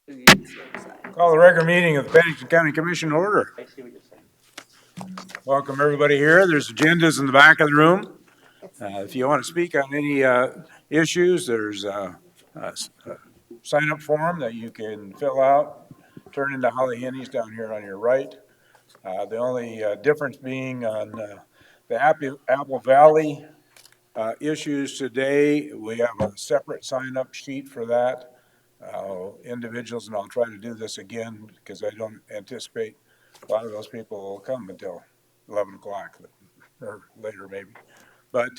Call the regular meeting of the Pennington County Commission order. Welcome everybody here. There's agendas in the back of the room. If you want to speak on any issues, there's a sign-up form that you can fill out, turn into Holly Hennies down here on your right. The only difference being on the Apple Valley issues today, we have a separate sign-up sheet for that. Individuals, and I'll try to do this again because I don't anticipate a lot of those people will come until 11 o'clock or later maybe. But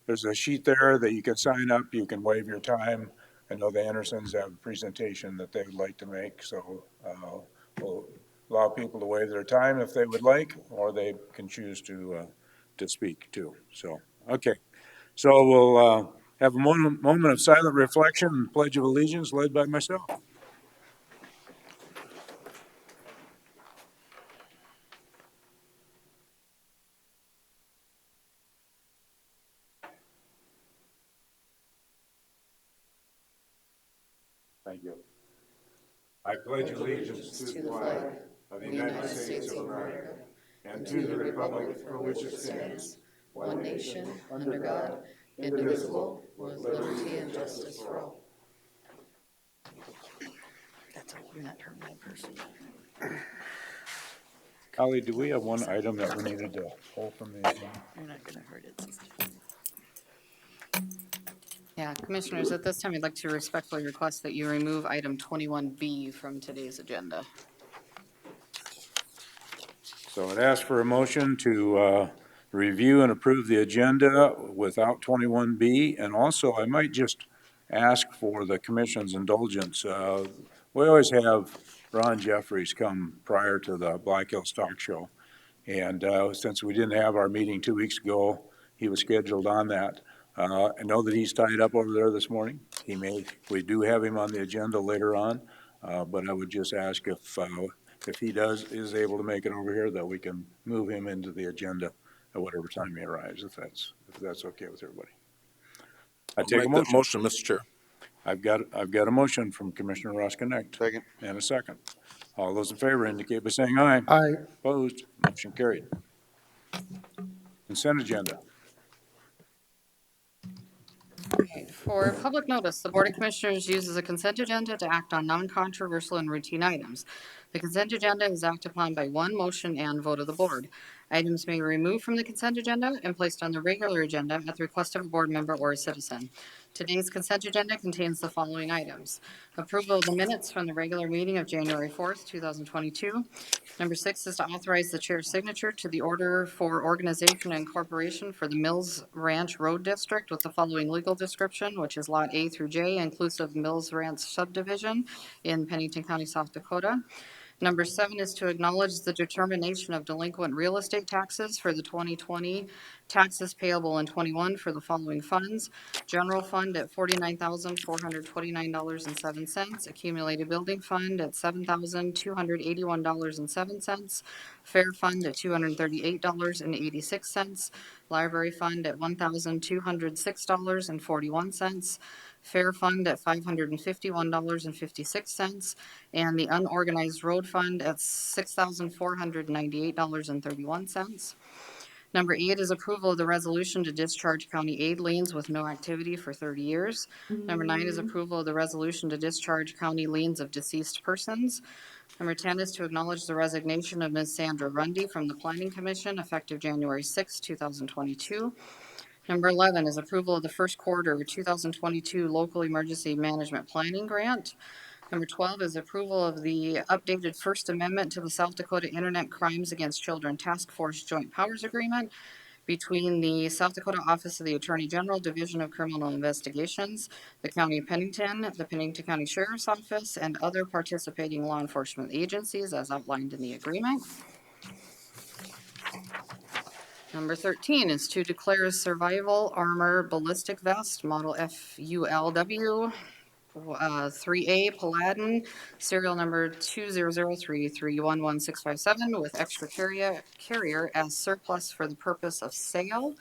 there's a sheet there that you can sign up. You can waive your time. I know the Andersons have a presentation that they would like to make, so we'll allow people to waive their time if they would like, or they can choose to speak too. So, okay. So we'll have a moment of silent reflection and Pledge of Allegiance led by myself. Thank you. I pledge allegiance to the flag of the United States of America and to the republic for which it stands, one nation, under God, indivisible, with liberty and justice for all. That's all. You're not hurting that person. Holly, do we have one item that we needed to pull from the agenda? You're not going to hurt it, sister. Yeah, Commissioners, at this time, I'd like to respectfully request that you remove item 21B from today's agenda. So I'd ask for a motion to review and approve the agenda without 21B. And also, I might just ask for the commission's indulgence. We always have Ron Jeffries come prior to the Black Hills Talk Show. And since we didn't have our meeting 2 weeks ago, he was scheduled on that. I know that he's tied up over there this morning. We do have him on the agenda later on, but I would just ask if he is able to make it over here, that we can move him into the agenda at whatever time he arrives, if that's okay with everybody. I take a motion. Motion, Mr. Chair. I've got a motion from Commissioner Roskinick. Second. And a second. All those in favor indicate by saying aye. Aye. Opposed? Motion carried. Consent agenda. Okay, for public notice, the Board of Commissioners uses a consent agenda to act on non-controversial and routine items. The consent agenda is acted upon by one motion and vote of the board. Items may be removed from the consent agenda and placed on the regular agenda at the request of a board member or a citizen. Today's consent agenda contains the following items: approval of the minutes from the regular meeting of January 4th, 2022. Number 6 is to authorize the chair's signature to the order for organization and incorporation for the Mills Ranch Road District with the following legal description, which is Lot A through J, inclusive Mills Ranch Subdivision in Pennington County, South Dakota. Number 7 is to acknowledge the determination of delinquent real estate taxes for the 2020, taxes payable in 21 for the following funds: general fund at $49,429.07, accumulated building fund at $7,281.07, fair fund at $238.86, library fund at $1,206.41, fair fund at $551.56, and the unorganized road fund at $6,498.31. Number 8 is approval of the resolution to discharge county aid liens with no activity for 30 years. Number 9 is approval of the resolution to discharge county liens of deceased persons. Number 10 is to acknowledge the resignation of Ms. Sandra Rundy from the Planning Commission effective January 6, 2022. Number 11 is approval of the first quarter 2022 local emergency management planning grant. Number 12 is approval of the updated First Amendment to the South Dakota Internet Crimes Against Children Task Force Joint Powers Agreement between the South Dakota Office of the Attorney General, Division of Criminal Investigations, the County of Pennington, the Pennington County Sheriff's Office, and other participating law enforcement agencies as outlined in the agreement. Number 13 is to declare survival armor ballistic vest model FULW 3A Paladin, serial number 200331167 with extra carrier as surplus for the purpose of sale.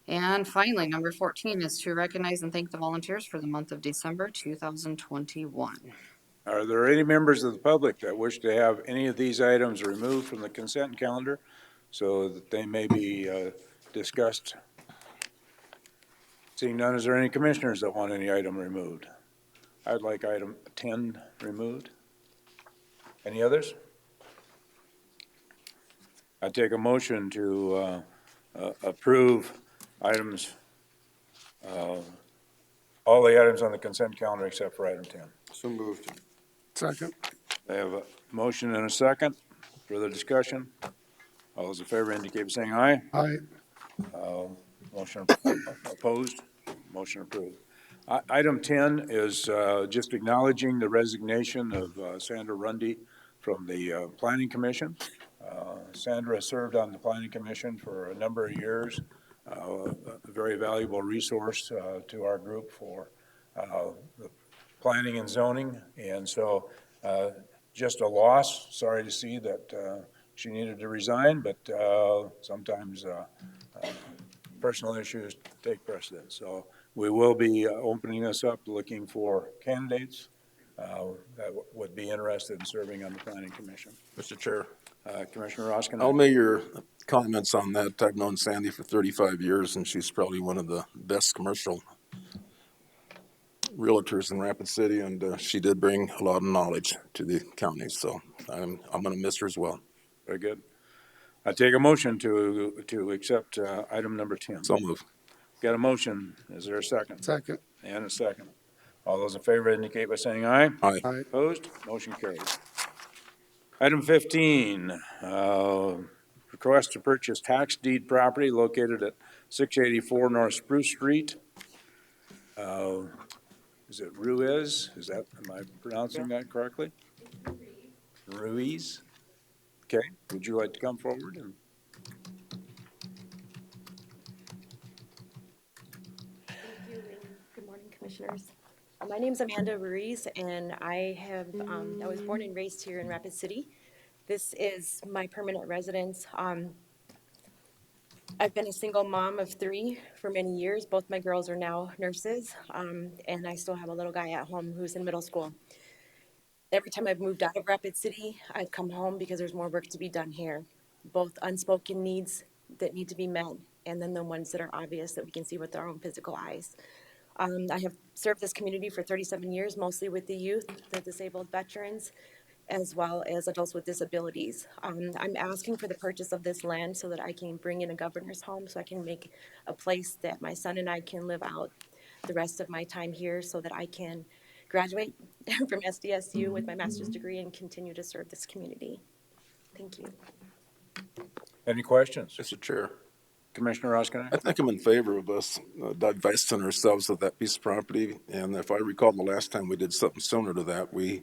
And finally, number 14 is to recognize and thank the volunteers for the month of December 2021. Are there any members of the public that wish to have any of these items removed from the consent calendar so that they may be discussed? Seeing none, is there any commissioners that want any item removed? I'd like item 10 removed. Any others? I take a motion to approve items, all the items on the consent calendar except for item 10. So moved. Second. I have a motion and a second. Further discussion? All those in favor indicate by saying aye. Aye. Motion opposed? Motion approved. Item 10 is just acknowledging the resignation of Sandra Rundy from the Planning Commission. Sandra served on the Planning Commission for a number of years, a very valuable resource to our group for the planning and zoning. And so just a loss. Sorry to see that she needed to resign, but sometimes personal issues take precedence. So we will be opening this up, looking for candidates that would be interested in serving on the Planning Commission. Mr. Chair, Commissioner Roskin? I'll make your comments on that. I've known Sandy for 35 years, and she's probably one of the best commercial realtors in Rapid City, and she did bring a lot of knowledge to the county, so I'm going to miss her as well. Very good. I take a motion to accept item number 10. So move. Got a motion. Is there a second? Second. And a second. All those in favor indicate by saying aye. Aye. Aye. Opposed? Motion carries. Item 15, request to purchase tax deed property located at 684 North Spruce Street. Is it Ruiz? Am I pronouncing that correctly? Ruiz? Okay, would you like to come forward? Thank you, and good morning, Commissioners. My name's Amanda Ruiz, and I was born and raised here in Rapid City. This is my permanent residence. I've been a single mom of 3 for many years. Both my girls are now nurses, and I still have a little guy at home who's in middle school. Every time I've moved out of Rapid City, I've come home because there's more work to be done here. Both unspoken needs that need to be met, and then the ones that are obvious that we can see with our own physical eyes. I have served this community for 37 years, mostly with the youth, the disabled veterans, as well as adults with disabilities. I'm asking for the purchase of this land so that I can bring in a governor's home, so I can make a place that my son and I can live out the rest of my time here, so that I can graduate from SDSU with my master's degree and continue to serve this community. Thank you. Any questions? Mr. Chair, Commissioner Roskin? I think I'm in favor of us divesting ourselves of that piece of property, and if I recall the last time we did something similar to that, we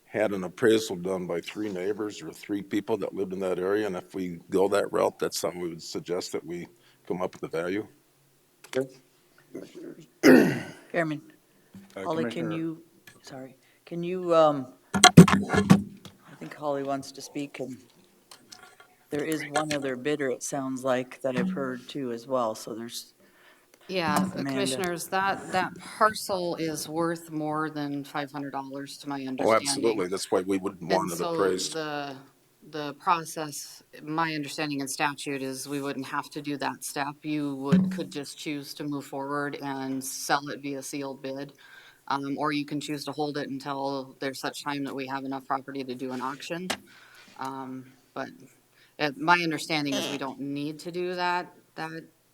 had an appraisal done by 3 neighbors or 3 people that lived in that area, and if we go that route, that's something we would suggest that we come up with the value. Chairman, Holly, Commissioner- can you, I think Holly wants to speak, and there is one other bidder, it sounds like, that I've heard too as well, so there's, Yeah, Amanda. Commissioners, that parcel is worth more than $500 to my understanding. Oh, absolutely, that's why we would want it appraised. And so the process, my understanding in statute is we wouldn't have to do that step. You could just choose to move forward and sell it via sealed bid. Or you can choose to hold it until there's such time that we have enough property to do an auction. But my understanding is we don't need to do that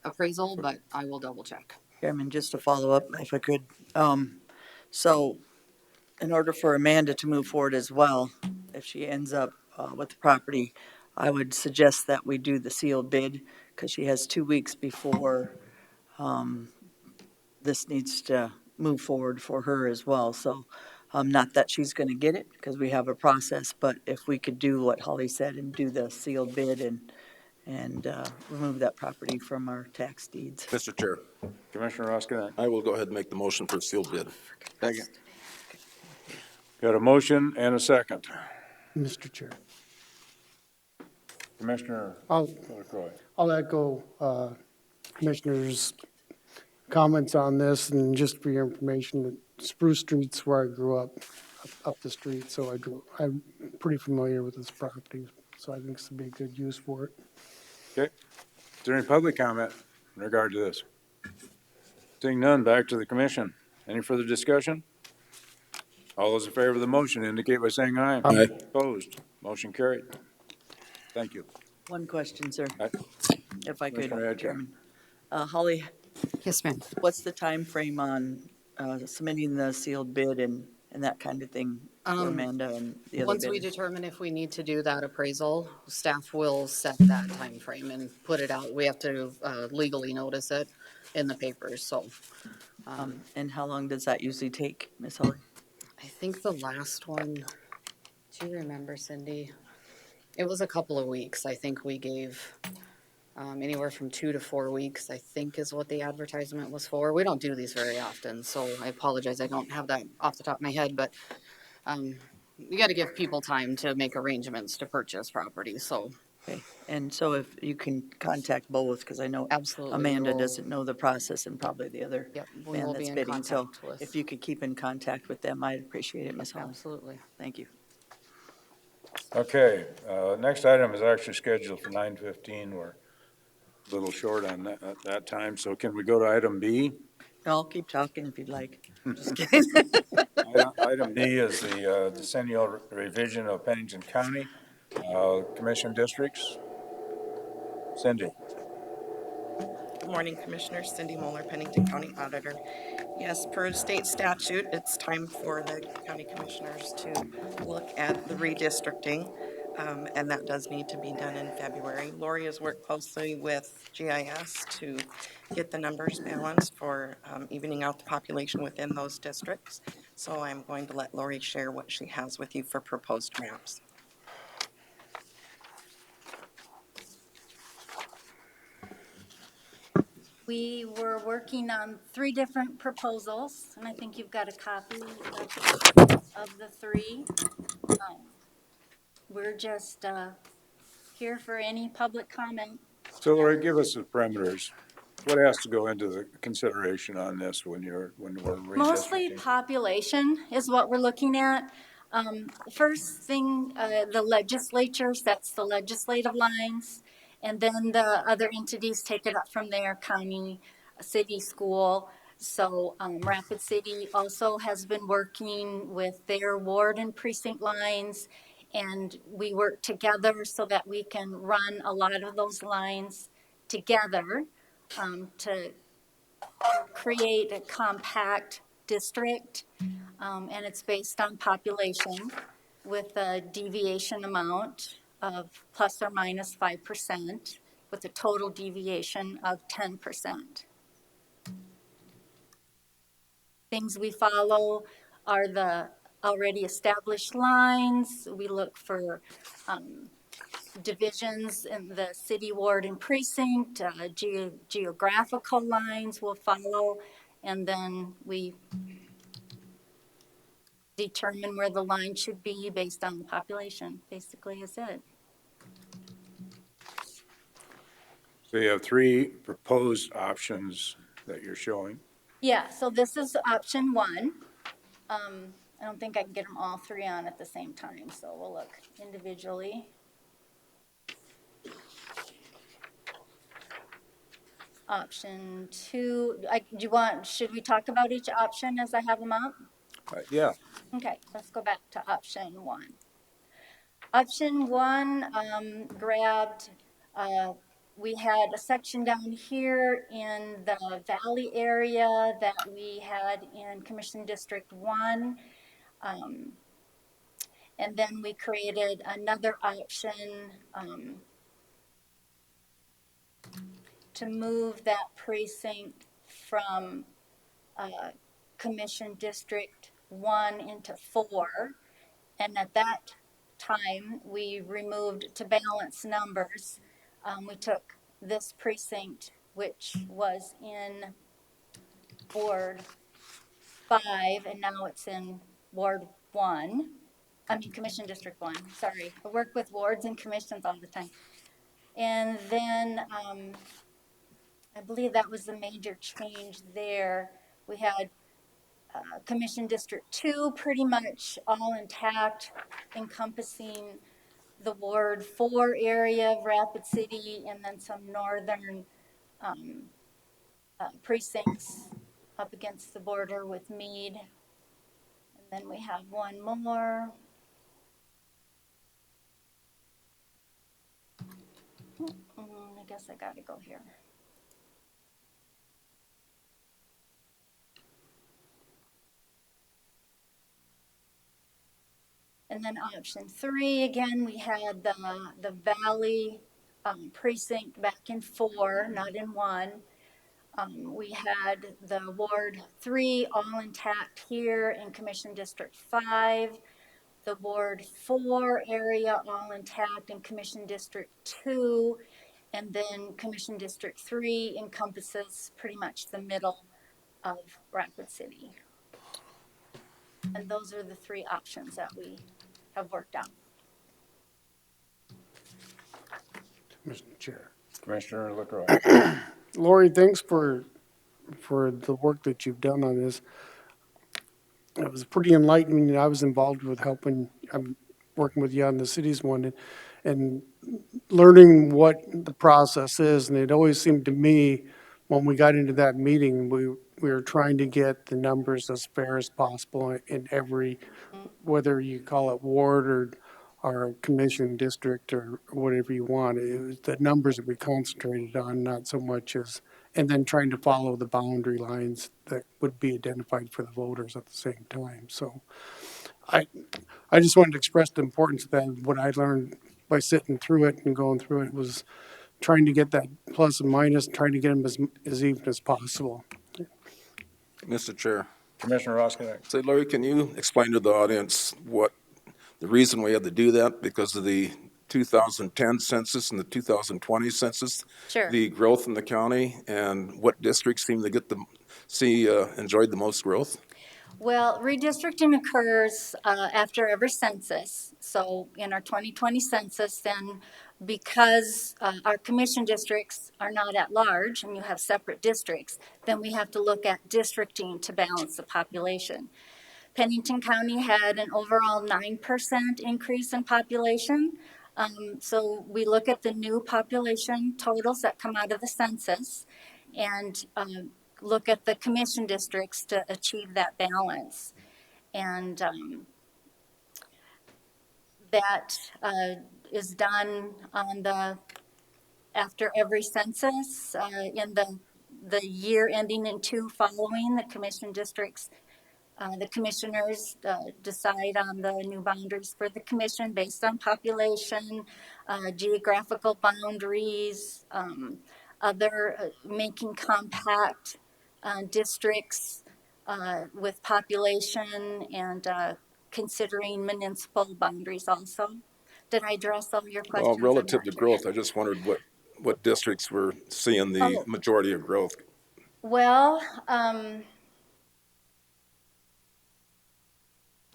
appraisal, but I will double check. Chairman, just to follow up, if I could. So in order for Amanda to move forward as well, if she ends up with the property, I would suggest that we do the sealed bid, because she has 2 weeks before this needs to move forward for her as well. So not that she's going to get it, because we have a process, but if we could do what Holly said and do the sealed bid and remove that property from our tax deeds. Mr. Chair, Commissioner Roskin? I will go ahead and make the motion for sealed bid. Second. Got a motion and a second. Mr. Chair, Commissioner I'll LaCroix. echo Commissioner's comments on this, and just for your information, Spruce Street's where I grew up. up the street, so I'm pretty familiar with this property, so I think this would be a good use for it. Okay. Is there any public comment in regard to this? Seeing none, back to the commission. Any further discussion? All those in favor of the motion indicate by saying aye. Aye. Opposed? Motion carried. Thank you. One question, sir, Aye. if I could, Commissioner Adcock. Chairman. Holly, Yes, ma'am. what's the time frame on submitting the sealed bid and that kind of thing for Amanda and the other Once we bidders? determine if we need to do that appraisal, staff will set that time frame and put it out. We have to legally notice it in the papers, so. And how long does that usually take, Ms. Holly? I think the last one, do you remember, Cindy? It was a couple of weeks. I think we gave anywhere from 2 to 4 weeks, I think is what the advertisement was for. We don't do these very often, so I apologize. I don't have that off the top of my head, but you got to give people time to make arrangements to purchase property, so. Okay, and so if you can contact both, because I know Absolutely, Amanda we'll- doesn't know the process and probably the other Yep, we man will that's be in bidding. So contact with. if you could keep in contact with them, I'd appreciate it, Ms. Holly. Absolutely. Thank you. Okay, next item is actually scheduled for 9:15. We're a little short on that time, so can we go to item B? I'll keep talking if you'd like. Just kidding. Item B is the decennial revision of Pennington County Commission districts. Cindy? Good morning, Commissioners. Cindy Moeller, Pennington County Auditor. Yes, per state statute, it's time for the county commissioners to look at the redistricting, and that does need to be done in February. Lori has worked closely with GIS to get the numbers balanced for evening out the population within those districts. So I'm going to let Lori share what she has with you for proposed maps. We were working on 3 different proposals, and I think you've got a copy of the 3. We're just here for any public comment. So Lori, give us the parameters. What has to go into the consideration on this when we're Mostly redistricting? population is what we're looking at. First thing, the legislature sets the legislative lines, and then the other entities take it up from there, county, city, school. So Rapid City also has been working with their ward and precinct lines, and we work together so that we can run a lot of those lines together to create a compact district, and it's based on population with a deviation amount of plus or minus 5%, with a total deviation of 10%. Things we follow are the already established lines. We look for divisions in the city, ward, and precinct. Geographical lines will follow, and then we determine where the line should be based on the population, basically is it. So you have 3 proposed options that you're showing. Yeah, so this is option 1. I don't think I can get them all 3 on at the same time, so we'll look individually. Option 2, should we talk about each option as I have them up? Yeah. Okay, let's go back to option 1. Option 1 grabbed, we had a section down here in the valley area that we had in Commission District 1. And then we created another option to move that precinct from Commission District 1 into 4. And at that time, we removed, to balance numbers, we took this precinct, which was in Ward 5, and now it's in Ward 1. Commission District 1, sorry. I work with wards and commissions all the time. And then I believe that was the major change there. We had Commission District 2, pretty much all intact, encompassing the Ward 4 area of Rapid City and then some northern precincts up against the border with Meade. And then we have one more. I guess I gotta go here. And then option 3, again, we had the Valley precinct back in 4, not in 1. We had the Ward 3 all intact here in Commission District 5. The Ward 4 area all intact in Commission District 2. And then Commission District 3 encompasses pretty much the middle of Rapid City. And those are the 3 options that we have worked out. Mr. Chair. Commissioner LaCroix. Lori, thanks for the work that you've done on this. It was pretty enlightening. I was involved with helping, I'm working with you on the cities one and learning what the process is. And it always seemed to me, when we got into that meeting, we were trying to get the numbers as fair as possible in every, whether you call it ward or commission district or whatever you want. It was the numbers that we concentrated on, not so much as, and then trying to follow the boundary lines that would be identified for the voters at the same time. So I just wanted to express the importance of that. What I learned by sitting through it and going through it was trying to get that plus and minus, trying to get them as even as possible. Mr. Chair. Commissioner Roskinek. Say, Larry, can you explain to the audience what the reason we had to do that, because of the 2010 census and the 2020 census? Sure. The growth in the county and what districts seem to get enjoyed the most growth? Well, redistricting occurs after every census. So in our 2020 census, then because our commission districts are not at large and you have separate districts, then we have to look at districting to balance the population. Pennington County had an overall 9% increase in population. So we look at the new population totals that come out of the census and look at the commission districts to achieve that balance. And that is done on after every census in the year ending in 2 following. The commission districts, the commissioners decide on the new boundaries for the commission based on population, geographical boundaries, other making compact districts with population and considering municipal boundaries also. Did I address all your questions? Well, relative to growth, I just wondered what districts were seeing the majority of growth. Well,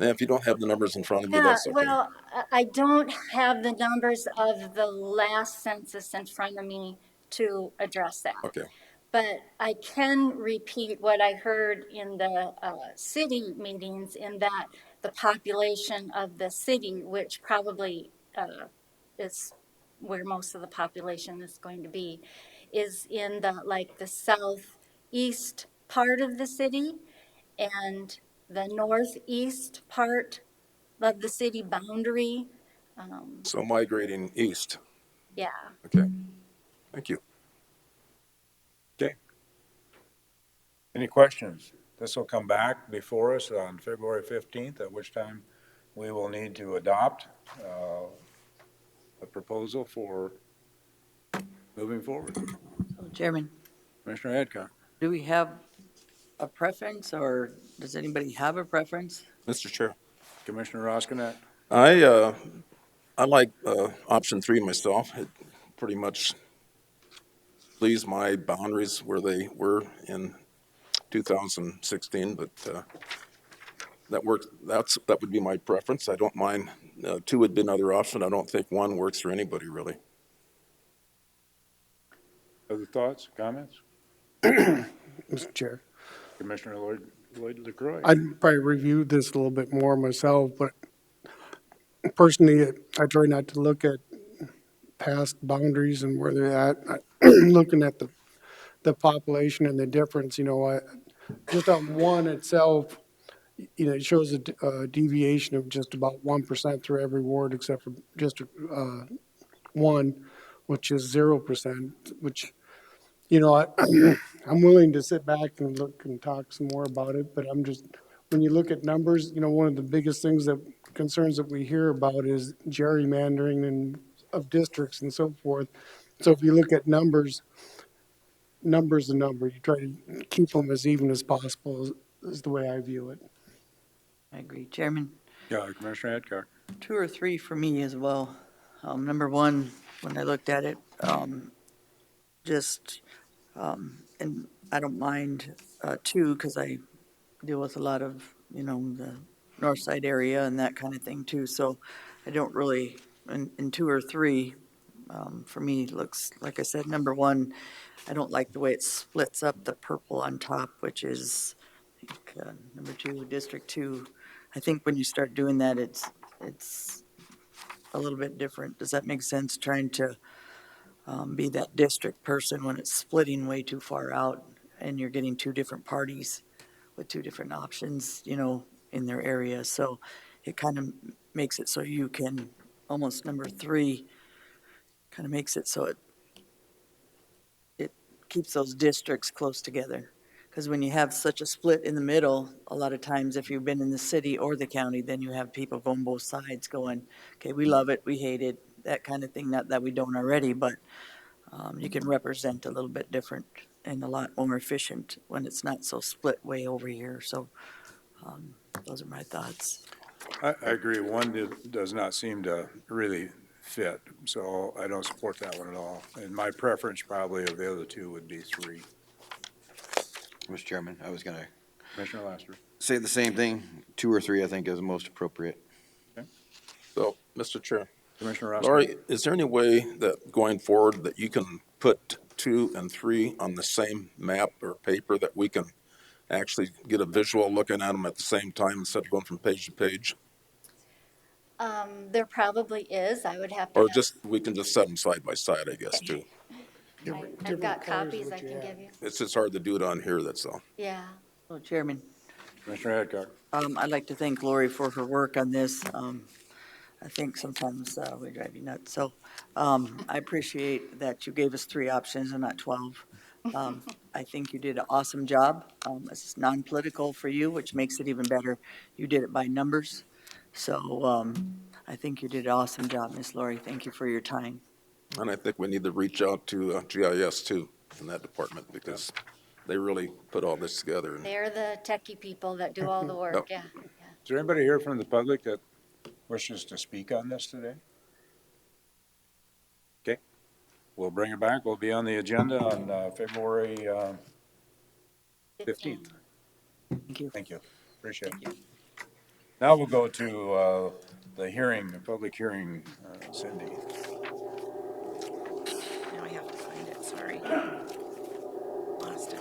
And if you don't have the numbers in front of you, that's okay. well, I don't have the numbers of the last census in front of me to address that. Okay. But I can repeat what I heard in the city meetings, in that the population of the city, which probably is where most of the population is going to be, is in the southeast part of the city and the northeast part of the city boundary. So migrating east. Yeah. Okay. Thank you. Okay. Any questions? This will come back before us on February 15th, at which time we will need to adopt a proposal for moving forward. Chairman, Commissioner Adcock. do we have a preference, or does anybody have a preference? Mr. Chair. Commissioner Roskinek. I like option 3 myself. It pretty much leaves my boundaries where they were in 2016, but that works. That would be my preference. I don't mind. 2 would be another option. I don't think 1 works for anybody, really. Other thoughts, comments? Mr. Chair. Commissioner Lloyd. Lloyd LaCroix. I'd probably review this a little bit more myself, but personally, I try not to look at past boundaries and where they're at. Looking at the population and the difference, just on one itself, it shows a deviation of just about 1% through every ward except for District one, which is 0%, which, I'm willing to sit back and look and talk some more about it, but when you look at numbers, one of the biggest concerns that we hear about is gerrymandering and of districts and so forth. So if you look at numbers, you try to keep them as even as possible is the way I view it. I agree. Chairman, Yeah, Commissioner Adcock. 2 or 3 for me as well. Number one, when I looked at it, just, and I don't mind 2 because I deal with a lot of, the north side area and that kind of thing too. So I don't really, in 2 or 3, for me, looks, like I said, number one, I don't like the way it splits up the purple on top, which is, I think, number 2, District 2. I think when you start doing that, it's a little bit different. Does that make sense? Trying to be that district person when it's splitting way too far out and you're getting 2 different parties with 2 different options, in their area. So it kind of makes it so you can, almost number 3, kind of makes it so it keeps those districts close together. Because when you have such a split in the middle, a lot of times if you've been in the city or the county, then you have people going both sides going, okay, we love it, we hate it, that kind of thing. Not that we don't already, but you can represent a little bit different and a lot more efficient when it's not so split way over here. So those are my thoughts. I agree. One does not seem to really fit, so I don't support that one at all. And my preference probably of the other 2 would be 3. Mr. Chairman, I was going to Commissioner Laster. say the same thing. 2 or 3, I think, is the most appropriate. So, Mr. Chair, Commissioner Ross. Laurie, is there any way that going forward that you can put 2 and 3 on the same map or paper that we can actually get a visual looking at them at the same time instead of going from page to page? There probably is. I would have to Or ask. just, we can just set them side by side, I guess, too. I've got copies I can give you. It's just hard to do it on here, that's all. Yeah. So Chairman, Commissioner Adcock. I'd like to thank Lori for her work on this. I think sometimes we drive you nuts. So I appreciate that you gave us 3 options and not 12. I think you did an awesome job. It's non-political for you, which makes it even better. You did it by numbers. So I think you did an awesome job, Miss Lori. Thank you for your time. And I think we need to reach out to GIS too, in that department, because they really put all this together. They're the techie people that do all the work. Yeah. Is there anybody here from the public that wishes to speak on this today? Okay, we'll bring it back. We'll be on the agenda on February 15th. Thank you. Thank you. Appreciate it. Now we'll go to the hearing, the public hearing, Cindy. Now I have to find it, sorry. Lost it.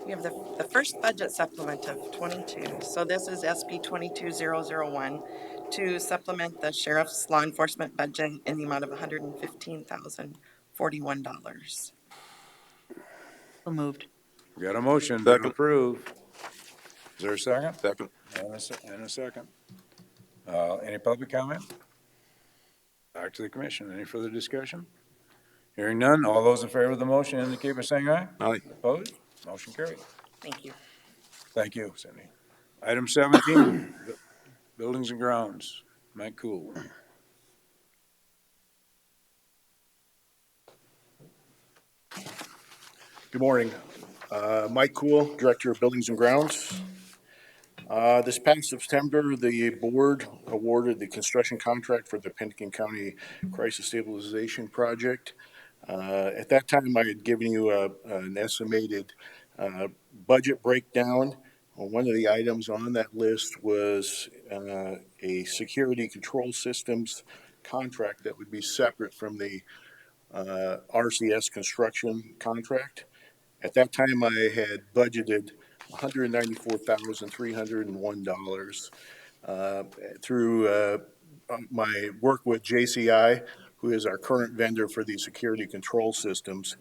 We have the first budget supplement of 22. So this is SP 22001 to supplement the sheriff's law enforcement budget in the amount of $115,041. So moved. We got a motion to Second. approve. Is there a second? Second. And a second. Any public comment? Back to the commission. Any further discussion? Hearing none. All those in favor of the motion indicate by saying aye. Aye. Opposed? Motion carried. Thank you. Thank you, Cindy. Item 17, buildings and grounds. Mike Cool. Good morning. Mike Cool, Director of Buildings and Grounds. This past September, the board awarded the construction contract for the Pennington County Crisis Stabilization Project. At that time, I had given you an estimated budget breakdown. One of the items on that list was a security control systems contract that would be separate from the RCS construction contract. At that time, I had budgeted $194,301 through my work with JCI, who is our current vendor for the security control systems.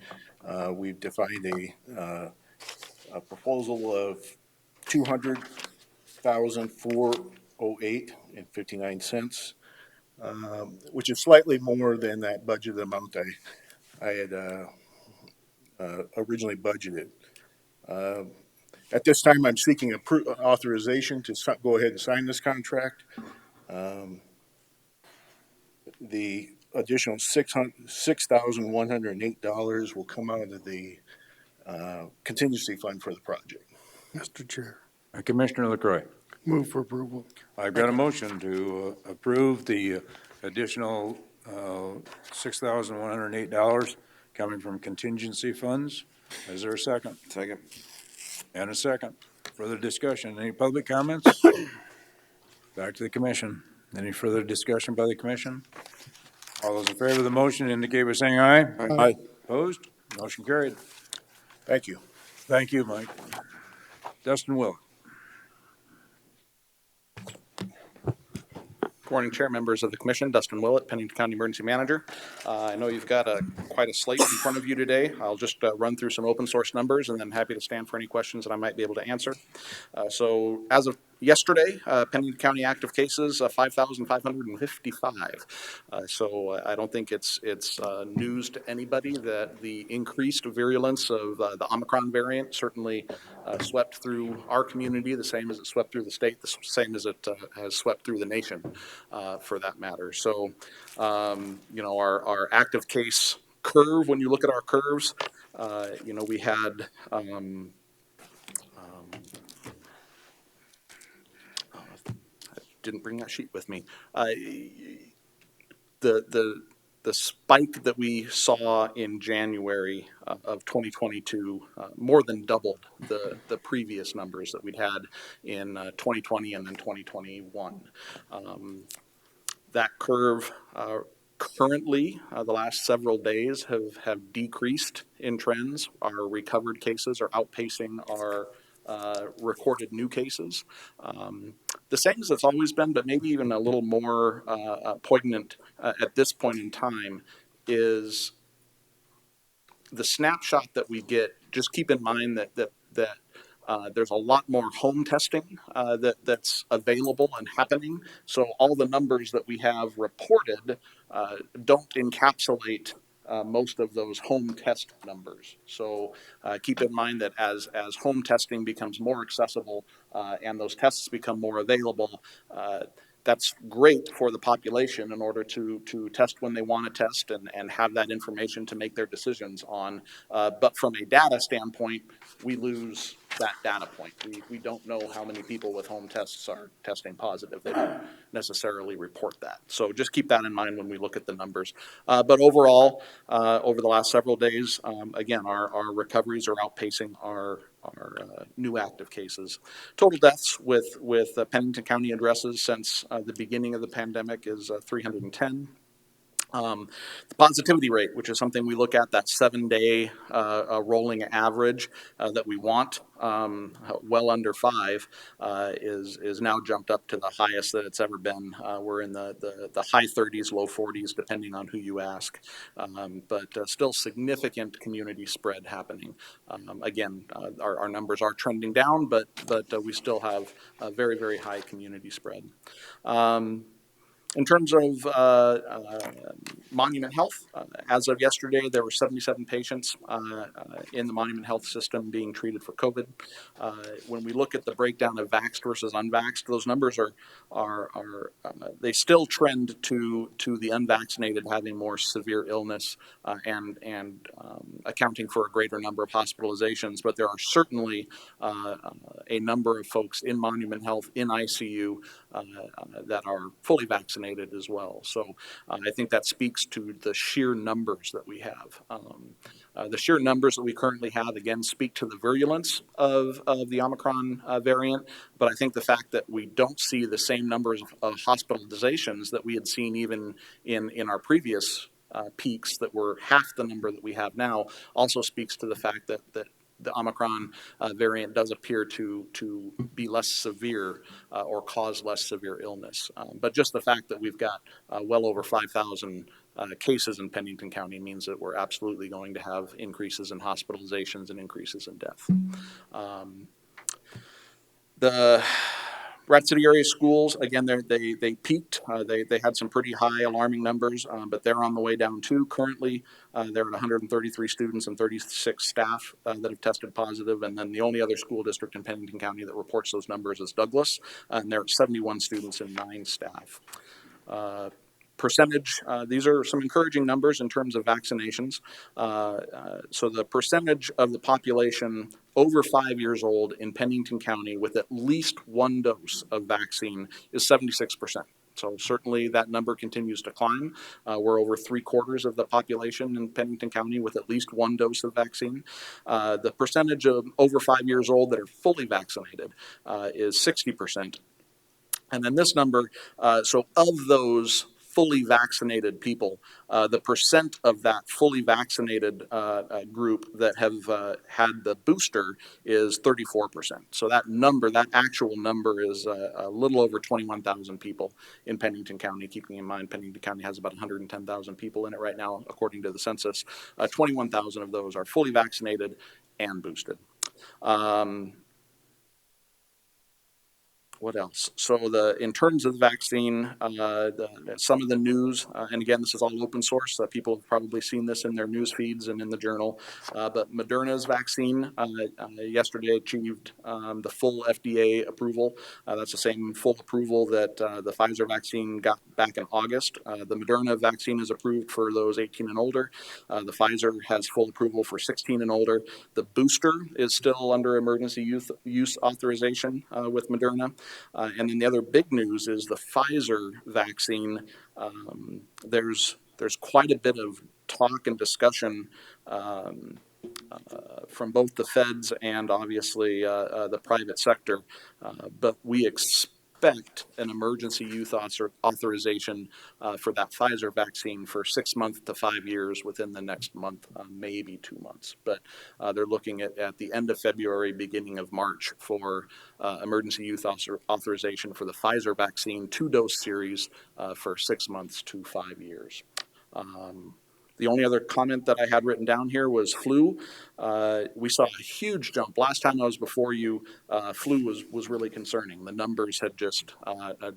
We've defined a proposal of $200,408.59, which is slightly more than that budget amount I had originally budgeted. At this time, I'm seeking authorization to go ahead and sign this contract. The additional $6,108 will come out of the contingency fund for the project. Mr. Chair, Commissioner LaCroy. move for approval. I've got a motion to approve the additional $6,108 coming from contingency funds. Is there a second? Second. And a second. Further discussion. Any public comments? Back to the commission. Any further discussion by the commission? All those in favor of the motion indicate by saying aye. Aye. Opposed? Motion carried. Thank you. Thank you, Mike. Dustin Will. Good morning, Chair, members of the Commission. Dustin Willett, Pennington County Emergency Manager. I know you've got quite a slate in front of you today. I'll just run through some open source numbers, and then happy to stand for any questions that I might be able to answer. So as of yesterday, Pennington County active cases, 5,555. So I don't think it's news to anybody that the increased virulence of the Omicron variant certainly swept through our community, the same as it swept through the state, the same as it has swept through the nation, for that matter. So, you know, our active case curve, when you look at our curves, you know, we had didn't bring that sheet with me. The spike that we saw in January of 2022 more than doubled the previous numbers that we'd had in 2020 and then 2021. That curve currently, the last several days have decreased in trends. Our recovered cases are outpacing our recorded new cases. The same as it's always been, but maybe even a little more poignant at this point in time, is the snapshot that we get. Just keep in mind that there's a lot more home testing that's available and happening. So all the numbers that we have reported don't encapsulate most of those home test numbers. So keep in mind that as home testing becomes more accessible and those tests become more available, that's great for the population in order to test when they want to test and have that information to make their decisions on. But from a data standpoint, we lose that data point. We don't know how many people with home tests are testing positive. They don't necessarily report that. So just keep that in mind when we look at the numbers. But overall, over the last several days, again, our recoveries are outpacing our new active cases. Total deaths with Pennington County addresses since the beginning of the pandemic is 310. The positivity rate, which is something we look at, that 7-day rolling average that we want, well under 5, is now jumped up to the highest that it's ever been. We're in the high 30s, low 40s, depending on who you ask. But still significant community spread happening. Again, our numbers are trending down, but we still have a very, very high community spread. In terms of Monument Health, as of yesterday, there were 77 patients in the Monument Health system being treated for COVID. When we look at the breakdown of vaxxed versus unvaxxed, those numbers are they still trend to the unvaccinated having more severe illness and accounting for a greater number of hospitalizations. But there are certainly a number of folks in Monument Health in ICU that are fully vaccinated as well. So I think that speaks to the sheer numbers that we have. The sheer numbers that we currently have, again, speak to the virulence of the Omicron variant, but I think the fact that we don't see the same numbers of hospitalizations that we had seen even in our previous peaks that were half the number that we have now also speaks to the fact that the Omicron variant does appear to be less severe or cause less severe illness. But just the fact that we've got well over 5,000 cases in Pennington County means that we're absolutely going to have increases in hospitalizations and increases in death. The Rat City area schools, again, they peaked. They had some pretty high alarming numbers, but they're on the way down too. Currently, they're at 133 students and 36 staff that have tested positive. And then the only other school district in Pennington County that reports those numbers is Douglas, and they're at 71 students and 9 staff. Percentage, these are some encouraging numbers in terms of vaccinations. So the percentage of the population over 5 years old in Pennington County with at least one dose of vaccine is 76%. So certainly that number continues to climb. We're over 3/4 of the population in Pennington County with at least one dose of vaccine. The percentage of over 5 years old that are fully vaccinated is 60%. And then this number, so of those fully vaccinated people, the percent of that fully vaccinated group that have had the booster is 34%. So that number, that actual number is a little over 21,000 people in Pennington County, keeping in mind Pennington County has about 110,000 people in it right now, according to the census. 21,000 of those are fully vaccinated and boosted. What else? So in terms of the vaccine, some of the news, and again, this is all open source. People have probably seen this in their news feeds and in the journal. But Moderna's vaccine yesterday achieved the full FDA approval. That's the same full approval that the Pfizer vaccine got back in August. The Moderna vaccine is approved for those 18 and older. The Pfizer has full approval for 16 and older. The booster is still under emergency use authorization with Moderna. And then the other big news is the Pfizer vaccine. There's quite a bit of talk and discussion from both the feds and obviously the private sector, but we expect an emergency use authorization for that Pfizer vaccine for 6 months to 5 years within the next month, maybe 2 months. But they're looking at the end of February, beginning of March for emergency use authorization for the Pfizer vaccine 2-dose series for 6 months to 5 years. The only other comment that I had written down here was flu. We saw a huge jump. Last time I was before you, flu was really concerning. The numbers had just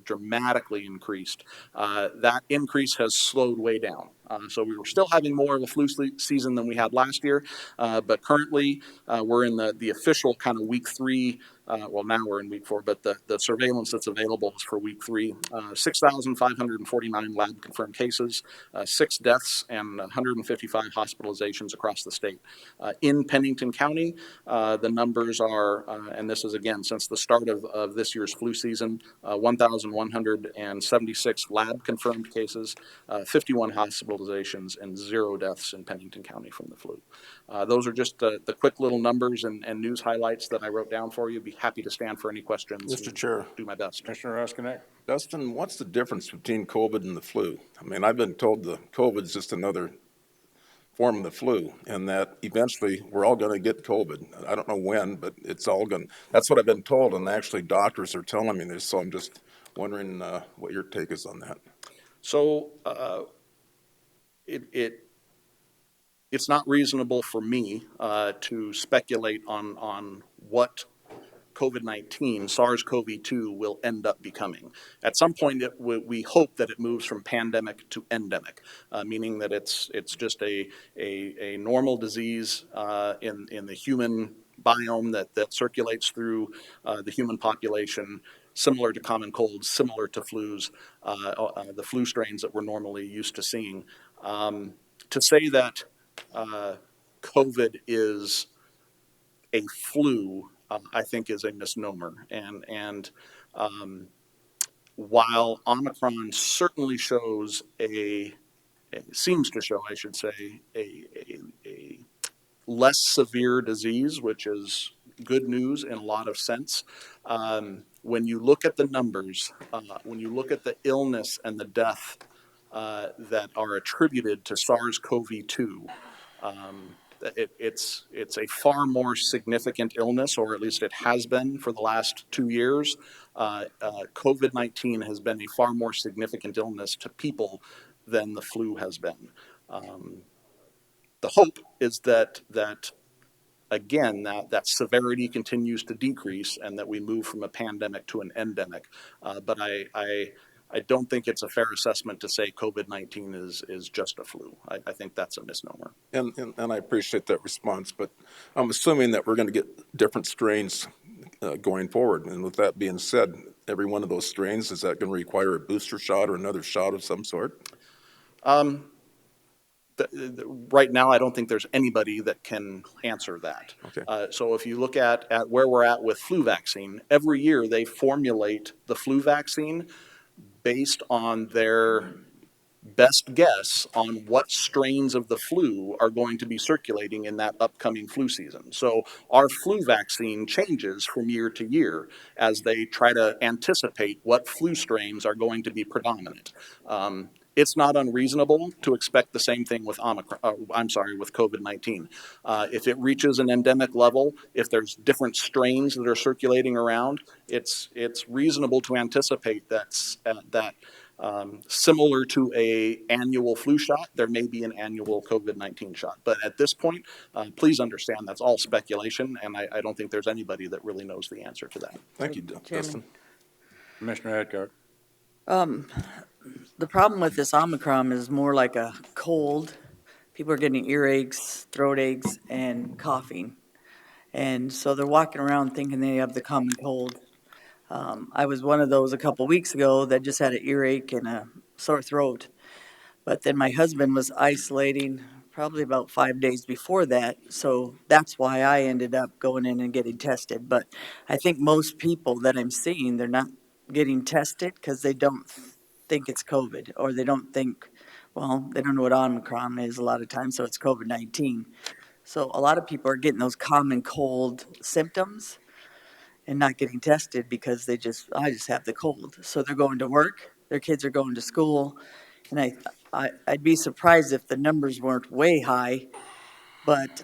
dramatically increased. That increase has slowed way down. So we were still having more of a flu season than we had last year, but currently we're in the official kind of week 3. Well, now we're in week 4, but the surveillance that's available is for week 3. 6,549 lab confirmed cases, 6 deaths, and 155 hospitalizations across the state. In Pennington County, the numbers are, and this is again since the start of this year's flu season, 1,176 lab confirmed cases, 51 hospitalizations, and 0 deaths in Pennington County from the flu. Those are just the quick little numbers and news highlights that I wrote down for you. Be happy to stand for any questions. Mr. Chair. Do my best. Commissioner Roskinek? Dustin, what's the difference between COVID and the flu? I mean, I've been told the COVID is just another form of the flu, and that eventually we're all going to get COVID. I don't know when, but it's all going. That's what I've been told, and actually doctors are telling me this. So I'm just wondering what your take is on that. So it's not reasonable for me to speculate on what COVID-19, SARS-CoV-2 will end up becoming. At some point, we hope that it moves from pandemic to endemic, meaning that it's just a normal disease in the human biome that circulates through the human population, similar to common colds, similar to flus, the flu strains that we're normally used to seeing. To say that COVID is a flu, I think, is a misnomer. And while Omicron certainly shows seems to show, I should say, a less severe disease, which is good news in a lot of sense. When you look at the numbers, when you look at the illness and the death that are attributed to SARS-CoV-2, it's a far more significant illness, or at least it has been for the last 2 years. COVID-19 has been a far more significant illness to people than the flu has been. The hope is that again, that severity continues to decrease and that we move from a pandemic to an endemic. But I don't think it's a fair assessment to say COVID-19 is just a flu. I think that's a misnomer. And I appreciate that response, but I'm assuming that we're going to get different strains going forward. And with that being said, every one of those strains, is that going to require a booster shot or another shot of some sort? Right now, I don't think there's anybody that can answer that. Okay. So if you look at where we're at with flu vaccine, every year they formulate the flu vaccine based on their best guess on what strains of the flu are going to be circulating in that upcoming flu season. So our flu vaccine changes from year to year as they try to anticipate what flu strains are going to be predominant. It's not unreasonable to expect the same thing with with COVID-19. If it reaches an endemic level, if there's different strains that are circulating around, it's reasonable to anticipate that similar to a annual flu shot, there may be an annual COVID-19 shot. But at this point, please understand that's all speculation, and I don't think there's anybody that really knows the answer to that. Thank you, Dustin. Commissioner Hadcock. The problem with this Omicron is more like a cold. People are getting earaches, throat aches, and coughing. And so they're walking around thinking they have the common cold. I was one of those a couple weeks ago that just had an earache and a sore throat. But then my husband was isolating probably about 5 days before that. So that's why I ended up going in and getting tested. But I think most people that I'm seeing, they're not getting tested because they don't think it's COVID, or they don't think, well, they don't know what Omicron is a lot of times, so it's COVID-19. So a lot of people are getting those common cold symptoms and not getting tested because I just have the cold. So they're going to work, their kids are going to school, and I'd be surprised if the numbers weren't way high, but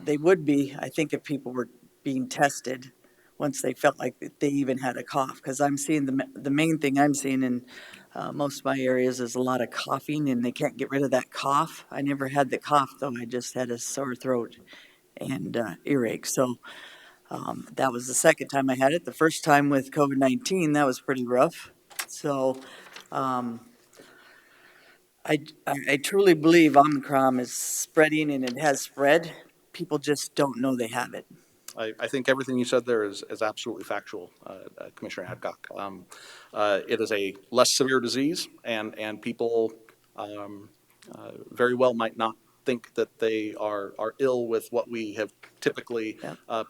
they would be, I think, if people were being tested once they felt like they even had a cough. Because I'm seeing the main thing I'm seeing in most of my areas is a lot of coughing, and they can't get rid of that cough. I never had the cough, though. I just had a sore throat and earache. So that was the second time I had it. The first time with COVID-19, that was pretty rough. So I truly believe Omicron is spreading, and it has spread. People just don't know they have it. I think everything you said there is absolutely factual, Commissioner Hadcock. It is a less severe disease, and people very well might not think that they are ill with what we have typically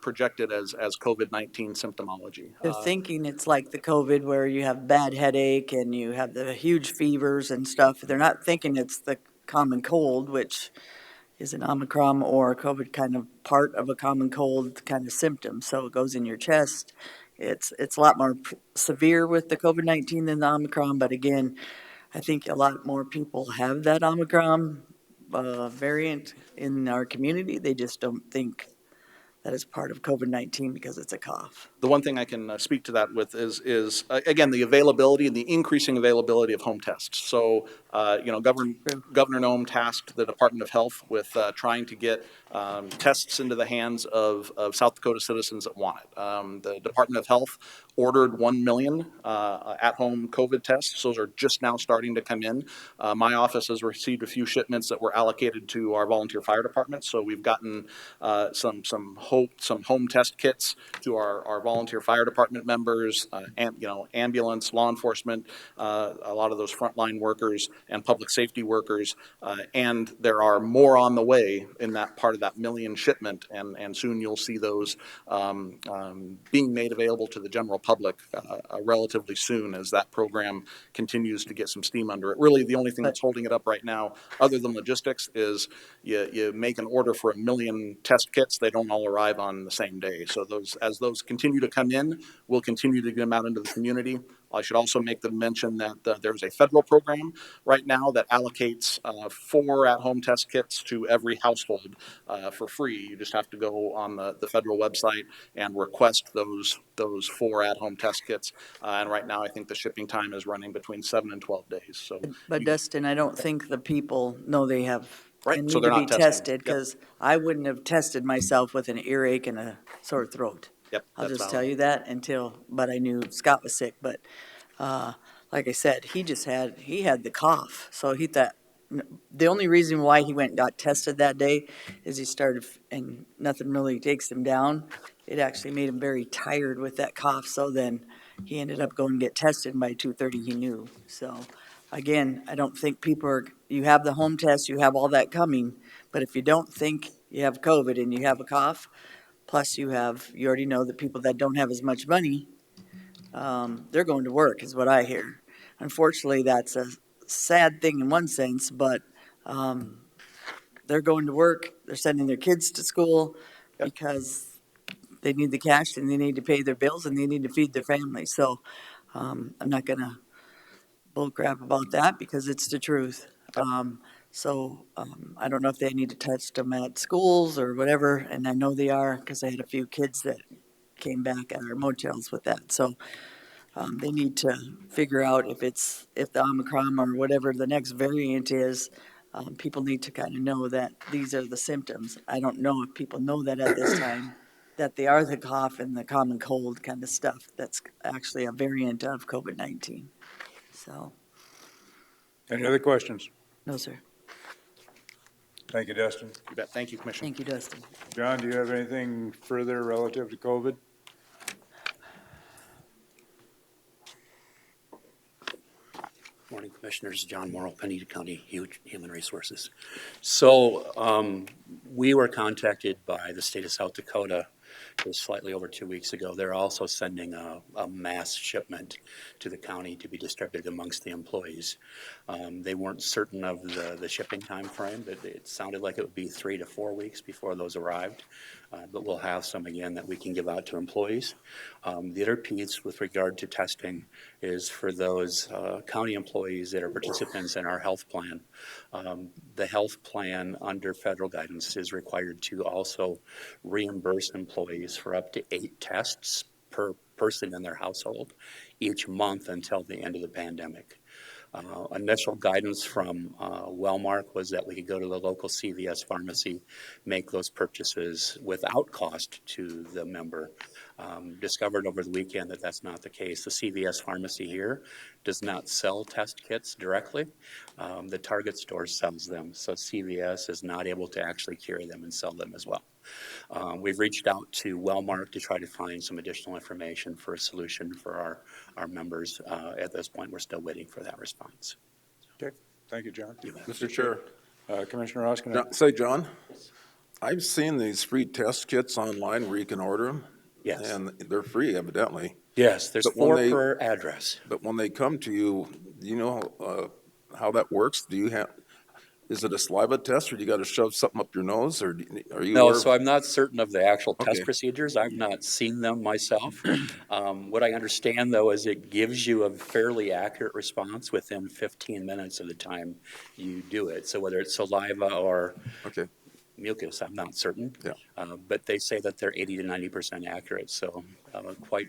projected as COVID-19 symptomology. They're thinking it's like the COVID where you have bad headache and you have the huge fevers and stuff. They're not thinking it's the common cold, which is an Omicron or COVID kind of part of a common cold kind of symptom. So it goes in your chest. It's a lot more severe with the COVID-19 than the Omicron. But again, I think a lot more people have that Omicron variant in our community. They just don't think that it's part of COVID-19 because it's a cough. The one thing I can speak to that with is again, the availability and the increasing availability of home tests. So, Governor Nome tasked the Department of Health with trying to get tests into the hands of South Dakota citizens that want it. The Department of Health ordered 1 million at-home COVID tests. Those are just now starting to come in. My office has received a few shipments that were allocated to our volunteer fire department. So we've gotten some home test kits to our volunteer fire department members, ambulance, law enforcement, a lot of those frontline workers and public safety workers, and there are more on the way in that part of that million shipment, and soon you'll see those being made available to the general public relatively soon as that program continues to get some steam under it. Really, the only thing that's holding it up right now, other than logistics, is you make an order for 1 million test kits, they don't all arrive on the same day. So as those continue continue to come in. We'll continue to get them out into the community. I should also make the mention that there's a federal program right now that allocates 4 at-home test kits to every household for free. You just have to go on the federal website and request those 4 at-home test kits. And right now, I think the shipping time is running between 7 and 12 days. So, But Dustin, I don't think the people know they have Right, and so need to they're be not testing. tested, Yep. because I wouldn't have tested myself with an earache and a sore throat. Yep, I'll that's just valid. tell you that but I knew Scott was sick, but, like I said, he had the cough, so he thought, the only reason why he went and got tested that day is he started, and nothing really takes him down. It actually made him very tired with that cough, so then he ended up going to get tested, and by 2:30 he knew, so. Again, I don't think you have the home test, you have all that coming, but if you don't think you have COVID and you have a cough, plus you already know that people that don't have as much money, they're going to work, is what I hear. Unfortunately, that's a sad thing in one sense, but they're going to work, they're sending their kids to school because they need the cash and they need to pay their bills and they need to feed their family. So I'm not going to bull crap about that because it's the truth. I don't know if they need to test them at schools or whatever, and I know they are because I had a few kids that came back at our motels with that. So they need to figure out if the Omicron or whatever the next variant is. People need to kind of know that these are the symptoms. I don't know if people know that at this time, that they are the cough and the common cold kind of stuff. That's actually a variant of COVID-19. So, Any other questions? no, sir. Thank you, Dustin. You bet. Thank you, Commissioner. Thank you, Dustin. John, do you have anything further relative to COVID? Morning, Commissioners. John Morrow, Pennington County Human Resources. So we were contacted by the state of South Dakota just slightly over 2 weeks ago. They're also sending a mass shipment to the county to be distributed amongst the employees. They weren't certain of the shipping time frame, but it sounded like it would be 3 to 4 weeks before those arrived. But we'll have some again that we can give out to employees. The other piece with regard to testing is for those county employees that are participants in our health plan. The health plan under federal guidance is required to also reimburse employees for up to 8 tests per person in their household each month until the end of the pandemic. Initial guidance from Wellmark was that we could go to the local CVS pharmacy, make those purchases without cost to the member. Discovered over the weekend that that's not the case. The CVS pharmacy here does not sell test kits directly. The Target store sells them, so CVS is not able to actually carry them and sell them as well. We've reached out to Wellmark to try to find some additional information for a solution for our members. At this point, we're still waiting for that response. Okay, thank you, John. Mr. Chair. Commissioner Oskinen? Say, John, I've seen these free test kits online where you can order them. Yes. And they're free, evidently. Yes, there's 4 per address. But when they come to you, do you know how that works? Is it a saliva test, or do you got to shove something up your nose, or are you? No, so I'm not certain of the actual test Okay. procedures. I've not seen them myself. What I understand, though, is it gives you a fairly accurate response within 15 minutes of the time you do it. So whether it's saliva or mucus, I'm not certain. Yeah. But they say that they're 80 to 90% accurate, so quite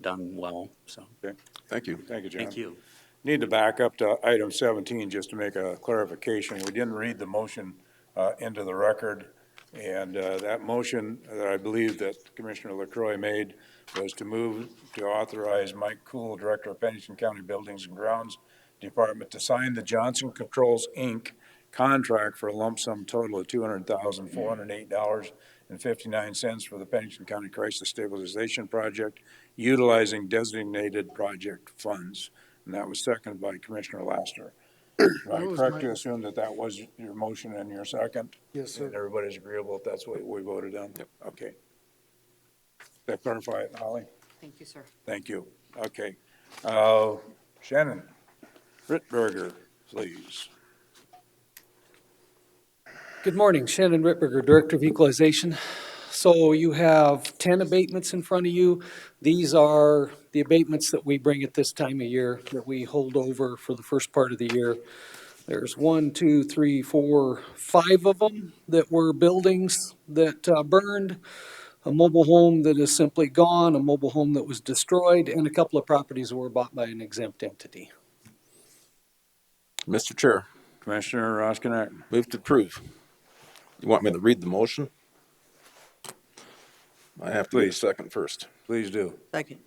done well. So. Okay. Thank you. Thank you, John. Thank you. Need to back up to item 17 just to make a clarification. We didn't read the motion into the record, and that motion that I believe that Commissioner LaCroix made was to move to authorize Mike Cool, Director of Pennington County Buildings and Grounds Department, to sign the Johnson Controls, Inc. contract for a lump sum total of $200,408.59 for the Pennington County Crisis Stabilization Project, utilizing designated project funds. And that was seconded by Commissioner Laster. Am I correct to assume that that was your motion and your second? Yes, sir. And everybody's agreeable if that's what we voted on? Yep. Okay. That clarify it, Holly? Thank you, sir. Thank you. Okay. Shannon Rittberger, please. Good morning, Shannon Rittberger, Director of Equalization. So you have 10 abatements in front of you. These are the abatements that we bring at this time of year, that we hold over for the first part of the year. There's 1, 2, 3, 4, 5 of them that were buildings that burned, a mobile home that is simply gone, a mobile home that was destroyed, and a couple of properties that were bought by an exempt entity. Mr. Chair, Commissioner Roskinek. move to approve. You want me to read the motion? I have to get a Please. second first. Please do. Second.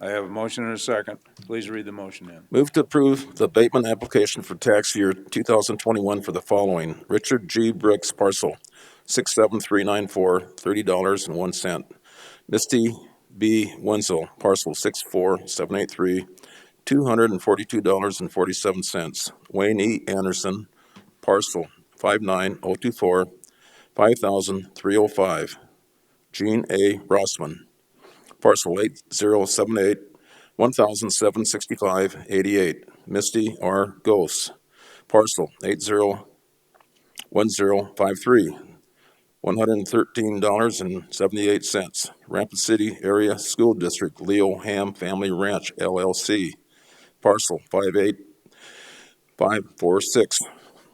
I have a motion and a second. Please read the motion in. Move to approve the abatement application for tax year 2021 for the following. Richard G. Brooks, parcel 67394, $30.01. Misty B. Wenzel, parcel 64783, $242.47. Wayne E. Anderson, parcel 59024, $5,305. Gene A. Rossman, parcel 8078, $1,765.88. Misty R. Gose, parcel 801053, $113.78. Rapid City Area School District, Leo Ham Family Ranch LLC, parcel 58546,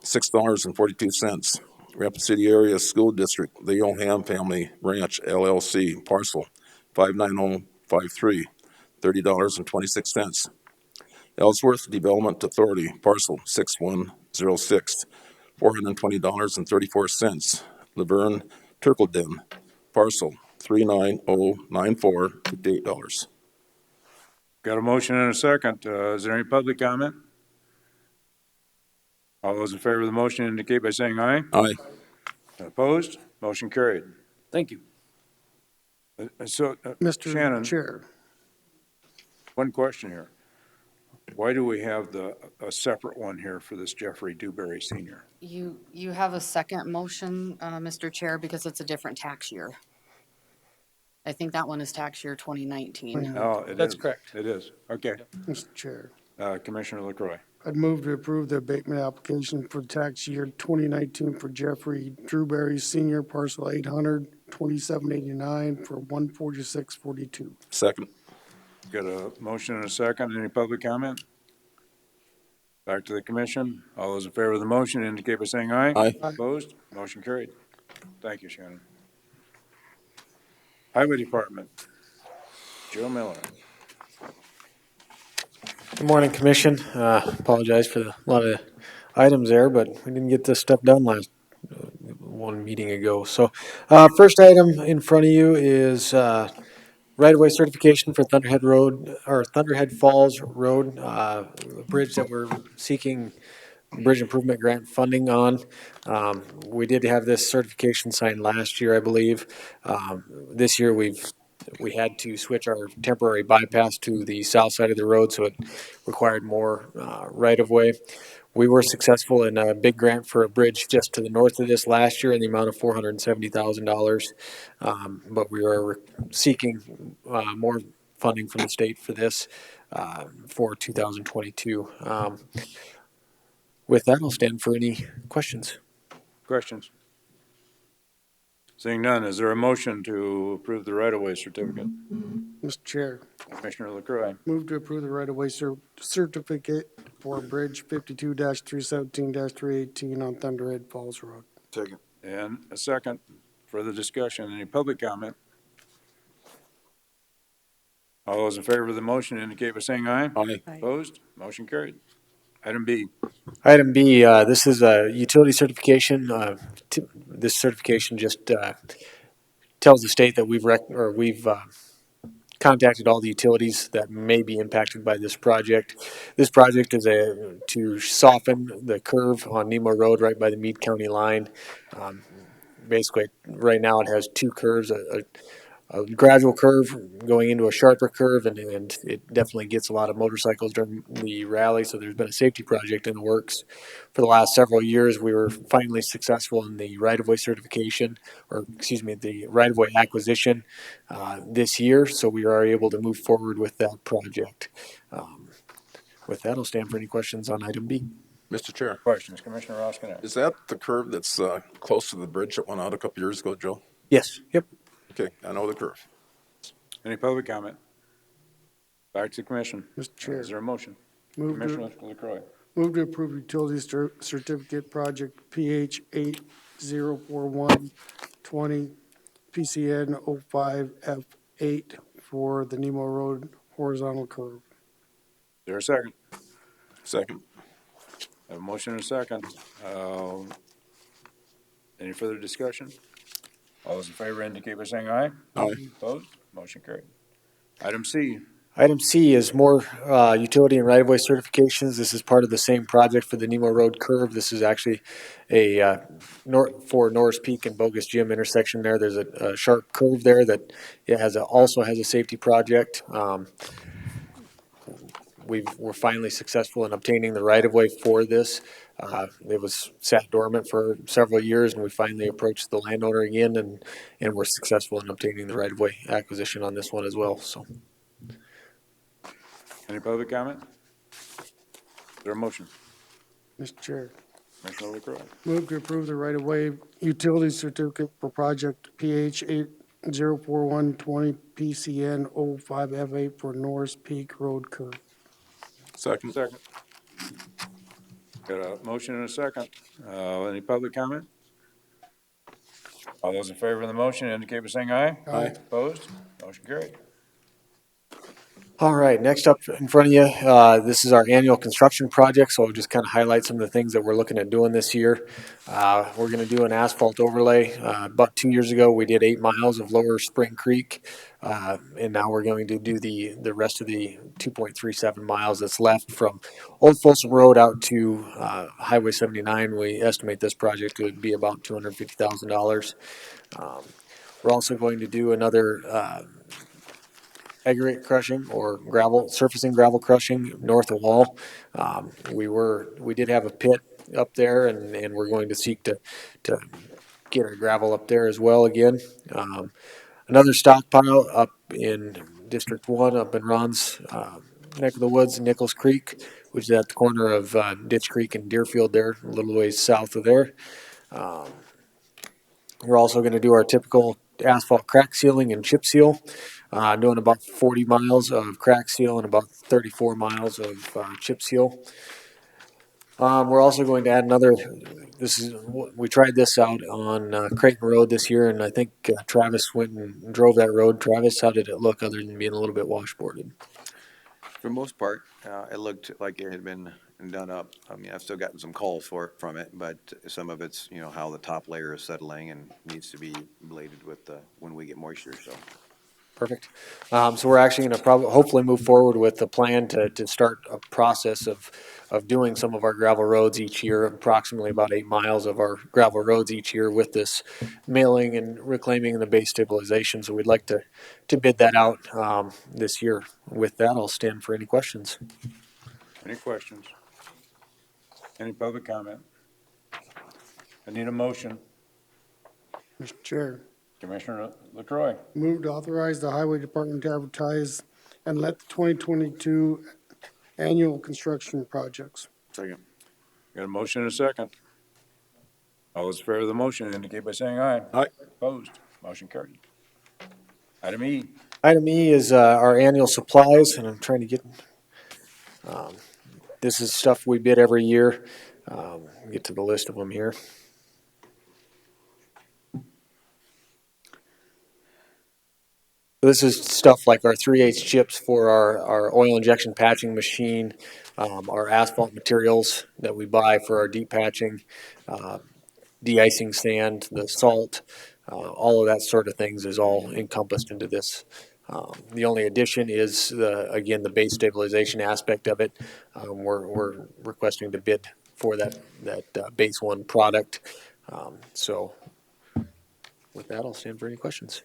$6.42. Rapid City Area School District, Leo Ham Family Ranch LLC, parcel 59053, $30.26. Ellsworth Development Authority, parcel 6106, $420.34. Laverne Turkledin, parcel 39094, $58. Got a motion and a second. Is there any public comment? All those in favor of the motion indicate by saying aye. Aye. Opposed? Motion carried. Thank you. So, Mr. Shannon, Chair, one question here. Why do we have a separate one here for this Jeffrey Dewberry Senior? You have a second motion, Mr. Chair, because it's a different tax year. I think that one is tax year 2019. Oh, it is. That's correct. It is. Okay. Mr. Chair, Commissioner LaCroy. I'd move to approve the abatement application for tax year 2019 for Jeffrey Drewberry Senior, parcel 800-2789 for $146.42. Second. Got a motion and a second. Any public comment? Back to the commission. All those in favor of the motion indicate by saying aye. Aye. Opposed? Motion carried. Thank you, Shannon. Highway Department, Joe Miller. Good morning, Commission. Apologize for a lot of items there, but we didn't get this stuff done last one meeting ago. So first item in front of you is right-of-way certification for Thunderhead Road, or Thunderhead Falls Road, a bridge that we're seeking bridge improvement grant funding on. We did have this certification signed last year, I believe. This year we had to switch our temporary bypass to the south side of the road, so it required more right-of-way. We were successful in a big grant for a bridge just to the north of this last year in the amount of $470,000. But we are seeking more funding from the state for this for 2022. With that, I'll stand for any questions. Questions? Seeing none, is there a motion to approve the right-of-way certificate? Mr. Chair, Commissioner LaCroy. move to approve the right-of-way certificate for Bridge 52-317-318 on Thunderhead Falls Road. Second. And a second. Further discussion. Any public comment? All those in favor of the motion indicate by saying aye. Aye. Opposed? Motion carried. Item B. Item B, this is a utility certification. This certification just tells the state that we've contacted all the utilities that may be impacted by this project. This project is to soften the curve on Nemo Road right by the Meade County line. Basically, right now it has two curves, a gradual curve going into a sharper curve, and it definitely gets a lot of motorcycles during the rally. So there's been a safety project in the works for the last several years. We were finally successful in the right-of-way certification, the right-of-way acquisition this year. So we are able to move forward with that project. With that, I'll stand for any questions on item B. Mr. Chair. Questions. Commissioner Roskinek. Is that the curve that's close to the bridge that went out a couple years ago, Joe? Yes. Yep. Okay, I know the curve. Any public comment? Back to the commission. Mr. Chair. Is there a motion? Move Commissioner to, LaCroy. move to approve utilities certificate project PH 804120 PCN 05F8 for the Nemo Road horizontal curve. Is there a second? Second. Have a motion and a second. Any further discussion? All those in favor indicate by saying aye. Aye. Opposed? Motion carried. Item C. Item C is more utility and right-of-way certifications. This is part of the same project for the Nemo Road curve. This is actually a for Norris Peak and Bogus Gym intersection there. There's a sharp curve there that it has also has a safety project. We're finally successful in obtaining the right-of-way for this. It was sat dormant for several years, and we finally approached the landowner again, and we're successful in obtaining the right-of-way acquisition on this one as well. So. Any public comment? Is there a motion? Mr. Chair. Commissioner LaCroy. Move to approve the right-of-way utility certificate for project PH 804120 PCN 05F8 for Norris Peak Road curve. Second. Second. Got a motion and a second. Any public comment? All those in favor of the motion indicate by saying aye. Aye. Opposed? Motion carried. All right, next up in front of you, this is our annual construction project, so I'll just kind of highlight some of the things that we're looking at doing this year. We're going to do an asphalt overlay. About 2 years ago, we did 8 miles of Lower Spring Creek, and now we're going to do the rest of the 2.37 miles that's left from Old Folsom Road out to Highway 79. We estimate this project would be about $250,000. We're also going to do another aggregate crushing or surfacing gravel crushing north of Wall. We did have a pit up there, and we're going to seek to get our gravel up there as well again. Another stockpile up in District 1, up in Ron's neck of the woods, Nichols Creek, which is at the corner of Ditch Creek and Deerfield there, a little ways south of there. We're also going to do our typical asphalt crack sealing and chip seal, doing about 40 miles of crack seal and about 34 miles of chip seal. We're also going to add we tried this out on Creighton Road this year, and I think Travis went and drove that road. Travis, how did it look other than being a little bit washboarded? For the most part, it looked like it had been done up. I mean, I've still gotten some calls from it, but some of it's, how the top layer is settling and needs to be bladed with when we get moisture, so. Perfect. So we're actually going to hopefully move forward with the plan to start a process of doing some of our gravel roads each year, approximately about 8 miles of our gravel roads each year with this mailing and reclaiming the base stabilization. So we'd like to bid that out this year. With that, I'll stand for any questions. Any questions? Any public comment? I need a motion. Mr. Chair. Commissioner LaCroy. Move to authorize the Highway Department to advertise and let the 2022 annual construction projects. Second. Got a motion and a second. All those in favor of the motion indicate by saying aye. Aye. Opposed? Motion carried. Item E. Item E is our annual supplies, and I'm trying to get, this is stuff we bid every year. Get to the list of them here. This is stuff like our 3/8 chips for our oil injection patching machine, our asphalt materials that we buy for our deep patching, de-icing sand, the salt, all of that sort of things is all encompassed into this. The only addition is, again, the base stabilization aspect of it. We're requesting to bid for that base one product. So with that, I'll stand for any questions.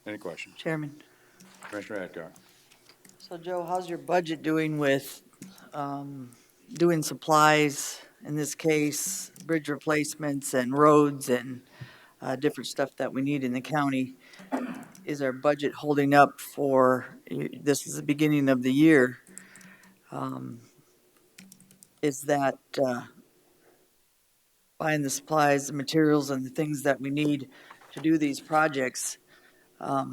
Any questions? Chairman. Commissioner Adcock. So Joe, how's your budget doing with doing supplies, in this case, bridge replacements and roads and different stuff that we need in the county? Is our budget holding up for, this is the beginning of the year, is that buying the supplies, the materials, and the things that we need to do these projects, I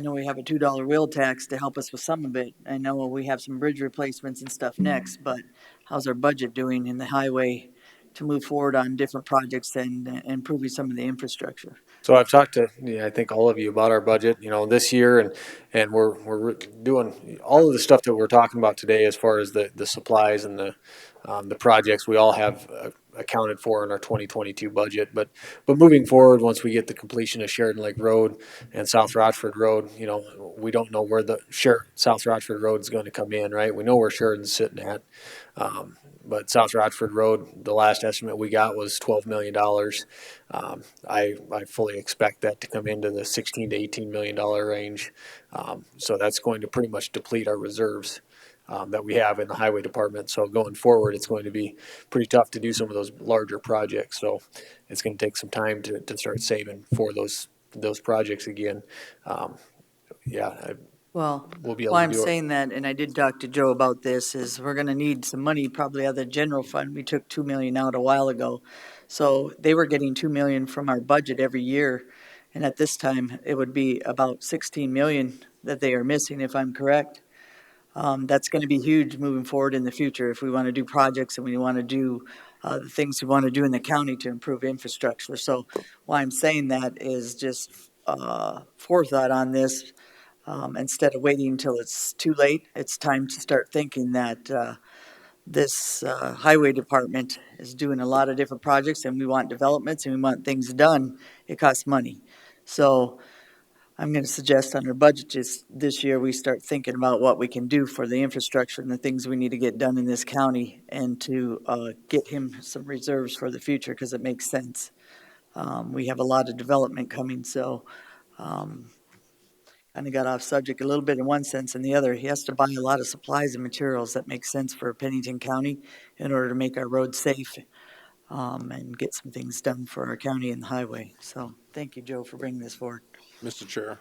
know we have a $2 wheel tax to help us with some of it. I know we have some bridge replacements and stuff next, but how's our budget doing in the highway to move forward on different projects and improving some of the infrastructure? So I've talked to, I think all of you about our budget, this year, and we're doing all of the stuff that we're talking about today as far as the supplies and the projects we all have accounted for in our 2022 budget. But moving forward, once we get the completion of Sheridan Lake Road and South Rochford Road, we don't know where the South Rochford Road is going to come in, right? We know where Sheridan's sitting at. But South Rochford Road, the last estimate we got was $12 million. I fully expect that to come into the $16 to $18 million range. So that's going to pretty much deplete our reserves that we have in the highway department. So going forward, it's going to be pretty tough to do some of those larger projects. So it's going to take some time to start saving for those projects again. Well, We'll be able why to I'm do it. saying that, and I did talk to Joe about this, is we're gonna need some money probably out of the general fund. We took 2 million out a while ago. So they were getting 2 million from our budget every year. And at this time, it would be about 16 million that they are missing, if I'm correct. That's gonna be huge moving forward in the future if we wanna do projects and we wanna do the things we wanna do in the county to improve infrastructure. So why I'm saying that is just forethought on this. Instead of waiting until it's too late, it's time to start thinking that this highway department is doing a lot of different projects and we want developments and we want things done. It costs money. So I'm going to suggest on our budget just this year, we start thinking about what we can do for the infrastructure and the things we need to get done in this county and to get him some reserves for the future because it makes sense. We have a lot of development coming, so kind of got off subject a little bit in one sense. In the other, he has to buy a lot of supplies and materials that make sense for Pennington County in order to make our roads safe and get some things done for our county and the highway. So thank you, Joe, for bringing this forward. Mr. Chair.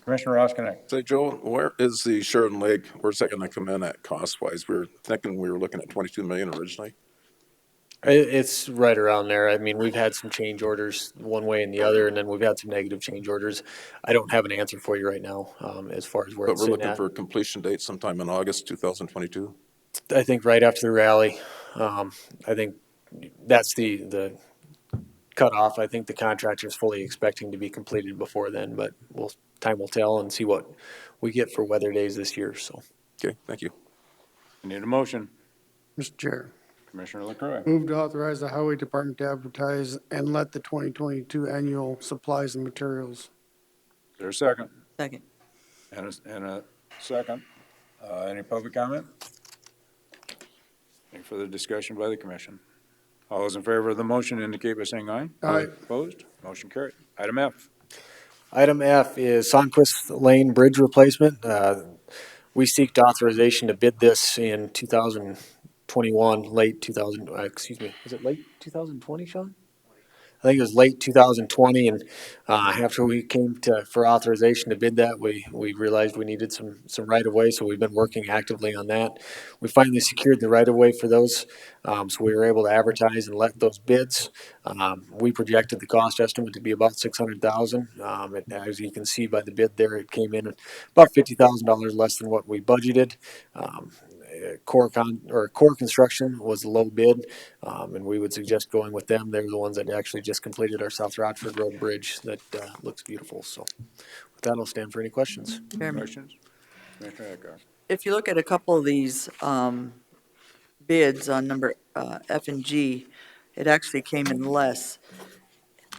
Commissioner Roskinek. Say, Joe, where is the Sheridan Lake, where's that gonna come in at cost-wise? We were thinking we were looking at 22 million originally. It's right around there. I mean, we've had some change orders one way and the other, and then we've had some negative change orders. I don't have an answer for you right now as far as where But it's we're sitting looking at. for a completion date sometime in August 2022. I think right after the rally. I think that's the cutoff. I think the contractor is fully expecting to be completed before then, but time will tell and see what we get for weather days this year. So, Okay, thank you. Need a motion. Mr. Chair, Commissioner LaCroix. move to authorize the highway department to advertise and let the 2022 annual supplies and materials. Is there a second? Second. And a second. Any public comment? Any further discussion by the commission? All those in favor of the motion indicate by saying aye. Aye. Opposed? Motion carried. Item F. Item F is Sandquist Lane Bridge Replacement. We seek authorization to bid this in 2021, late 2000, was it late 2020, Sean? I think it was late 2020, and after we came for authorization to bid that, we realized we needed some right of way, so we've been working actively on that. We finally secured the right of way for those, so we were able to advertise and let those bids. We projected the cost estimate to be about $600,000. As you can see by the bid there, it came in at about $50,000 less than what we budgeted. Core Construction was the low bid, and we would suggest going with them. They're the ones that actually just completed our South Rochford Road Bridge that looks beautiful. So with that, I'll stand for any questions. Chairman, Questions? Commissioner Eckhart. if you look at a couple of these bids on number F and G, it actually came in less,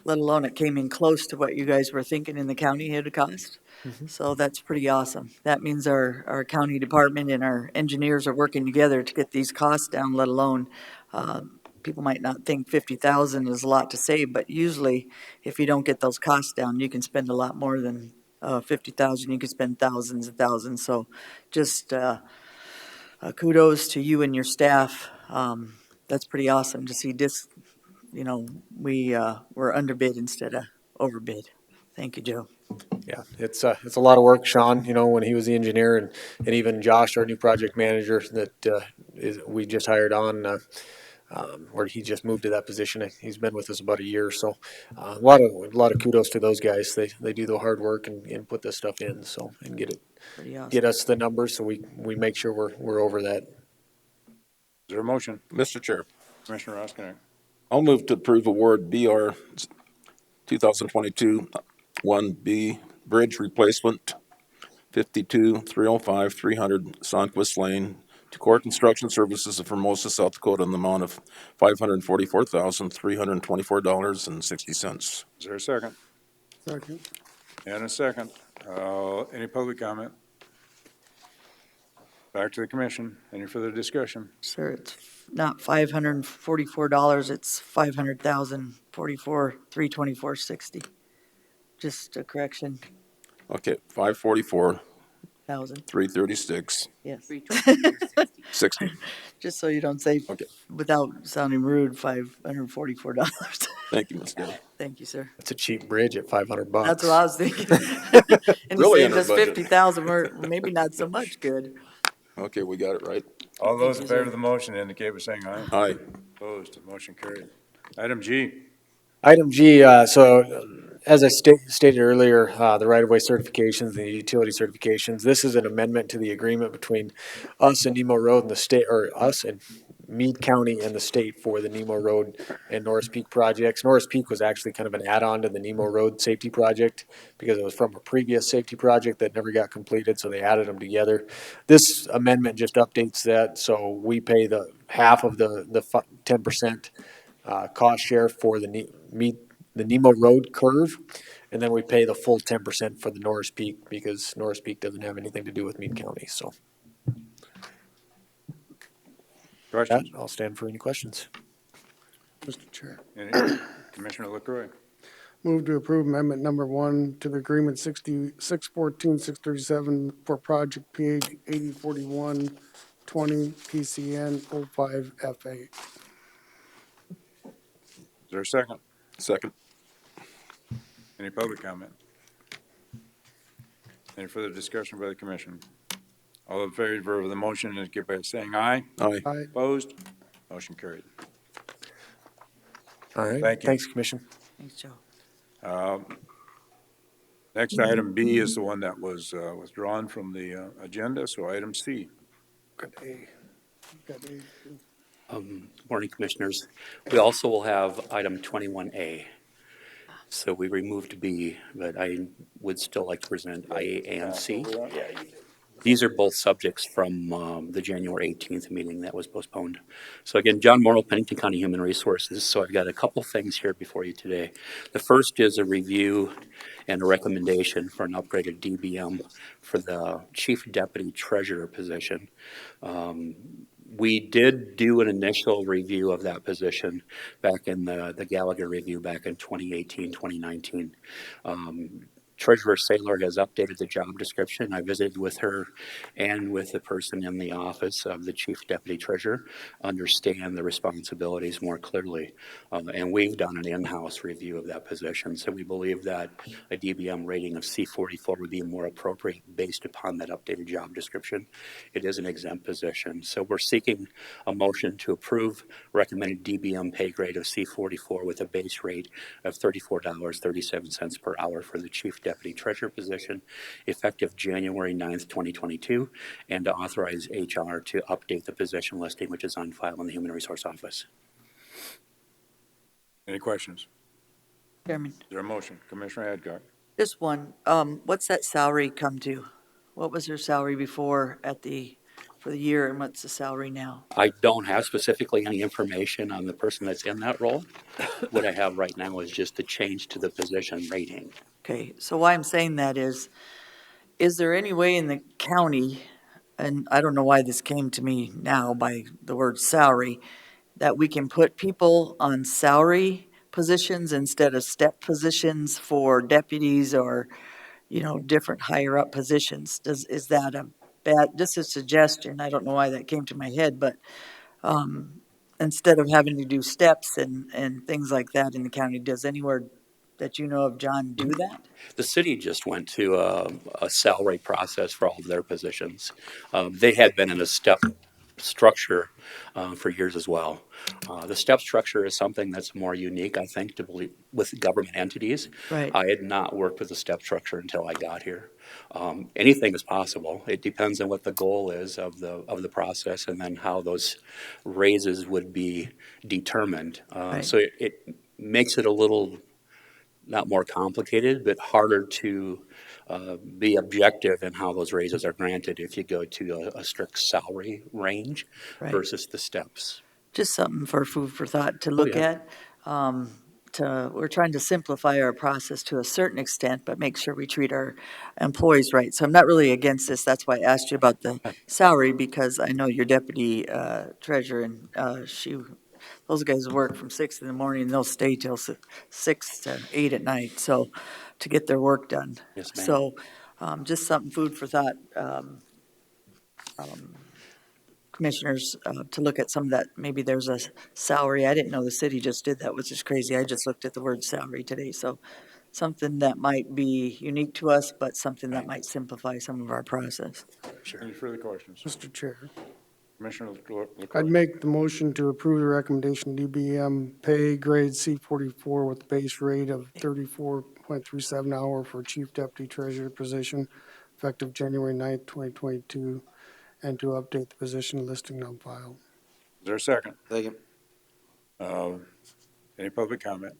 let alone it came in close to what you guys were thinking in the county it would cost. So that's pretty awesome. That means our county department and our engineers are working together to get these costs down, let alone, people might not think 50,000 is a lot to save, but usually if you don't get those costs down, you can spend a lot more than 50,000. You can spend thousands and thousands. So just kudos to you and your staff. That's pretty awesome to see this, we were underbid instead of overbid. Thank you, Joe. Yeah, it's a lot of work, Sean, when he was the engineer, and even Josh, our new project manager that we just hired on. where he just moved to that position. He's been with us about a year, so a lot of kudos to those guys. They do the hard work and put this stuff in, so and Pretty awesome. get us the numbers so we make sure we're over that. Is there a motion? Mr. Chair, Commissioner Roskinek. I'll move to approve award BR 2022 1B Bridge Replacement 52-305 300 Sandquist Lane to Core Construction Services of Formosa, South Dakota, in the amount of $544,324.60. Is there a second? Second. And a second. Any public comment? Back to the commission. Any further discussion? Sir, it's not $544, it's $500,044,324.60. Just a correction, Okay, 544, thousand, 336, yes. 60. Just so you don't say, Okay. without sounding rude, $544. Thank you, Ms. Gill. Thank you, sir. It's a cheap bridge at $500. That's what I was thinking. And Really you saved under us budget. 50,000, we're maybe not so much good. Okay, we got it right. All those in favor of the motion indicate by saying aye. Aye. Opposed, motion carried. Item G. Item G, as I stated earlier, the right-of-way certifications, the utility certifications, this is an amendment to the agreement between us and Nemo Road and the state, or us and Meade County and the state for the Nemo Road and Norris Peak projects. Norris Peak was actually kind of an add-on to the Nemo Road safety project because it was from a previous safety project that never got completed, so they added them together. This amendment just updates that, so we pay the half of the 10% cost share for the Nemo Road curve, and then we pay the full 10% for the Norris Peak because Norris Peak doesn't have anything to do with Meade County. So Questions? I'll stand for any questions. Mr. Chair. Commissioner LaCroy. Move to approve amendment number 1 to the agreement 614-637 for project PH 804120 PCN 05F8. Is there a second? Second. Any public comment? Any further discussion by the commission? All in favor of the motion indicate by saying aye. Aye. Aye. Opposed? Motion carried. All right. Thank you. Thanks, Commission. Thanks, Joe. Next, item B is the one that was withdrawn from the agenda, so item C. Got A. Got A. Morning, Commissioners. We also will have item 21A. So we removed B, but I would still like to present A and C. These are both subjects from the January 18th meeting that was postponed. So again, John Morrow, Pennington County Human Resources. So I've got a couple things here before you today. The first is a review and a recommendation for an upgraded DBM for the Chief Deputy Treasurer position. We did do an initial review of that position back in the Gallagher review back in 2018, 2019. Treasurer Saylor has updated the job description. I visited with her and with the person in the office of the Chief Deputy Treasurer, understand the responsibilities more clearly. And we've done an in-house review of that position. So we believe that a DBM rating of C44 would be more appropriate based upon that updated job description. It is an exempt position. So we're seeking a motion to approve recommended DBM pay grade of C44 with a base rate of $34.37 per hour for the Chief Deputy Treasurer position, effective January 9th, 2022, and to authorize HR to update the position listing, which is on file in the Human Resource Office. Any questions? Chairman, Is there a motion? Commissioner Adcock. just one, what's that salary come to? What was her salary before for the year, and what's the salary now? I don't have specifically any information on the person that's in that role. What I have right now is just the change to the position rating. Okay, so why I'm saying that is there any way in the county, and I don't know why this came to me now by the word salary, that we can put people on salary positions instead of step positions for deputies or, different higher up positions? Is that a bad, just a suggestion, I don't know why that came to my head, but instead of having to do steps and things like that in the county, does anywhere that you know of, John, do that? The city just went to a salary process for all of their positions. They had been in a step structure for years as well. The step structure is something that's more unique, I think, to believe with government entities. Right. I had not worked with the step structure until I got here. Anything is possible. It depends on what the goal is of the process, and then how those raises would be determined. Right. So it makes it a little not more complicated, but harder to be objective in how those raises are granted if you go to a strict salary range Right. versus the steps. Just something for food for thought to Oh, look yeah. at. We're trying to simplify our process to a certain extent, but make sure we treat our employees right. So I'm not really against this. That's why I asked you about the salary, because I know your deputy treasurer, and those guys work from 6 in the morning, and they'll stay till 6 to 8 at night, so, to get their work done. Yes, ma'am. So, just something food for thought, commissioners, to look at some of that. Maybe there's a salary. I didn't know the city just did that, which is crazy. I just looked at the word salary today. So something that might be unique to us, but something that might simplify some of our process. Any further questions? Mr. Chair, Commissioner LaCourse? I'd make the motion to approve the recommendation DBM pay grade C44 with base rate of 34.37 hour for Chief Deputy Treasurer position effective January 9th, 2022, and to update the position listing on file. Is there a second? Second. Any public comment?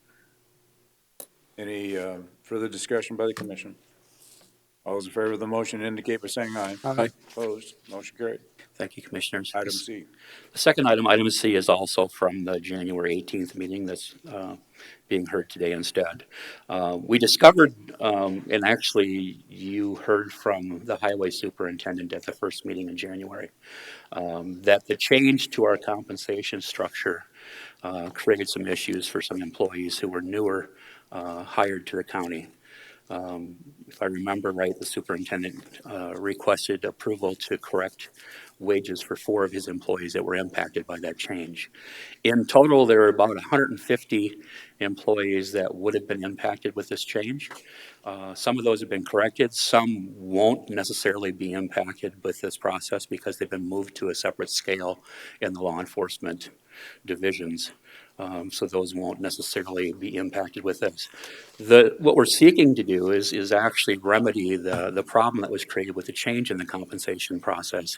Any further discussion by the commission? All those in favor of the motion indicate by saying aye. Aye. Opposed? Motion carried. Thank you, Commissioners. Item C. The second item, item C, is also from the January 18th meeting that's being heard today instead. We discovered, and actually you heard from the highway superintendent at the first meeting in January, that the change to our compensation structure created some issues for some employees who were newer hired to the county. If I remember right, the superintendent requested approval to correct wages for 4 of his employees that were impacted by that change. In total, there are about 150 employees that would have been impacted with this change. Some of those have been corrected. Some won't necessarily be impacted with this process because they've been moved to a separate scale in the law enforcement divisions. So those won't necessarily be impacted with this. What we're seeking to do is actually remedy the problem that was created with the change in the compensation process,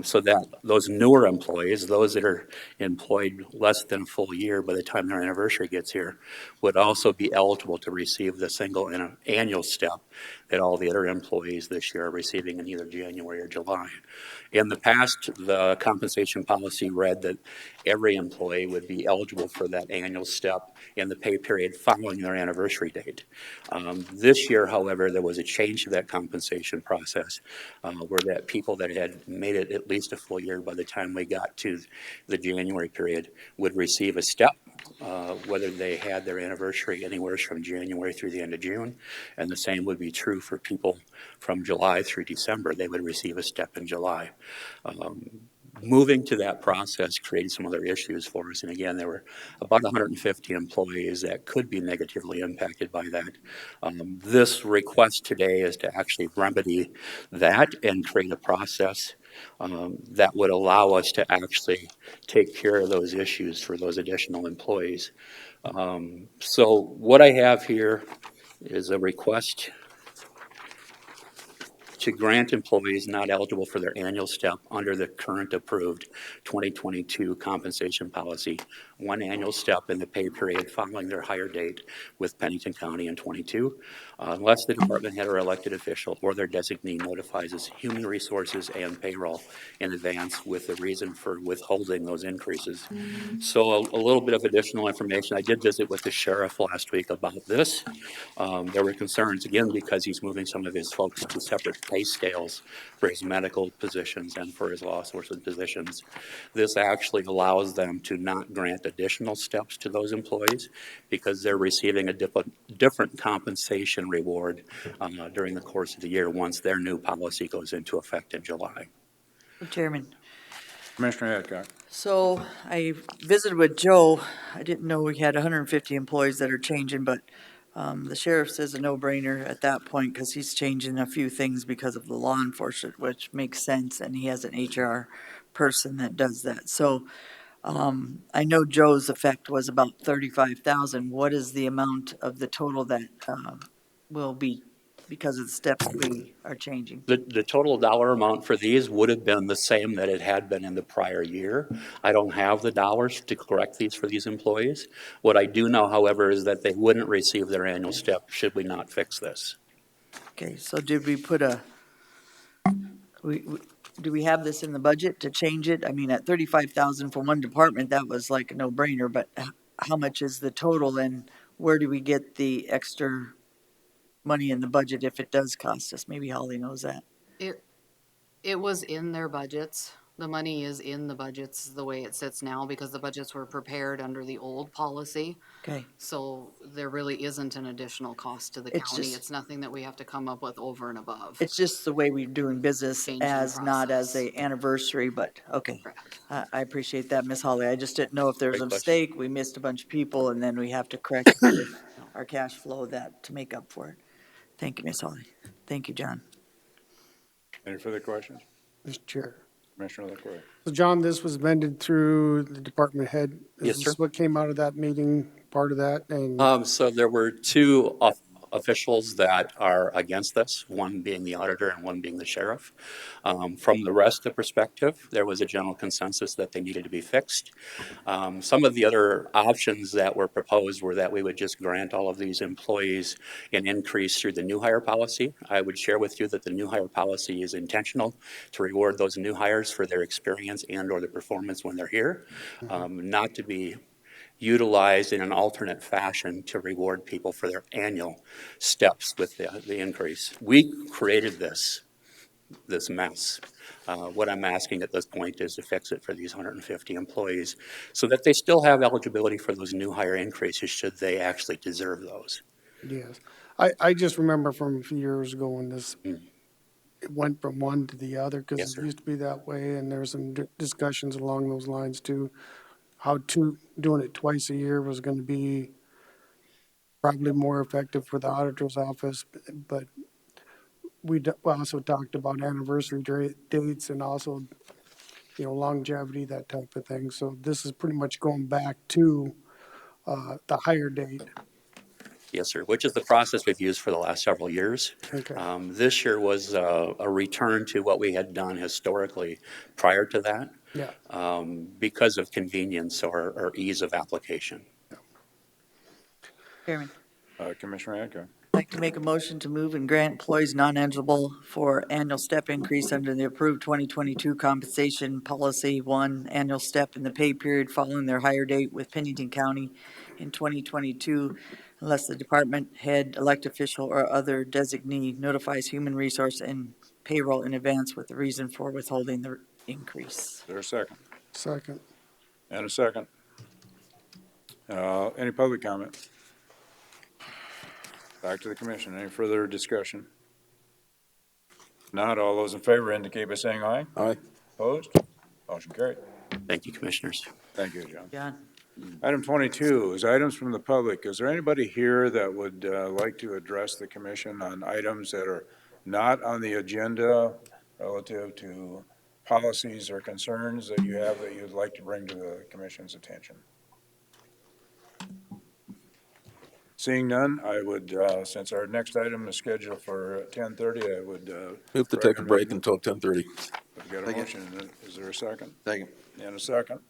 so that those newer employees, those that are employed less than a full year by the time their anniversary gets here, would also be eligible to receive the single and annual step that all the other employees this year are receiving in either January or July. In the past, the compensation policy read that every employee would be eligible for that annual step in the pay period following their anniversary date. This year, however, there was a change to that compensation process where that people that had made it at least a full year by the time we got to the January period would receive a step, whether they had their anniversary anywhere from January through the end of June. And the same would be true for people from July through December. They would receive a step in July. Moving to that process created some other issues for us. And again, there were about 150 employees that could be negatively impacted by that. This request today is to actually remedy that and create a process that would allow us to actually take care of those issues for those additional employees. So what I have here is a request to grant employees not eligible for their annual step under the current approved 2022 compensation policy, 1 annual step in the pay period following their hire date with Pennington County in 22, unless the department head or elected official or their designee notifies us human resources and payroll in advance with the reason for withholding those increases. So a little bit of additional information. I did visit with the sheriff last week about this. There were concerns, again, because he's moving some of his folks to separate pay scales for his medical positions and for his law enforcement positions. This actually allows them to not grant additional steps to those employees because they're receiving a different compensation reward during the course of the year once their new policy goes into effect in July. Chairman. Commissioner Adcock. So I visited with Joe. I didn't know we had 150 employees that are changing, but the sheriff says a no-brainer at that point because he's changing a few things because of the law enforcement, which makes sense, and he has an HR person that does that. So, I know Joe's effect was about 35,000. What is the amount of the total that, will be because of the steps we are changing? The total dollar amount for these would have been the same that it had been in the prior year. I don't have the dollars to correct these for these employees. What I do know, however, is that they wouldn't receive their annual step should we not fix this. Okay, so did we put do we have this in the budget to change it? I mean, at 35,000 for one department, that was like a no-brainer, but how much is the total and where do we get the extra money in the budget if it does cost us? Maybe Holly knows that. It was in their budgets. The money is in the budgets the way it sits now because the budgets were prepared under the old policy. Okay, So there really isn't an additional cost to the It's county. just- It's nothing that we have to come up with over and above. it's just the way we're doing business Changing as, not as process. a anniversary, but, okay. Correct. I appreciate that, Miss Holly. I just didn't know if there was a Great question. mistake, we missed a bunch of people, and then we have to correct it with our cash flow that, to make up for it. Thank you, Miss Holly. Thank you, John. Any further questions? Mr. Chair. Commissioner LaCroy. So John, this was amended through the department head. Yes, Is this sir. what came out of that meeting, part of that? And So there were two officials that are against this, one being the auditor and one being the sheriff. From the rest of the perspective, there was a general consensus that they needed to be fixed. Some of the other options that were proposed were that we would just grant all of these employees an increase through the new hire policy. I would share with you that the new hire policy is intentional to reward those new hires for their experience and or their performance when they're here, not to be utilized in an alternate fashion to reward people for their annual steps with the increase. We created this mess. What I'm asking at this point is to fix it for these 150 employees so that they still have eligibility for those new hire increases should they actually deserve those. yes, I just remember from a few years ago when this, it went from one to the other, because Yes, it sir. used to be that way, and there's some discussions along those lines too. How doing it twice a year was gonna be probably more effective for the auditor's office, but we also talked about anniversary dates and also, longevity, that type of thing. So this is pretty much going back to the hire date. Yes, sir, which is the process we've used for the last several years. Okay. This year was a return to what we had done historically prior to that. Yeah. Because of convenience or ease of application. Chairman, Commissioner Adcock. I'd like to make a motion to move and grant employees non-eligible for annual step increase under the approved 2022 compensation policy, one annual step in the pay period following their hire date with Pennington County in 2022, unless the department head, elected official, or other designee notifies human resource and payroll in advance with the reason for withholding the increase. Is there a second? Second. And a second. Any public comment? Back to the commission. Any further discussion? Not all those in favor indicate by saying aye. Aye. Opposed? Motion carried. Thank you, commissioners. Thank you, John. John? Item 22 is items from the public. Is there anybody here that would like to address the commission on items that are not on the agenda relative to policies or concerns that you have that you'd like to bring to the commission's attention? Seeing none, I would, since our next item is scheduled for 10:30, I would. Move to take a break until 10:30. We've got a motion. Is there a second? Second. And a second.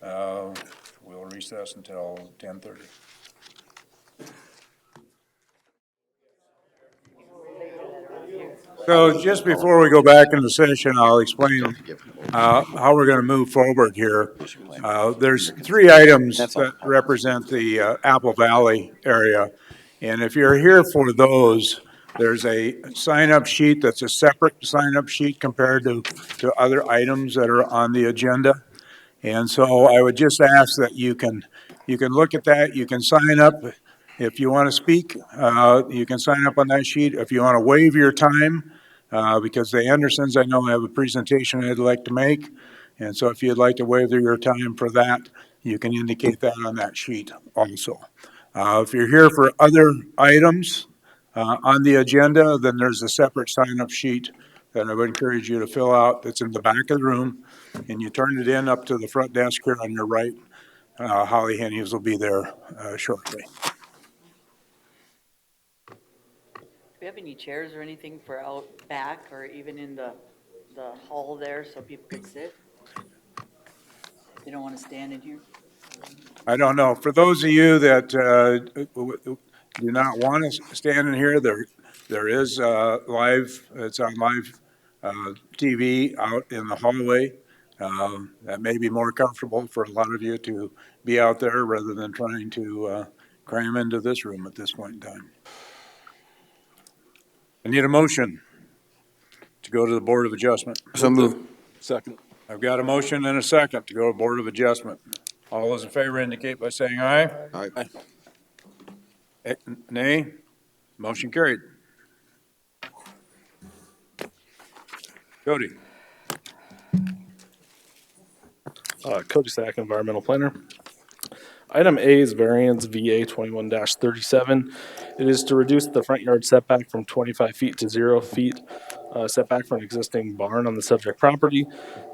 We'll recess until 10:30. So just before we go back into session, I'll explain how we're going to move forward here. There's three items that represent the Apple Valley area. And if you're here for those, there's a sign-up sheet that's a separate sign-up sheet compared to other items that are on the agenda. And so I would just ask that you can look at that, you can sign up. If you want to speak, you can sign up on that sheet. If you want to waive your time, because the Andersons, I know, have a presentation I'd like to make. And so if you'd like to waive your time for that, you can indicate that on that sheet also. If you're here for other items on the agenda, then there's a separate sign-up sheet that I would encourage you to fill out. That's in the back of the room, and you turn it in up to the front desk here on your right. Holly Hennies will be there shortly. Do we have any chairs or anything for out back or even in the hall there so people could sit? You don't want to stand in here? I don't know. For those of you that do not want to stand in here, there is live. It's on live TV out in the hallway. That may be more comfortable for a lot of you to be out there rather than trying to cram into this room at this point in time. I need a motion to go to the Board of Adjustment. So moved. Second. I've got a motion and a second to go to Board of Adjustment. All those in favor indicate by saying aye. Aye. Nay. Motion carried. Cody. Cody Sack, Environmental Planner. Item A is variance VA 21-37. It is to reduce the front yard setback from 25 feet to 0 feet setback for an existing barn on the subject property.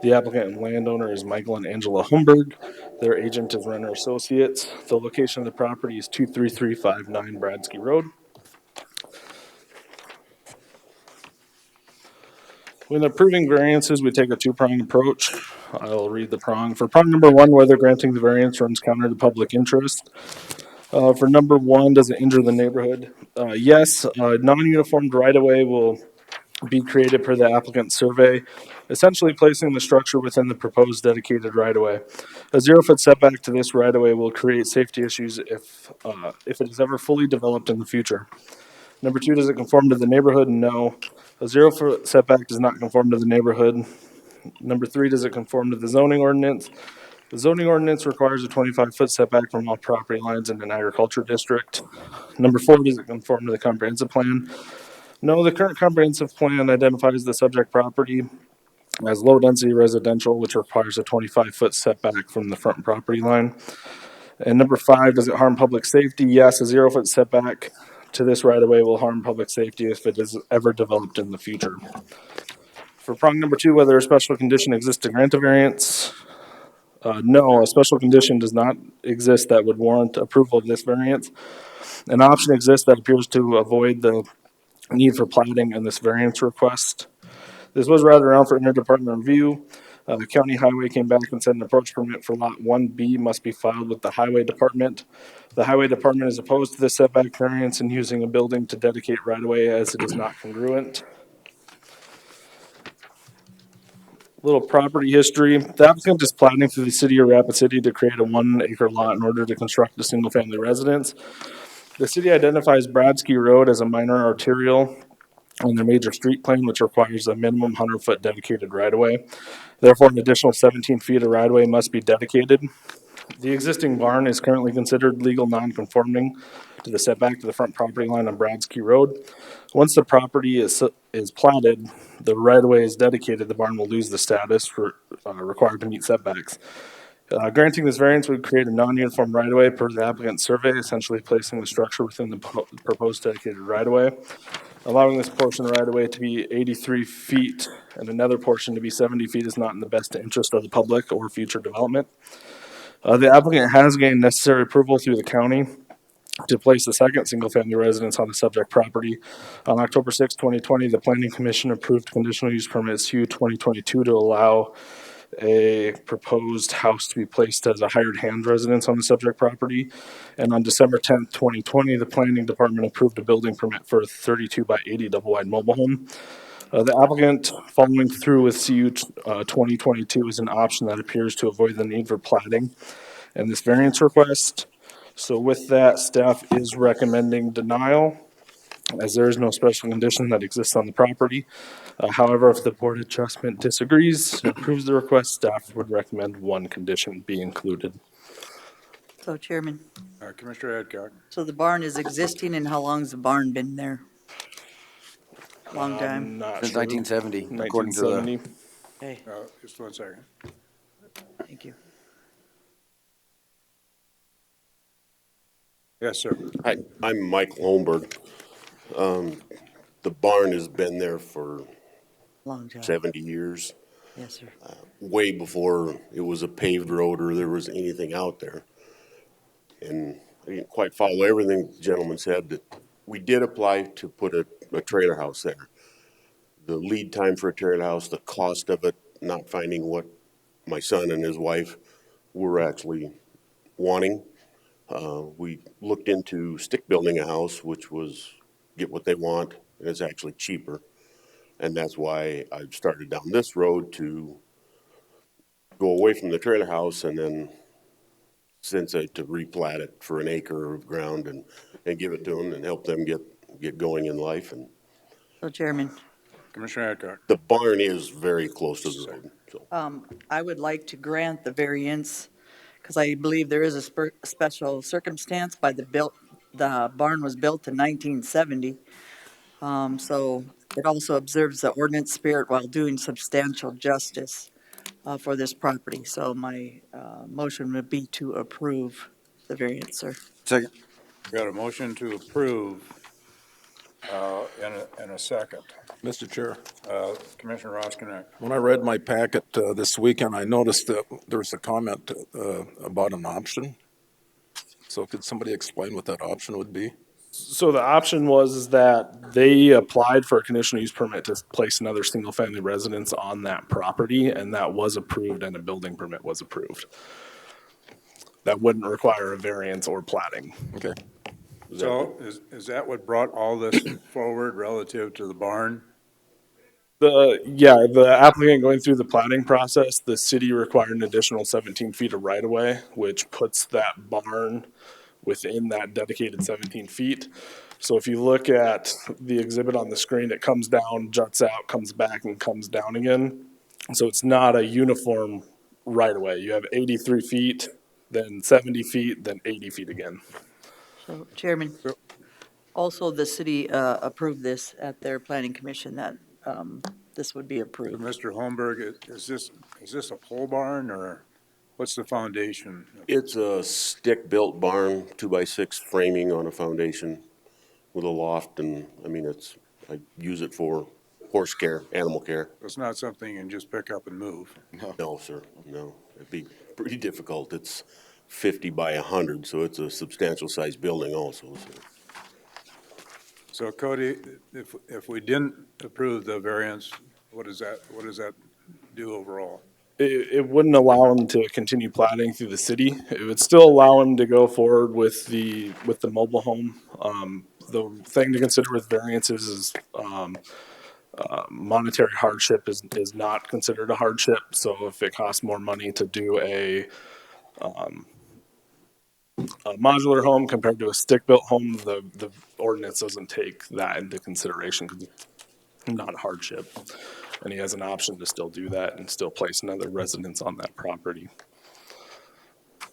The applicant and landowner is Michael and Angela Humberg. Their agent is Renner Associates. The location of the property is 23359 Bradsky Road. When approving variances, we take a two-pronged approach. I'll read the prong. For prong number one, whether granting the variance runs counter to public interest. For number one, does it injure the neighborhood? Yes, non-uniformed right-of-way will be created per the applicant's survey, essentially placing the structure within the proposed dedicated right-of-way. A 0-foot setback to this right-of-way will create safety issues if it is ever fully developed in the future. Number two, does it conform to the neighborhood? No. A 0-foot setback does not conform to the neighborhood. Number three, does it conform to the zoning ordinance? The zoning ordinance requires a 25-foot setback from all property lines in an agriculture district. Number four, does it conform to the comprehensive plan? No, the current comprehensive plan identifies the subject property as low-density residential, which requires a 25-foot setback from the front property line. And number five, does it harm public safety? Yes, a 0-foot setback to this right-of-way will harm public safety if it is ever developed in the future. For prong number two, whether a special condition exists to grant a variance, no, a special condition does not exist that would warrant approval of this variance. An option exists that appears to avoid the need for plating in this variance request. This was routed around for interdepartmental review. The county highway came back and said an approach permit for lot 1B must be filed with the highway department. The highway department is opposed to this setback variance and using a building to dedicate right-of-way as it is not congruent. Little property history. The applicant is planning through the city of Rapid City to create a 1-acre lot in order to construct a single-family residence. The city identifies Bradsky Road as a minor arterial on their major street plane, which requires a minimum 100-foot dedicated right-of-way. Therefore, an additional 17 feet of right-of-way must be dedicated. The existing barn is currently considered legal non-conforming to the setback to the front property line on Bradsky Road. Once the property is platted, the right-of-way is dedicated, the barn will lose the status for required to meet setbacks. Granting this variance would create a non-uniform right-of-way per the applicant's survey, essentially placing the structure within the proposed dedicated right-of-way. Allowing this portion of right-of-way to be 83 feet and another portion to be 70 feet is not in the best interest of the public or future development. The applicant has gained necessary approval through the county to place the second single-family residence on the subject property. On October 6, 2020, the Planning Commission approved conditional use permit CU 2022 to allow a proposed house to be placed as a hired hand residence on the subject property. And on December 10th, 2020, the planning department approved a building permit for a 32 by 80 double-wide mobile home. The applicant following through with CU 2022 is an option that appears to avoid the need for platting in this variance request. So with that, staff is recommending denial, as there is no special condition that exists on the property. However, if the board adjustment disagrees and approves the request, staff would recommend one condition be included. So Chairman, Commissioner Adcock. so the barn is existing and how long's the barn been there? Long time? Since 1970, according to the. 1970. Okay, Just 1 second. thank you. Yes, sir. Hi, I'm Mike Holmberg. The barn has been there for Long job. 70 years, Yes, sir. way before it was a paved road or there was anything out there. And I didn't quite follow everything the gentleman said, that we did apply to put a trailer house there. The lead time for a trailer house, the cost of it, not finding what my son and his wife were actually wanting. We looked into stick building a house, which was get what they want, and it's actually cheaper. And that's why I've started down this road to go away from the trailer house and then since to replat it for an acre of ground and give it to them and help them get going in life. And So Chairman, Commissioner Adcock. the barn is very close to the road, so. I would like to grant the variance because I believe there is a special circumstance by the barn was built in 1970. So it also observes the ordinance spirit while doing substantial justice for this property. So my motion would be to approve the variance, sir. Second. Got a motion to approve in a second. Mr. Chair, Commissioner Roskinek. when I read my packet this weekend, I noticed that there's a comment about an option. So could somebody explain what that option would be? So the option was that they applied for a conditional use permit to place another single-family residence on that property, and that was approved, and a building permit was approved. That wouldn't require a variance or plating. Okay. So is that what brought all this forward relative to the barn? The applicant going through the plating process, the city required an additional 17 feet of right-of-way, which puts that barn within that dedicated 17 feet. So if you look at the exhibit on the screen, it comes down, juts out, comes back, and comes down again. So it's not a uniform right-of-way. You have 83 feet, then 70 feet, then 80 feet again. So Chairman, also the city approved this at their planning commission that this would be So approved. Mr. Holmberg, is this a pole barn or what's the foundation? It's a stick-built barn, 2x6 framing on a foundation with a loft, and I mean, I use it for horse care, animal care. It's not something you can just pick up and move. No, sir, no. It'd be pretty difficult. It's 50 by 100, so it's a substantial sized building also. So Cody, if we didn't approve the variance, what does that do overall? It wouldn't allow them to continue plating through the city. It would still allow them to go forward with the mobile home. The thing to consider with variances is monetary hardship is not considered a hardship. So if it costs more money to do a modular home compared to a stick-built home, the ordinance doesn't take that into consideration because it's not a hardship. And he has an option to still do that and still place another residence on that property.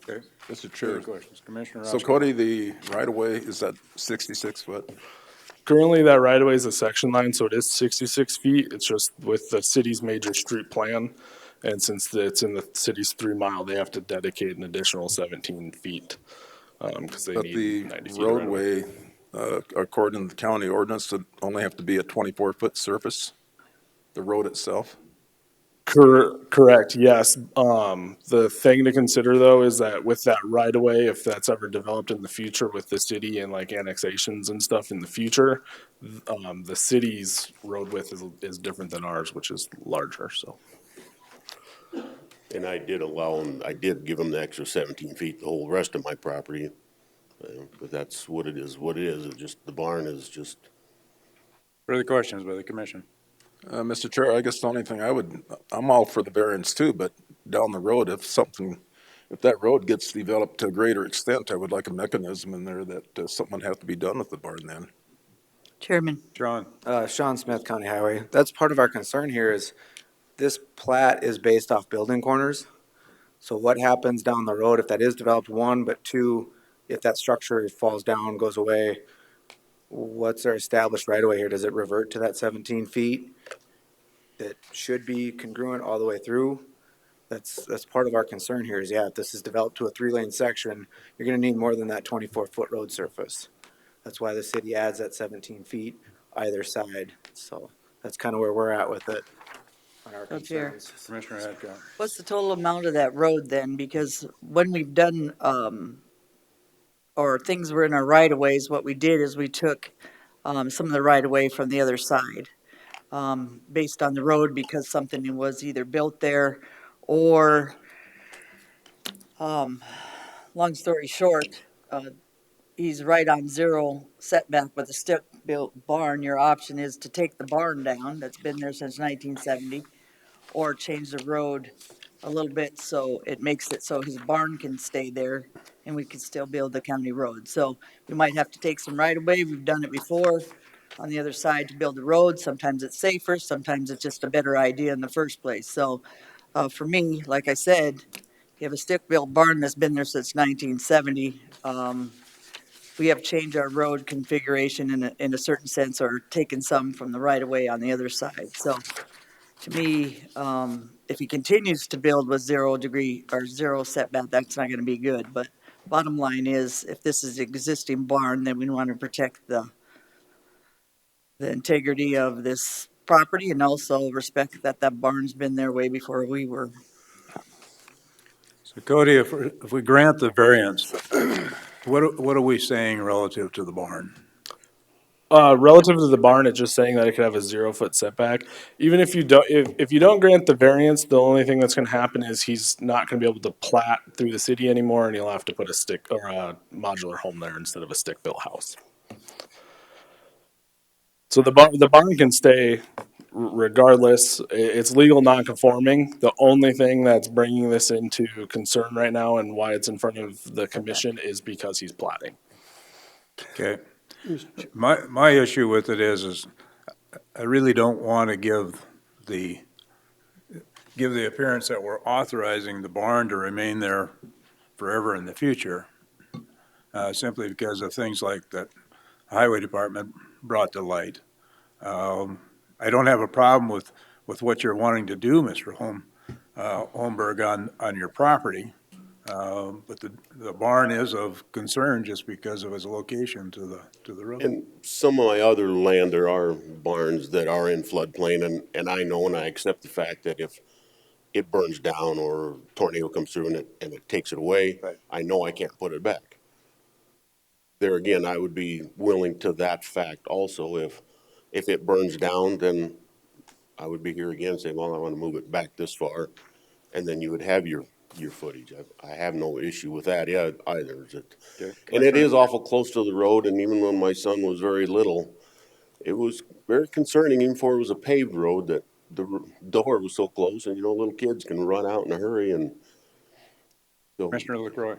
Okay. Mr. Chair. Other questions? Commissioner So Roskinek. Cody, the right-of-way, is that 66 foot? Currently, that right-of-way is a section line, so it is 66 feet. It's just with the city's major street plan. And since it's in the city's 3 mile, they have to dedicate an additional 17 feet. Because they But need the 90 feet of right-of-way. roadway, according to the county ordinance, would only have to be a 24-foot surface, the road itself? Correct, yes. The thing to consider though is that with that right of way, if that's ever developed in the future with the city and like annexations and stuff in the future, the city's road width is different than ours, which is larger, so. And I did give them the extra 17 feet, the whole rest of my property. But that's what it is. It's just, the barn is just. Further questions by the commission? Mr. Chair, I guess the only thing I'm all for the variance too, but down the road, if that road gets developed to a greater extent, I would like a mechanism in there that something would have to be done with the barn then. Chairman. John. Sean Smith, County Highway. That's part of our concern here is this plat is based off building corners. So what happens down the road if that is developed, one, but two, if that structure falls down, goes away, what's our established right away here? Does it revert to that 17 feet? That should be congruent all the way through. That's part of our concern here is, if this is developed to a 3-lane section, you're gonna need more than that 24-foot road surface. That's why the city adds that 17 feet either side. So That's kind of where we're at with it on our So, Chair, concerns. Commissioner Hadcock. what's the total amount of that road then? Because when we've done, or things were in our right of ways, what we did is we took, some of the right of way from the other side, based on the road because something was either built there or, long story short, he's right on zero setback with a stick-built barn. Your option is to take the barn down, that's been there since 1970, or change the road a little bit so it makes it so his barn can stay there and we can still build the county road. So we might have to take some right of way. We've done it before on the other side to build the road. Sometimes it's safer, sometimes it's just a better idea in the first place. So for me, like I said, you have a stick-built barn that's been there since 1970. We have changed our road configuration in a certain sense or taken some from the right of way on the other side. So to me, if he continues to build with 0 degree or zero setback, that's not gonna be good. But bottom line is, if this is existing barn, then we want to protect the integrity of this property and also respect that that barn's been there way before we were. So Cody, if we grant the variance, what are we saying relative to the barn? Relative to the barn, it's just saying that it could have a 0-foot setback. Even if you don't, if you don't grant the variance, the only thing that's gonna happen is he's not gonna be able to plat through the city anymore, and he'll have to put a stick or a modular home there instead of a stick-built house. So the barn can stay regardless. It's legal non-conforming. The only thing that's bringing this into concern right now and why it's in front of the commission is because he's platting. Okay. My issue with it is I really don't want to give the appearance that we're authorizing the barn to remain there forever in the future, simply because of things like that highway department brought to light. I don't have a problem with what you're wanting to do, Mr. Holmberg, on your property. But the barn is of concern just because of its location to the road. And some of my other land, there are barns that are in floodplain, and I know and I accept the fact that if it burns down or tornado comes through and it takes it away, Right. I know I can't put it back. There again, I would be willing to that fact also. If it burns down, then I would be here again saying, well, I want to move it back this far, and then you would have your footage. I have no issue with that either. And it is awful close to the road, and even when my son was very little, it was very concerning, even before it was a paved road, that the door was so close, and little kids can run out in a hurry, and so. Commissioner LaCroix.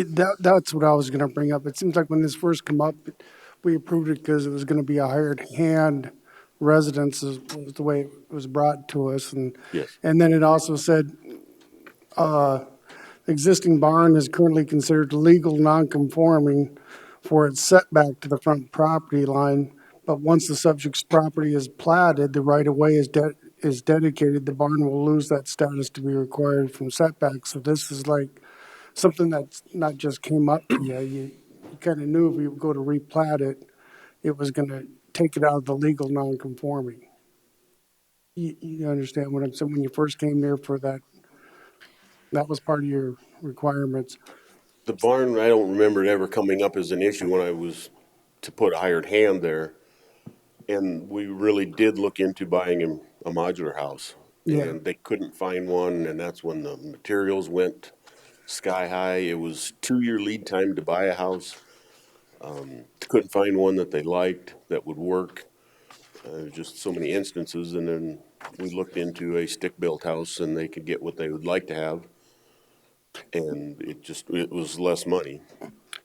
That's what I was gonna bring up. It seems like when this first came up, we approved it because it was gonna be a hired hand residence was the way it was brought to us. Yes. And then it also said, existing barn is currently considered legal non-conforming for its setback to the front property line. But once the subject's property is platted, the right-of-way is dedicated, the barn will lose that status to be required from setback. So this is like something that's not just came up to you. You kind of knew if we would go to replat it, it was going to take it out of the legal non-conforming. You understand what I'm saying? When you first came there for that, that was part of your requirements. The barn, I don't remember it ever coming up as an issue when I was to put a hired hand there. And we really did look into buying a modular house. Yeah. And they couldn't find one, and that's when the materials went sky high. It was 2-year lead time to buy a house. Couldn't find one that they liked that would work. Just so many instances, and then we looked into a stick-built house, and they could get what they would like to have, and it was less money.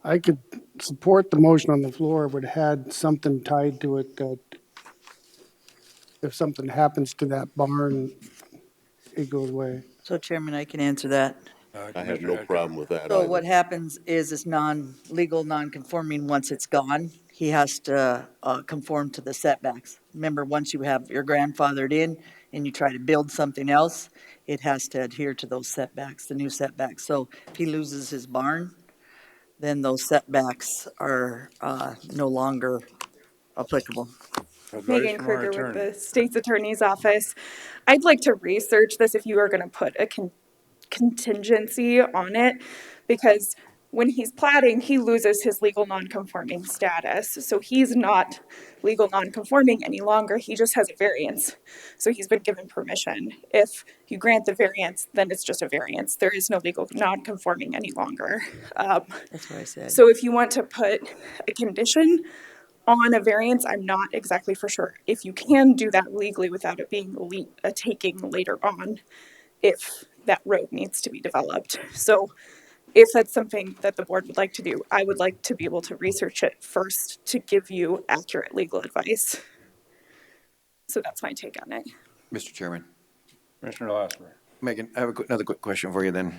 I could support the motion on the floor, but had something tied to it that if something happens to that barn, it goes away. So Chairman, I can answer that. I have no problem with that So either. what happens is it's legal non-conforming once it's gone. He has to conform to the setbacks. Remember, once you have your grandfathered in and you try to build something else, it has to adhere to those setbacks, the new setbacks. So if he loses his barn, then those setbacks are no longer applicable. Advice Megan from our Kruger with attorney. the state's attorney's office. I'd like to research this if you are going to put a contingency on it, because when he's platting, he loses his legal nonconforming status. So he's not legal nonconforming any longer. He just has a variance. So he's been given permission. If you grant the variance, then it's just a variance. There is no legal nonconforming any longer. That's what I said. So if you want to put a condition on a variance, I'm not exactly for sure if you can do that legally without it being a taking later on, if that road needs to be developed. So if that's something that the board would like to do, I would like to be able to research it first to give you accurate legal advice. So that's my take on it. Mr. Chairman. Commissioner Lassiter. Megan, I have another quick question for you then.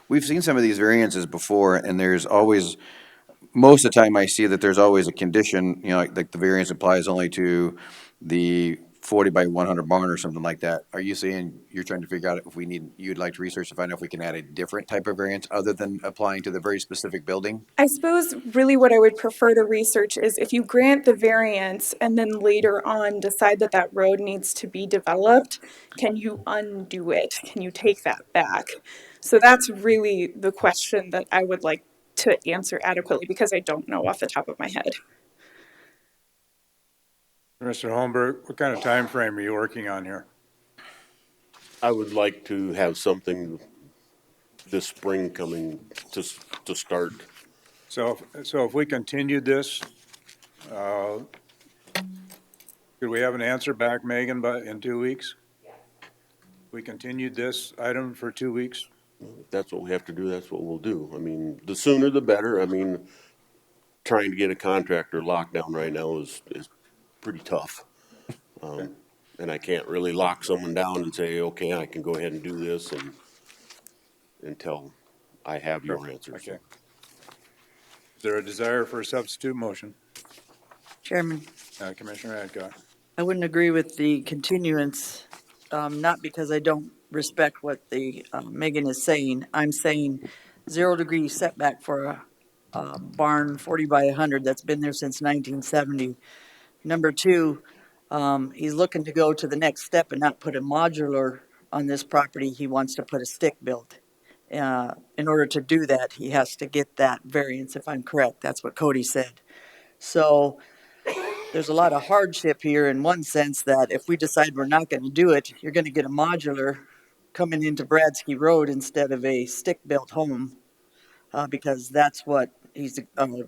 We've seen some of these variances before, and there's always, most of the time I see that there's always a condition, like the variance applies only to the 40 by 100 barn or something like that. Are you saying you're trying to figure out if you'd like to research to find out if we can add a different type of variance other than applying to the very specific building? I suppose really what I would prefer to research is if you grant the variance and then later on decide that that road needs to be developed, can you undo it? Can you take that back? So that's really the question that I would like to answer adequately, because I don't know off the top of my head. Mr. Holmberg, what kind of time frame are you working on here? I would like to have something this spring coming to start. So if we continued this, could we have an answer back, Megan, in 2 weeks? We continued this item for 2 weeks? If that's what we have to do, that's what we'll do. I mean, the sooner the better. I mean, trying to get a contractor locked down right now is pretty tough. And I can't really lock someone down and say, okay, I can go ahead and do this until I have your answers. Okay. Is there a desire for a substitute motion? Chairman, Commissioner Adcock. I wouldn't agree with the continuance, not because I don't respect what the Megan is saying. I'm saying 0-degree setback for a barn 40 by 100 that's been there since 1970. Number two, he's looking to go to the next step and not put a modular on this property. He wants to put a stick built. In order to do that, he has to get that variance, if I'm correct. That's what Cody said. So there's a lot of hardship here in one sense that if we decide we're not going to do it, you're going to get a modular coming into Bradsky Road instead of a stick-built home, because that's what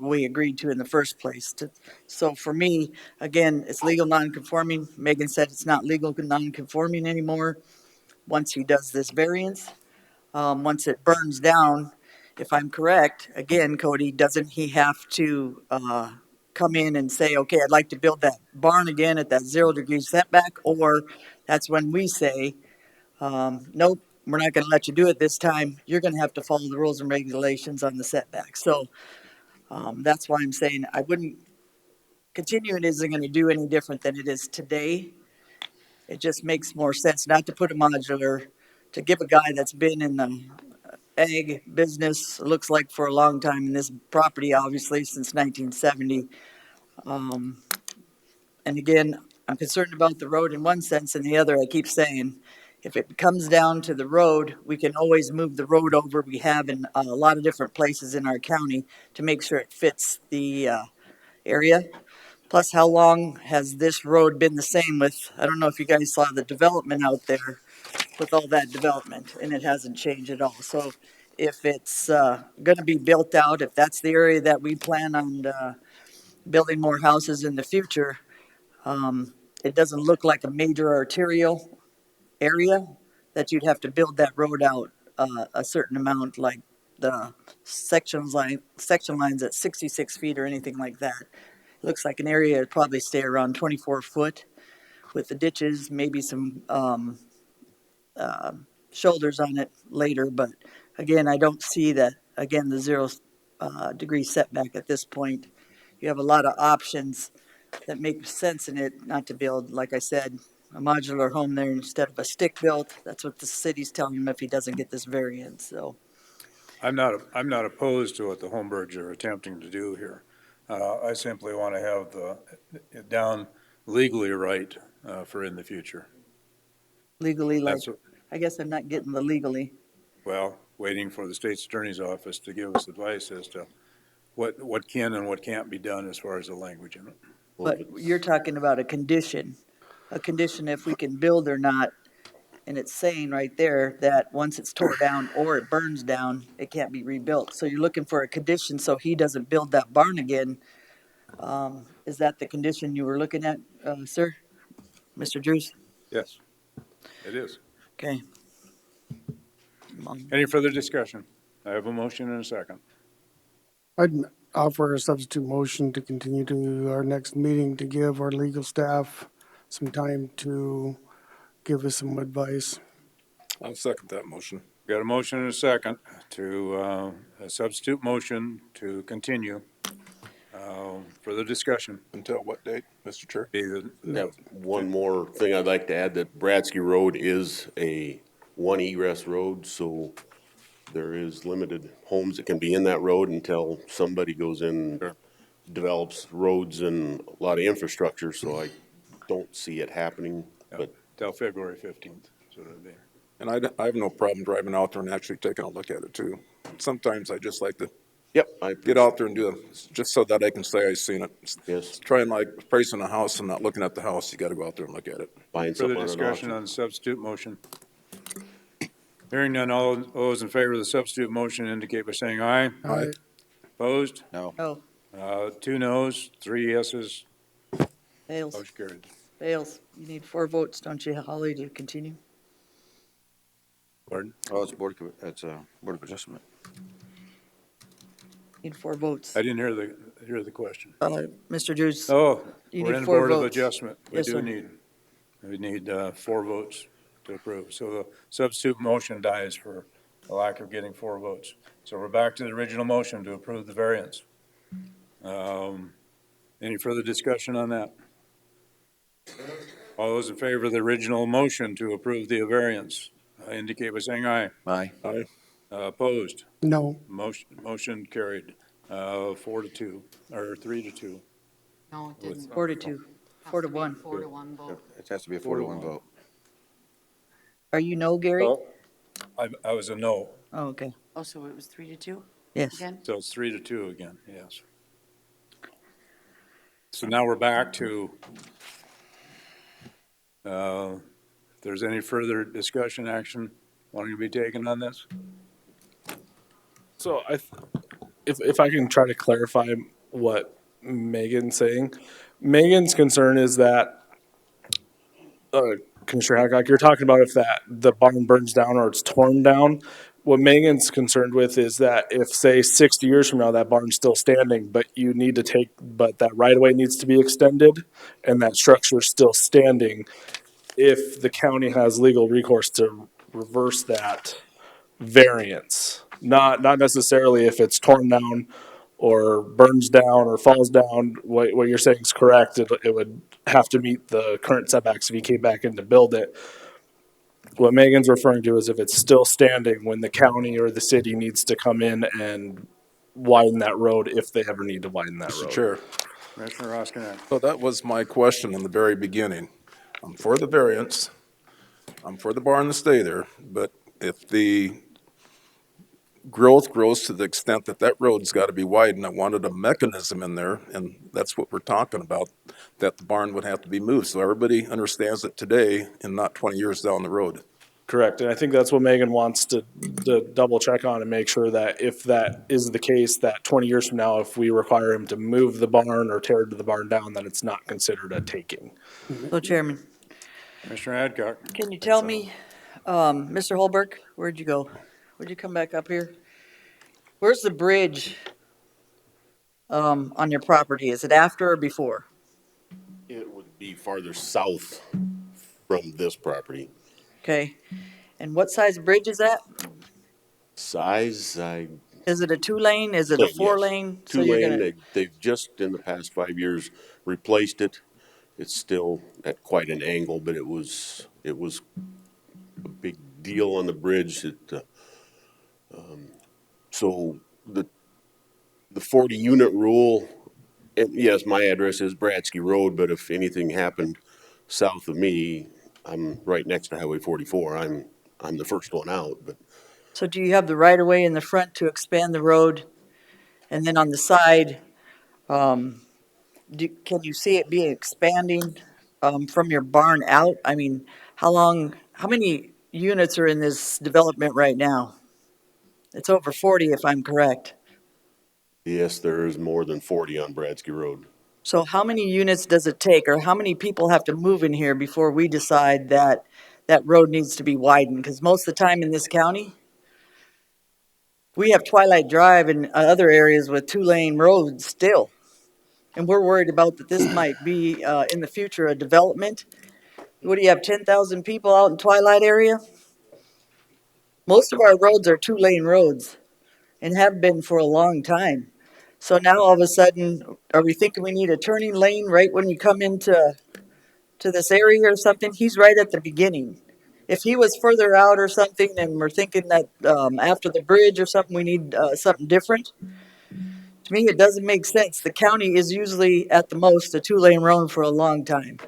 we agreed to in the first place. So for me, again, it's legal non-conforming. Megan said it's not legal non-conforming anymore once he does this variance. Once it burns down, if I'm correct, again, Cody, doesn't he have to come in and say, okay, I'd like to build that barn again at that 0-degree setback? Or that's when we say, nope, we're not going to let you do it this time. You're going to have to follow the rules and regulations on the setback. So that's why I'm saying I wouldn't continue. It isn't going to do any different than it is today. It just makes more sense not to put a modular, to give a guy that's been in the ag business, looks like for a long time in this property, obviously since 1970. And again, I'm concerned about the road in one sense, and the other, I keep saying, if it comes down to the road, we can always move the road over. We have in a lot of different places in our county to make sure it fits the area. Plus, how long has this road been the same with, I don't know if you guys saw the development out there with all that development, and it hasn't changed at all. So if it's going to be built out, if that's the area that we plan on building more houses in the future, it doesn't look like a major arterial area that you'd have to build that road out a certain amount, like the section lines at 66 feet or anything like that. It looks like an area would probably stay around 24 foot with the ditches, maybe some shoulders on it later. But again, I don't see that, again, the 0-degree setback at this point. You have a lot of options that make sense in it, not to build, like I said, a modular home there instead of a stick built. That's what the city's telling him if he doesn't get this variance. So I'm not opposed to what the Holmbergs are attempting to do here. I simply want to have it down legally right, for in the future. Legally, like, That's, what- I guess I'm not getting the legally. well, waiting for the state's attorney's office to give us advice as to what can and what can't be done as far as the language in it. But you're talking about a condition if we can build or not. And it's saying right there that once it's tore down or it burns down, it can't be rebuilt. So you're looking for a condition so he doesn't build that barn again. Is that the condition you were looking at, sir? Mr. Drews? Yes, it is. Okay. Any further discussion? I have a motion and a second. I'd offer a substitute motion to continue to our next meeting to give our legal staff some time to give us some advice. I'll second that motion. Got a motion and a second to, a substitute motion to continue. Further discussion. Until what date, Mr. Chair? One more thing I'd like to add, that Bradsky Road is a one egress road, so there is limited homes that can be in that road until somebody goes in, develops roads and a lot of infrastructure, so I don't see it happening, but. Till February 15th, so it'll be. And I have no problem driving out there and actually taking a look at it too. Sometimes I just like to get out there and do it, just so that I can say I've seen it. Yes. Trying like pricing a house and not looking at the house, you gotta go out there and look at it. Further discussion on the substitute motion. Hearing none, all those in favor of the substitute motion indicate by saying aye. Aye. Opposed? No. No. 2 noes, 3 yeses. Fails. Motion carried. Fails. You need 4 votes, don't you, Holly, to continue? Pardon? Oh, it's Board of Adjustment. Need 4 votes. I didn't hear the question. Mr. Drews? Oh, You we're need in 4 Board of votes. Adjustment. Yes, sir. We need 4 votes to approve. So the substitute motion dies for the lack of getting 4 votes. So we're back to the original motion to approve the variance. Any further discussion on that? All those in favor of the original motion to approve the variance indicate by saying aye. Aye. Aye. Opposed? No. Motion carried, 4-2, or 3-2. No, it didn't. 4 to 2. 4 to 1. 4 to 1 vote. It has to be a 4-1 vote. Are you no, Gary? Oh, I was a no, Oh, okay. Oh, so it was 3 to 2 Yes. again? so it's 3-2 again, yes. So now we're back to, if there's any further discussion, action wanting to be taken on this? So if I can try to clarify what Megan's saying, Megan's concern is that, Commissioner Hancock, you're talking about if the barn burns down or it's torn down. What Megan's concerned with is that if, say, 60 years from now, that barn's still standing, but that right-of-way needs to be extended and that structure's still standing, if the county has legal recourse to reverse that variance. Not necessarily if it's torn down or burns down or falls down. What you're saying is correct. It would have to meet the current setbacks if you came back in to build it. What Megan's referring to is if it's still standing when the county or the city needs to come in and widen that road if they ever need to widen that road. Mr. Chair. Commissioner Roskinek. So that was my question in the very beginning. I'm for the variance. I'm for the barn to stay there, but if the growth grows to the extent that that road's got to be widened, I wanted a mechanism in there, and that's what we're talking about, that the barn would have to be moved, so everybody understands it today and not 20 years down the road. Correct, and I think that's what Megan wants to double check on and make sure that if that is the case, that 20 years from now, if we require him to move the barn or tear the barn down, that it's not considered a taking. So, Chairman, Commissioner Adcock. can you tell me, Mr. Holberg, where'd you go? Would you come back up here? Where's the bridge on your property? Is it after or before? It would be farther south from this property. Okay. And what size bridge is that? Size, Is it a 2-lane? Is it a 4-lane? So you're 2-lane. gonna- They've just in the past 5 years replaced it. It's still at quite an angle, but it was a big deal on the bridge. So the 40 unit rule And yes, my address is Bradsky Road, but if anything happened south of me, I'm right next to Highway 44. I'm the first one out, but So do you have the right of way in the front to expand the road? And then on the side, can you see it being expanding, from your barn out? I mean, how many units are in this development right now? It's over 40 if I'm correct. yes, there is more than 40 on Bradsky Road. So how many units does it take, or how many people have to move in here before we decide that that road needs to be widened? Because most of the time in this county, we have Twilight Drive and other areas with two-lane roads still. And we're worried about that this might be, in the future, a development. What do you have, 10,000 people out in Twilight area? Most of our roads are two-lane roads and have been for a long time. So now all of a sudden, are we thinking we need a turning lane right when you come into this area or something? He's right at the beginning. If he was further out or something, and we're thinking that after the bridge or something, we need something different, to me, it doesn't make sense. The county is usually at the most a two-lane road for a long time.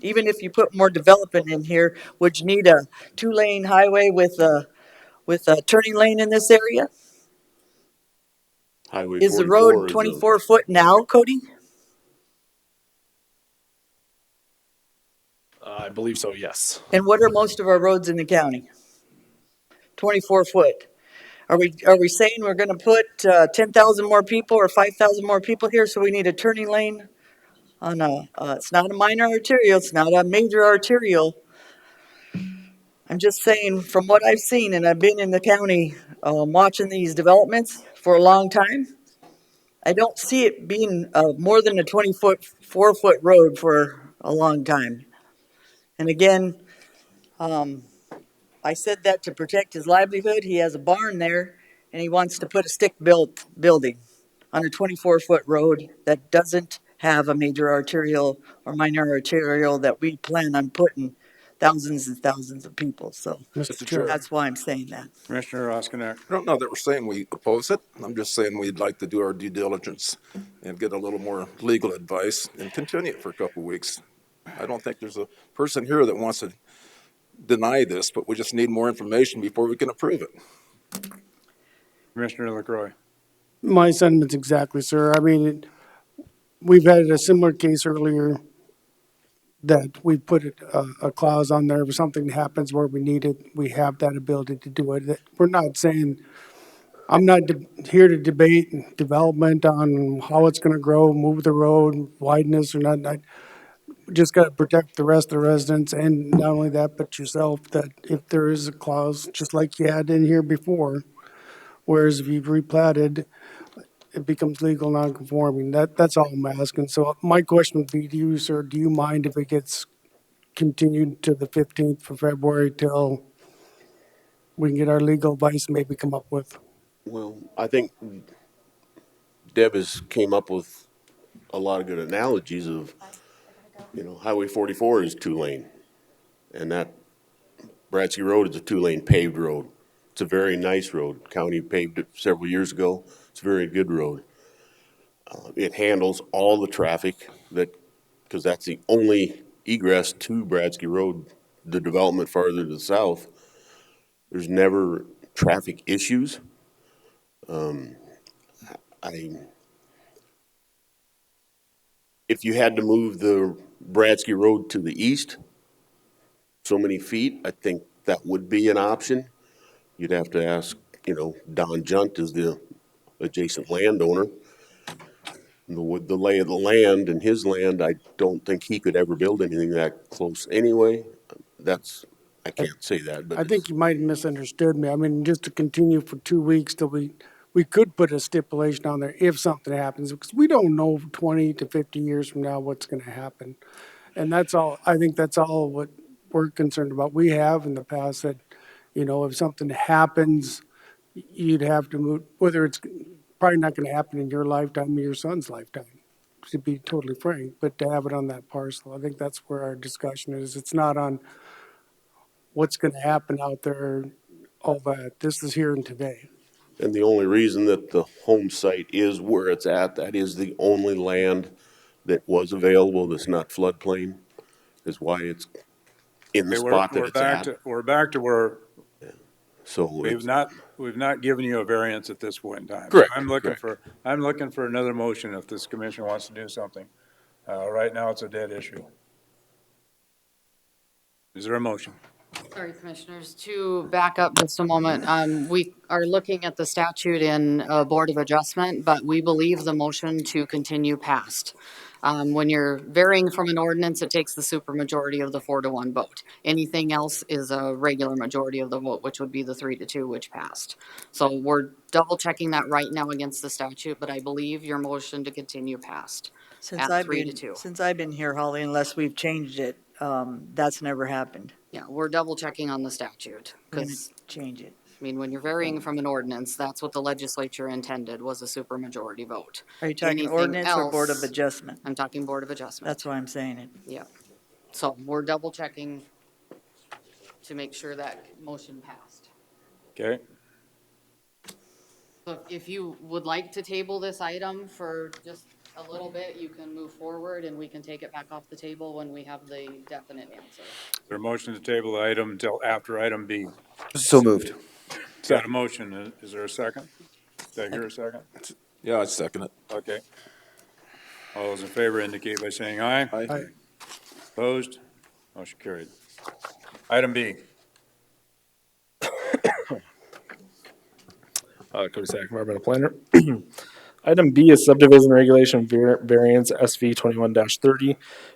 Even if you put more development in here, would you need a two-lane highway with a turning lane in this area? Highway Is the 44 road is a 24 foot now, Cody? I believe so, yes. And what are most of our roads in the county? 24 foot. Are we saying we're going to put 10,000 more people or 5,000 more people here, so we need a turning lane on it's not a minor arterial, it's not a major arterial. I'm just saying, from what I've seen, and I've been in the county watching these developments for a long time, I don't see it being more than a 20-foot, 4-foot road for a long time. And again, I said that to protect his livelihood. He has a barn there, and he wants to put a stick-built building on a 24-foot road that doesn't have a major arterial or minor arterial that we plan on putting thousands and thousands of people. So Mr. Chair. that's why I'm saying that. Commissioner Roskinek. I don't know that we're saying we oppose it. I'm just saying we'd like to do our due diligence and get a little more legal advice and continue it for a couple of weeks. I don't think there's a person here that wants to deny this, but we just need more information before we can approve it. Commissioner LaCroy. My sentiments exactly, sir. I mean, we've had a similar case earlier that we put a clause on there if something happens where we need it, we have that ability to do it. We're not saying, I'm not here to debate development on how it's going to grow, move the road, widen this or not. I just got to protect the rest of the residents, and not only that, but yourself, that if there is a clause, just like you had in here before, whereas if you've replatted, it becomes legal non-conforming. That's all I'm asking. So my question would be to you, sir, do you mind if it gets continued to the 15th of February till we can get our legal advice and maybe come up with? Well, I think Deb has came up with a lot of good analogies of, Highway 44 is two-lane, and that Bradsky Road is a two-lane paved road. It's a very nice road. County paved it several years ago. It's a very good road. It handles all the traffic because that's the only egress to Bradsky Road, the development farther to the south. There's never traffic issues. If you had to move the Bradsky Road to the east so many feet, I think that would be an option. You'd have to ask, Don Junt is the adjacent landowner. With the lay of the land and his land, I don't think he could ever build anything that close anyway. I can't say that, but I think you might have misunderstood me. I mean, just to continue for 2 weeks till we could put a stipulation on there if something happens, because we don't know 20 to 50 years from now what's going to happen. And that's all, I think that's all what we're concerned about. We have in the past that, if something happens, you'd have to move, whether it's probably not going to happen in your lifetime or your son's lifetime, to be totally frank, but to have it on that parcel. I think that's where our discussion is. It's not on what's going to happen out there, all that. This is here and today. And the only reason that the home site is where it's at, that is the only land that was available that's not floodplain, is why it's in the Okay, spot that we're it's back at. we're back to where So we've not given you a variance at this point in time. Correct, I'm looking correct. for another motion if this commission wants to do something. Right now, it's a dead issue. Is there a motion? Sorry, Commissioners, to back up just a moment, we are looking at the statute in Board of Adjustment, but we believe the motion to continue passed. When you're varying from an ordinance, it takes the supermajority of the 4-1 vote. Anything else is a regular majority of the vote, which would be the 3-2, which passed. So we're double checking that right now against the statute, but I believe your motion to continue passed Since at I've 3-2. since I've been here, Holly, unless we've changed it, that's never happened. Yeah, we're double checking on the statute, We're gonna because, change it. I mean, when you're varying from an ordinance, that's what the legislature intended, was a supermajority vote. Are you talking Anything ordinance or Board of else- Adjustment? I'm talking Board of Adjustment. That's why I'm saying it. Yeah. So we're double checking to make sure that motion passed. Okay. So if you would like to table this item for just a little bit, you can move forward and we can take it back off the table when we have the definite answer. Is there a motion to table the item until after item B? So moved. Got a motion. Is there a second? Did I hear a second? Yeah, I second it. Okay. All those in favor indicate by saying aye. Aye. Opposed? Motion carried. Item B. Cody Sack, environmental planner. Item B is subdivision regulation variance SV 21-30.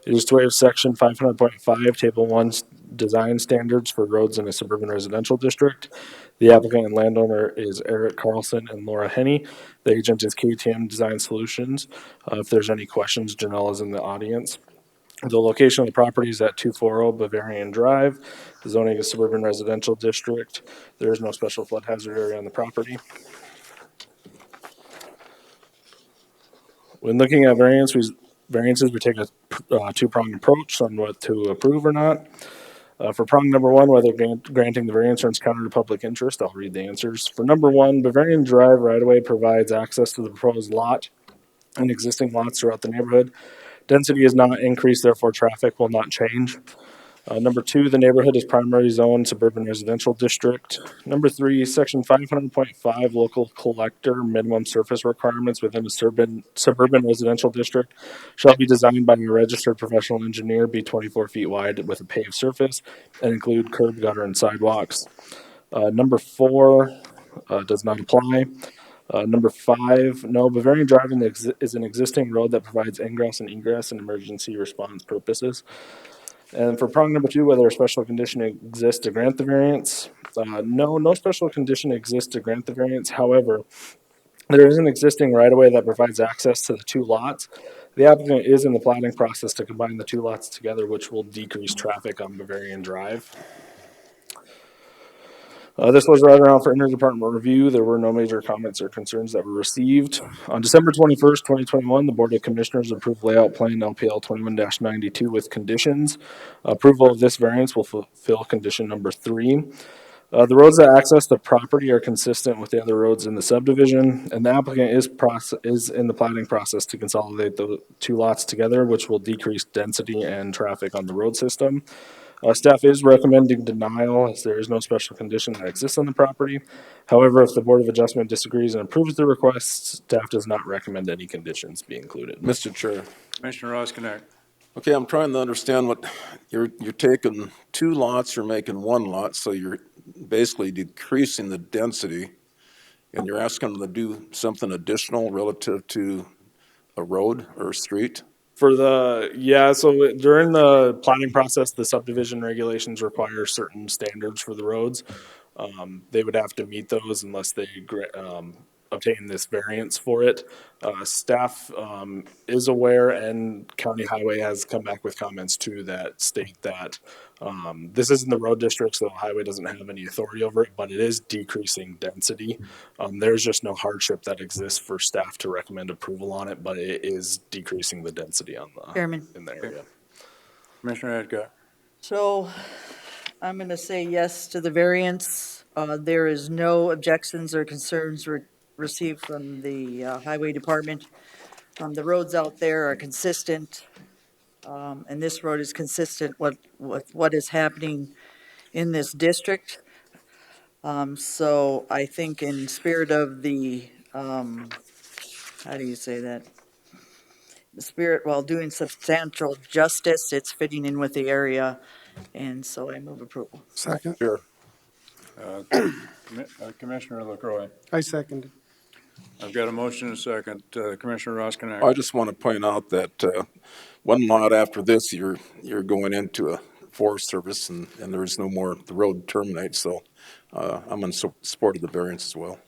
It is to waive section 500.5, table 1 design standards for roads in a suburban residential district. The applicant and landowner is Eric Carlson and Laura Henney. The agent is KTM Design Solutions. If there's any questions, Janelle is in the audience. The location of the property is at 240 Bavarian Drive. The zoning is suburban residential district. There is no special flood hazard area on the property. When looking at variances, we take a two-pronged approach on what to approve or not. For prong number one, whether granting the variance runs counter to public interest, I'll read the answers. For number one, Bavarian Drive right-of-way provides access to the proposed lot and existing lots throughout the neighborhood. Density is not increased, therefore traffic will not change. Number two, the neighborhood is primary zone suburban residential district. Number three, section 500.5 local collector minimum surface requirements within a suburban residential district shall be designed by a registered professional engineer, be 24 feet wide with a paved surface, and include curb, gutter, and sidewalks. Number four does not apply. Number five, no, Bavarian Drive is an existing road that provides ingress and egress and emergency response purposes. And for prong number two, whether a special condition exists to grant the variance, no special condition exists to grant the variance. However, there is an existing right-of-way that provides access to the two lots. The applicant is in the planning process to combine the two lots together, which will decrease traffic on Bavarian Drive. This was right around for interdepartmental review. There were no major comments or concerns that were received. On December 21st, 2021, the Board of Commissioners approved layout plan LPL 21-92 with conditions. Approval of this variance will fulfill condition number 3. The roads that access the property are consistent with the other roads in the subdivision, and the applicant is in the planning process to consolidate the two lots together, which will decrease density and traffic on the road system. Staff is recommending denial as there is no special condition that exists on the property. However, if the Board of Adjustment disagrees and approves the request, staff does not recommend any conditions be included. Mr. Chair. Commissioner Roskinek. Okay, I'm trying to understand what, you're taking two lots, you're making one lot, so you're basically decreasing the density, and you're asking them to do something additional relative to a road or a street? So during the planning process, the subdivision regulations require certain standards for the roads. They would have to meet those unless they obtain this variance for it. Staff is aware, and County Highway has come back with comments too that state that this isn't the road district, so the highway doesn't have any authority over it, but it is decreasing density. There's just no hardship that exists for staff to recommend approval on it, but it is decreasing the density on the Chairman. in the area. Commissioner Edgar. So I'm going to say yes to the variance There is no objections or concerns received from the highway department. The roads out there are consistent, and this road is consistent with what is happening in this district. So I think in spirit of the, how do you say that? The spirit, while doing substantial justice, it's fitting in with the area, and so I move approval. Second. Sure. Commissioner LaCroy. I second it. I've got a motion and a second. Commissioner Roskinek. I just want to point out that one lot after this, you're going into a Forest Service, and there's no more, the road terminates, so I'm in support of the variance as well.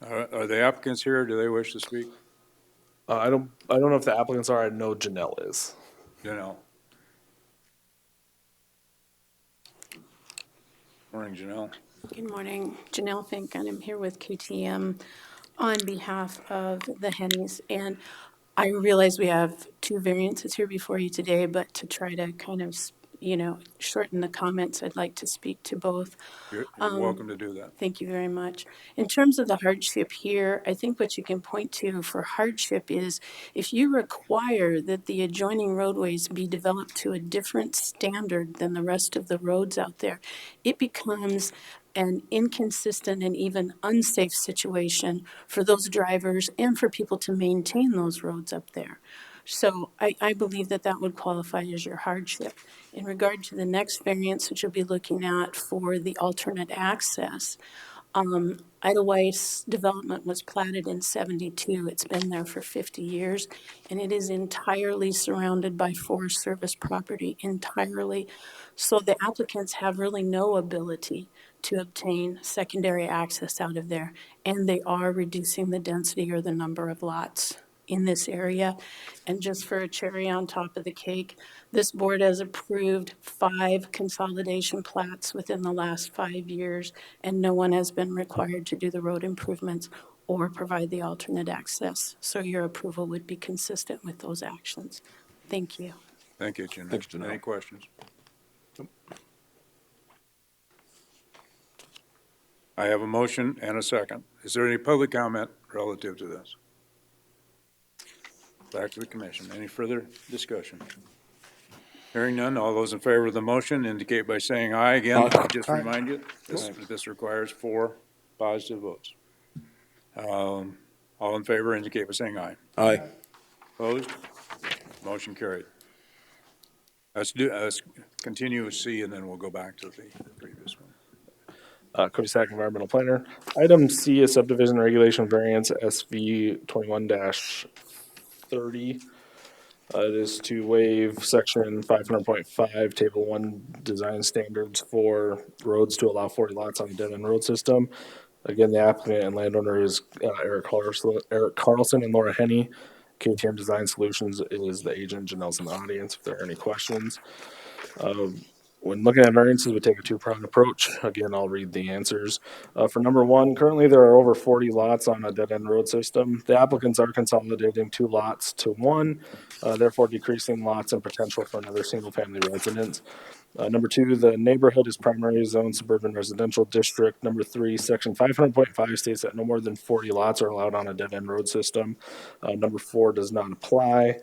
Are the applicants here? Do they wish to speak? I don't know if the applicants are. I know Janelle is. Janelle. Morning, Janelle. Good morning, Janelle Fink, and I'm here with KTM on behalf of the Hennies. And I realize we have two variances here before you today, but to try to kind of, shorten the comments, I'd like to speak to both. You're welcome to do that. Thank you very much. In terms of the hardship here, I think what you can point to for hardship is if you require that the adjoining roadways be developed to a different standard than the rest of the roads out there, it becomes an inconsistent and even unsafe situation for those drivers and for people to maintain those roads up there. So I believe that that would qualify as your hardship. In regard to the next variance, which you'll be looking at for the alternate access, Edelweiss development was platted in 72. It's been there for 50 years, and it is entirely surrounded by Forest Service property, entirely. So the applicants have really no ability to obtain secondary access out of there, and they are reducing the density or the number of lots in this area. And just for a cherry on top of the cake, this board has approved 5 consolidation plats within the last 5 years, and no one has been required to do the road improvements or provide the alternate access. So your approval would be consistent with those actions. Thank you. Thank you, Janelle. Thanks, Janelle. Any questions? I have a motion and a second. Is there any public comment relative to this? Back to the commission. Any further discussion? Hearing none, all those in favor of the motion indicate by saying aye. Again, I'll just remind you, this requires 4 positive votes. All in favor indicate by saying aye. Aye. Opposed? Motion carried. Let's continue with C, and then we'll go back to the previous one. Cody Sack, Environmental Planner. Item C is subdivision regulation variance SV 21-30. It is to waive section 500.5, table 1 design standards for roads to allow 40 lots on the dead end road system. Again, the applicant and landowner is Eric Carlson and Laura Henney. KTM Design Solutions is the agent. Janelle's in the audience if there are any questions. When looking at variances, we take a 2-pronged approach. Again, I'll read the answers. For number 1, currently there are over 40 lots on a dead-end road system. The applicants are consolidating 2 lots to 1, therefore decreasing lots and potential for another single-family residence. Number 2, the neighborhood is primary zone suburban residential district. Number 3, section 500.5 states that no more than 40 lots are allowed on a dead-end road system. Number 4 does not apply.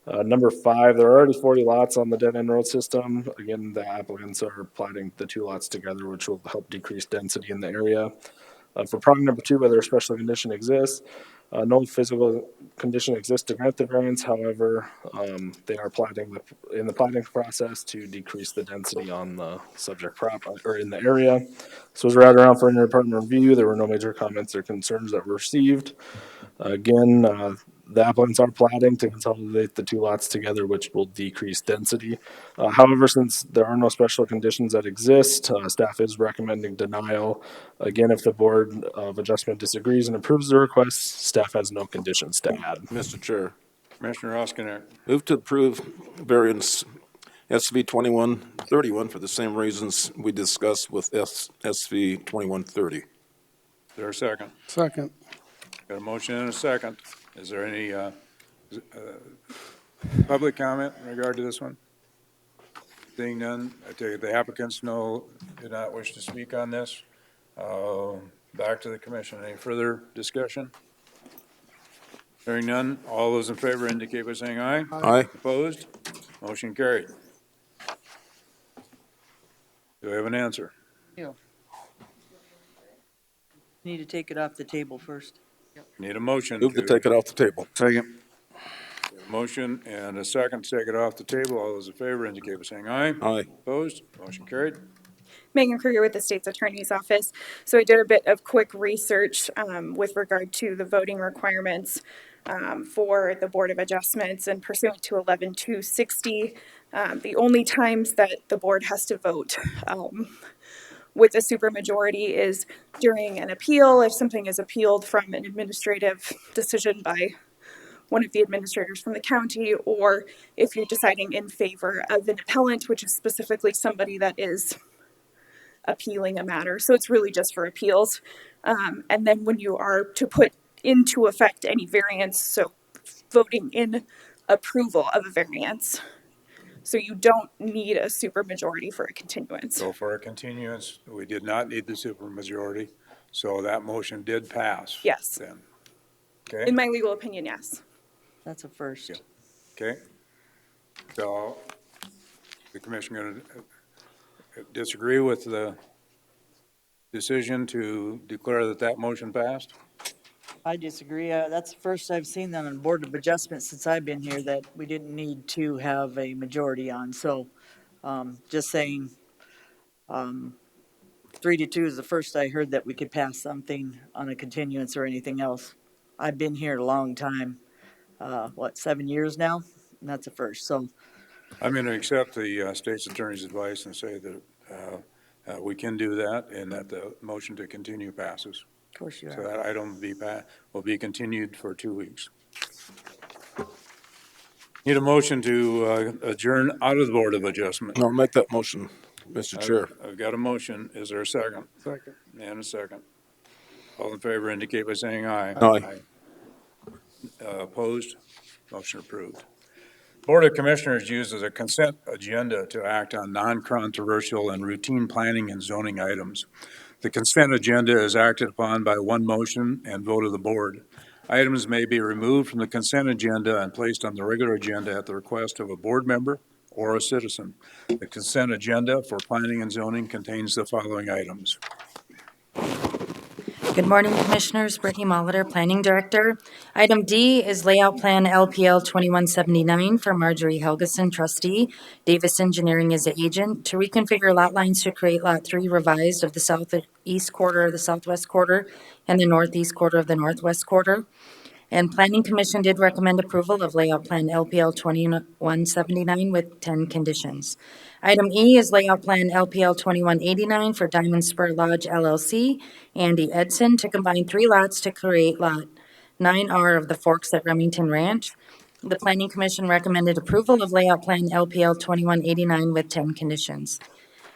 Number 5, there are already 40 lots on the dead-end road system. Again, the applicants are platting the 2 lots together, which will help decrease density in the area. For prong number 2, whether a special condition exists, no physical condition exists to grant the variance. However, they are platting in the platting process to decrease the density on the subject property or in the area. This was routed around for inter-department review. There were no major comments or concerns that were received. Again, the applicants are platting to consolidate the 2 lots together, which will decrease density. However, since there are no special conditions that exist, staff is recommending denial. Again, if the Board of Adjustment disagrees and approves the request, staff has no conditions to add. Mr. Chair. Commissioner Roskinek. Move to approve variance SV 2131 for the same reasons we discussed with SV 2130. Is there a second? Second. Got a motion and a second. Is there any public comment in regard to this one? Seeing none, I take it the applicants do not wish to speak on this. Back to the commission. Any further discussion? Hearing none, all those in favor indicate by saying aye. Aye. Opposed? Motion carried. Do we have an answer? Need to take it off the table first. Need a motion Move to take it off the table. Second. Motion and a second to take it off the table. All those in favor indicate by saying aye. Aye. Opposed? Motion carried. Megan Kruger with the State's Attorney's Office. So I did a bit of quick research with regard to the voting requirements for the Board of Adjustments, and pursuant to 11-260, the only times that the board has to vote with a supermajority is during an appeal, if something is appealed from an administrative decision by one of the administrators from the county, or if you're deciding in favor of an appellant, which is specifically somebody that is appealing a matter. So it's really just for appeals. And then when you are to put into effect any variance, so voting in approval of a variance. So you don't need a supermajority for a continuance. So for a continuance, we did not need the supermajority, so that motion did pass. Yes. Then, okay? In my legal opinion, yes. That's a first. Okay. So the commission going to disagree with the decision to declare that motion passed? I disagree. That's the first I've seen that on Board of Adjustments since I've been here, that we didn't need to have a majority on. So just saying 3-2 is the first I heard that we could pass something on a continuance or anything else. I've been here a long time, 7 years now? And that's a first. So I'm going to accept the state's attorney's advice and say that we can do that and that the motion to continue passes. of course you So are. that item will be continued for 2 weeks. Need a motion to adjourn out of the Board of Adjustment. I'll make that motion, Mr. Chair. I've got a motion. Is there a second? Second. And a second. All in favor indicate by saying aye. Aye. Opposed? Motion approved. Board of Commissioners uses a consent agenda to act on non-controversial and routine planning and zoning items. The consent agenda is acted upon by one motion and vote of the board. Items may be removed from the consent agenda and placed on the regular agenda at the request of a board member or a citizen. The consent agenda for planning and zoning contains the following items. Good morning, Commissioners. Brittany Molitor, Planning Director. Item D is Layout Plan LPL 2179 for Marjorie Helgeson, Trustee. Davis Engineering is the agent to reconfigure lot lines to create Lot 3 revised of the southeast quarter of the southwest quarter and the northeast quarter of the northwest quarter. And Planning Commission did recommend approval of Layout Plan LPL 2179 with 10 conditions. Item E is Layout Plan LPL 2189 for Diamond Spur Lodge LLC, Andy Edson, to combine 3 lots to create Lot 9R of the Forks at Remington Ranch. The Planning Commission recommended approval of Layout Plan LPL 2189 with 10 conditions.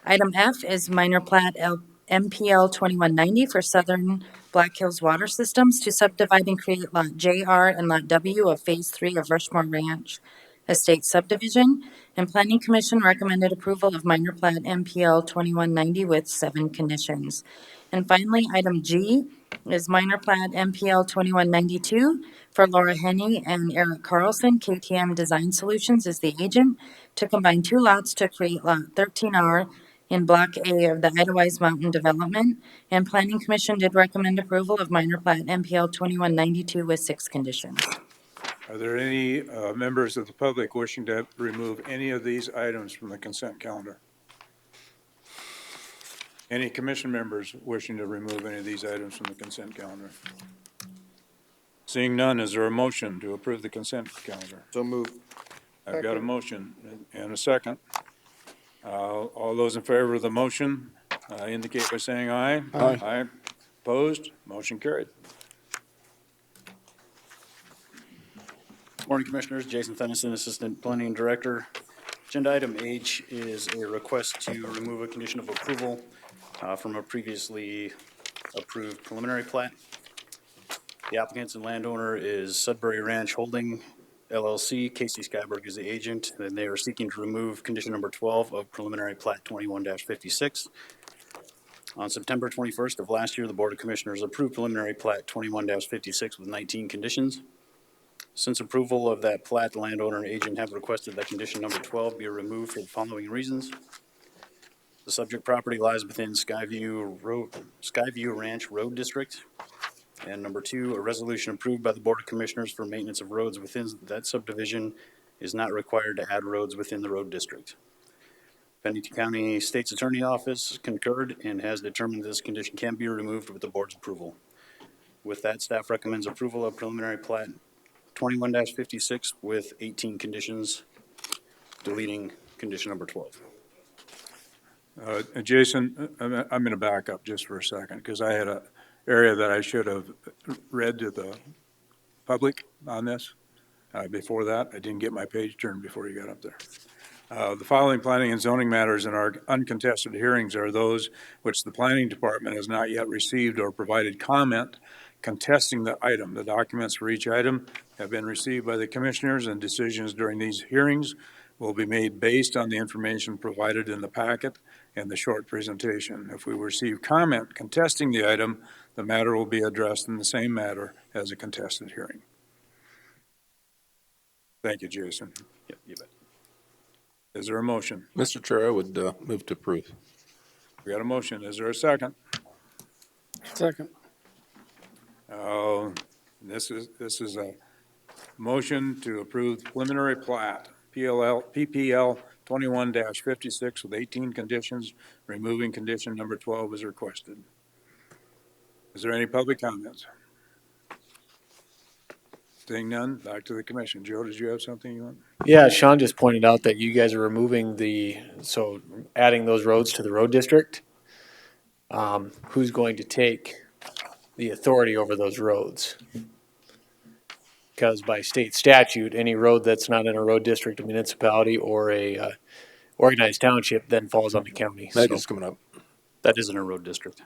Item F is Minor Plat MPL 2190 for Southern Black Hills Water Systems to subdivide and create Lot JR and Lot W of Phase 3 of Rushmore Ranch Estate Subdivision, and Planning Commission recommended approval of Minor Plat MPL 2190 with 7 conditions. And finally, item G is Minor Plat MPL 2192 for Laura Henney and Eric Carlson. KTM Design Solutions is the agent to combine 2 lots to create Lot 13R in Block A of the Idlewild Mountain Development, and Planning Commission did recommend approval of Minor Plat MPL 2192 with 6 conditions. Are there any members of the public wishing to remove any of these items from the consent calendar? Any commission members wishing to remove any of these items from the consent calendar? Seeing none, is there a motion to approve the consent calendar? So moved. I've got a motion and a second. All those in favor of the motion indicate by saying aye. Aye. Aye. Opposed? Motion carried. Morning, Commissioners. Jason Fennison, Assistant Planning Director. Agenda item H is a request to remove a condition of approval from a previously approved preliminary plat. The applicant and landowner is Sudbury Ranch Holding LLC, Casey Skyberg is the agent, and they are seeking to remove condition number 12 of preliminary plat 21-56. On September 21st of last year, the Board of Commissioners approved preliminary plat 21-56 with 19 conditions. Since approval of that plat, the landowner and agent have requested that condition number 12 be removed for the following reasons. The subject property lies within Skyview Ranch Road District. And number 2, a resolution approved by the Board of Commissioners for maintenance of roads within that subdivision is not required to add roads within the road district. Pennington County State's Attorney Office concurred and has determined this condition can be removed with the board's approval. With that, staff recommends approval of preliminary plat 21-56 with 18 conditions, deleting condition number 12. Jason, I'm going to back up just for a second because I had an area that I should have read to the public on this. Before that, I didn't get my page turned before you got up there. The following planning and zoning matters in our uncontested hearings are those which the planning department has not yet received or provided comment contesting the item. The documents for each item have been received by the commissioners, and decisions during these hearings will be made based on the information provided in the packet and the short presentation. If we receive comment contesting the item, the matter will be addressed in the same matter as a contested hearing. Thank you, Jason. Yep, you bet. Is there a motion? Mr. Chair, I would move to approve. We got a motion. Is there a second? Second. This is a motion to approve preliminary plat, PPL 21-56 with 18 conditions, removing condition number 12 as requested. Is there any public comments? Seeing none, back to the commission. Joe, did you have something you want? Yeah, Sean just pointed out that you guys are removing adding those roads to the road district. Who's going to take the authority over those roads? Because by state statute, any road that's not in a road district, a municipality, or a organized township then falls on the county. Megan's coming up. That isn't a road district.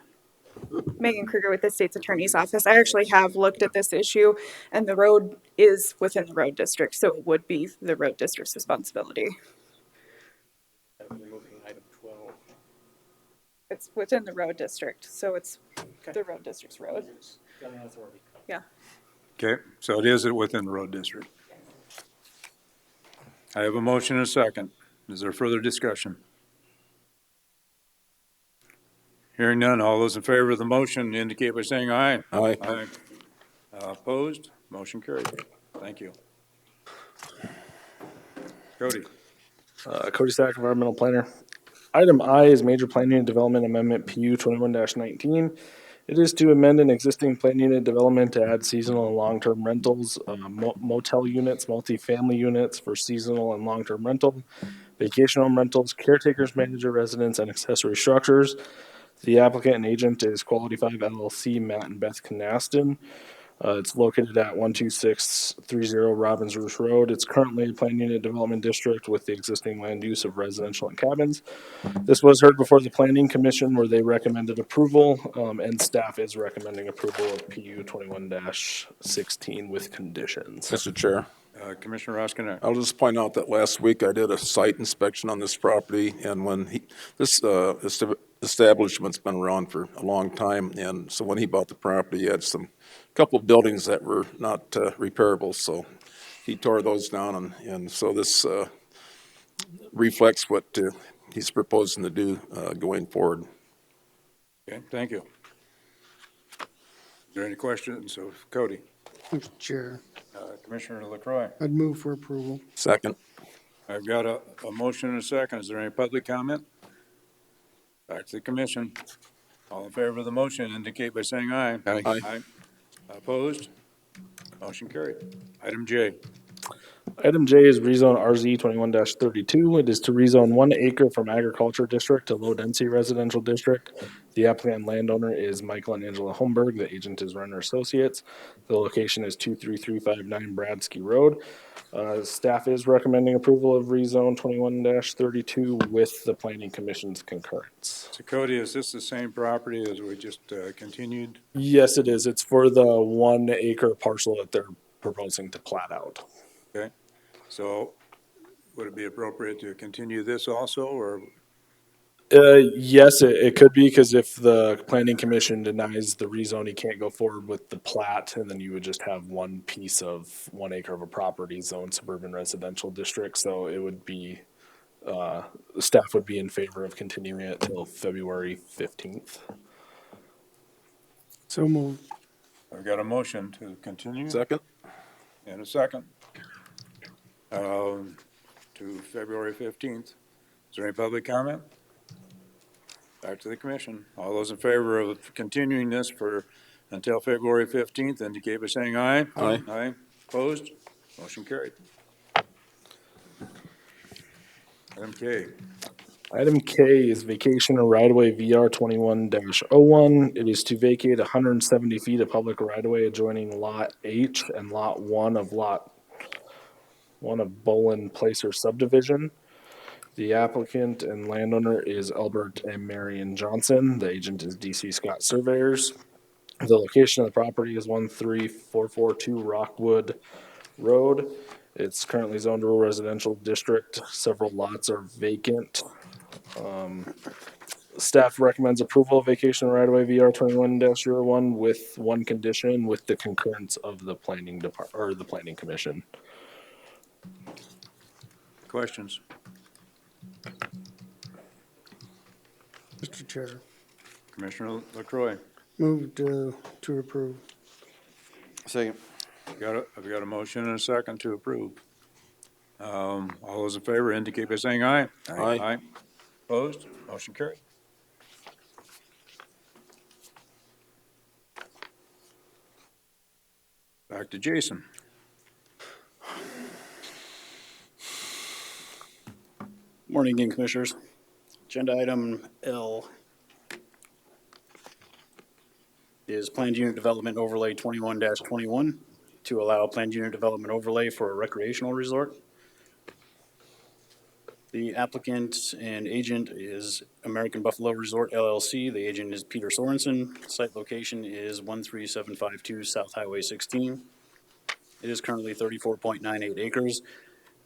Megan Kruger with the State's Attorney's Office. I actually have looked at this issue, and the road is within the road district, so it would be the road district's responsibility. It's within the road district, so it's the road district's road. Yeah. Okay, so it is within the road district. I have a motion and a second. Is there further discussion? Hearing none, all those in favor of the motion indicate by saying aye. Aye. Aye. Opposed? Motion carried. Thank you. Cody. Cody Stack, Environmental Planner. Item I is Major Planning and Development Amendment PU 21-19. It is to amend an existing plan unit development to add seasonal and long-term rentals, motel units, multifamily units for seasonal and long-term rental, vacation home rentals, caretakers, manager residence, and accessory structures. The applicant and agent is Quality 5 LLC, Matt and Beth Canaston. It's located at 12630 Robbins Roost Road. It's currently a plan unit development district with the existing land use of residential and cabins. This was heard before the Planning Commission where they recommended approval, and staff is recommending approval of PU 21-16 with conditions. Mr. Chair. Commissioner Roskinek. I'll just point out that last week I did a site inspection on this property, and when this establishment's been around for a long time, and so when he bought the property, he had couple of buildings that were not repairable, so he tore those down, and so this reflects what he's proposing to do going forward. Okay, thank you. Is there any questions of Cody? Mr. Chair, Commissioner LaCroix. I'd move for approval. Second. I've got a motion and a second. Is there any public comment? Back to the commission. All in favor of the motion indicate by saying aye. Aye. Aye. Opposed? Motion carried. Item J. Item J is rezone RZ 21-32. It is to rezone 1 acre from agriculture district to low density residential district. The applicant and landowner is Michael and Angela Holmberg. The agent is Renner Associates. The location is 23359 Bradsky Road. Staff is recommending approval of rezone 21-32 with the Planning Commission's concurrence. So Cody, is this the same property as we just continued? Yes, it is. It's for the 1 acre parcel that they're proposing to plat out. Okay, so would it be appropriate to continue this also, or? Yes, it could be, because if the planning commission denies the rezone, you can't go forward with the plat, and then you would just have one piece of 1 acre of a property zoned suburban residential district, so it would be, staff would be in favor of continuing it till February 15th. So moved. I've got a motion to continue. Second? And a second. To February 15th. Is there any public comment? Back to the commission. All those in favor of continuing this until February 15th, indicate by saying aye. Aye. Aye. Opposed? Motion carried. Item K. Item K is vacation of right-of-way VR 21-01. It is to vacate 170 feet of public right-of-way adjoining Lot H and Lot 1 of Bolin Placer Subdivision. The applicant and landowner is Albert and Marion Johnson. The agent is DC Scott Surveyors. The location of the property is 13442 Rockwood Road. It's currently zoned rural residential district. Several lots are vacant. Staff recommends approval of vacation right-of-way VR 21-01 with one condition, with the concurrence of the planning department, or the planning commission. Questions? Mr. Chair, Commissioner LaCroy. move to approve. Second. I've got a motion and a second to approve. All those in favor indicate by saying aye. Aye. Aye. Opposed? Motion carried. Back to Jason. Morning again, Commissioners. Agenda item L is Planned Unit Development Overlay 21-21 to allow Planned Unit Development Overlay for a recreational resort. The applicant and agent is American Buffalo Resort LLC. The agent is Peter Sorensen. Site location is 13752 South Highway 16. It is currently 34.98 acres.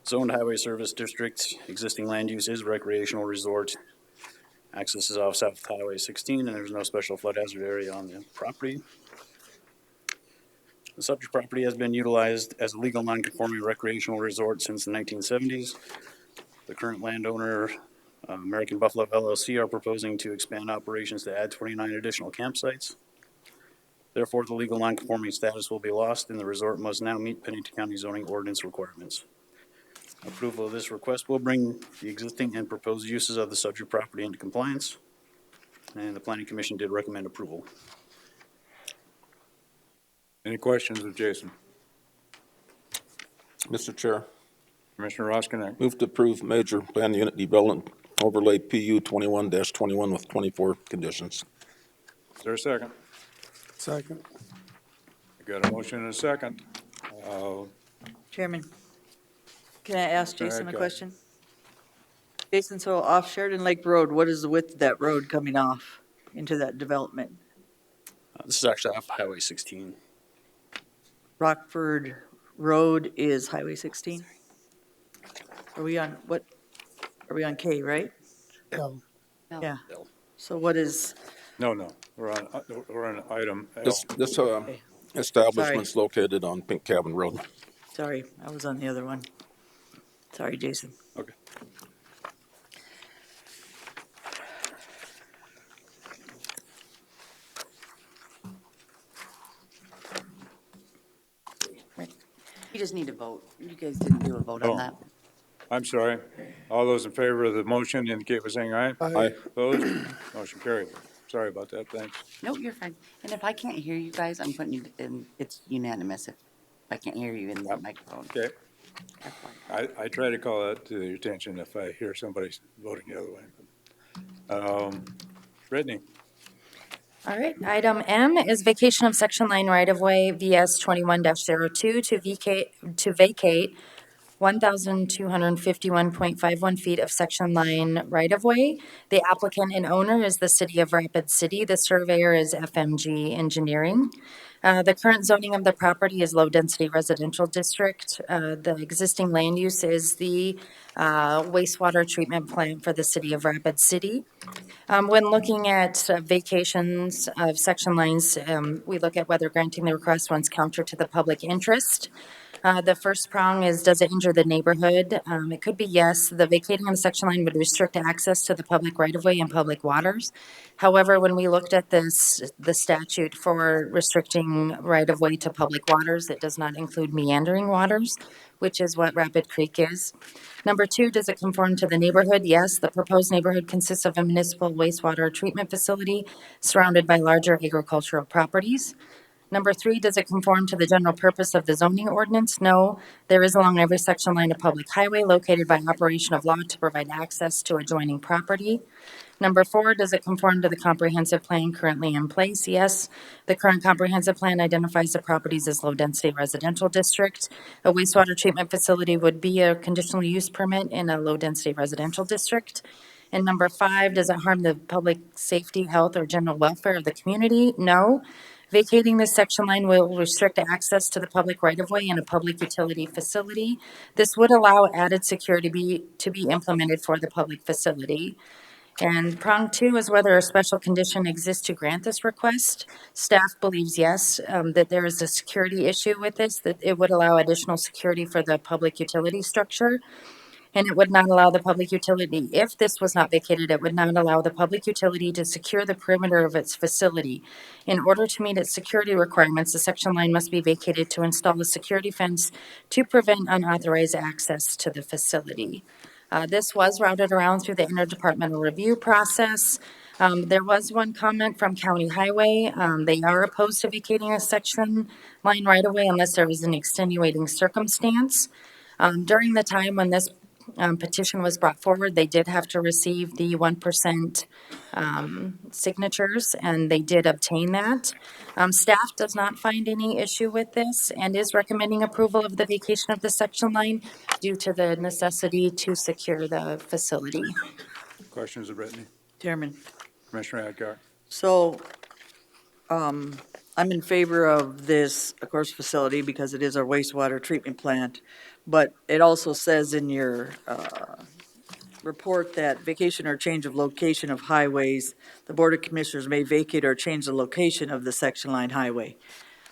Zoned Highway Service District. Existing land use is recreational resort. Access is off South Highway 16, and there's no special flood hazard area on the property. The subject property has been utilized as a legal non-conforming recreational resort since the 1970s. The current landowner, American Buffalo LLC, are proposing to expand operations to add 29 additional campsites. Therefore, the legal non-conforming status will be lost, and the resort must now meet Pennington County zoning ordinance requirements. Approval of this request will bring the existing and proposed uses of the subject property into compliance, and the Planning Commission did recommend approval. Any questions of Jason? Mr. Chair, Commissioner Roskinek. move to approve major plan unit development overlay PU 21-21 with 24 conditions. Is there a second? Second. I got a motion and a second. Chairman, can I ask Jason a Okay. question? Jason, so off Sheridan Lake Road, what is the width of that road coming off into that development? This is actually off Highway 16. Rockford Road is Highway 16? Are we on, what, are we on K, right? L. Yeah. So what is, No, we're on item L. This establishment's located on Pink Cabin Road. sorry, I was on the other one. Sorry, Jason. Okay. You just need to vote. You guys didn't do a vote on that. I'm sorry. All those in favor of the motion indicate by saying aye. Aye. Opposed? Motion carried. Sorry about that, thanks. No, you're fine. And if I can't hear you guys, I'm putting you in, it's unanimous if I can't hear you in the microphone. Okay. I try to call that to your attention if I hear somebody voting the other way. Brittany. All right, item M is vacation of section line right-of-way VS 21-02 to vacate 1,251.51 feet of section line right-of-way. The applicant and owner is the city of Rapid City. The surveyor is FMG Engineering. The current zoning of the property is low-density residential district. The existing land use is the wastewater treatment plant for the city of Rapid City. When looking at vacations of section lines, we look at whether granting the request runs counter to the public interest. The first prong is, does it injure the neighborhood? It could be yes. The vacating of the section line would restrict access to the public right-of-way and public waters. However, when we looked at the statute for restricting right-of-way to public waters, it does not include meandering waters, which is what Rapid Creek is. Number two, does it conform to the neighborhood? Yes, the proposed neighborhood consists of a municipal wastewater treatment facility surrounded by larger agricultural properties. Number three, does it conform to the general purpose of the zoning ordinance? No. There is along every section line a public highway located by operation of law to provide access to adjoining property. Number four, does it conform to the comprehensive plan currently in place? Yes. The current comprehensive plan identifies the properties as low-density residential district. A wastewater treatment facility would be a conditional use permit in a low-density residential district. And number five, does it harm the public safety, health, or general welfare of the community? No. Vacating this section line will restrict access to the public right-of-way and a public utility facility. This would allow added security to be implemented for the public facility. And prong two is whether a special condition exists to grant this request. Staff believes yes, that there is a security issue with this, that it would allow additional security for the public utility structure. And it would not allow the public utility, if this was not vacated, it would not allow the public utility to secure the perimeter of its facility. In order to meet its security requirements, the section line must be vacated to install a security fence to prevent unauthorized access to the facility. This was routed around through the interdepartmental review process. There was one comment from County Highway. They are opposed to vacating a section line right-of-way unless there is an extenuating circumstance. During the time when this petition was brought forward, they did have to receive the 1% signatures, and they did obtain that. Staff does not find any issue with this and is recommending approval of the vacation of the section line due to the necessity to secure the facility. Questions of Brittany? Chairman. Commissioner Adcock? So, I'm in favor of this, of course, facility because it is our wastewater treatment plant. But it also says in your report that vacation or change of location of highways, the Board of Commissioners may vacate or change the location of the section line highway.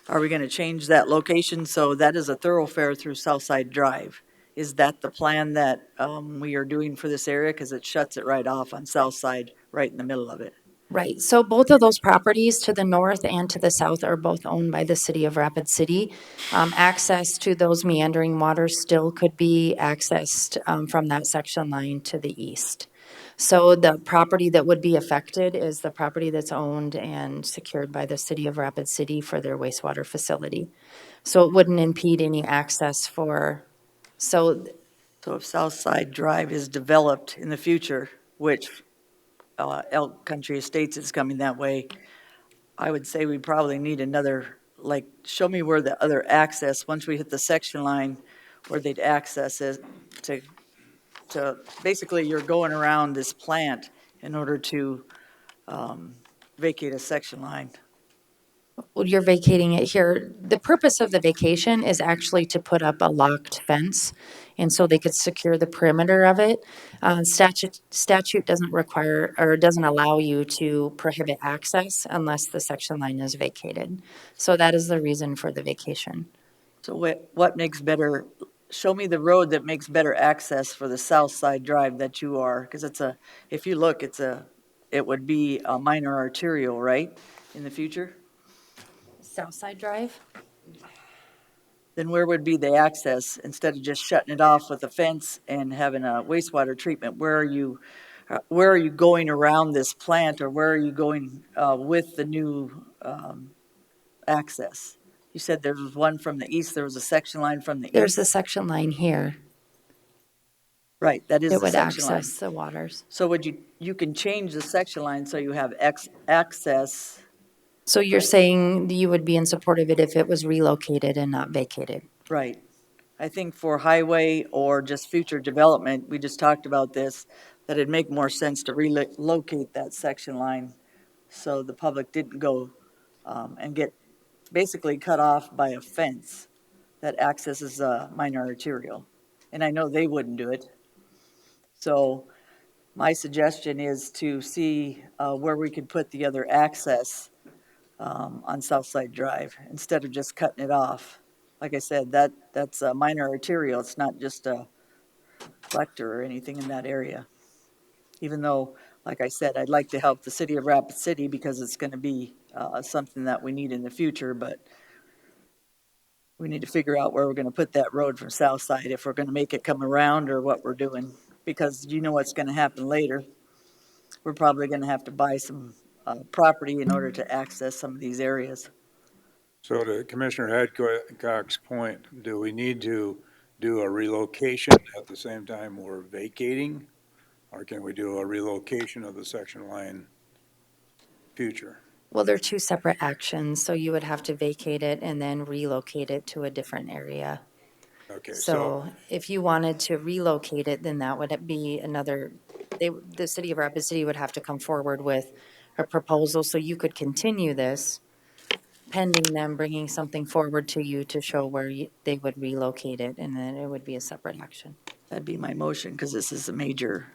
Are we going to change that location? So that is a thoroughfare through Southside Drive. Is that the plan that we are doing for this area? Because it shuts it right off on Southside, right in the middle of it. Right, so both of those properties to the north and to the south are both owned by the city of Rapid City. Access to those meandering waters still could be accessed from that section line to the east. So the property that would be affected is the property that's owned and secured by the city of Rapid City for their wastewater facility. So it wouldn't impede any access for, so if Southside Drive is developed in the future, which Elk Country Estates is coming that way, I would say we probably need another, like, show me where the other access, once we hit the section line, where they'd access it to basically you're going around this plant in order to vacate a section line. Well, you're vacating it here. The purpose of the vacation is actually to put up a locked fence, and so they could secure the perimeter of it. Statute doesn't require or doesn't allow you to prohibit access unless the section line is vacated. So that is the reason for the vacation. So what makes better? Show me the road that makes better access for the South Side Drive that you are, because if you look, it would be a minor arterial, right, in the future? Southside Drive? Then where would be the access instead of just shutting it off with a fence and having a wastewater treatment? Where are you going around this plant, or where are you going with the new access? You said there was one from the east. There was a section line from the east. There's a section line here. Right, that is It the would section line. access the waters. So you can change the section line so you have access. So you're saying you would be in support of it if it was relocated and not vacated? Right. I think for highway or just future development, we just talked about this, that it'd make more sense to relocate that section line so the public didn't go and get basically cut off by a fence that accesses a minor arterial. And I know they wouldn't do it. So my suggestion is to see where we could put the other access on Southside Drive instead of just cutting it off. Like I said, that's a minor arterial. It's not just a collector or anything in that area. Even though, like I said, I'd like to help the city of Rapid City because it's going to be something that we need in the future, but we need to figure out where we're going to put that road from Southside, if we're going to make it come around or what we're doing, because you know what's going to happen later. We're probably going to have to buy some property in order to access some of these areas. So to Commissioner Hadcock's point, do we need to do a relocation at the same time we're vacating? Or can we do a relocation of the section line future? Well, they're two separate actions, so you would have to vacate it and then relocate it to a different area. Okay, So if you wanted to relocate it, then that would be another, the city of Rapid City would have to come forward with a proposal so you could continue this pending them bringing something forward to you to show where they would relocate it, and then it would be a separate action. That'd be my motion, because this is a major,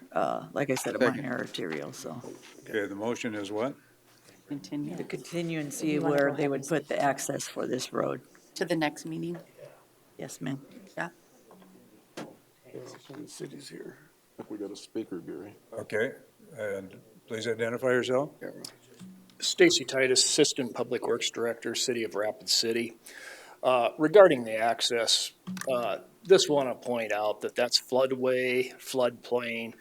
like I said, a minor arterial, so. Okay, the motion is what? Continue To continue and see You wanna where go they ahead would and put the access for this road. to the next meeting. Yes, ma'am. Yeah. City's here. I think we got a speaker, Gary. Okay, and please identify yourself. Stacy Titus, Assistant Public Works Director, City of Rapid City. Regarding the access, just want to point out that that's floodway, floodplain,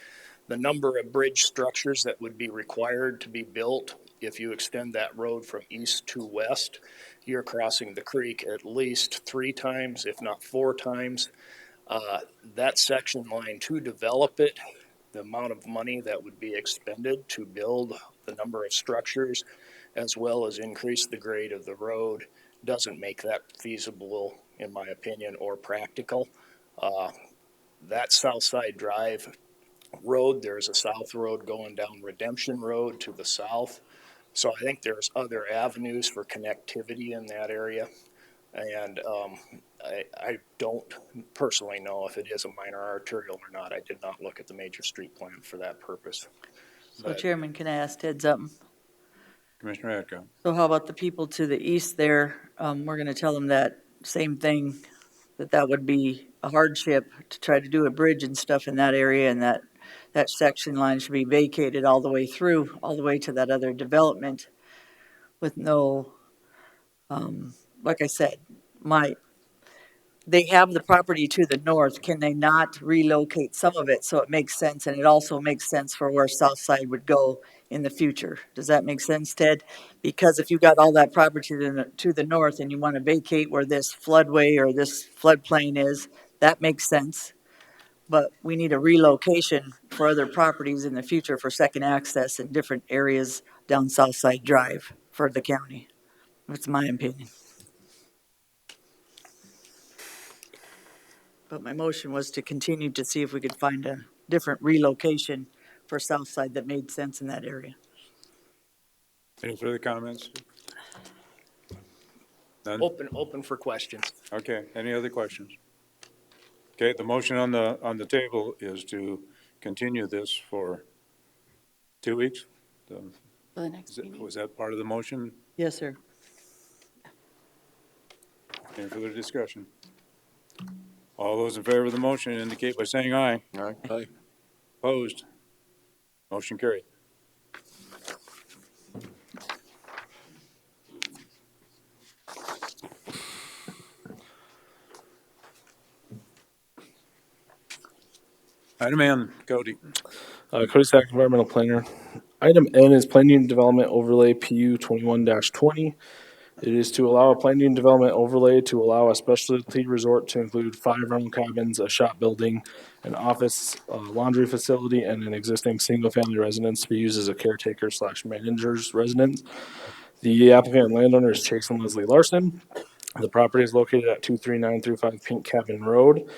the number of bridge structures that would be required to be built. If you extend that road from east to west, you're crossing the creek at least 3 times, if not 4 times. That section line, to develop it, the amount of money that would be expended to build the number of structures, as well as increase the grade of the road, doesn't make that feasible, in my opinion, or practical. That Southside Drive road, there's a south road going down Redemption Road to the south. So I think there's other avenues for connectivity in that area. And I don't personally know if it is a minor arterial or not. I did not look at the major street plan for that purpose. So Chairman, can I ask Ted something? Commissioner Hadcock. So how about the people to the east there? We're gonna tell them that same thing, that would be a hardship to try to do a bridge and stuff in that area, and that section line should be vacated all the way through, all the way to that other development with no, like I said, they have the property to the north. Can they not relocate some of it so it makes sense? And it also makes sense for where Southside would go in the future. Does that make sense, Ted? Because if you got all that property to the north and you want to vacate where this floodway or this floodplain is, that makes sense. But we need a relocation for other properties in the future for second access in different areas down Southside Drive for the county. That's my opinion. But my motion was to continue to see if we could find a different relocation for Southside that made sense in that area. Any further comments? None? Open for questions. Okay, any other questions? Okay, the motion on the table is to continue this for 2 weeks? For the next meeting. Was that part of the motion? Yes, sir. Any further discussion? All those in favor of the motion indicate by saying aye. Aye. Opposed? Motion carried. Item N, Cody. Cody Stack, Environmental Planner. Item N is Planning and Development Overlay PU 21-20. It is to allow a planning and development overlay to allow a specialty resort to include 5 rental cabins, a shop building, an office, a laundry facility, and an existing single-family residence to be used as a caretaker/manager's residence. The applicant and landowner is Chase and Leslie Larson. The property is located at 23935 Pink Cabin Road.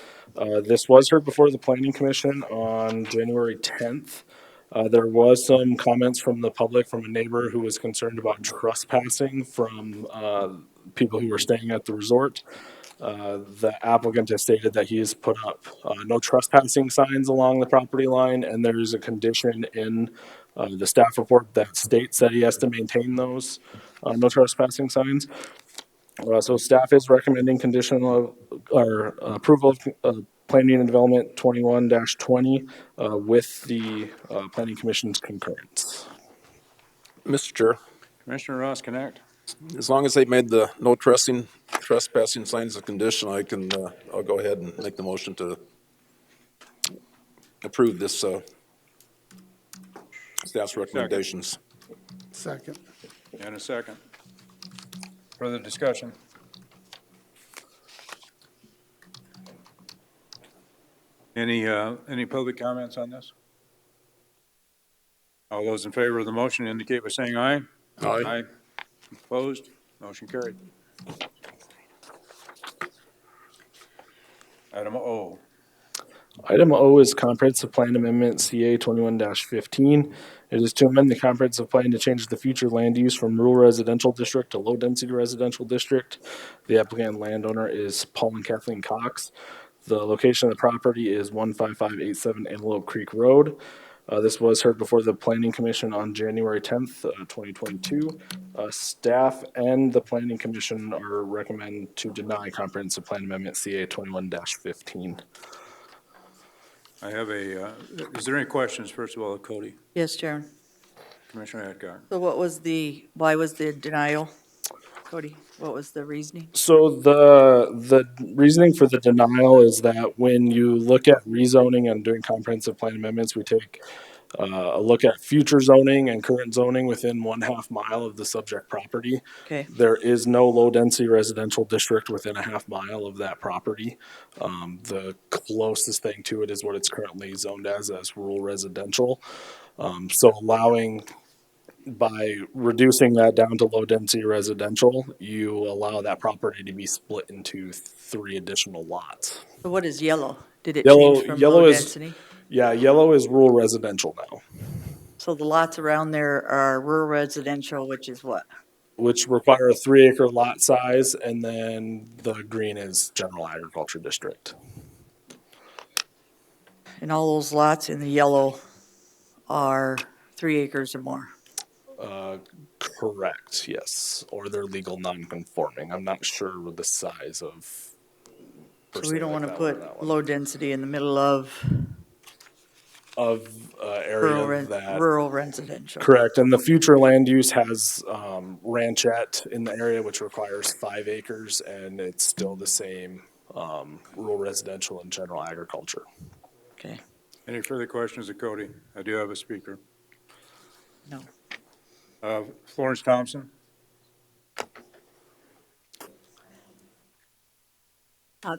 This was heard before the Planning Commission on January 10th. There was some comments from the public from a neighbor who was concerned about trespassing from people who were staying at the resort. The applicant has stated that he has put up no trespassing signs along the property line, and there is a condition in the staff report that states that he has to maintain those no trespassing signs. So staff is recommending conditional or approval of planning and development 21-20 with the planning commission's concurrence. Mr. Chair, Commissioner Ross Connect. as long as they made the no trespassing signs a condition, I'll go ahead and make the motion to approve this staff's recommendations. Second. And a second. Further discussion? Any public comments on this? All those in favor of the motion indicate by saying aye. Aye. Opposed? Motion carried. Item O. Item O is Comprehensive Plan Amendment CA 21-15. It is to amend the comprehensive plan to change the future land use from rural residential district to low density residential district. The applicant and landowner is Paul and Kathleen Cox. The location of the property is 15587 Antelope Creek Road. This was heard before the Planning Commission on January 10th, 2022. Staff and the Planning Commission are recommend to deny Comprehensive Plan Amendment CA 21-15. I have is there any questions, first of all, of Cody? Yes, Chairman. Commissioner Adcock. So why was the denial, Cody? What was the reasoning? So the reasoning for the denial is that when you look at rezoning and doing comprehensive plan amendments, we take a look at future zoning and current zoning within 1/2 mile of the subject property. Okay. There is no low density residential district within 1/2 mile of that property. The closest thing to it is what it's currently zoned as rural residential. So by reducing that down to low density residential, you allow that property to be split into 3 additional lots. So what is yellow? Did it change from low density? Yeah, yellow is rural residential now. So the lots around there are rural residential, which is what? Which require a 3-acre lot size, and then the green is general agriculture district. And all those lots in the yellow are 3 acres or more? Correct, yes. Or they're legal non-conforming. I'm not sure with the size of. So we don't want to put low density in the middle of area that. Rural residential. Correct, and the future land use has ranchette in the area, which requires 5 acres, and it's still the same rural residential and general agriculture. Okay. Any further questions of Cody? I do have a speaker. No. Florence Thompson.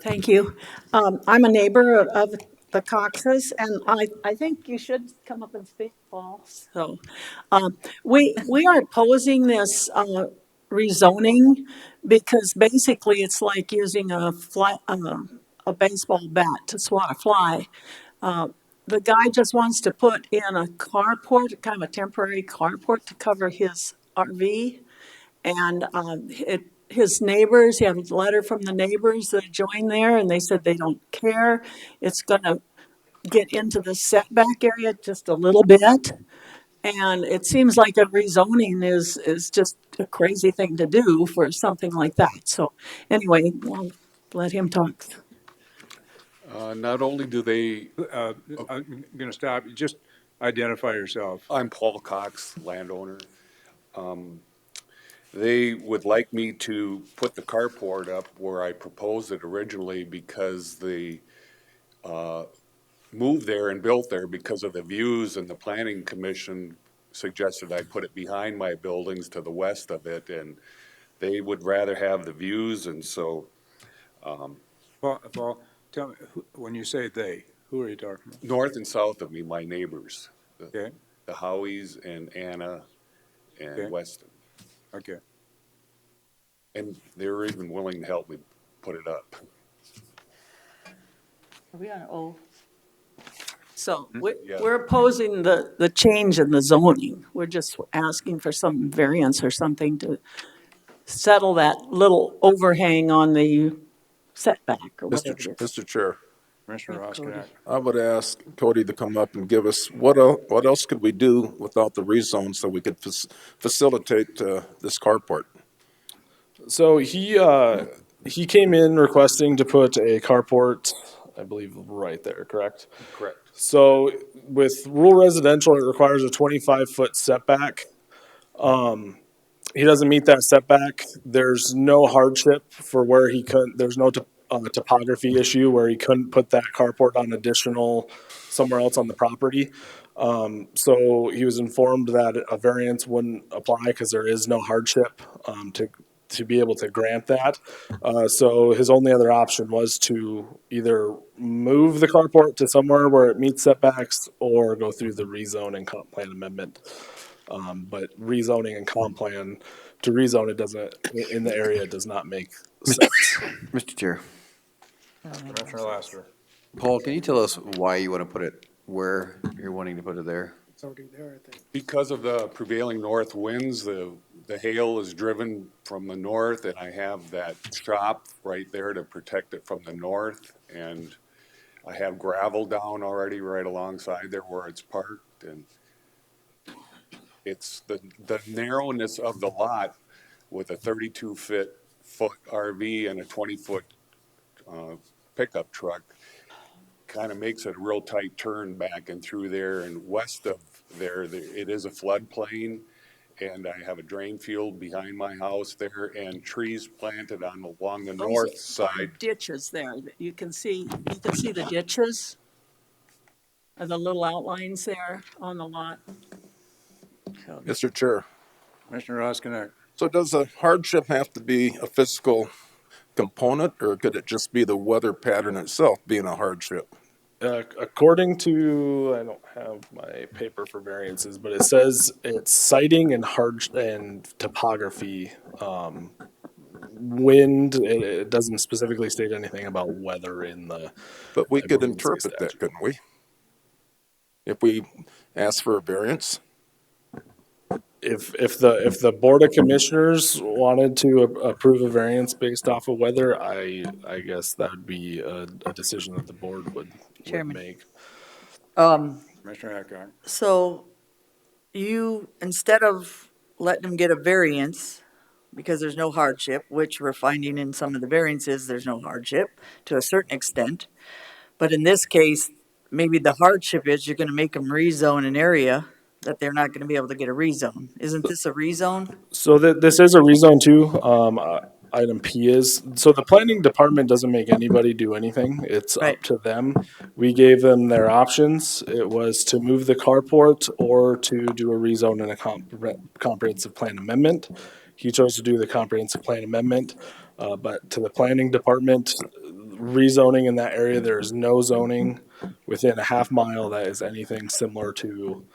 Thank you. I'm a neighbor of the Coxes, and I think you should come up and speak, Paul. So, we are opposing this rezoning because basically it's like using a baseball bat to swat a fly. The guy just wants to put in a carport, kind of a temporary carport to cover his RV. And his neighbors, he had a letter from the neighbors that joined there, and they said they don't care. It's going to get into the setback area just a little bit. And it seems like a rezoning is just a crazy thing to do for something like that. So anyway, we'll let him talk. Not only do they. I'm going to stop. Just identify yourself. I'm Paul Cox, landowner. They would like me to put the carport up where I proposed it originally because they moved there and built there because of the views, and the planning commission suggested I put it behind my buildings to the west of it, and they would rather have the views, and so. Paul, tell me, when you say they, who are you talking about? North and south of me, my neighbors. Okay. The Howies and Anna and Okay. Weston. Okay. And they were even willing to help me put it up. Are we on O? So Yeah. we're opposing the change in the zoning. We're just asking for some variance or something to settle that little overhang on the setback or whatever it is. Mr. Chair, Commissioner Roskinek. I would ask Cody to come up and give us, what else could we do without the rezone so we could facilitate this carport? So he came in requesting to put a carport, I believe, right there, correct? Correct. So with rural residential, it requires a 25-foot setback. He doesn't meet that setback. There's no hardship for where he couldn't, there's no topography issue where he couldn't put that carport on additional, somewhere else on the property. So he was informed that a variance wouldn't apply because there is no hardship to be able to grant that. So his only other option was to either move the carport to somewhere where it meets setbacks or go through the rezone and comp plan amendment. But rezoning and comp plan, to rezone it doesn't, in the area, does not make sense. Mr. Chair. Commissioner Laster. Paul, can you tell us why you want to put it where you're wanting to put it there? It's already there, I think. Because of the prevailing north winds, the hail is driven from the north, and I have that shop right there to protect it from the north. And I have gravel down already right alongside there where it's parked, and it's the narrowness of the lot with a 32-foot RV and a 20-foot pickup truck kind of makes it a real tight turn back and through there. And west of there, it is a floodplain, and I have a drain field behind my house there and trees planted along the north side. Ditches there. You can see the ditches. Are the little outlines there on the lot? Mr. Chair, Commissioner Roskinek. so does a hardship have to be a physical component, or could it just be the weather pattern itself being a hardship? According to, I don't have my paper for variances, but it says it's siting and and topography. Wind, it doesn't specifically state anything about weather in the. But we I could believe it's the interpret that, statute. couldn't we? If we ask for a variance? If the Board of Commissioners wanted to approve a variance based off of weather, I guess that would be a decision that the board would Chairman. make. Commissioner Eckhart. So you, instead of letting him get a variance because there's no hardship, which we're finding in some of the variances, there's no hardship to a certain extent. But in this case, maybe the hardship is you're going to make them rezone an area that they're not going to be able to get a rezone. Isn't this a rezone? So this is a rezone too. Item P is, so the planning department doesn't make anybody do anything. It's Right. up to them. We gave them their options. It was to move the carport or to do a rezone and a comprehensive plan amendment. He chose to do the comprehensive plan amendment, but to the planning department, rezoning in that area, there is no zoning within a half mile that is anything similar to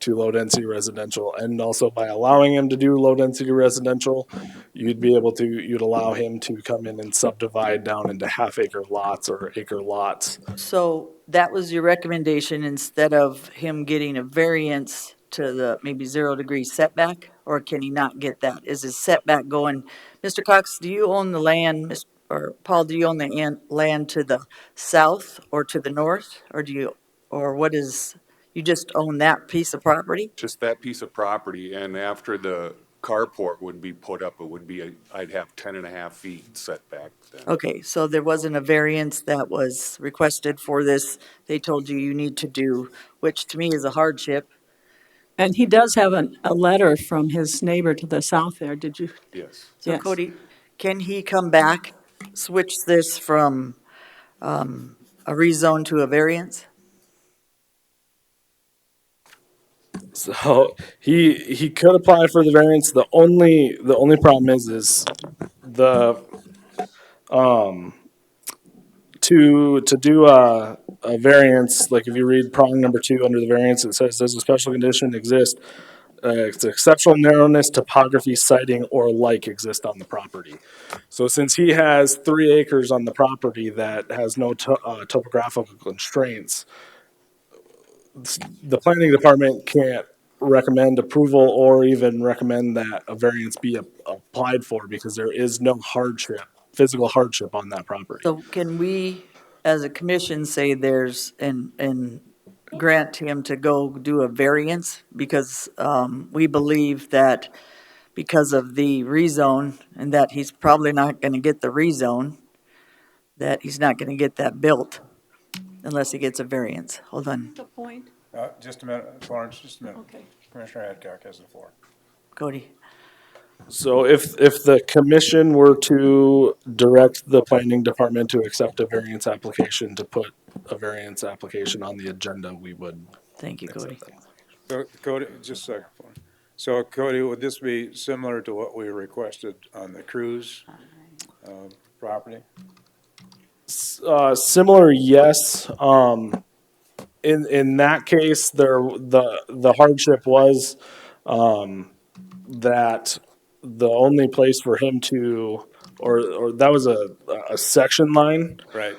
low-density residential. And also by allowing him to do low-density residential, you'd allow him to come in and subdivide down into half-acre lots or acre lots. So that was your recommendation instead of him getting a variance to the maybe 0-degree setback? Or can he not get that? Is his setback going, Mr. Cox, do you own the land, or Paul, do you own the land to the south or to the north? Or what is, you just own that piece of property? Just that piece of property, and after the carport would be put up, it would be, I'd have 10.5 feet setback then. Okay, so there wasn't a variance that was requested for this. They told you you need to do, which to me is a hardship. And he does have a letter from his neighbor to the south there. Did you? Yes. So Yes. Cody, can he come back, switch this from a rezone to a variance? So he could apply for the variance. The only problem is the to do a variance, like if you read prong number 2 under the variance, it says, does a special condition exist? it's exceptional narrowness, topography, siting, or like exist on the property. So since he has 3 acres on the property that has no topographical constraints, the planning department can't recommend approval or even recommend that a variance be applied for because there is no hardship, physical hardship on that property. So can we, as a commission, say there's, and grant him to go do a variance? Because we believe that because of the rezone, and that he's probably not gonna get the rezone, that he's not gonna get that built unless he gets a variance. Hold on, The point, Just a minute, Florence, just a minute. okay. Commissioner Adcock has the floor. Cody. So if the commission were to direct the planning department to accept a variance application, to put a variance application on the agenda, we would. Thank you, Cody. So Cody, just a second. Florence. So Cody, would this be similar to what we requested on the cruise property? Similar, yes. In that case, the hardship was that the only place for him to, or that was a section line. Right.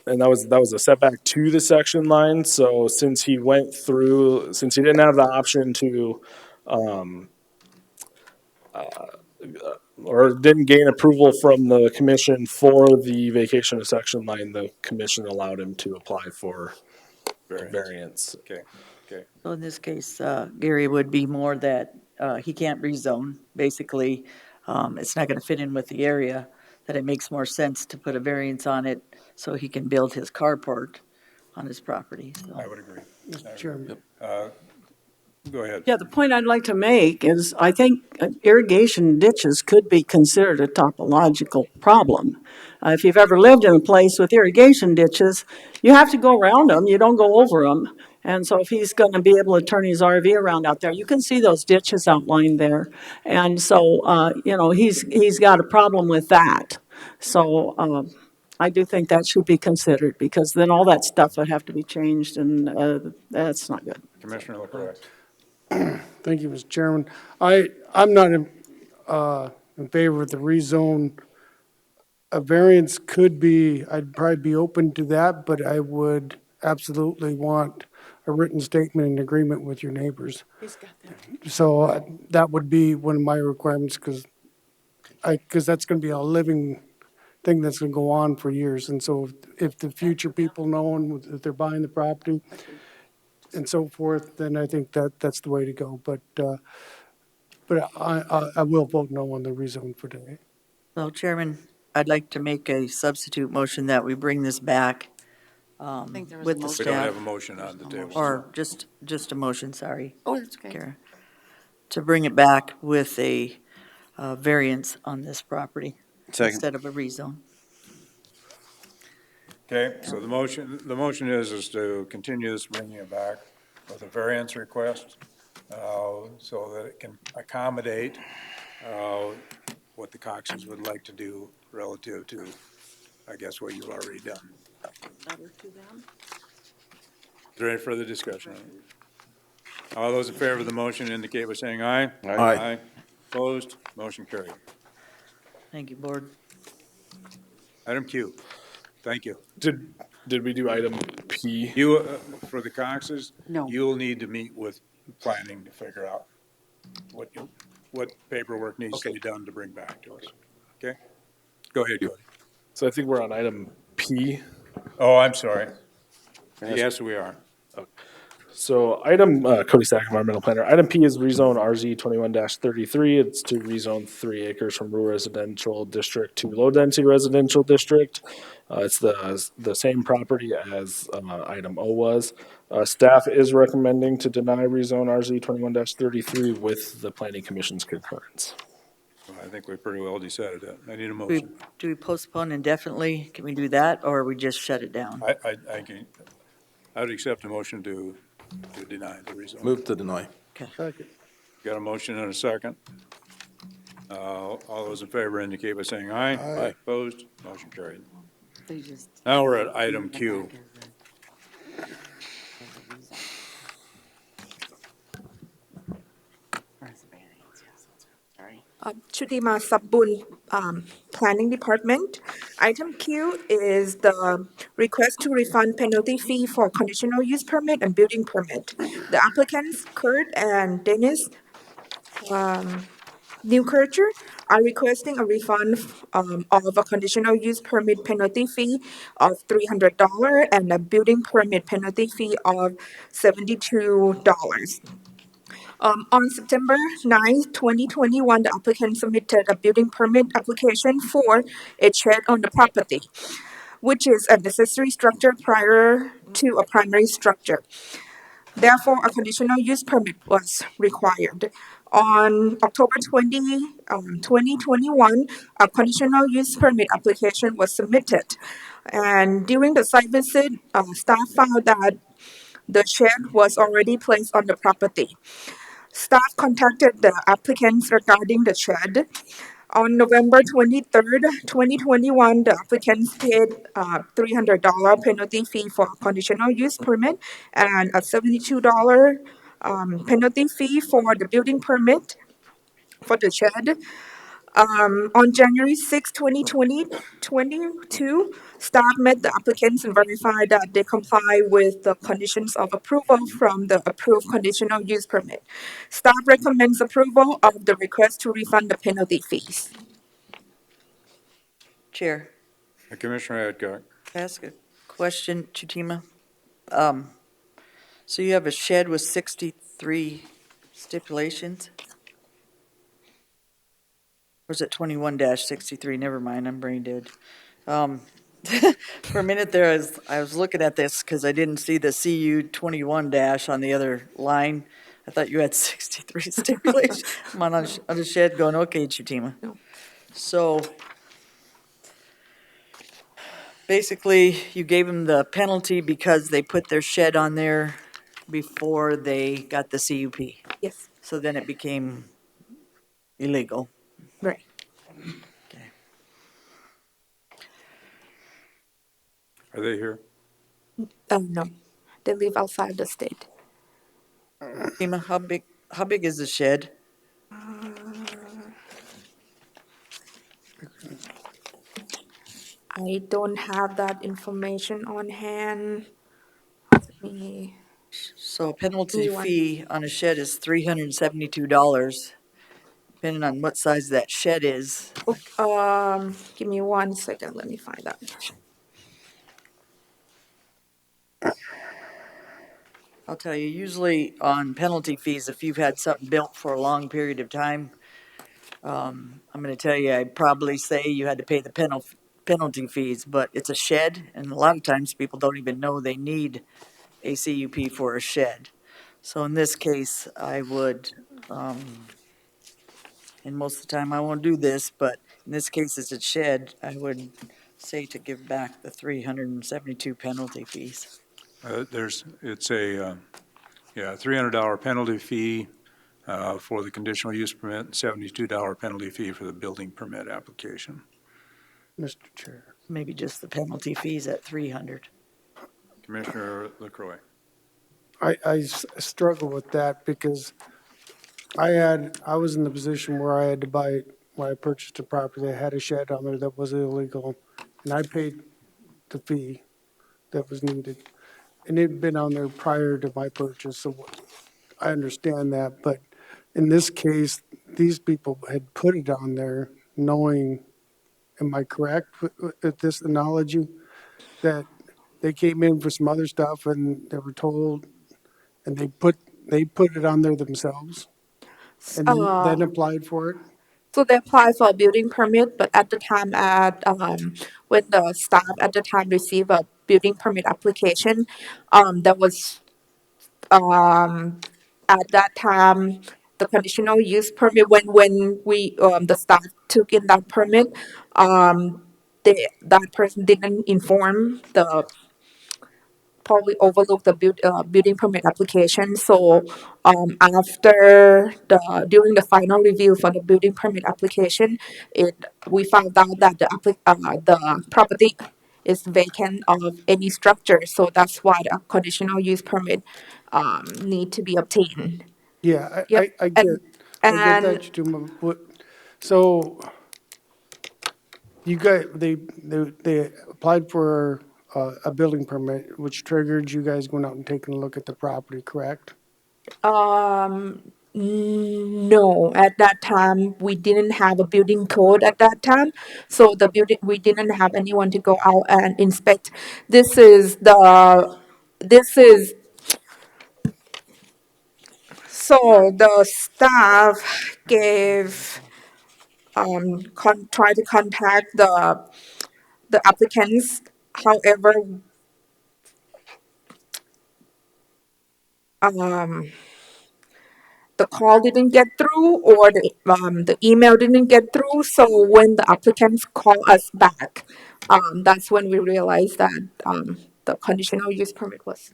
And that was a setback to the section line. So since he didn't have the option to, or didn't gain approval from the commission for the vacation of section line, the commission allowed him to apply for a variance. Okay, okay. So in this case, Gary, would be more that he can't rezone. Basically, it's not gonna fit in with the area, that it makes more sense to put a variance on it so he can build his carport on his property, so. I would agree. Mr. Chairman. Go ahead. Yeah, the point I'd like to make is I think irrigation ditches could be considered a topological problem. If you've ever lived in a place with irrigation ditches, you have to go around them, you don't go over them. And so if he's going to be able to turn his RV around out there, you can see those ditches outlined there. And so, he's got a problem with that. So I do think that should be considered because then all that stuff would have to be changed and that's not good. Commissioner LaCroix. Thank you, Mr. Chairman. I'm not in favor of the rezone. A variance could be, I'd probably be open to that, but I would absolutely want a written statement in agreement with your neighbors. He's got that. So that would be one of my requirements because that's going to be a living thing that's going to go on for years. And so if the future people know that they're buying the property and so forth, then I think that's the way to go. But I will vote no on the rezone for today. So Chairman, I'd like to make a substitute motion that we bring this back think there was with a the motion. We don't staff. have a motion on the table. Or just a motion, sorry. Oh, that's okay. Kara. To bring it back with a variance on this property. Second. Instead of a rezone. Okay, so the motion is to continue this, bringing it back with a variance request, so that it can accommodate, what the Coxes would like to do relative to, I guess, what you've already done. Letter to them. Is there any further discussion? All those in favor of the motion indicate by saying aye. Aye. Opposed? Motion carried. Thank you, Board. Item Q. Thank you. Did we do item P? You, for the Coxes? No. You'll need to meet with planning to figure out what paperwork needs to be done to bring back to us. Okay? Go ahead, Cody. So I think we're on item P. Oh, I'm sorry. Yes, we are. So item, Cody Stack, environmental planner. Item P is rezone RZ 21-33. It's to rezone 3 acres from rural residential district to low density residential district. It's the same property as item O was. Staff is recommending to deny rezone RZ 21-33 with the planning commission's concurrence. I think we pretty well decided that. I need a motion. Do we postpone indefinitely? Can we do that, or we just shut it down? I would accept a motion to deny the rezone. Move to deny. Second. Got a motion and a second. All those in favor indicate by saying aye. Aye. Opposed? Motion carried. They just. Now we're at item Q. Chutima Sabbun, Planning Department. Item Q is the request to refund penalty fee for conditional use permit and building permit. The applicants, Kurt and Dennis Newkircher, are requesting a refund of a conditional use permit penalty fee of $300 and a building permit penalty fee of $72. On September 9th, 2021, the applicant submitted a building permit application for a shed on the property, which is a necessary structure prior to a primary structure. Therefore, a conditional use permit was required. On October 2021, a conditional use permit application was submitted. And during the site visit, staff found that the shed was already placed on the property. Staff contacted the applicants regarding the shed. On November 23rd, 2021, the applicants paid $300 penalty fee for a conditional use permit and a $72 penalty fee for the building permit for the shed. On January 6, 2022, staff met the applicants and verified that they comply with the conditions of approval from the approved conditional use permit. Staff recommends approval of the request to refund the penalty fees. Chair, Commissioner Adcock. can I ask a question, Chutima? So you have a shed with 63 stipulations? Or is it 21-63? Never mind, I'm brain dead. For a minute there, I was looking at this because I didn't see the CU 21 dash on the other line. I thought you had 63 stipulations. I'm on the shed going, okay, Chutima. So basically, you gave them the penalty because they put their shed on there before they got the CUP. Yes. So then it became illegal. Right. Okay. Are they here? No, they live outside the state. Chutima, how big is the shed? I don't have that information on hand. Let me. So a penalty Give me one. fee on a shed is $372, depending on what size that shed is. Give me 1 second. Let me find that. I'll tell you, usually on penalty fees, if you've had something built for a long period of time, I'm gonna tell you, I'd probably say you had to pay the penalty fees, but it's a shed, and a lot of times people don't even know they need a CUP for a shed. So in this case, I would, and most of the time I won't do this, but in this case, it's a shed, I would say to give back the 372 penalty fees. It's a $300 penalty fee for the conditional use permit, and $72 penalty fee for the building permit application. Mr. Chair. Maybe just the penalty fees at 300. Commissioner LaCroix. I struggle with that because I was in the position where I had to buy, when I purchased a property, I had a shed on there that was illegal, and I paid the fee that was needed. And it had been on there prior to my purchase, so I understand that, but in this case, these people had put it on there knowing, am I correct with this analogy? That they came in for some other stuff and they were told, and they put it on there themselves and then applied for it? So they applied for a building permit, but at the time when the staff at the time received a building permit application, that was at that time the conditional use permit when we the staff took in that permit, that person didn't inform the probably overlooked the building permit application. So during the final review for the building permit application, we found out that the property is vacant of any structure. So that's why the conditional use permit need to be obtained. Yeah, Yep. I get And that, Chituma. So you guys, they applied for a building permit, which triggered you guys going out and taking a look at the property, correct? No, at that time, we didn't have a building code at that time. So we didn't have anyone to go out and inspect. This is so the staff gave, try to contact the applicants. However, um, the call didn't get through or the email didn't get through. So when the applicants call us back, that's when we realized that the conditional use permit was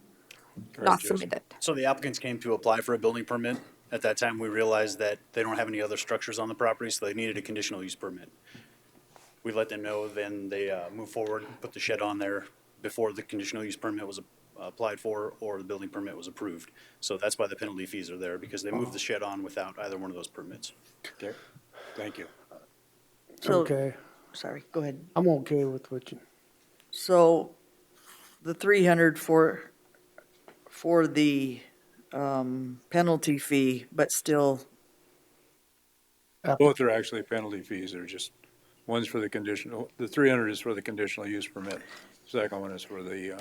not submitted. So the applicants came to apply for a building permit. At that time, we realized that they don't have any other structures on the property, so they needed a conditional use permit. We let them know, then they moved forward, put the shed on there before the conditional use permit was applied for or the building permit was approved. So that's why the penalty fees are there, because they moved the shed on without either one of those permits. Okay, thank you. So, Okay, sorry, go ahead. I'm okay with what you. So the 300 for the penalty fee, but still, Both are actually penalty fees. They're just, one's for the conditional, the 300 is for the conditional use permit. Second one is for the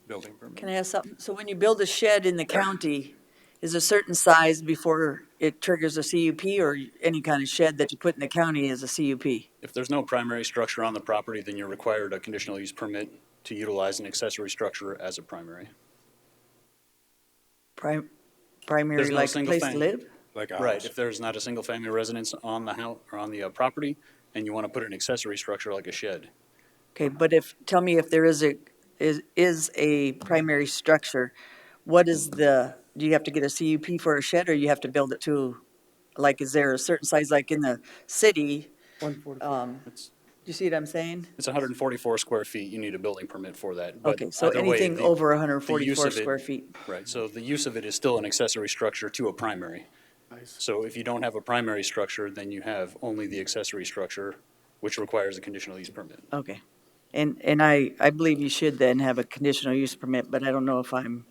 building permit. can I ask something? So when you build a shed in the county, is a certain size before it triggers a CUP, or any kind of shed that you put in the county is a CUP? If there's no primary structure on the property, then you're required a conditional use permit to utilize an accessory structure as a primary. Primary, There's no like a single place to family. live? Like a Right, house. if there's not a single family residence on the house or on the property, and you want to put an accessory structure like a shed. Okay, but tell me if there is a primary structure, what is do you have to get a CUP for a shed, or you have to build it to, like, is there a certain size, like in the city? 144. You see what I'm saying? It's 144 square feet, you need a building permit for that. But Okay, so either way, anything the- over the 144 use of it- square feet. Right, so the use of it is still an accessory structure to a primary. So if you don't have a primary structure, then you have only the accessory structure, which requires a conditional use permit. Okay. And I believe you should then have a conditional use permit, but I don't know if I'm,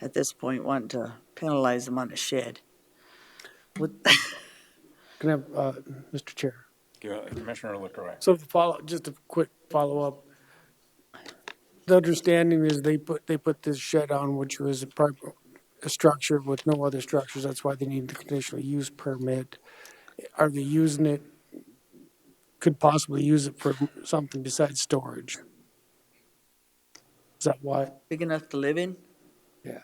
at this point, wanting to penalize them on a shed. Can I have, Mr. Chair? Commissioner LaCroix. So just a quick follow-up. The understanding is they put this shed on, which was a structure with no other structures. That's why they need the conditional use permit. Are they using it, could possibly use it for something besides storage? Is that why? Big enough to live in? Yeah.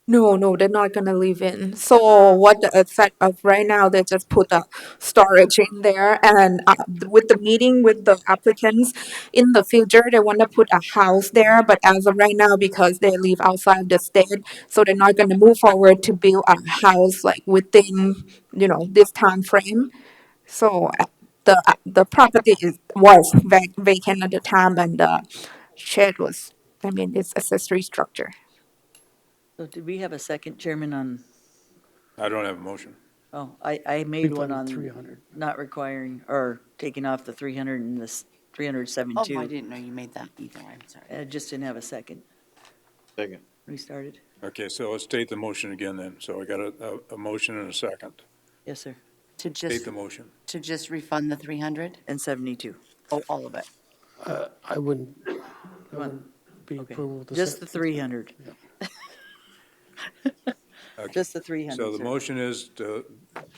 No, they're not gonna live in. So what the effect of right now, they just put the storage in there, and with the meeting with the applicants, in the future, they wanna put a house there, but as of right now, because they live outside the state, so they're not gonna move forward to build a house like within, this time frame. So the property was vacant at the time, and the shed was, it's accessory structure. So did we have a second, Chairman, on, I don't have a motion. I made one on 300. not requiring, or taking off the 300 and this 372. Oh, I didn't know you made that either, I'm sorry. I just didn't have a second. Second. Restarted? Okay, so let's state the motion again then. So I got a motion and a second. Yes, sir. To State just, the motion. to just refund the 300? And 72. Oh, all of it. I wouldn't on. be Okay. approval of the. Just the 300. Okay. Just the 300, So the sir. motion is to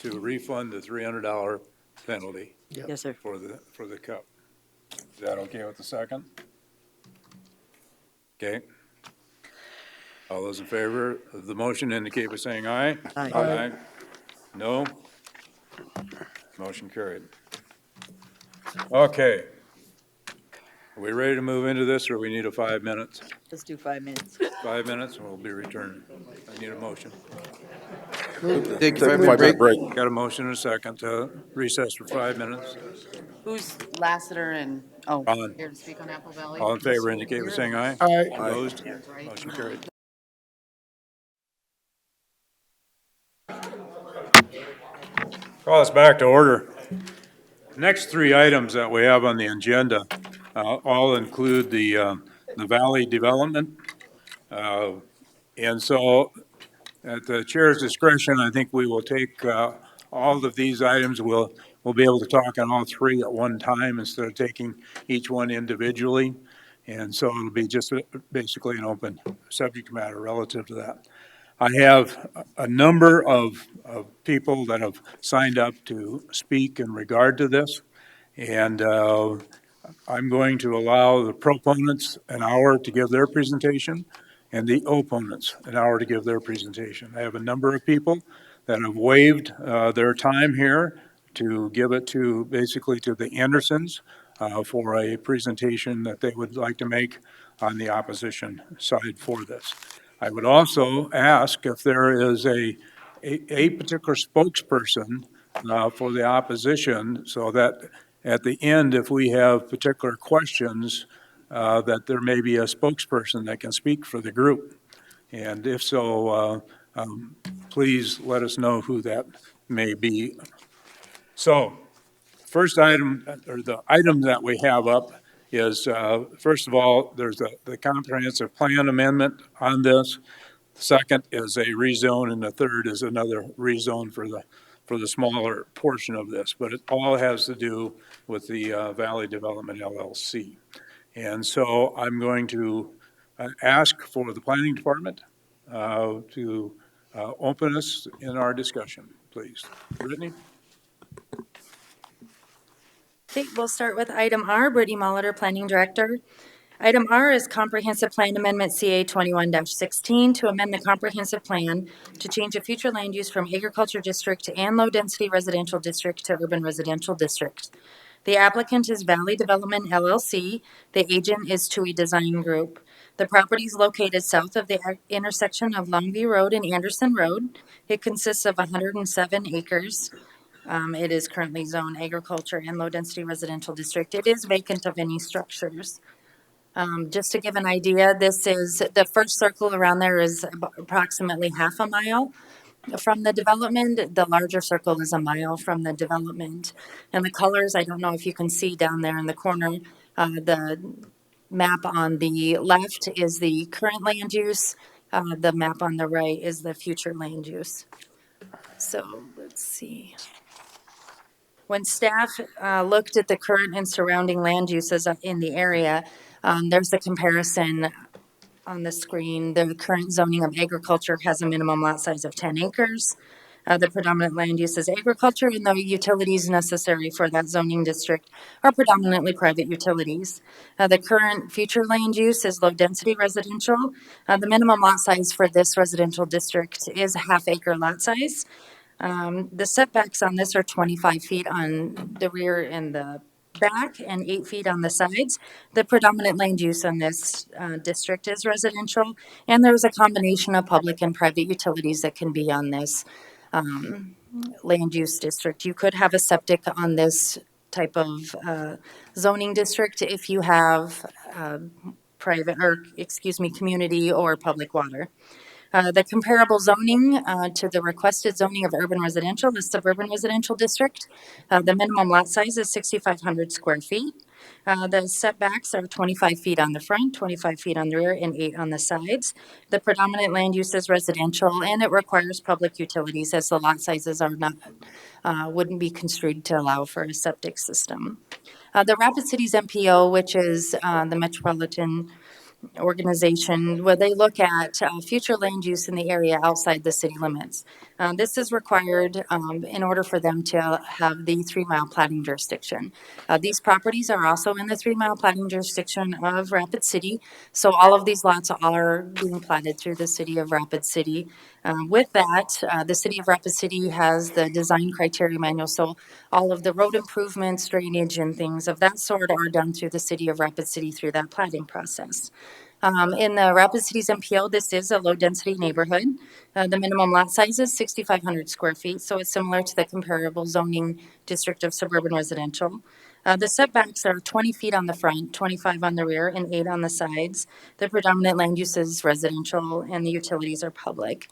refund the $300 penalty Yes, sir. for the cup. Is that okay with the second? Okay. All those in favor of the motion indicate by saying aye. Aye. Aye. No? Motion carried. Okay. Are we ready to move into this, or we need a 5 minutes? Let's do 5 minutes. 5 minutes, and we'll be returning. I need a motion. Take a 5 minute 5-minute break. break. Got a motion and a second to recess for 5 minutes. Who's Lassiter and, oh, On. Here to speak on Apple Valley. All in favor indicate by saying aye. Aye. Opposed? Motion carried. Call us back to order. Next three items that we have on the agenda all include the valley development. And so at the chair's discretion, I think we will take all of these items. We'll be able to talk on all three at one time instead of taking each one individually. And so it'll be just basically an open subject matter relative to that. I have a number of people that have signed up to speak in regard to this. And I'm going to allow the proponents an hour to give their presentation and the opponents an hour to give their presentation. I have a number of people that have waived their time here to give it to basically to the Andersons for a presentation that they would like to make on the opposition side for this. I would also ask if there is a particular spokesperson for the opposition, so that at the end, if we have particular questions, that there may be a spokesperson that can speak for the group. And if so, please let us know who that may be. So, first item, or the item that we have up is, first of all, there's the comprehensive plan amendment on this. Second is a rezone, and the third is another rezone for the smaller portion of this. But it all has to do with the Valley Development LLC. And so I'm going to ask for the planning department to open us in our discussion, please. Brittany? Okay, we'll start with item R, Brittany Molitor, Planning Director. Item R is Comprehensive Plan Amendment CA 21-16 to amend the comprehensive plan to change a future land use from agriculture district and low-density residential district to urban residential district. The applicant is Valley Development LLC. The agent is TUI Design Group. The property is located south of the intersection of Longview Road and Anderson Road. It consists of 107 acres. It is currently zoned agriculture and low-density residential district. It is vacant of any structures. Just to give an idea, this is, the first circle around there is approximately half a mile from the development. The larger circle is a mile from the development. And the colors, I don't know if you can see down there in the corner, the map on the left is the current land use. The map on the right is the future land use. So let's see. When staff looked at the current and surrounding land uses in the area, there's a comparison on the screen. The current zoning of agriculture has a minimum lot size of 10 acres. The predominant land use is agriculture, and the utilities necessary for that zoning district are predominantly private utilities. The current future land use is low-density residential. The minimum lot size for this residential district is a half-acre lot size. The setbacks on this are 25 feet on the rear and the back and 8 feet on the sides. The predominant land use on this district is residential, and there's a combination of public and private utilities that can be on this land use district. You could have a septic on this type of zoning district if you have community or public water. The comparable zoning to the requested zoning of urban residential is suburban residential district. The minimum lot size is 6,500 square feet. The setbacks are 25 feet on the front, 25 feet on the rear, and 8 on the sides. The predominant land use is residential, and it requires public utilities as the lot sizes are not, wouldn't be construed to allow for a septic system. The Rapid Cities MPO, which is the Metropolitan Organization, where they look at future land use in the area outside the city limits. This is required in order for them to have the 3-mile plating jurisdiction. These properties are also in the 3-mile plating jurisdiction of Rapid City, so all of these lots are being platted through the city of Rapid City. With that, the city of Rapid City has the design criteria manual, so all of the road improvements, drainage, and things of that sort are done through the city of Rapid City through that plating process. In the Rapid Cities MPO, this is a low-density neighborhood. The minimum lot size is 6,500 square feet, so it's similar to the comparable zoning district of suburban residential. The setbacks are 20 feet on the front, 25 on the rear, and 8 on the sides. The predominant land use is residential, and the utilities are public.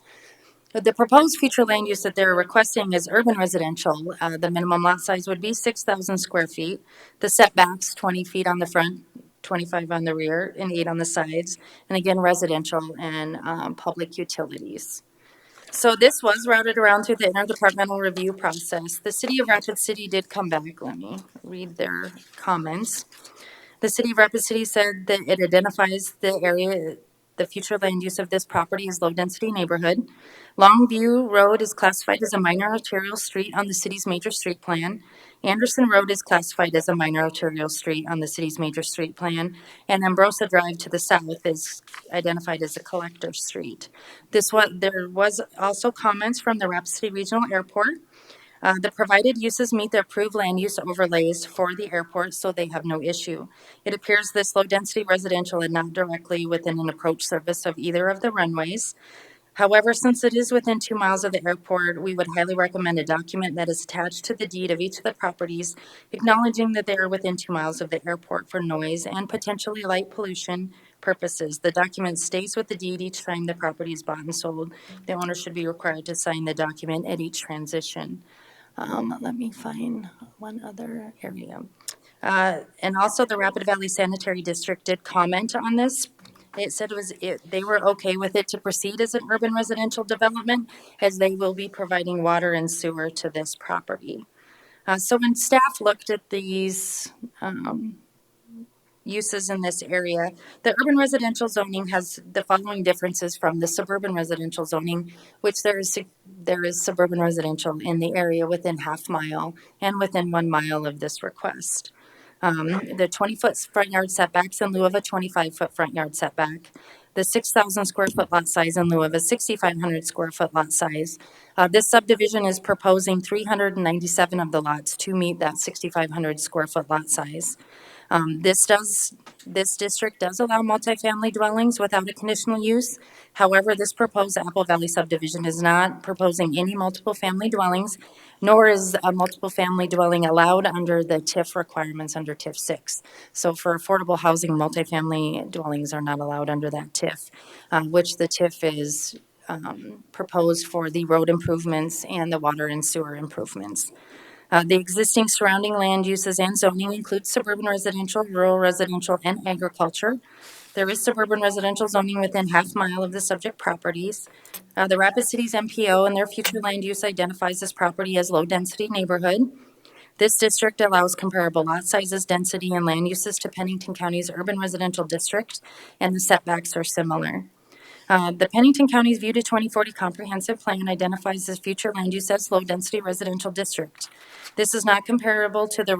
The proposed future land use that they're requesting is urban residential. The minimum lot size would be 6,000 square feet. The setbacks, 20 feet on the front, 25 on the rear, and 8 on the sides. And again, residential and public utilities. So this was routed around through the interdepartmental review process. The city of Rapid City did come back. Let me read their comments. The city of Rapid City said that it identifies the area, the future land use of this property as low-density neighborhood. Longview Road is classified as a minor arterial street on the city's major street plan. Anderson Road is classified as a minor arterial street on the city's major street plan. And Ambrosa Drive to the south is identified as a collector street. There was also comments from the Rapid City Regional Airport. The provided uses meet the approved land use overlays for the airport, so they have no issue. It appears this low-density residential is not directly within an approach service of either of the runways. However, since it is within 2 miles of the airport, we would highly recommend a document that is attached to the deed of each of the properties, acknowledging that they are within 2 miles of the airport for noise and potentially light pollution purposes. The document stays with the deed each time the property is bought and sold. The owner should be required to sign the document at each transition. Let me find one other area. And also the Rapid Valley Sanitary District did comment on this. It said they were okay with it to proceed as an urban residential development, as they will be providing water and sewer to this property. So when staff looked at these uses in this area, the urban residential zoning has the following differences from the suburban residential zoning, which there is suburban residential in the area within half mile and within 1 mile of this request. The 20-foot front yard setbacks in lieu of a 25-foot front yard setback, the 6,000 square foot lot size in lieu of a 6,500 square foot lot size. This subdivision is proposing 397 of the lots to meet that 6,500 square foot lot size. This district does allow multifamily dwellings without a conditional use. However, this proposed Apple Valley subdivision is not proposing any multiple family dwellings, nor is a multiple family dwelling allowed under the TIF requirements under TIF 6. So for affordable housing, multifamily dwellings are not allowed under that TIF, which the TIF is proposed for the road improvements and the water and sewer improvements. The existing surrounding land uses and zoning includes suburban residential, rural residential, and agriculture. There is suburban residential zoning within half mile of the subject properties. The Rapid Cities MPO and their future land use identifies this property as low-density neighborhood. This district allows comparable lot sizes, density, and land uses to Pennington County's urban residential district, and the setbacks are similar. The Pennington County's View to 2040 Comprehensive Plan identifies this future land use as low-density residential district. This is not comparable to the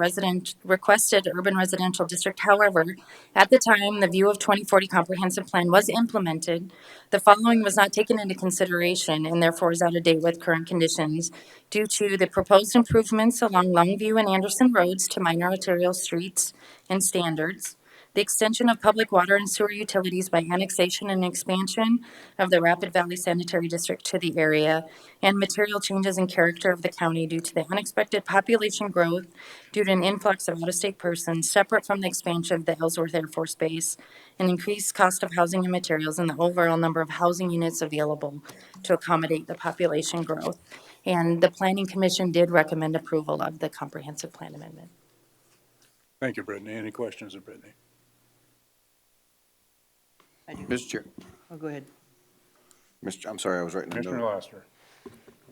requested urban residential district. However, at the time the View of 2040 Comprehensive Plan was implemented, the following was not taken into consideration and therefore is out of date with current conditions due to the proposed improvements along Longview and Anderson roads to minor arterial streets and standards, the extension of public water and sewer utilities by annexation and expansion of the Rapid Valley Sanitary District to the area, and material changes in character of the county due to the unexpected population growth due to an influx of out-of-state persons separate from the expansion of the Ellsworth Air Force Base, an increased cost of housing and materials, and the overall number of housing units available to accommodate the population growth. And the Planning Commission did recommend approval of the comprehensive plan amendment. Thank you, Brittany. Any questions of Brittany? Mr. Chair. Oh, go ahead. I'm sorry, I was writing a Commissioner note. Laster.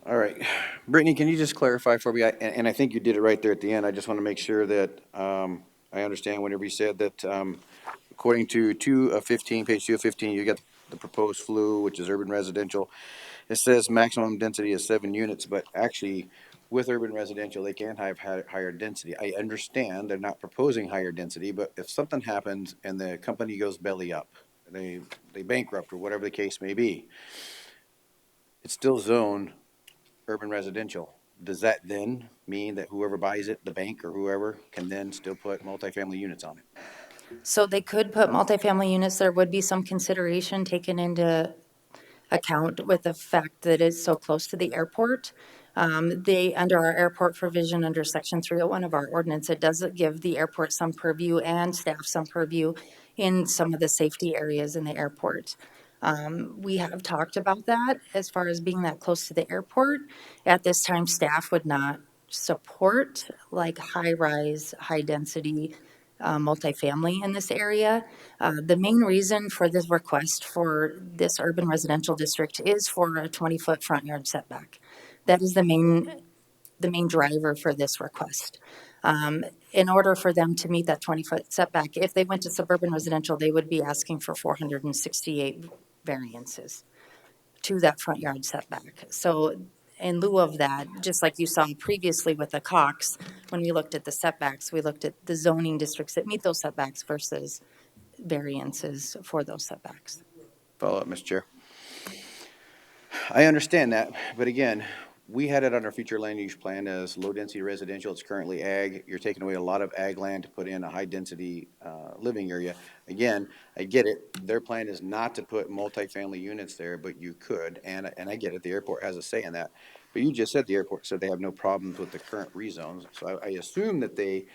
All right. Brittany, can you just clarify for me, and I think you did it right there at the end, I just want to make sure that I understand whenever you said that according to page 2 of 15, you got the proposed FLU, which is urban residential. It says maximum density is 7 units, but actually with urban residential, they can have higher density. I understand they're not proposing higher density, but if something happens and the company goes belly up, they bankrupt or whatever the case may be, it's still zoned urban residential. Does that then mean that whoever buys it, the bank or whoever, can then still put multifamily units on it? So they could put multifamily units. There would be some consideration taken into account with the fact that it's so close to the airport. Under our airport provision, under section 301 of our ordinance, it does give the airport some purview and staff some purview in some of the safety areas in the airport. We have talked about that as far as being that close to the airport. At this time, staff would not support like high-rise, high-density multifamily in this area. The main reason for this request for this urban residential district is for a 20-foot front yard setback. That is the main driver for this request. In order for them to meet that 20-foot setback, if they went to suburban residential, they would be asking for 468 variances to that front yard setback. So in lieu of that, just like you saw previously with the Cox, when we looked at the setbacks, we looked at the zoning districts that meet those setbacks versus variances for those setbacks. Follow up, Mr. Chair. I understand that, but again, we had it on our future land use plan as low-density residential. It's currently ag. You're taking away a lot of ag land to put in a high-density living area. Again, I get it. Their plan is not to put multifamily units there, but you could, and I get it. The airport has a say in that. But you just said the airport said they have no problems with the current rezones. So I assume that they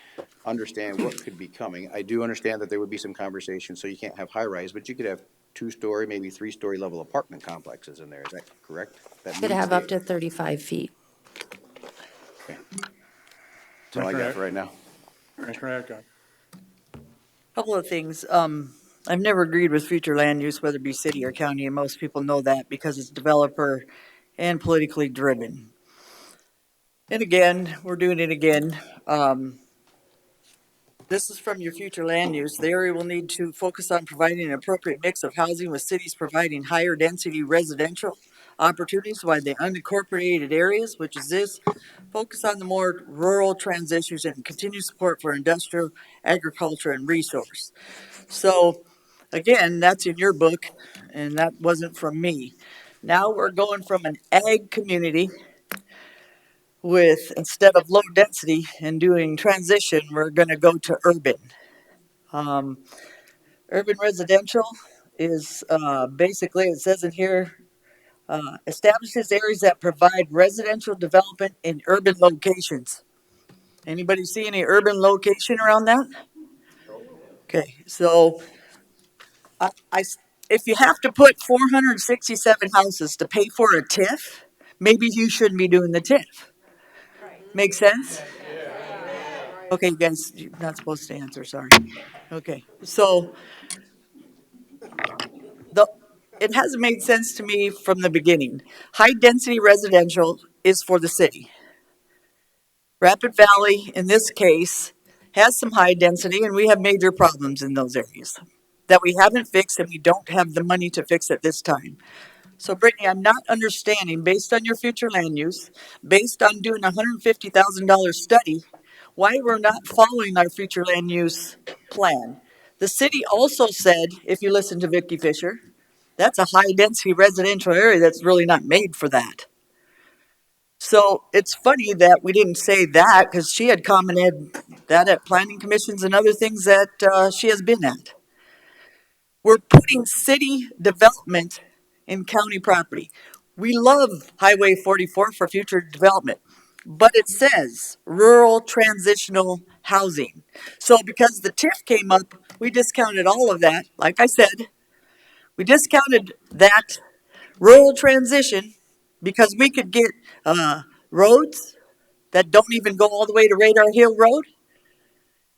understand what could be coming. I do understand that there would be some conversation, so you can't have high-rise, but you could have two-story, maybe three-story level apartment complexes in there. Is that correct? That Could have up to 35 feet. Okay. That's all I got for right now. Couple of things. I've never agreed with future land use, whether it be city or county, and most people know that because it's developer and politically driven. And again, we're doing it again. This is from your future land use. The area will need to focus on providing an appropriate mix of housing, with cities providing higher density residential opportunities while the unincorporated areas, which is this, focus on the more rural transitions and continue support for industrial, agriculture, and resource. So again, that's in your book, and that wasn't from me. Now we're going from an ag community with, instead of low density and doing transition, we're going to go to urban. Urban residential is basically, it says in here, establishes areas that provide residential development in urban locations. Anybody see any urban location around that? Okay, so if you have to put 467 houses to pay for a TIF, maybe you shouldn't be doing the TIF. Make sense? Okay, you guys, you're not supposed to answer, sorry. Okay, so it hasn't made sense to me from the beginning. High density residential is for the city. Rapid Valley, in this case, has some high density, and we have major problems in those areas that we haven't fixed, and we don't have the money to fix at this time. So Brittany, I'm not understanding, based on your future land use, based on doing a $150,000 study, why we're not following our future land use plan. The city also said, if you listen to Vicki Fisher, that's a high density residential area that's really not made for that. So it's funny that we didn't say that, because she had commented that at planning commissions and other things that she has been at. We're putting city development in county property. We love Highway 44 for future development, but it says rural transitional housing. So because the TIF came up, we discounted all of that. Like I said, we discounted that rural transition because we could get roads that don't even go all the way to Radar Hill Road,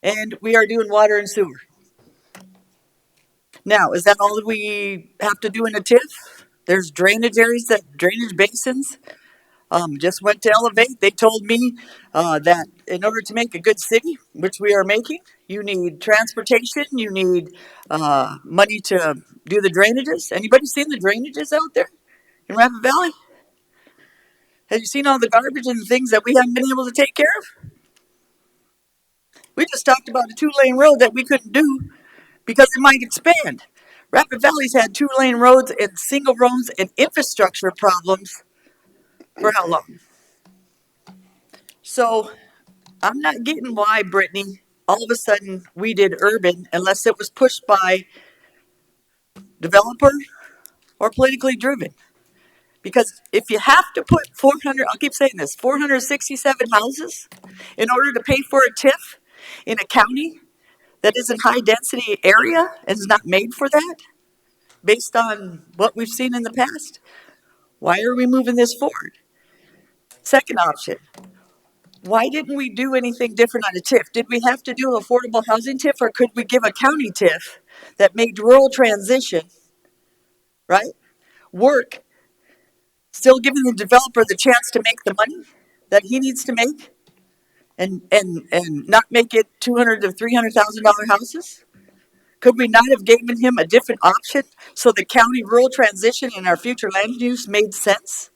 and we are doing water and sewer. Now, is that all we have to do in a TIF? There's drainage areas, drainage basins. Just went to Elevate. They told me that in order to make a good city, which we are making, you need transportation, you need money to do the drainages. Anybody seen the drainages out there in Rapid Valley? Have you seen all the garbage and the things that we haven't been able to take care of? We just talked about a 2-lane road that we couldn't do because it might expand. Rapid Valley's had 2-lane roads and single roads and infrastructure problems for how long? So I'm not getting why, Brittany, all of a sudden we did urban unless it was pushed by developer or politically driven. Because if you have to put 400, I'll keep saying this, 467 houses in order to pay for a TIF in a county that is in high density area and is not made for that, based on what we've seen in the past? Why are we moving this forward? Second option, why didn't we do anything different on a TIF? Did we have to do affordable housing TIF, or could we give a county TIF that made rural transition, right, work, still giving the developer the chance to make the money that he needs to make, and not make it $200,000 to $300,000 houses? Could we not have given him a different option so the county rural transition and our future land use made sense?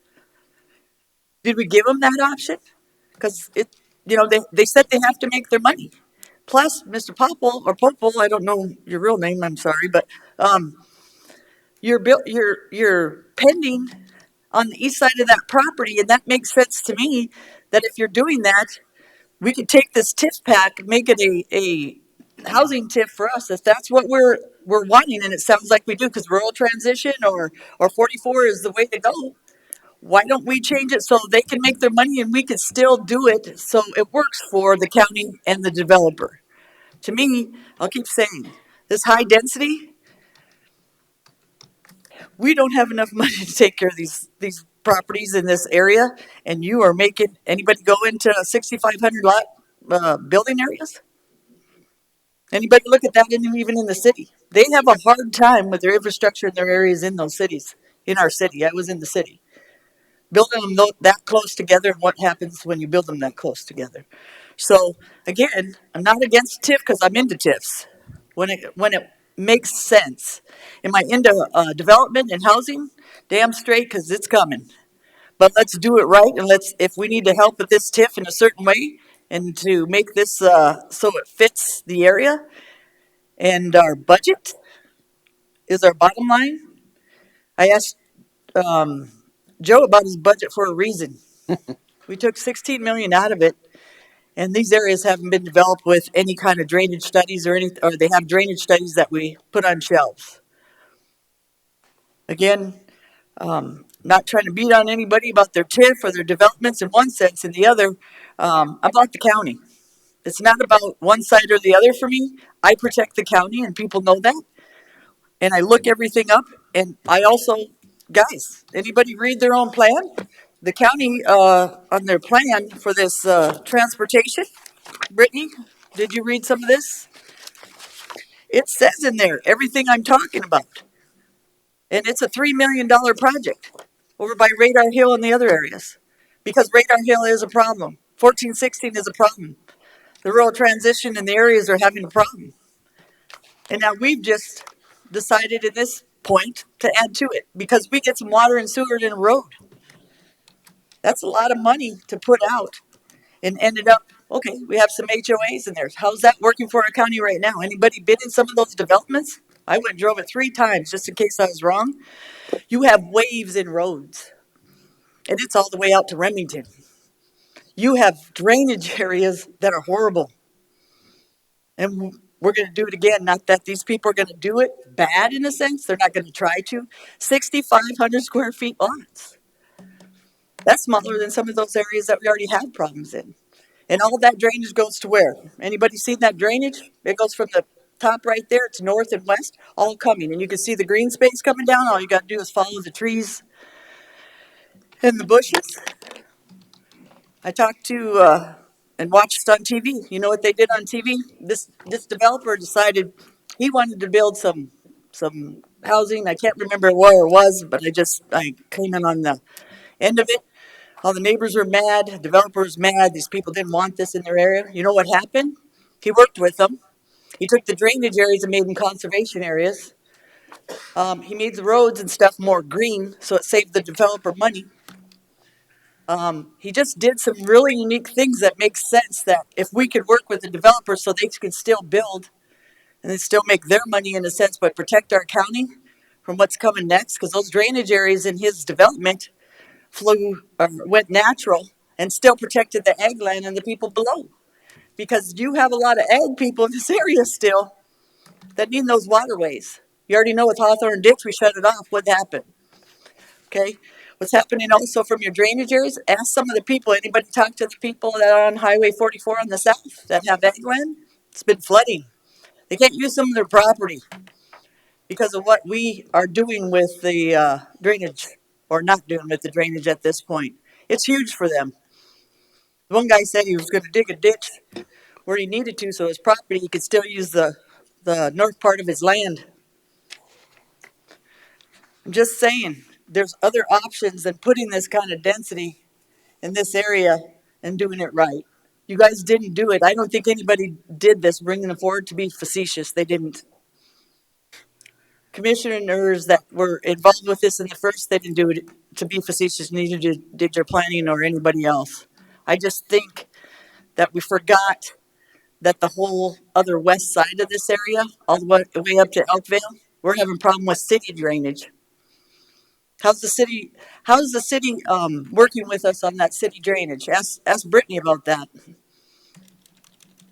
Did we give him that option? Because they said they have to make their money. Plus, Mr. Popple or Popple, I don't know your real name, I'm sorry, but you're pending on the east side of that property, and that makes sense to me. That if you're doing that, we could take this TIF pack, make it a housing TIF for us, if that's what we're wanting, and it sounds like we do, because rural transition or 44 is the way to go. Why don't we change it so they can make their money and we can still do it so it works for the county and the developer? To me, I'll keep saying, this high density, we don't have enough money to take care of these properties in this area, and you are making anybody go into 6,500 lot building areas? Anybody look at that even in the city? They have a hard time with their infrastructure in their areas in those cities. In our city, I was in the city. Building them that close together, and what happens when you build them that close together. So again, I'm not against TIF because I'm into TIFs when it makes sense. Am I into development and housing? Damn straight, because it's coming. But let's do it right, and if we need to help with this TIF in a certain way and to make this so it fits the area and our budget is our bottom line. I asked Joe about his budget for a reason. We took 16 million out of it, and these areas haven't been developed with any kind of drainage studies or they have drainage studies that we put on shelves. Again, not trying to beat on anybody about their TIF or their developments in one sense. In the other, I'm about the county. It's not about one side or the other for me. I protect the county, and people know that. And I look everything up, and I also, guys, anybody read their own plan? The county, on their plan for this transportation, Brittany, did you read some of this? It says in there everything I'm talking about. And it's a $3 million project over by Radar Hill and the other areas. Because Radar Hill is a problem. 1416 is a problem. The rural transition in the areas are having a problem. And now we've just decided at this point to add to it because we get some water and sewer in a road. That's a lot of money to put out and ended up, okay, we have some HOAs in there. How's that working for our county right now? Anybody been in some of those developments? I went and drove it 3 times just in case I was wrong. You have waves in roads, and it's all the way out to Remington. You have drainage areas that are horrible. And we're going to do it again. Not that these people are going to do it bad in a sense. They're not going to try to. 6,500 square feet lots. That's smaller than some of those areas that we already have problems in. And all that drainage goes to where? Anybody seen that drainage? It goes from the top right there. It's north and west, all coming. And you can see the green space coming down. All you got to do is follow the trees and the bushes. I talked to and watched on TV. You know what they did on TV? This developer decided he wanted to build some housing. I can't remember where it was, but I came in on the end of it. All the neighbors were mad, developers mad. These people didn't want this in their area. You know what happened? He worked with them. He took the drainage areas and made them conservation areas. He made the roads and stuff more green, so it saved the developer money. He just did some really unique things that make sense that if we could work with the developers so they could still build and then still make their money in a sense, but protect our county from what's coming next, because those drainage areas in his development went natural and still protected the ag land and the people below. Because you have a lot of ag people in this area still that need those waterways. You already know with Hawthorne Ditch, we shut it off. What happened? Okay. What's happening also from your drainage areas? Ask some of the people. Anybody talk to the people that are on Highway 44 on the south that have ag land? It's been flooding. They can't use some of their property. because of what we are doing with the drainage, or not doing with the drainage at this point. It's huge for them. One guy said he was going to dig a ditch where he needed to, so his property, he could still use the north part of his land. I'm just saying, there's other options than putting this kind of density in this area and doing it right. You guys didn't do it. I don't think anybody did this, bringing it forward to be facetious. They didn't. Commissioners that were involved with this in the first, they didn't do it to be facetious, neither did your planning or anybody else. I just think that we forgot that the whole other west side of this area, all the way up to Elkville, we're having problem with city drainage. How's the city? How's the city working with us on that city drainage? Ask Brittany about that. You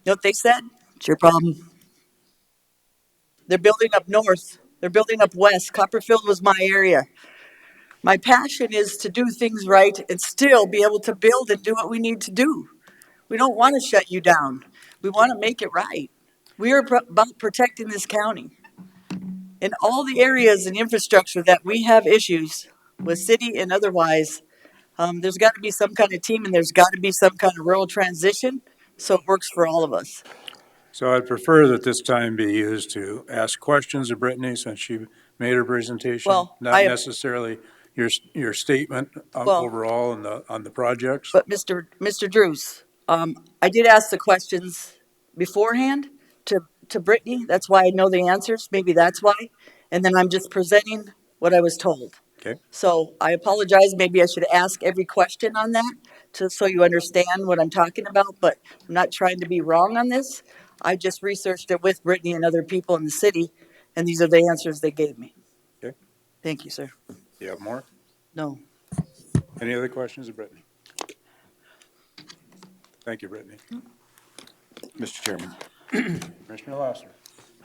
know what they said? It's your problem. They're building up north. They're building up west. Copperfield was my area. My passion is to do things right and still be able to build and do what we need to do. We don't want to shut you down. We want to make it right. We are about protecting this county. In all the areas and infrastructure that we have issues with city and otherwise, there's got to be some kind of team and there's got to be some kind of rural transition so it works for all of us. So I'd prefer that this time be used to ask questions of Brittany since she made her presentation, Well, not necessarily your statement Well- overall on the projects. But Mr. Drews, I did ask the questions beforehand to Brittany. That's why I know the answers. Maybe that's why. And then I'm just presenting what I was told. Okay. So I apologize. Maybe I should ask every question on that so you understand what I'm talking about. But I'm not trying to be wrong on this. I just researched it with Brittany and other people in the city, and these are the answers they gave me. Okay. Thank you, sir. You have more? No. Any other questions of Brittany? Thank you, Brittany. Mr. Chairman. Commissioner Lasser.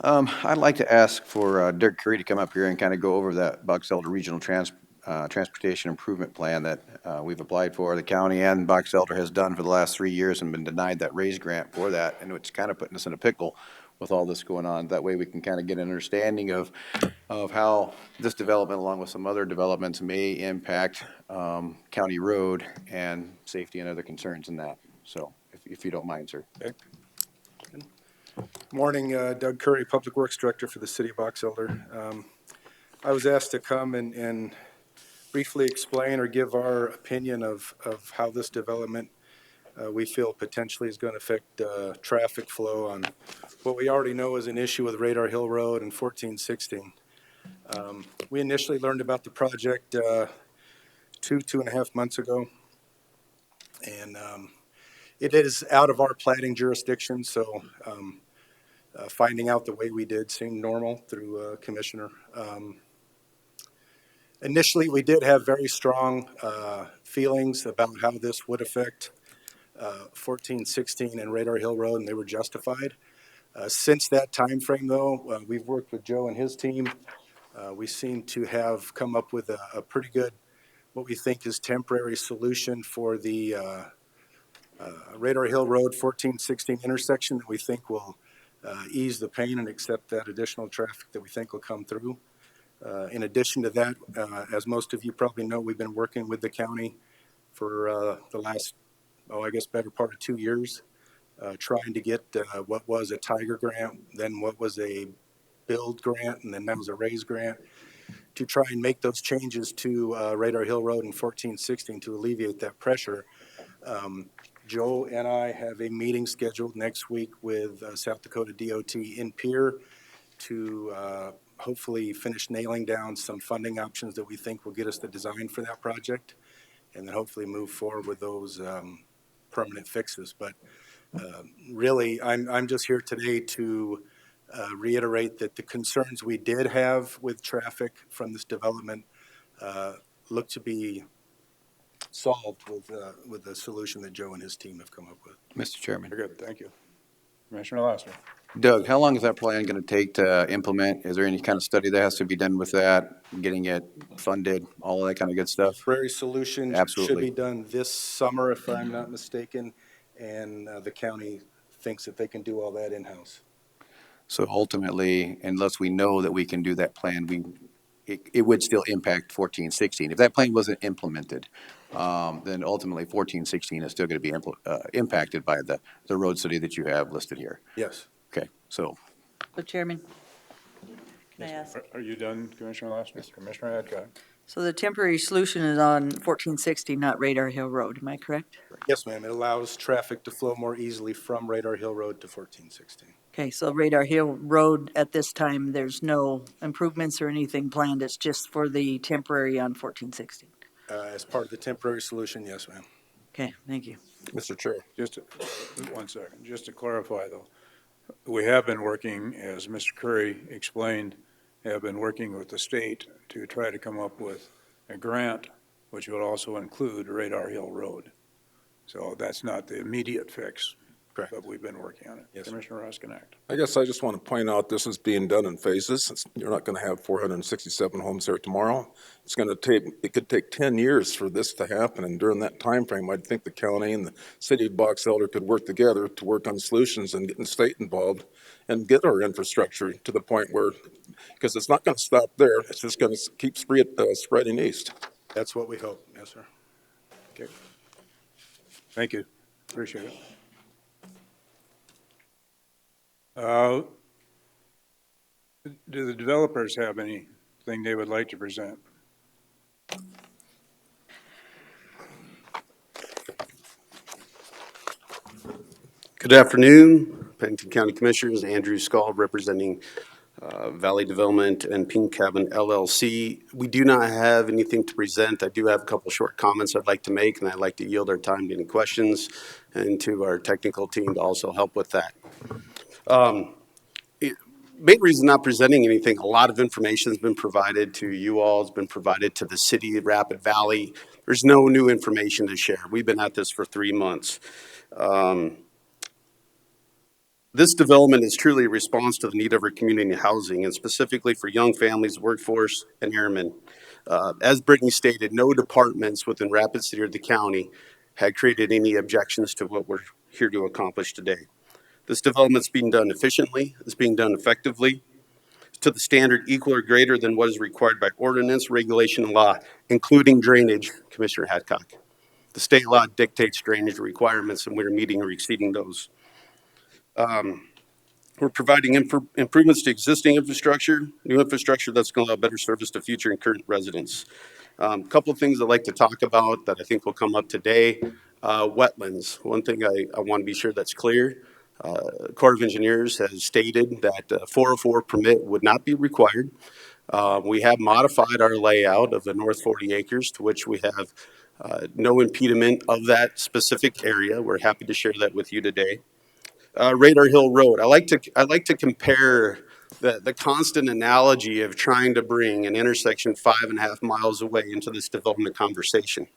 I'd like to ask for Dirk Curry to come up here and kind of go over that Box Elder Regional Transportation Improvement Plan that we've applied for. The county and Box Elder has done for the last 3 years and been denied that raise grant for that, and it's kind of putting us in a pickle with all this going on. That way we can kind of get an understanding of how this development, along with some other developments, may impact county road and safety and other concerns in that. So if you don't mind, sir. Okay. Morning, Doug Curry, Public Works Director for the City of Box Elder. I was asked to come and briefly explain or give our opinion of how this development we feel potentially is going to affect traffic flow on what we already know is an issue with Radar Hill Road and 1416. We initially learned about the project 2.5 months ago, and it is out of our planning jurisdiction, so finding out the way we did seemed normal through Commissioner. Initially, we did have very strong feelings about how this would affect 1416 and Radar Hill Road, and they were justified. Since that time frame, though, we've worked with Joe and his team. We seem to have come up with a pretty good, what we think is temporary solution for the Radar Hill Road 1416 intersection that we think will ease the pain and accept that additional traffic that we think will come through. In addition to that, as most of you probably know, we've been working with the county for the last, I guess better part of 2 years, trying to get what was a Tiger grant, then what was a build grant, and then that was a raise grant, to try and make those changes to Radar Hill Road and 1416 to alleviate that pressure. Joe and I have a meeting scheduled next week with South Dakota DOT in Pierre to hopefully finish nailing down some funding options that we think will get us the design for that project, and then hopefully move forward with those permanent fixes. But really, I'm just here today to reiterate that the concerns we did have with traffic from this development look to be solved with the solution that Joe and his team have come up with. Mr. Chairman. Very good, thank you. Commissioner Lasser. Doug, how long is that plan going to take to implement? Is there any kind of study that has to be done with that, getting it funded, all of that kind of good stuff? Temporary solution should Absolutely. be done this summer, if I'm not mistaken, and the county thinks that they can do all that in-house. So ultimately, unless we know that we can do that plan, it would still impact 1416. If that plan wasn't implemented, then ultimately 1416 is still going to be impacted by the road study that you have listed here. Yes. Okay, so. So Chairman, can I ask? Are you done, Commissioner Lassner? Commissioner Adcock? So the temporary solution is on 1460, not Radar Hill Road, am I correct? Yes, ma'am. It allows traffic to flow more easily from Radar Hill Road to 1416. Okay, so Radar Hill Road, at this time, there's no improvements or anything planned, it's just for the temporary on 1460? As part of the temporary solution, yes, ma'am. Okay, thank you. Mr. Chair. Just 1 second, just to clarify though, we have been working, as Mr. Curry explained, have been working with the state to try to come up with a grant which would also include Radar Hill Road. So that's not the immediate fix. Correct. But we've been working on it. Yes, Commissioner Roskinek. I guess I just want to point out this is being done in phases. You're not going to have 467 homes there tomorrow. It's going to take, it could take 10 years for this to happen. And during that time frame, I think the county and the city of Box Elder could work together to work on solutions and getting the state involved and get our infrastructure to the point where, because it's not going to stop there. It's just going to keep spreading east. That's what we hope. Yes, sir. Okay. Thank you. Appreciate it. Do the developers have anything they would like to present? Good afternoon, Pennington County Commissioners. Andrew Scald representing Valley Development and Pink Cabin LLC. We do not have anything to present. I do have a couple short comments I'd like to make, and I'd like to yield our time to any questions and to our technical team to also help with that. Main reason not presenting anything, a lot of information has been provided to you all, has been provided to the city of Rapid Valley. There's no new information to share. We've been at this for 3 months. This development is truly a response to the need of our community housing, and specifically for young families, workforce, and airmen. As Brittany stated, no departments within Rapid City or the county had created any objections to what we're here to accomplish today. This development's being done efficiently, it's being done effectively, to the standard equal or greater than what is required by ordinance, regulation, and law, including drainage, Commissioner Hadcock. The state law dictates drainage requirements, and we're meeting or exceeding those. We're providing improvements to existing infrastructure, new infrastructure that's going to allow better service to future and current residents. A couple of things I'd like to talk about that I think will come up today. Wetlands. One thing I want to be sure that's clear. Corps of Engineers has stated that 404 permit would not be required. We have modified our layout of the north 40 acres to which we have no impediment of that specific area. We're happy to share that with you today. Radar Hill Road. I like to compare the constant analogy of trying to bring an intersection 5.5 miles away into this development conversation.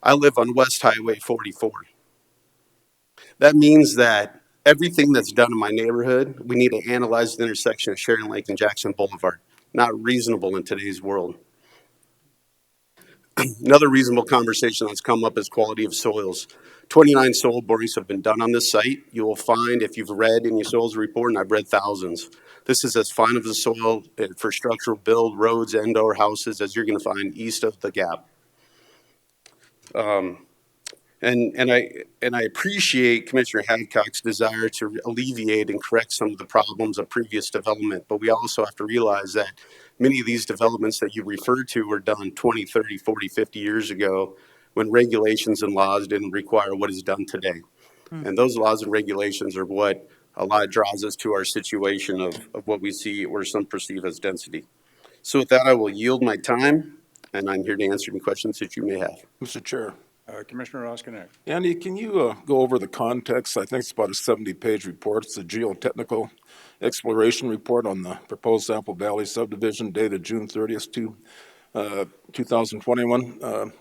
I live on West Highway 44. That means that everything that's done in my neighborhood, we need to analyze the intersection of Sharon Lake and Jackson Boulevard. Not reasonable in today's world. Another reasonable conversation that's come up is quality of soils. 29 soil borings have been done on this site. You will find, if you've read any soils report, and I've read thousands, this is as fine of the soil for structural build, roads, and/or houses as you're going to find east of the gap. And I appreciate Commissioner Hadcock's desire to alleviate and correct some of the problems of previous development, but we also have to realize that many of these developments that you referred to were done 20, 30, 40, 50 years ago when regulations and laws didn't require what is done today. And those laws and regulations are what a lot draws us to our situation of what we see or some perceive as density. So with that, I will yield my time, and I'm here to answer any questions that you may have. Mr. Chair. Commissioner Roskinek. Andy, can you go over the context? I think it's about a 70-page report. It's a geotechnical exploration report on the proposed Apple Valley subdivision dated June 30th, 2021.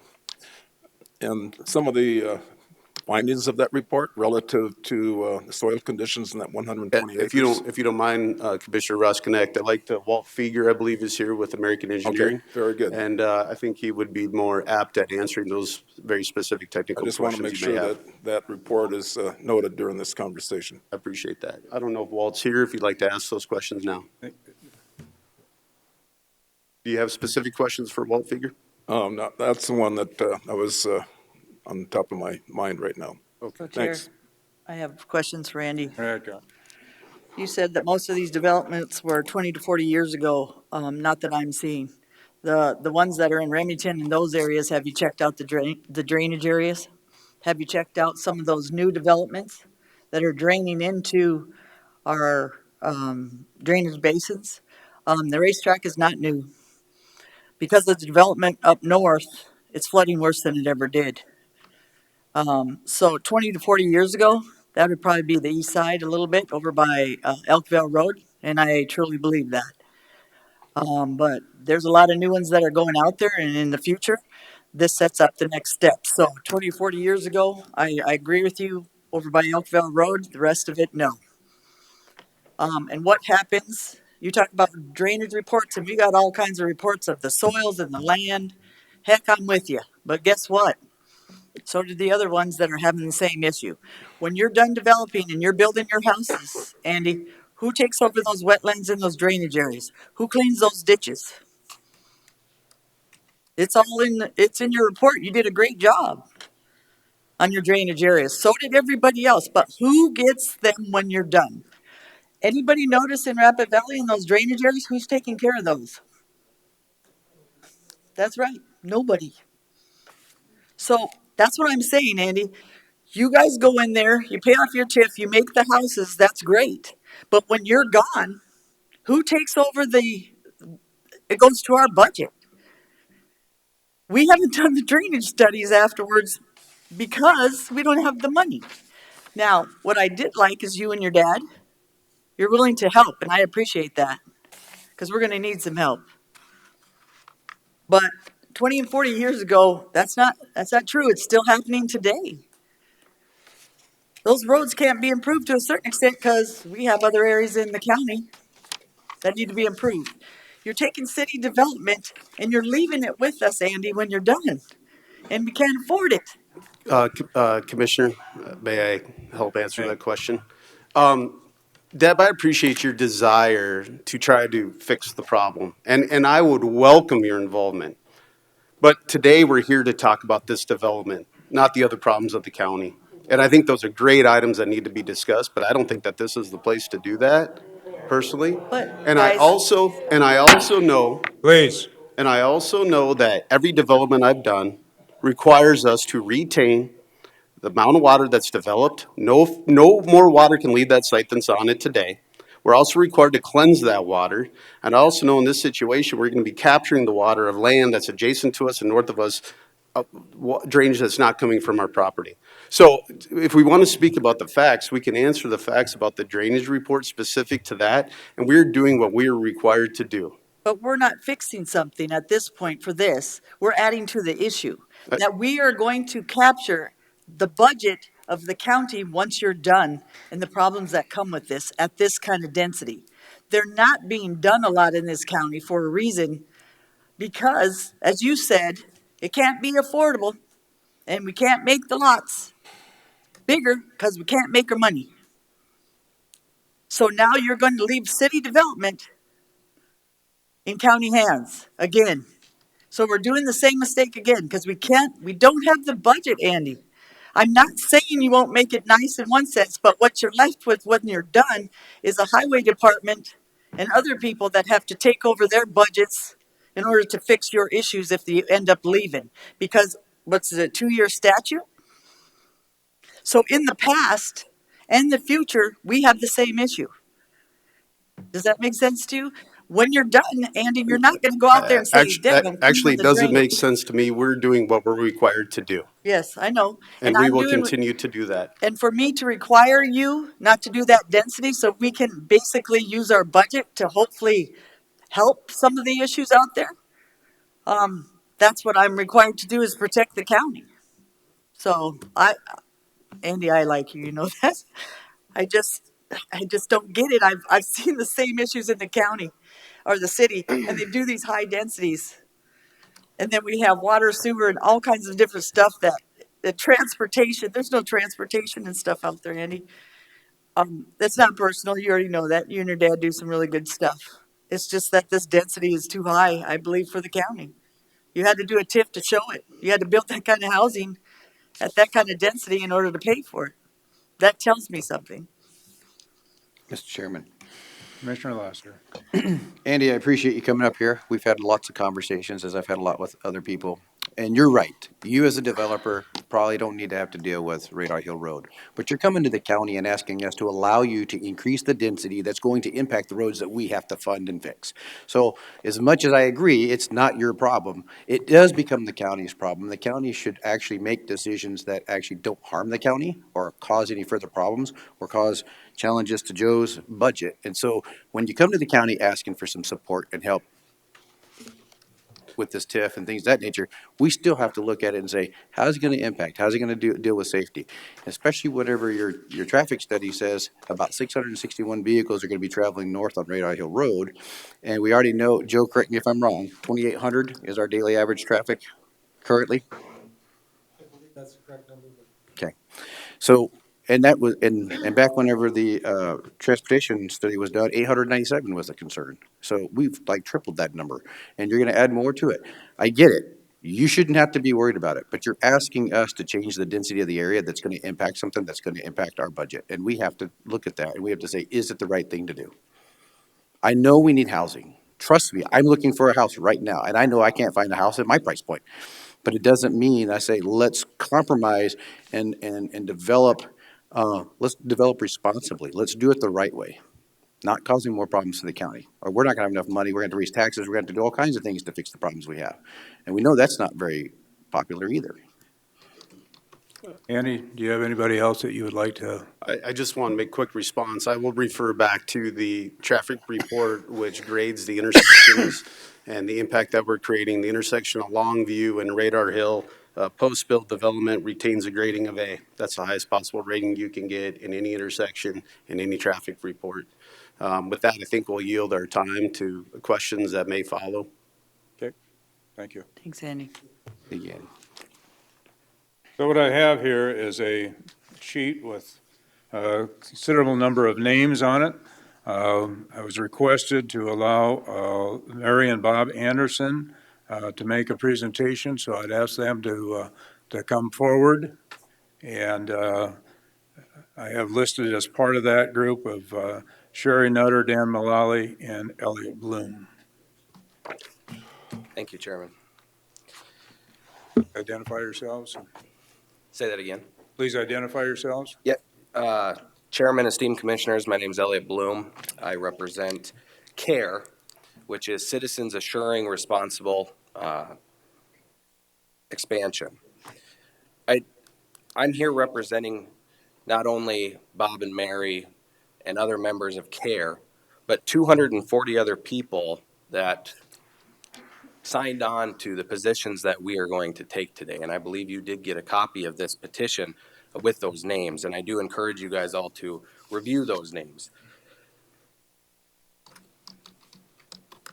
And some of the findings of that report relative to the soil conditions in that 120 acres? If you don't mind, Commissioner Ross Connect, I'd like to, Walt Fieger, I believe, is here with American Engineering. Okay, very good. And I think he would be more apt at answering those very specific I technical just want to questions make you may sure have. that report is noted during this conversation. I appreciate that. I don't know if Walt's here, if you'd like to ask those questions now. Do you have specific questions for Walt Fieger? No, that's the one that I was on top of my mind right now. Okay, Chair, thanks. I have questions for Andy. Okay. You said that most of these developments were 20 to 40 years ago, not that I'm seeing. The ones that are in Remington and those areas, have you checked out the drainage areas? Have you checked out some of those new developments that are draining into our drainage basins? The racetrack is not new. Because of the development up north, it's flooding worse than it ever did. So 20 to 40 years ago, that would probably be the east side a little bit over by Elkville Road, and I truly believe that. But there's a lot of new ones that are going out there, and in the future, this sets up the next step. So 20, 40 years ago, I agree with you over by Elkville Road. The rest of it, no. And what happens? You talk about drainage reports, and we got all kinds of reports of the soils and the land. Heck, I'm with you. But guess what? So did the other ones that are having the same issue. When you're done developing and you're building your houses, Andy, who takes over those wetlands and those drainage areas? Who cleans those ditches? It's all it's in your report. You did a great job on your drainage areas. So did everybody else. But who gets them when you're done? Anybody notice in Rapid Valley in those drainage areas, who's taking care of those? That's right, nobody. So that's what I'm saying, Andy. You guys go in there, you pay off your TIF, you make the houses, that's great. But when you're gone, who takes over it goes to our budget. We haven't done the drainage studies afterwards because we don't have the money. Now, what I did like is you and your dad, you're willing to help, and I appreciate that because we're going to need some help. But 20 and 40 years ago, that's not true. It's still happening today. Those roads can't be improved to a certain extent because we have other areas in the county that need to be improved. You're taking city development and you're leaving it with us, Andy, when you're done. And we can't afford it. Commissioner, may I help answer that question? Deb, I appreciate your desire to try to fix the problem, and I would welcome your involvement. But today, we're here to talk about this development, not the other problems of the county. And I think those are great items that need to be discussed, but I don't think that this is the place to do that, personally. But, And I also know. Please. And I also know that every development I've done requires us to retain the amount of water that's developed. No more water can leave that site than's on it today. We're also required to cleanse that water. And I also know in this situation, we're going to be capturing the water of land that's adjacent to us and north of us, drainage that's not coming from our property. So if we want to speak about the facts, we can answer the facts about the drainage report specific to that. And we're doing what we're required to do. But we're not fixing something at this point for this. We're adding to the issue. That we are going to capture the budget of the county once you're done and the problems that come with this at this kind of density. They're not being done a lot in this county for a reason because, as you said, it can't be affordable and we can't make the lots bigger because we can't make our money. So now you're going to leave city development in county hands again. So we're doing the same mistake again because we don't have the budget, Andy. I'm not saying you won't make it nice in one sense, but what you're left with when you're done is a highway department and other people that have to take over their budgets in order to fix your issues if you end up leaving. Because what's the 2-year statute? So in the past and the future, we have the same issue. Does that make sense to you? When you're done, Andy, you're not going to go out there and say, Actually, it doesn't make sense to me. We're doing what we're required to do. Yes, I know. And we will continue to do that. And for me to require you not to do that density so we can basically use our budget to hopefully help some of the issues out there, that's what I'm required to do is protect the county. So Andy, I like you, you know that. I just, I just don't get it. I've seen the same issues in the county or the city, and they do these high densities. And then we have water, sewer, and all kinds of different stuff that, the transportation, there's no transportation and stuff out there, Andy. That's not personal. You already know that. You and your dad do some really good stuff. It's just that this density is too high, I believe, for the county. You had to do a TIF to show it. You had to build that kind of housing at that kind of density in order to pay for it. That tells me something. Mr. Chairman. Commissioner Lassiter. Andy, I appreciate you coming up here. We've had lots of conversations, as I've had a lot with other people. And you're right. You as a developer probably don't need to have to deal with Radar Hill Road. But you're coming to the county and asking us to allow you to increase the density that's going to impact the roads that we have to fund and fix. So as much as I agree, it's not your problem. It does become the county's problem. The county should actually make decisions that actually don't harm the county or cause any further problems or cause challenges to Joe's budget. And so when you come to the county asking for some support and help with this TIF and things of that nature, we still have to look at it and say, how's it going to impact? How's it going to deal with safety? Especially whatever your traffic study says, about 661 vehicles are going to be traveling north on Radar Hill Road. And we already know, Joe, correct me if I'm wrong, 2,800 is our daily average traffic currently? I believe that's the correct number. Okay. So, and that was, and back whenever the transportation study was done, 897 was a concern. So we've like tripled that number, and you're gonna add more to it. I get it. You shouldn't have to be worried about it, but you're asking us to change the density of the area that's gonna impact something that's gonna impact our budget. And we have to look at that, and we have to say, is it the right thing to do? I know we need housing. Trust me, I'm looking for a house right now, and I know I can't find a house at my price point. But it doesn't mean, I say, let's compromise and develop, let's develop responsibly. Let's do it the right way, not causing more problems to the county. Or we're not gonna have enough money, we're gonna have to raise taxes, we're gonna have to do all kinds of things to fix the problems we have. And we know that's not very popular either. Andy, do you have anybody else that you would like to? I just want to make a quick response. I will refer back to the traffic report, which grades the intersections and the impact that we're creating. The intersection of Longview and Radar Hill, post-built development retains a grading of A. That's the highest possible rating you can get in any intersection, in any traffic report. With that, I think we'll yield our time to questions that may follow. Okay, thank you. Thanks, Andy. Thank you, Andy. So what I have here is a sheet with a considerable number of names on it. I was requested to allow Mary and Bob Anderson to make a presentation, so I'd ask them to come forward. And I have listed as part of that group of Sherry Nutter, Dan Mullally, and Elliot Bloom. Thank you, Chairman. Identify yourselves. Say that again. Please identify yourselves. Yep. Chairman, esteemed commissioners, my name is Elliot Bloom. I represent CARE, which is Citizens Assuring Responsible Expansion. I'm here representing not only Bob and Mary and other members of CARE, but 240 other people that signed on to the positions that we are going to take today. And I believe you did get a copy of this petition with those names, and I do encourage you guys all to review those names.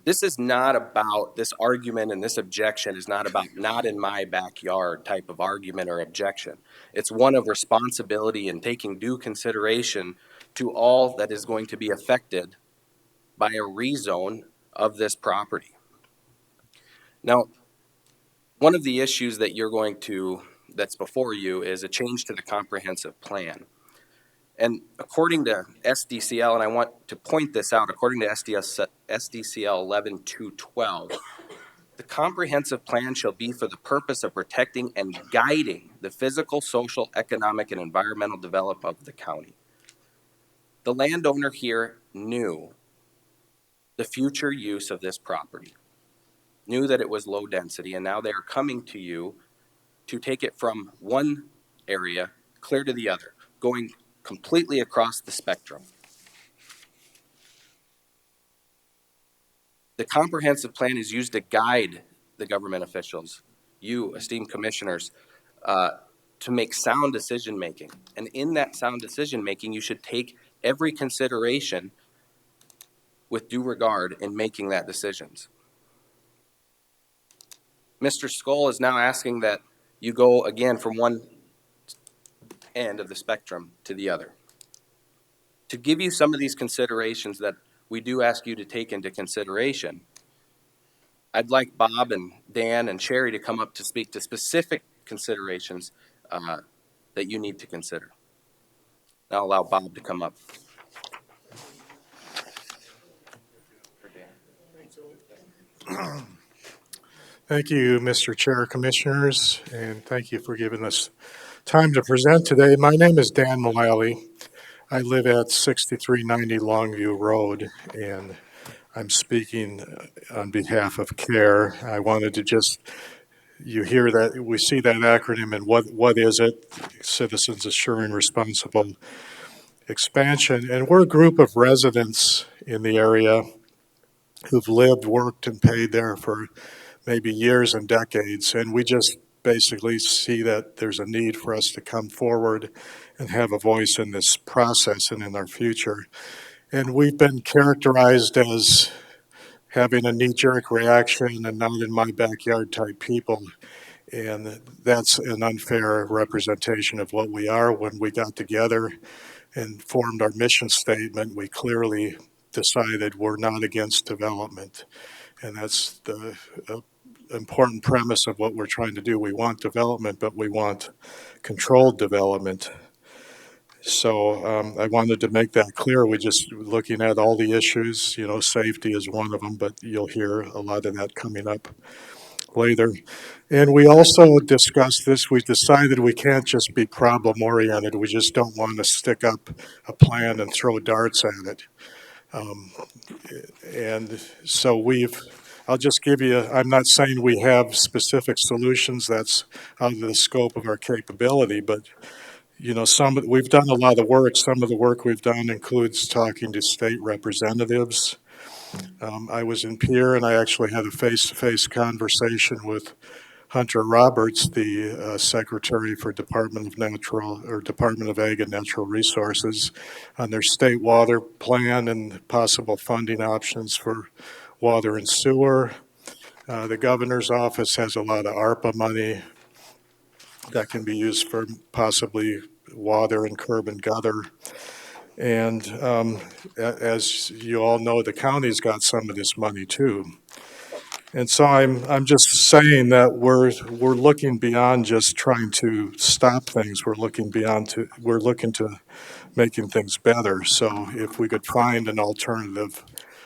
This is not about, this argument and this objection is not about not in my backyard type of argument or objection. It's one of responsibility and taking due consideration to all that is going to be affected by a rezone of this property. Now, one of the issues that that's before you is a change to the comprehensive plan. And according to SDCL, and I want to point this out, according to SDCL 11-212, the comprehensive plan shall be for the purpose of protecting and guiding the physical, social, economic, and environmental development of the county. The landowner here knew the future use of this property, knew that it was low density, and now they are coming to you to take it from one area clear to the other, going completely across the spectrum. The comprehensive plan is used to guide the government officials, you, esteemed commissioners, to make sound decision-making. And in that sound decision-making, you should take every consideration with due regard in making that decisions. Mr. Skoll is now asking that you go again from one end of the spectrum to the other. To give you some of these considerations that we do ask you to take into consideration, I'd like Bob and Dan and Sherry to come up to speak to specific considerations that you need to consider. I'll allow Bob to come up. Thank you, Mr. Chair, Commissioners, and thank you for giving us time to present today. My name is Dan Mullally. I live at 6390 Longview Road, and I'm speaking on behalf of CARE. I wanted to just, you hear that, we see that acronym, and what is it? Citizens Assuring Responsible Expansion. And we're a group of residents in the area who've lived, worked, and paid there for maybe years and decades, and we just basically see that there's a need for us to come forward and have a voice in this process and in our future. And we've been characterized as having a knee-jerk reaction and not in my backyard type people, and that's an unfair representation of what we are. When we got together and formed our mission statement, we clearly decided we're not against development, and that's the important premise of what we're trying to do. We want development, but we want controlled development. So I wanted to make that clear. We're just looking at all the issues, you know, safety is one of them, but you'll hear a lot of that coming up later. And we also discussed this. We decided we can't just be problem oriented. We just don't want to stick up a plan and throw darts at it. And so I'll just give you, I'm not saying we have specific solutions, that's out of the scope of our capability, but you know, we've done a lot of work. Some of the work we've done includes talking to state representatives. I was in Pierre and I actually had a face-to-face conversation with Hunter Roberts, the Secretary for Department of Ag and Natural Resources, on their state water plan and possible funding options for water and sewer. The governor's office has a lot of ARPA money that can be used for possibly water and curb and gutter. And as you all know, the county's got some of this money too. And so I'm just saying that we're looking beyond just trying to stop things. We're looking to making things better. So if we could find an alternative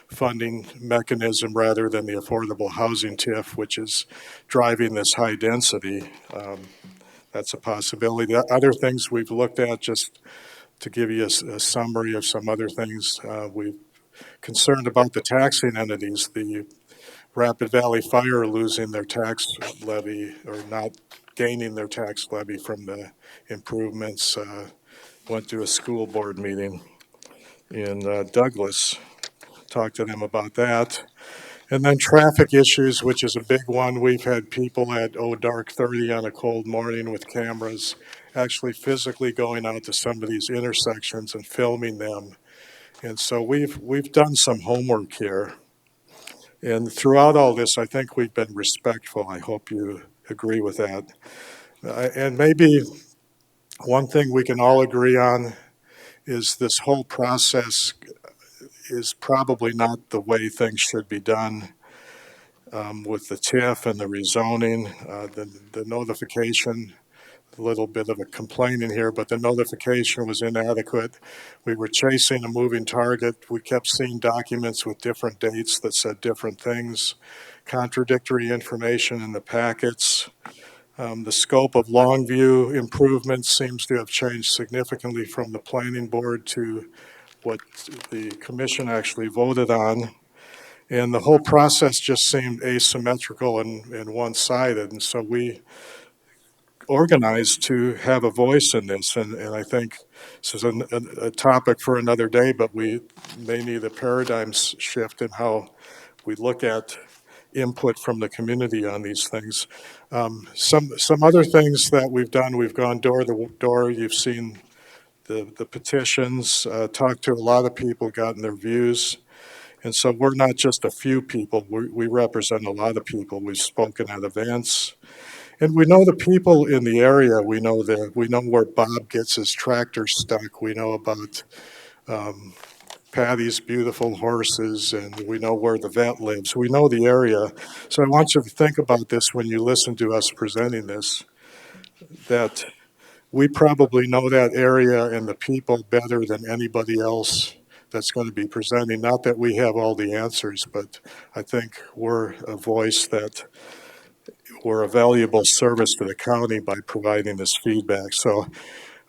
funding mechanism rather than the affordable housing TIF, which is driving this high density, that's a possibility. The other things we've looked at, just to give you a summary of some other things, we're concerned about the taxing entities. The Rapid Valley Fire losing their tax levy or not gaining their tax levy from the improvements. Went to a school board meeting in Douglas, talked to them about that. And then traffic issues, which is a big one. We've had people at dark 30 on a cold morning with cameras actually physically going out to some of these intersections and filming them. And so we've done some homework here. And throughout all this, I think we've been respectful. I hope you agree with that. And maybe one thing we can all agree on is this whole process is probably not the way things should be done with the TIF and the rezoning, the notification. A little bit of a complaining here, but the notification was inadequate. We were chasing a moving target. We kept seeing documents with different dates that said different things, contradictory information in the packets. The scope of Longview improvements seems to have changed significantly from the planning board to what the commission actually voted on. And the whole process just seemed asymmetrical and one-sided. And so we organized to have a voice in this, and I think this is a topic for another day, but we may need a paradigm shift in how we look at input from the community on these things. Some other things that we've done, we've gone door to door. You've seen the petitions, talked to a lot of people, gotten their views. And so we're not just a few people, we represent a lot of people. We've spoken at events. And we know the people in the area. We know where Bob gets his tractor stuck. We know about Patty's beautiful horses, and we know where the vet lives. We know the area. So I want you to think about this when you listen to us presenting this, that we probably know that area and the people better than anybody else that's going to be presenting. Not that we have all the answers, but I think we're a voice that we're a valuable service to the county by providing this feedback. So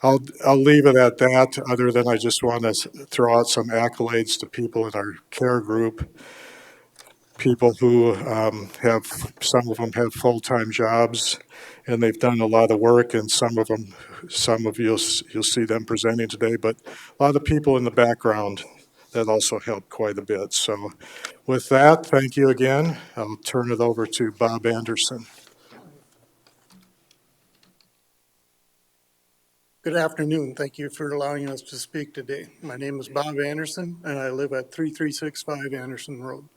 I'll leave it at that, other than I just want to throw out some accolades to people in our care group, people who some of them have full-time jobs, and they've done a lot of work, and some of you'll see them presenting today, but a lot of people in the background that also helped quite a bit. So with that, thank you again. I'll turn it over to Bob Anderson. Good afternoon. Thank you for allowing us to speak today. My name is Bob Anderson, and I live at 3365 Anderson Road.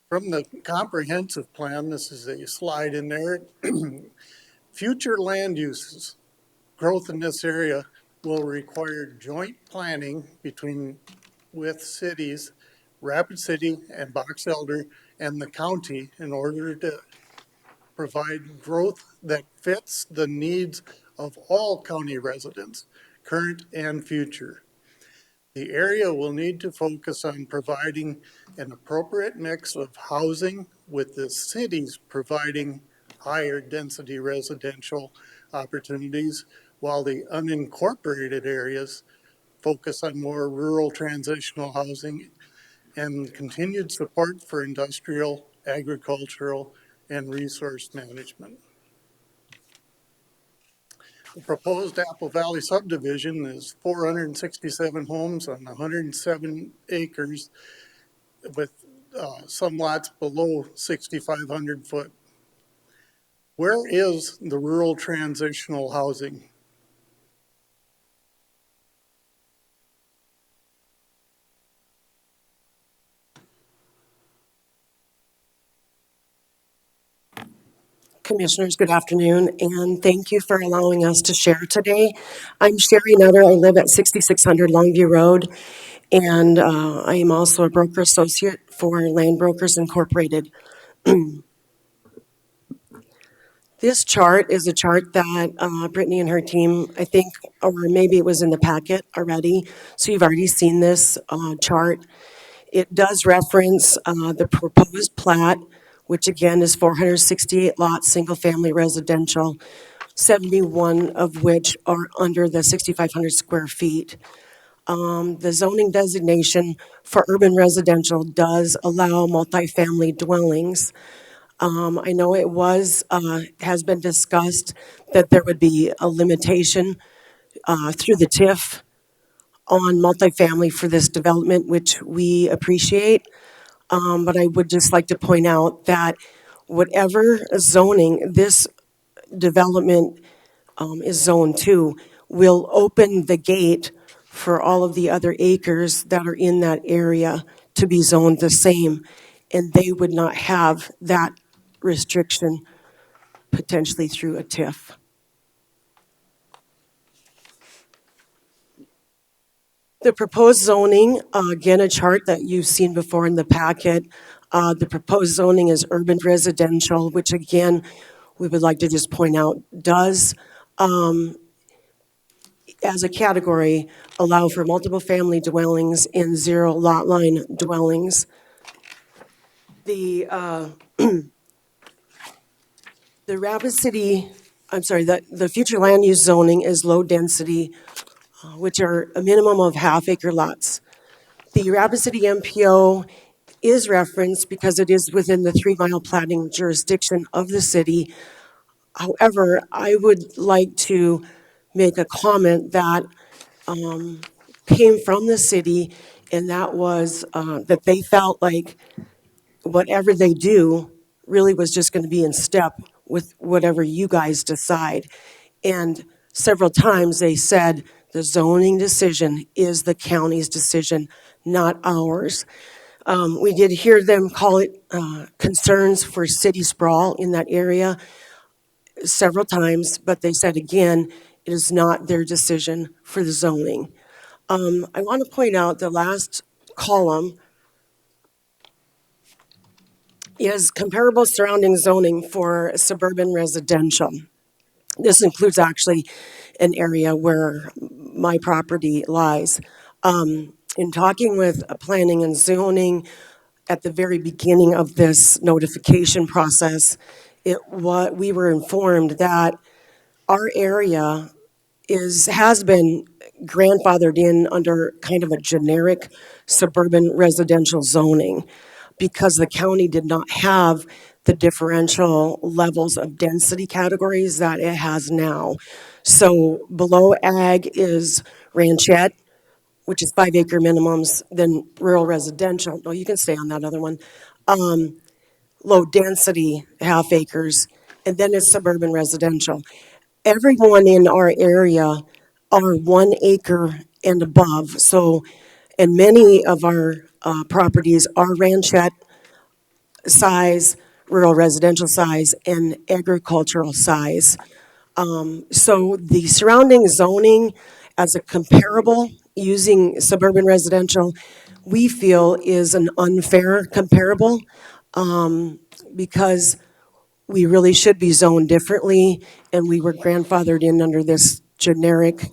From the comprehensive plan, this is a slide in there. Future land uses, growth in this area will require joint planning with cities, Rapid City and Box Elder, and the county in order to provide growth that fits the needs of all county residents, current and future. The area will need to focus on providing an appropriate mix of housing, with the cities providing higher density residential opportunities, while the unincorporated areas focus on more rural transitional housing and continued support for industrial, agricultural, and resource management. The proposed Apple Valley subdivision is 467 homes on 107 acres with some lots below 6,500 foot. Where is the rural transitional housing? Commissioners, good afternoon, and thank you for allowing us to share today. I'm Sherry Nutter. I live at 6600 Longview Road, and I am also a broker associate for Land Brokers Incorporated. This chart is a chart that Brittany and her team, I think, or maybe it was in the packet already, so you've already seen this chart. It does reference the proposed plat, which again is 468 lots, single-family residential, 71 of which are under the 6,500 square feet. The zoning designation for urban residential does allow multifamily dwellings. I know it has been discussed that there would be a limitation through the TIF on multifamily for this development, which we appreciate. But I would just like to point out that whatever zoning this development is zoned to will open the gate for all of the other acres that are in that area to be zoned the same, and they would not have that restriction potentially through a TIF. The proposed zoning, again, a chart that you've seen before in the packet. The proposed zoning is urban residential, which again, we would like to just point out does, as a category, allow for multiple family dwellings and zero lot line dwellings. The Rapid City, the future land use zoning is low density, which are a minimum of half-acre lots. The Rapid City MPO is referenced because it is within the 3-mile planning jurisdiction of the city. However, I would like to make a comment that came from the city, and that was that they felt like whatever they do really was just going to be in step with whatever you guys decide. And several times they said the zoning decision is the county's decision, not ours. We did hear them call it concerns for city sprawl in that area several times, but they said again, it is not their decision for the zoning. I want to point out the last column is comparable surrounding zoning for suburban residential. This includes actually an area where my property lies. In talking with planning and zoning at the very beginning of this notification process, we were informed that our area has been grandfathered in under kind of a generic suburban residential zoning because the county did not have the differential levels of density categories that it has now. So below ag is ranchette, which is 5 acre minimums, then rural residential. No, you can stay on that other one. Low density, half acres, and then it's suburban residential. Everyone in our area are 1 acre and above. So, and many of our properties are ranchette size, rural residential size, and agricultural size. So the surrounding zoning as a comparable using suburban residential, we feel is an unfair comparable because we really should be zoned differently, and we were grandfathered in under this generic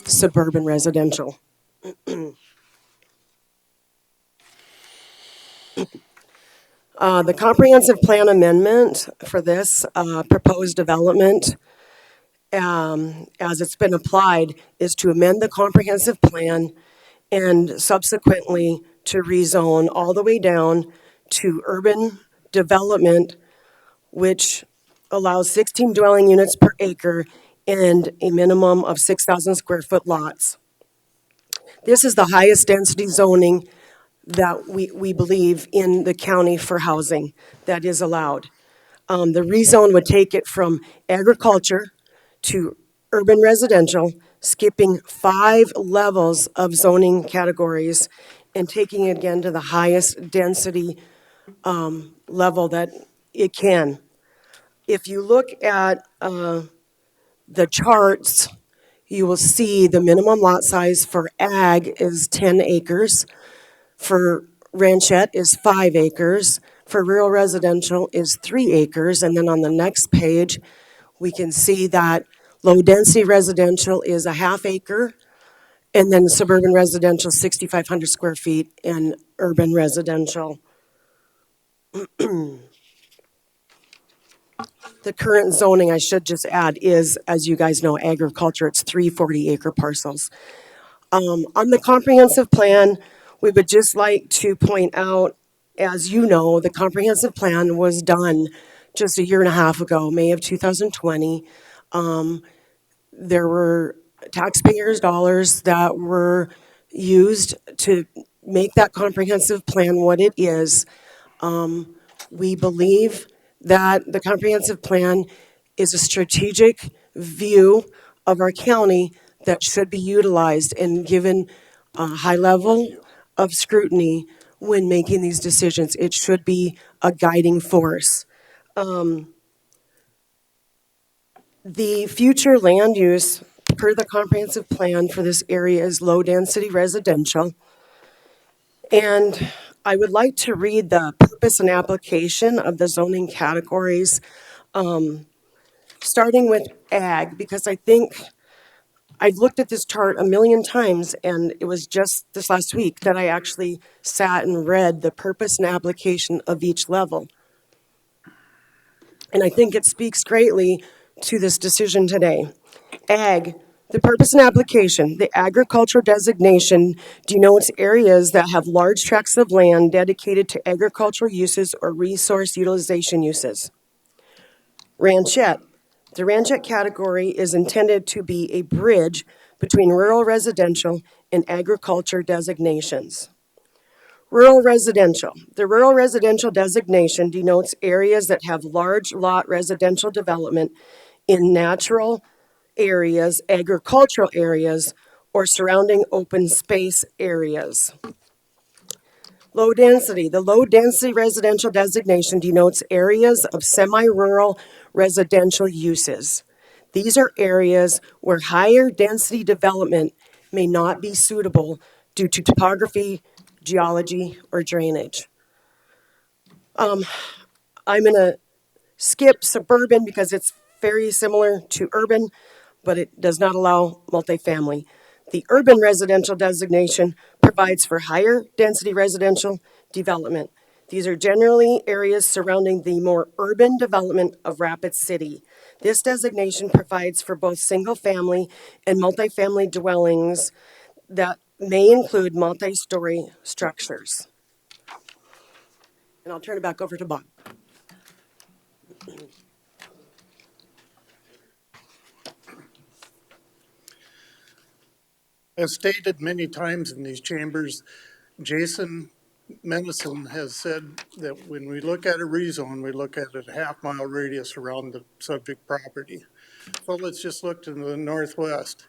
suburban residential. The comprehensive plan amendment for this proposed development, as it's been applied, is to amend the comprehensive plan and subsequently to rezone all the way down to urban development, which allows 16 dwelling units per acre and a minimum of 6,000 square foot lots. This is the highest density zoning that we believe in the county for housing that is allowed. The rezone would take it from agriculture to urban residential, skipping 5 levels of zoning categories and taking it again to the highest density level that it can. If you look at the charts, you will see the minimum lot size for ag is 10 acres. For ranchette is 5 acres. For rural residential is 3 acres. And then on the next page, we can see that low density residential is a half acre. And then suburban residential, 6,500 square feet, and urban residential. The current zoning, I should just add, is, as you guys know, agriculture. It's 3 40-acre parcels. On the comprehensive plan, we would just like to point out, as you know, the comprehensive plan was done just 1.5 years ago, May of 2020. There were taxpayers' dollars that were used to make that comprehensive plan what it is. We believe that the comprehensive plan is a strategic view of our county that should be utilized and given a high level of scrutiny when making these decisions. It should be a guiding force. The future land use per the comprehensive plan for this area is low density residential. And I would like to read the purpose and application of the zoning categories, starting with ag, because I think I've looked at this chart 1,000,000 times, and it was just this last week that I actually sat and read the purpose and application of each level. And I think it speaks greatly to this decision today. Ag, the purpose and application, the agricultural designation denotes areas that have large tracts of land dedicated to agricultural uses or resource utilization uses. Ranchette, the ranchette category is intended to be a bridge between rural residential and agriculture designations. Rural residential. The rural residential designation denotes areas that have large lot residential development in natural areas, agricultural areas, or surrounding open space areas. Low density. The low density residential designation denotes areas of semi-rural residential uses. These are areas where higher density development may not be suitable due to topography, geology, or drainage. I'm gonna skip suburban because it's very similar to urban, but it does not allow multifamily. The urban residential designation provides for higher density residential development. These are generally areas surrounding the more urban development of Rapid City. This designation provides for both single-family and multifamily dwellings that may include multi-story structures. And I'll turn it back over to Bob. As stated many times in these chambers, Jason Menison has said that when we look at a rezone, we look at a half-mile radius around the subject property. So let's just look to the northwest.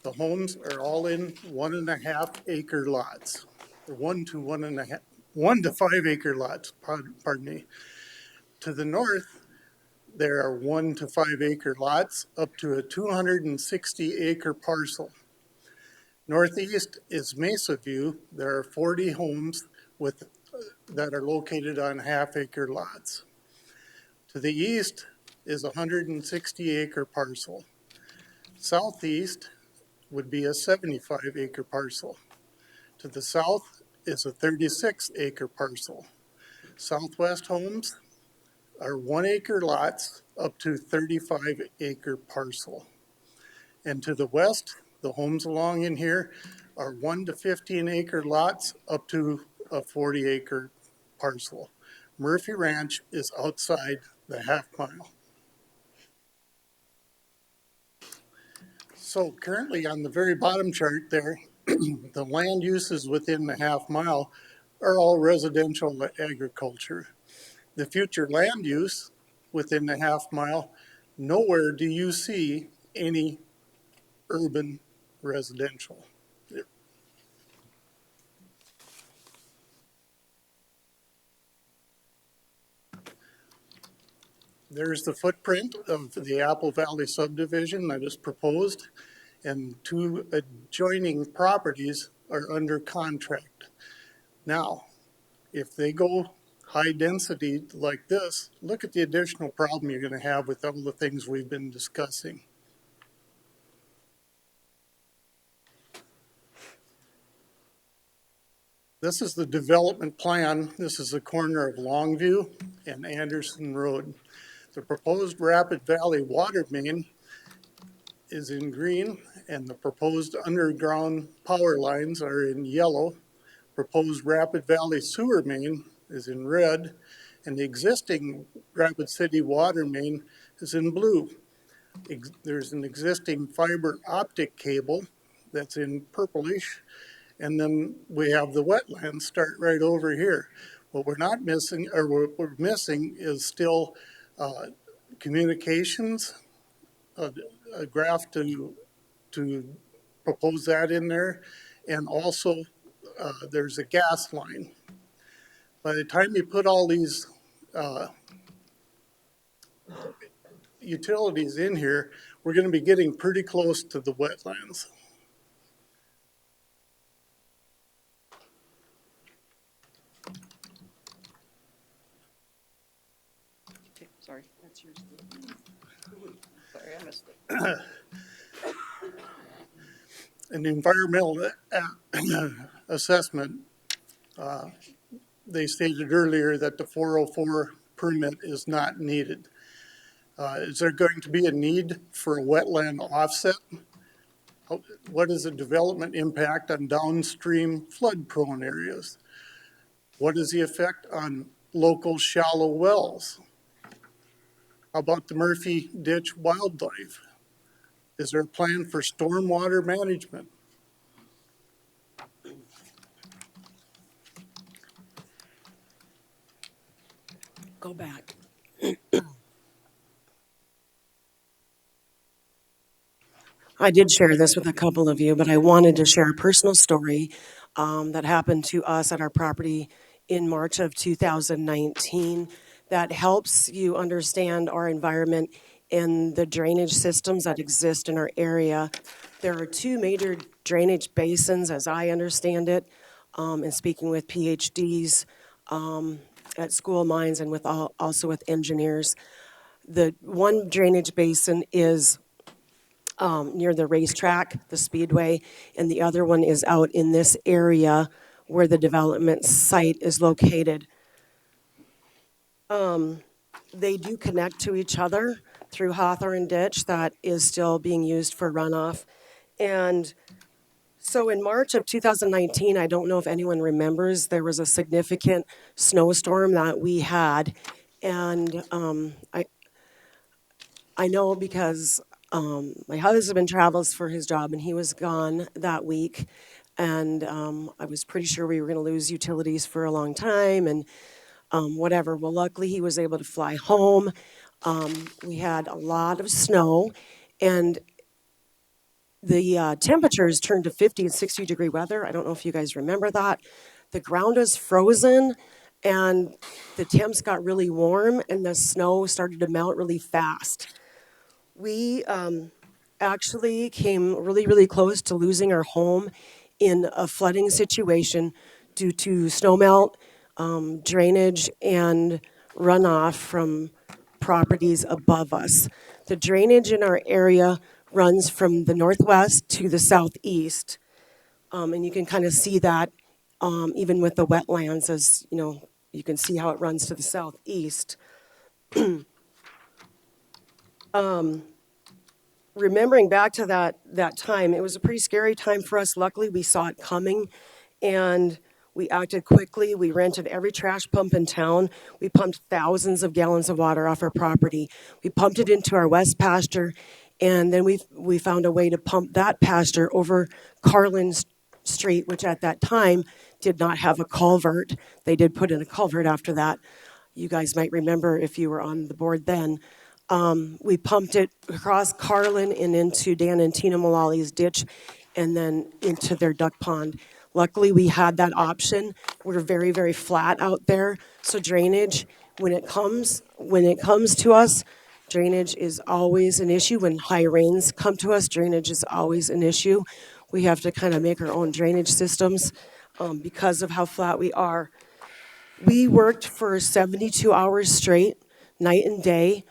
The homes are all in 1.5 acre lots, or 1 to 5 acre lots, pardon me. To the north, there are 1 to 5 acre lots up to a 260 acre parcel. Northeast is Mesa View. There are 40 homes that are located on half-acre lots. To the east is a 160-acre parcel. Southeast would be a 75-acre parcel. To the south is a 36-acre parcel. Southwest homes are 1-acre lots up to 35-acre parcel. And to the west, the homes along in here are 1 to 15 acre lots up to a 40-acre parcel. Murphy Ranch is outside the half mile. So currently on the very bottom chart there, the land uses within the half mile are all residential agriculture. The future land use within the half mile, nowhere do you see any urban residential. There's the footprint of the Apple Valley subdivision that is proposed, and 2 adjoining properties are under contract. Now, if they go high density like this, look at the additional problem you're going to have with all the things we've been discussing. This is the development plan. This is the corner of Longview and Anderson Road. The proposed Rapid Valley water main is in green, and the proposed underground power lines are in yellow. Proposed Rapid Valley sewer main is in red, and the existing Rapid City water main is in blue. There's an existing fiber optic cable that's in purplish, and then we have the wetlands start right over here. What we're not missing, or what we're missing, is still communications, a graph to propose that in there, and also there's a gas line. By the time you put all these utilities in here, we're going to be getting pretty close to the wetlands. Okay, sorry, that's yours. Sorry, I missed it. An environmental assessment, they stated earlier that the 404 permit is not needed. Is there going to be a need for a wetland offset? What is the development impact on downstream flood-prone areas? What is the effect on local shallow wells? How about the Murphy Ditch wildlife? Is there a plan for stormwater management? Go back. I did share this with a couple of you, but I wanted to share a personal story that happened to us at our property in March of 2019 that helps you understand our environment and the drainage systems that exist in our area. There are two major drainage basins, as I understand it, and speaking with PhDs at school of mines and with also with engineers. The one drainage basin is near the racetrack, the speedway, and the other one is out in this area where the development site is located. They do connect to each other through Hawthorne Ditch that is still being used for runoff. And so in March of 2019, I don't know if anyone remembers, there was a significant snowstorm that we had. And I know because my husband travels for his job and he was gone that week. And I was pretty sure we were going to lose utilities for a long time and whatever. Well, luckily he was able to fly home. We had a lot of snow and the temperatures turned to 50 and 60 degree weather. I don't know if you guys remember that. The ground was frozen and the temps got really warm and the snow started to melt really fast. We actually came really, really close to losing our home in a flooding situation due to snowmelt, drainage, and runoff from properties above us. The drainage in our area runs from the northwest to the southeast, and you can kind of see that even with the wetlands, as you know, you can see how it runs to the southeast. Remembering back to that time, it was a pretty scary time for us. Luckily, we saw it coming, and we acted quickly. We rented every trash pump in town. We pumped thousands of gallons of water off our property. We pumped it into our west pasture, and then we found a way to pump that pasture over Carlin Street, which at that time did not have a culvert. They did put in a culvert after that. You guys might remember if you were on the board then. We pumped it across Carlin and into Dan and Tina Mullally's ditch and then into their duck pond. Luckily, we had that option. We're very, very flat out there. So drainage, when it comes to us, drainage is always an issue. When high rains come to us, drainage is always an issue. We have to kind of make our own drainage systems because of how flat we are. We worked for 72 hours straight, night and day.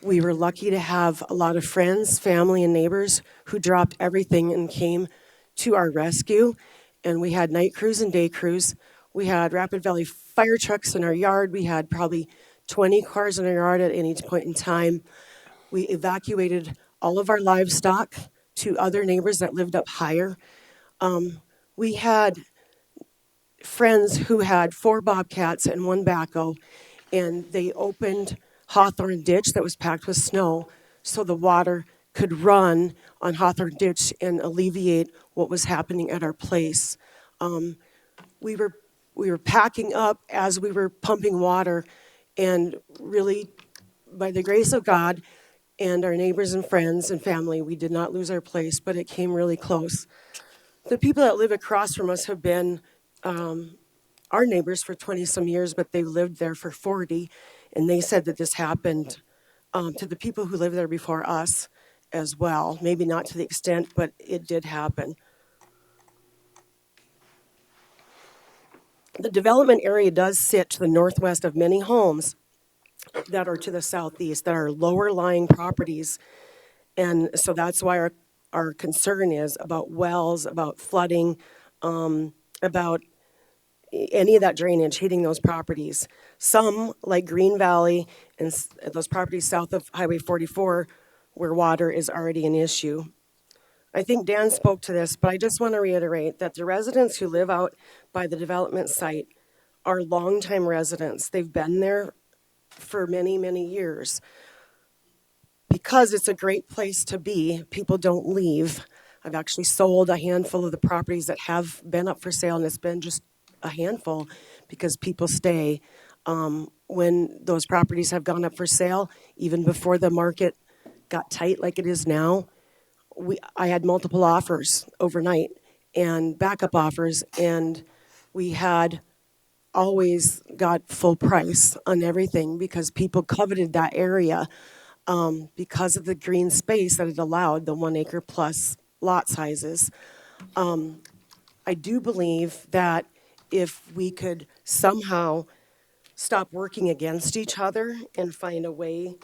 We were lucky to have a lot of friends, family, and neighbors who dropped everything and came to our rescue. And we had night crews and day crews. We had Rapid Valley fire trucks in our yard. We had probably 20 cars in our yard at any point in time. We evacuated all of our livestock to other neighbors that lived up higher. We had friends who had 4 bobcats and 1 backhoe, and they opened Hawthorne Ditch that was packed with snow so the water could run on Hawthorne Ditch and alleviate what was happening at our place. We were packing up as we were pumping water, and really, by the grace of God and our neighbors and friends and family, we did not lose our place, but it came really close. The people that live across from us have been our neighbors for 20-some years, but they lived there for 40, and they said that this happened to the people who lived there before us as well. Maybe not to the extent, but it did happen. The development area does sit to the northwest of many homes that are to the southeast, that are lower lying properties. And so that's why our concern is about wells, about flooding, about any of that drainage hitting those properties. Some, like Green Valley and those properties south of Highway 44, where water is already an issue. I think Dan spoke to this, but I just want to reiterate that the residents who live out by the development site are longtime residents. They've been there for many, many years. Because it's a great place to be, people don't leave. I've actually sold a handful of the properties that have been up for sale, and it's been just a handful because people stay. when those properties have gone up for sale, even before the market got tight like it is now, I had multiple offers overnight and backup offers, and we had always got full price on everything because people coveted that area because of the green space that it allowed, the 1 acre plus lot sizes. I do believe that if we could somehow stop working against each other and find a way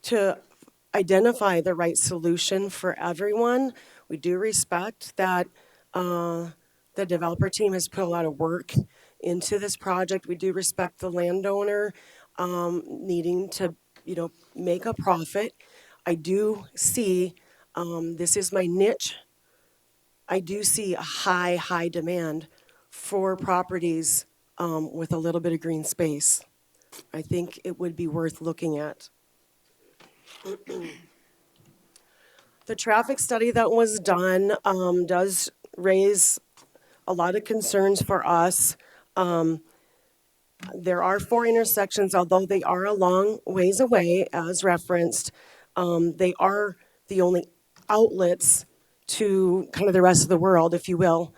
to identify the right solution for everyone. We do respect that the developer team has put a lot of work into this project. We do respect the landowner needing to, make a profit. I do see, this is my niche, I do see a high demand for properties with a little bit of green space. I think it would be worth looking at. The traffic study that was done does raise a lot of concerns for us. There are 4 intersections, although they are a long ways away, as referenced. They are the only outlets to kind of the rest of the world, if you will.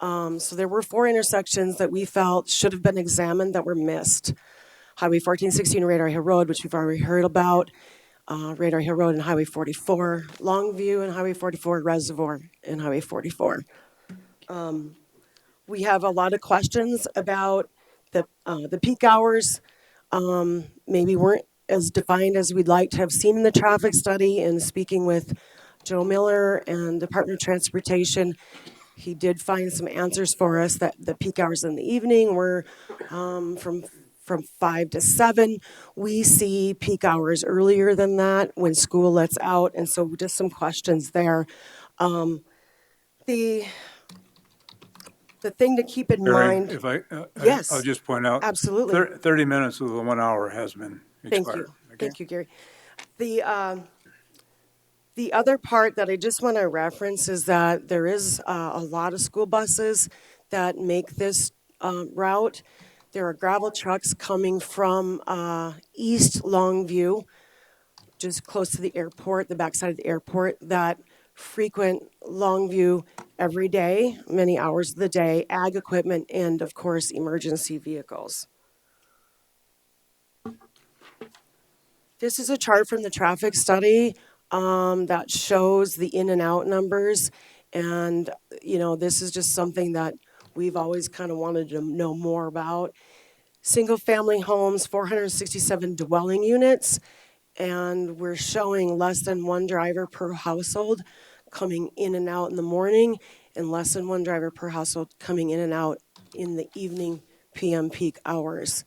So there were 4 intersections that we felt should have been examined that were missed. Highway 1416 Radar Hill Road, which we've already heard about. Radar Hill Road and Highway 44, Longview and Highway 44, Reservoir and Highway 44. We have a lot of questions about the peak hours. Maybe weren't as defined as we'd like to have seen in the traffic study. And speaking with Joe Miller and Department of Transportation, he did find some answers for us that the peak hours in the evening were from 5 to 7. We see peak hours earlier than that when school lets out, and so just some questions there. The thing to keep in Barry, mind. if I, Yes, I'll just point out. absolutely. 30 minutes of the 1 hour has been expired. Thank you. Okay? Thank you, Gary. The other part that I just want to reference is that there is a lot of school buses that make this route. There are gravel trucks coming from East Longview, just close to the airport, the backside of the airport, that frequent Longview every day, many hours of the day, ag equipment, and of course, emergency vehicles. This is a chart from the traffic study that shows the in and out numbers. And, this is just something that we've always kind of wanted to know more about. Single family homes, 467 dwelling units, and we're showing less than 1 driver per household coming in and out in the morning, and less than 1 driver per household coming in and out in the evening PM peak hours.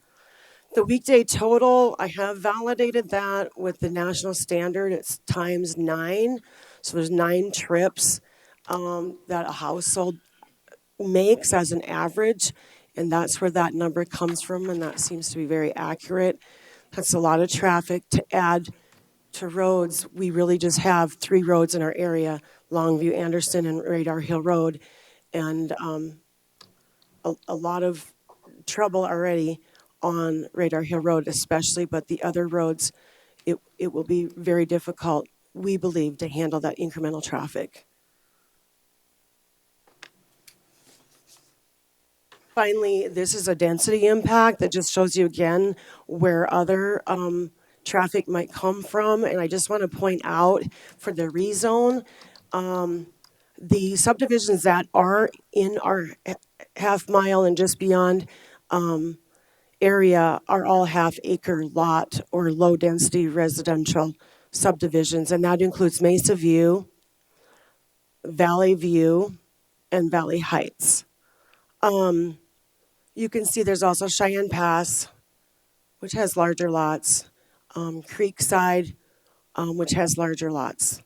The weekday total, I have validated that with the national standard. It's times 9. So there's 9 trips that a household makes as an average. And that's where that number comes from. And that seems to be very accurate. That's a lot of traffic to add to roads. We really just have 3 roads in our area, Longview, Anderson, and Radar Hill Road. And a lot of trouble already on Radar Hill Road especially, but the other roads, it will be very difficult, we believe, to handle that incremental traffic. Finally, this is a density impact that just shows you again where other traffic might come from. And I just want to point out for the rezone, the subdivisions that are in our half mile and just beyond area are all half-acre lot or low-density residential subdivisions, and that includes Mesa View, Valley View, and Valley Heights. You can see there's also Cheyenne Pass, which has larger lots, Creekside, which has larger lots.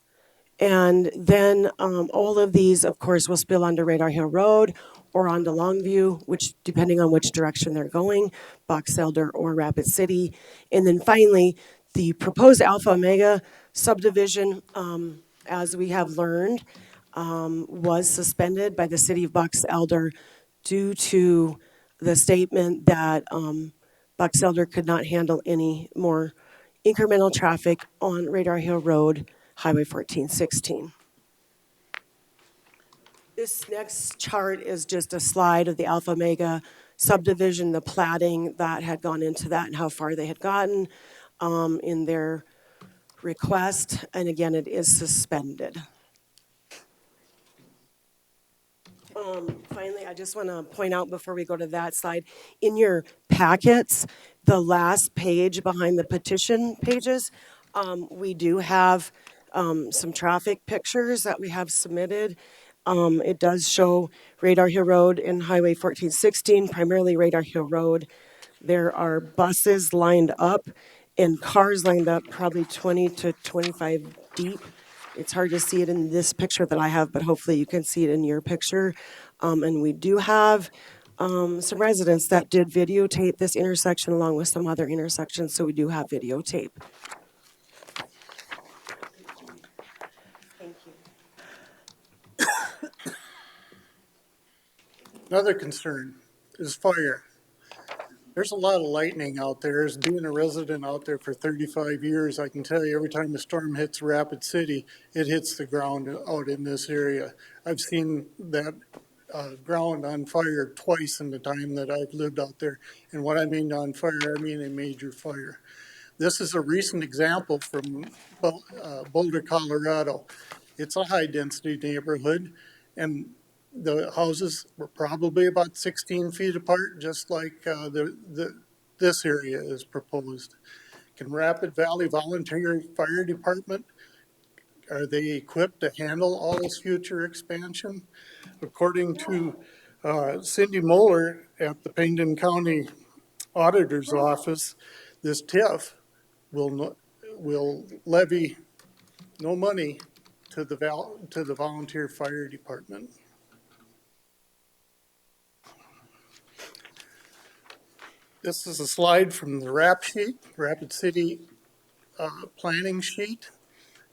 And then all of these, of course, will spill onto Radar Hill Road or onto Longview, which, depending on which direction they're going, Box Elder or Rapid City. And then finally, the proposed Alpha Omega subdivision, as we have learned, was suspended by the city of Box Elder due to the statement that Box Elder could not handle any more incremental traffic on Radar Hill Road, Highway 1416. This next chart is just a slide of the Alpha Omega subdivision, the platting that had gone into that and how far they had gotten in their request. And again, it is suspended. Finally, I just want to point out before we go to that slide, in your packets, the last page behind the petition pages, we do have some traffic pictures that we have submitted. It does show Radar Hill Road and Highway 1416, primarily Radar Hill Road. There are buses lined up and cars lined up probably 20 to 25 deep. It's hard to see it in this picture that I have, but hopefully you can see it in your picture. And we do have some residents that did videotape this intersection along with some other intersections, so we do have videotape. Thank you. Another concern is fire. There's a lot of lightning out there. As being a resident out there for 35 years, I can tell you every time a storm hits Rapid City, it hits the ground out in this area. I've seen that ground on fire twice in the time that I've lived out there. And what I mean on fire, I mean a major fire. This is a recent example from Boulder, Colorado. It's a high-density neighborhood, and the houses were probably about 16 feet apart, just like this area is proposed. Can Rapid Valley Volunteer Fire Department, are they equipped to handle all this future expansion? According to Cindy Moeller at the Pennington County Auditor's Office, this TIF will levy no money to the volunteer fire department. This is a slide from the RAP sheet, Rapid City Planning Sheet.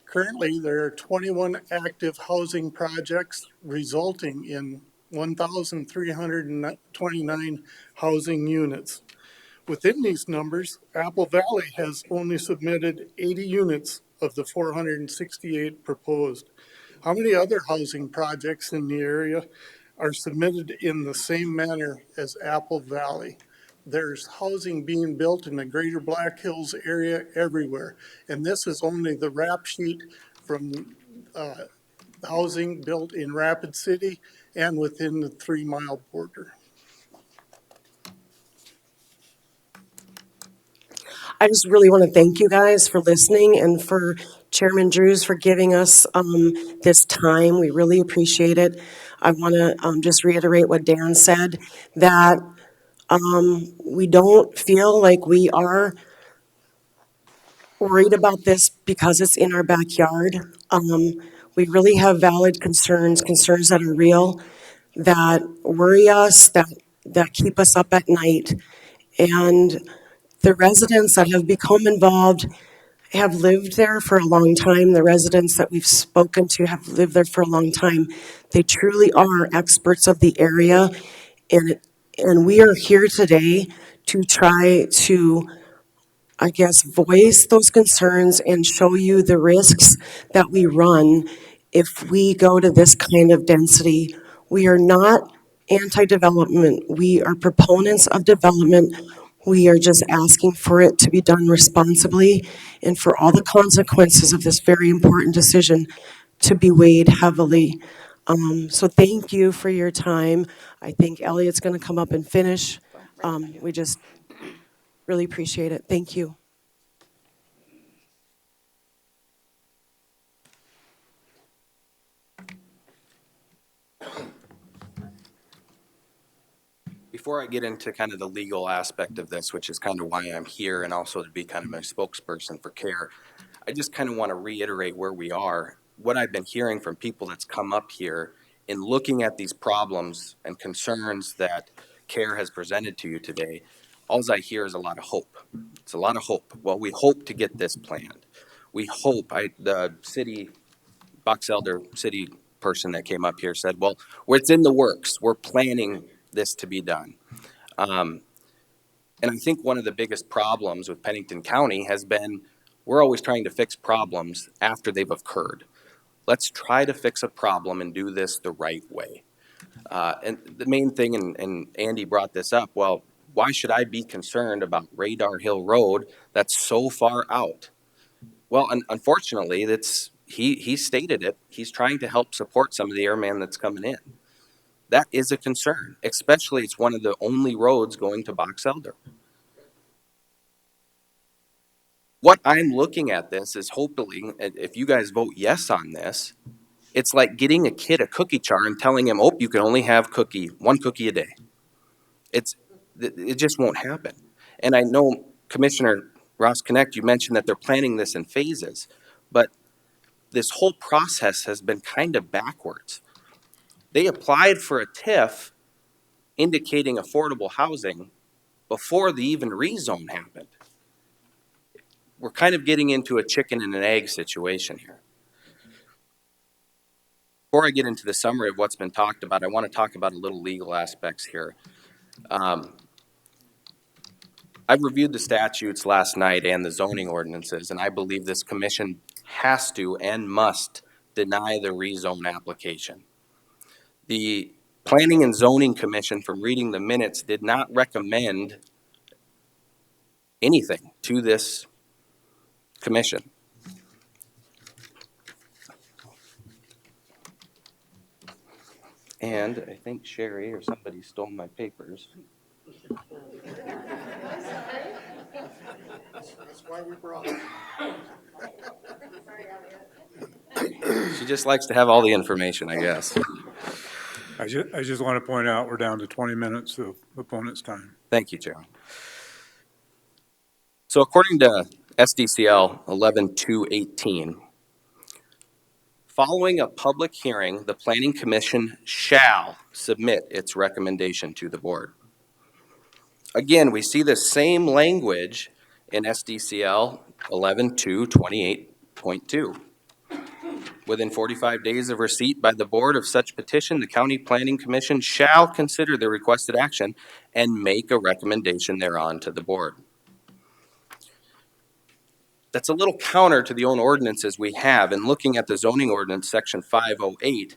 Currently, there are 21 active housing projects resulting in 1,329 housing units. Within these numbers, Apple Valley has only submitted 80 units of the 468 proposed. How many other housing projects in the area are submitted in the same manner as Apple Valley? There's housing being built in the greater Black Hills area everywhere. And this is only the rap sheet from housing built in Rapid City and within the 3-mile border. I just really want to thank you guys for listening and for Chairman Drews for giving us this time. We really appreciate it. I want to just reiterate what Dan said, that we don't feel like we are worried about this because it's in our backyard. We really have valid concerns that are real, that worry us, that keep us up at night. And the residents that have become involved have lived there for a long time. The residents that we've spoken to have lived there for a long time. They truly are experts of the area. And we are here today to try to, I guess, voice those concerns and show you the risks that we run if we go to this kind of density. We are not anti-development. We are proponents of development. We are just asking for it to be done responsibly and for all the consequences of this very important decision to be weighed heavily. So thank you for your time. I think Elliot's going to come up and finish. We just really appreciate it. Thank you. Before I get into kind of the legal aspect of this, which is kind of why I'm here and also to be kind of my spokesperson for CARE, I just kind of want to reiterate where we are. What I've been hearing from people that's come up here in looking at these problems and concerns that CARE has presented to you today, all I hear is a lot of hope. It's a lot of hope. Well, we hope to get this planned. We hope, the city, Box Elder city person that came up here said, well, it's in the works. We're planning this to be done. And I think one of the biggest problems with Pennington County has been we're always trying to fix problems after they've occurred. Let's try to fix a problem and do this the right way. And the main thing, and Andy brought this up, well, why should I be concerned about Radar Hill Road that's so far out? Well, unfortunately, he stated it. He's trying to help support some of the airman that's coming in. That is a concern, especially it's one of the only roads going to Box Elder. What I'm looking at this is hopefully, if you guys vote yes on this, it's like getting a kid a cookie jar and telling him, oh, you can only have one cookie a day. It just won't happen. And I know Commissioner Ross Connect, you mentioned that they're planning this in phases, but this whole process has been kind of backwards. They applied for a TIF indicating affordable housing before the even rezone happened. We're kind of getting into a chicken and an egg situation here. Before I get into the summary of what's been talked about, I want to talk about a little legal aspects here. I've reviewed the statutes last night and the zoning ordinances, and I believe this commission has to and must deny the rezone application. The Planning and Zoning Commission, from reading the minutes, did not recommend anything to this commission. And I think Sherry or somebody stole my papers. That's why we brought it. She just likes to have all the information, I guess. I just want to point out we're down to 20 minutes of opponent's time. Thank you, Chair. So according to SDCL 11-218, following a public hearing, the Planning Commission shall submit its recommendation to the board. Again, we see the same language in SDCL 11-228.2. Within 45 days of receipt by the board of such petition, the County Planning Commission shall consider the requested action and make a recommendation thereon to the board. That's a little counter to the own ordinances we have. In looking at the zoning ordinance, section 508,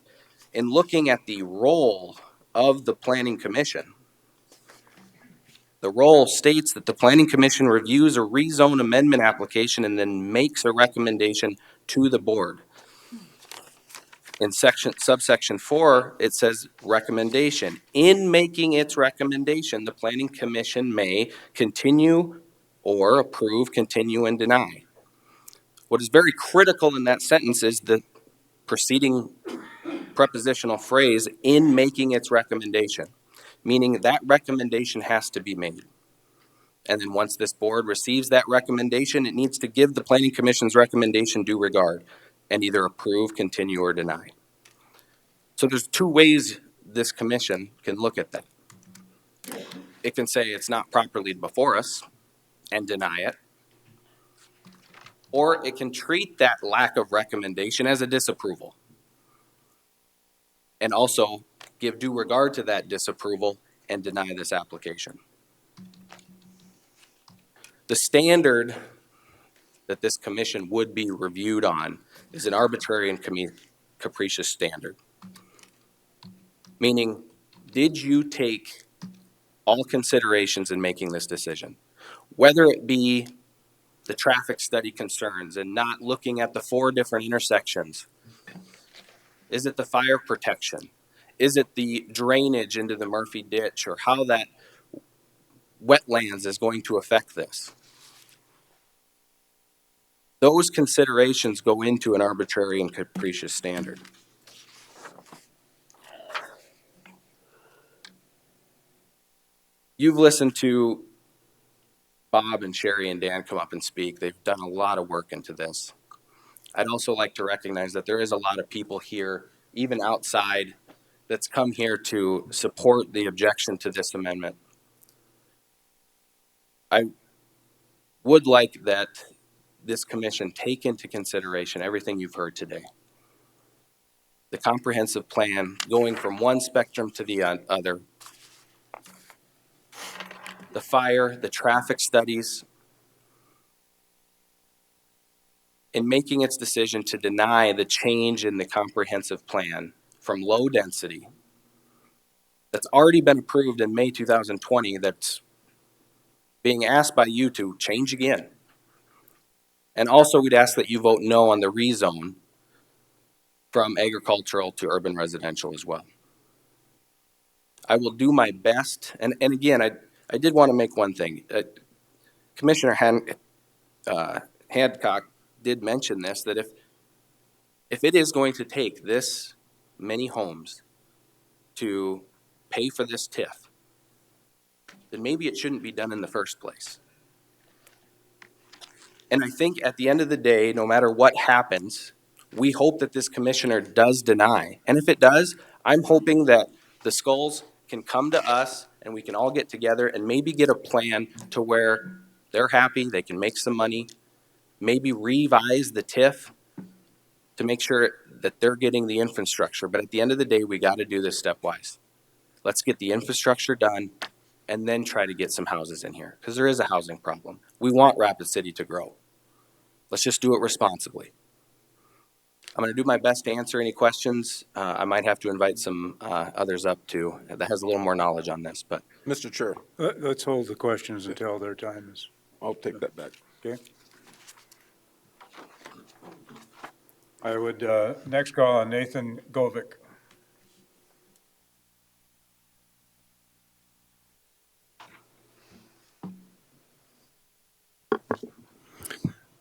in looking at the role of the Planning Commission, the role states that the Planning Commission reviews a rezone amendment application and then makes a recommendation to the board. In subsection 4, it says recommendation. In making its recommendation, the Planning Commission may continue or approve, continue, and deny. What is very critical in that sentence is the preceding prepositional phrase, in making its recommendation, meaning that recommendation has to be made. And then once this board receives that recommendation, it needs to give the Planning Commission's recommendation due regard and either approve, continue, or deny. So there's two ways this commission can look at that. It can say it's not properly before us and deny it, or it can treat that lack of recommendation as a disapproval and also give due regard to that disapproval and deny this application. The standard that this commission would be reviewed on is an arbitrary and capricious standard. Meaning, did you take all considerations in making this decision? Whether it be the traffic study concerns and not looking at the 4 different intersections. Is it the fire protection? Is it the drainage into the Murphy Ditch, or how that wetlands is going to affect this? Those considerations go into an arbitrary and capricious standard. You've listened to Bob and Sherry and Dan come up and speak. They've done a lot of work into this. I'd also like to recognize that there is a lot of people here, even outside, that's come here to support the objection to this amendment. I would like that this commission take into consideration everything you've heard today. The comprehensive plan, going from one spectrum to the other. the fire, the traffic studies, in making its decision to deny the change in the comprehensive plan from low density that's already been approved in May 2020 that's being asked by you to change again. And also we'd ask that you vote no on the rezone from agricultural to urban residential as well. I will do my best, and again, I did want to make one thing. Commissioner Hancock did mention this, that if it is going to take this many homes to pay for this TIF, then maybe it shouldn't be done in the first place. And I think at the end of the day, no matter what happens, we hope that this commissioner does deny. And if it does, I'm hoping that the Skulls can come to us and we can all get together and maybe get a plan to where they're happy, they can make some money, maybe revise the TIF to make sure that they're getting the infrastructure. But at the end of the day, we got to do this stepwise. Let's get the infrastructure done and then try to get some houses in here, because there is a housing problem. We want Rapid City to grow. Let's just do it responsibly. I'm going to do my best to answer any questions. I might have to invite some others up too that has a little more knowledge on this. But Mr. Chair. Let's hold the questions until their time is. I'll take that back. Okay. I would next call on Nathan Govic.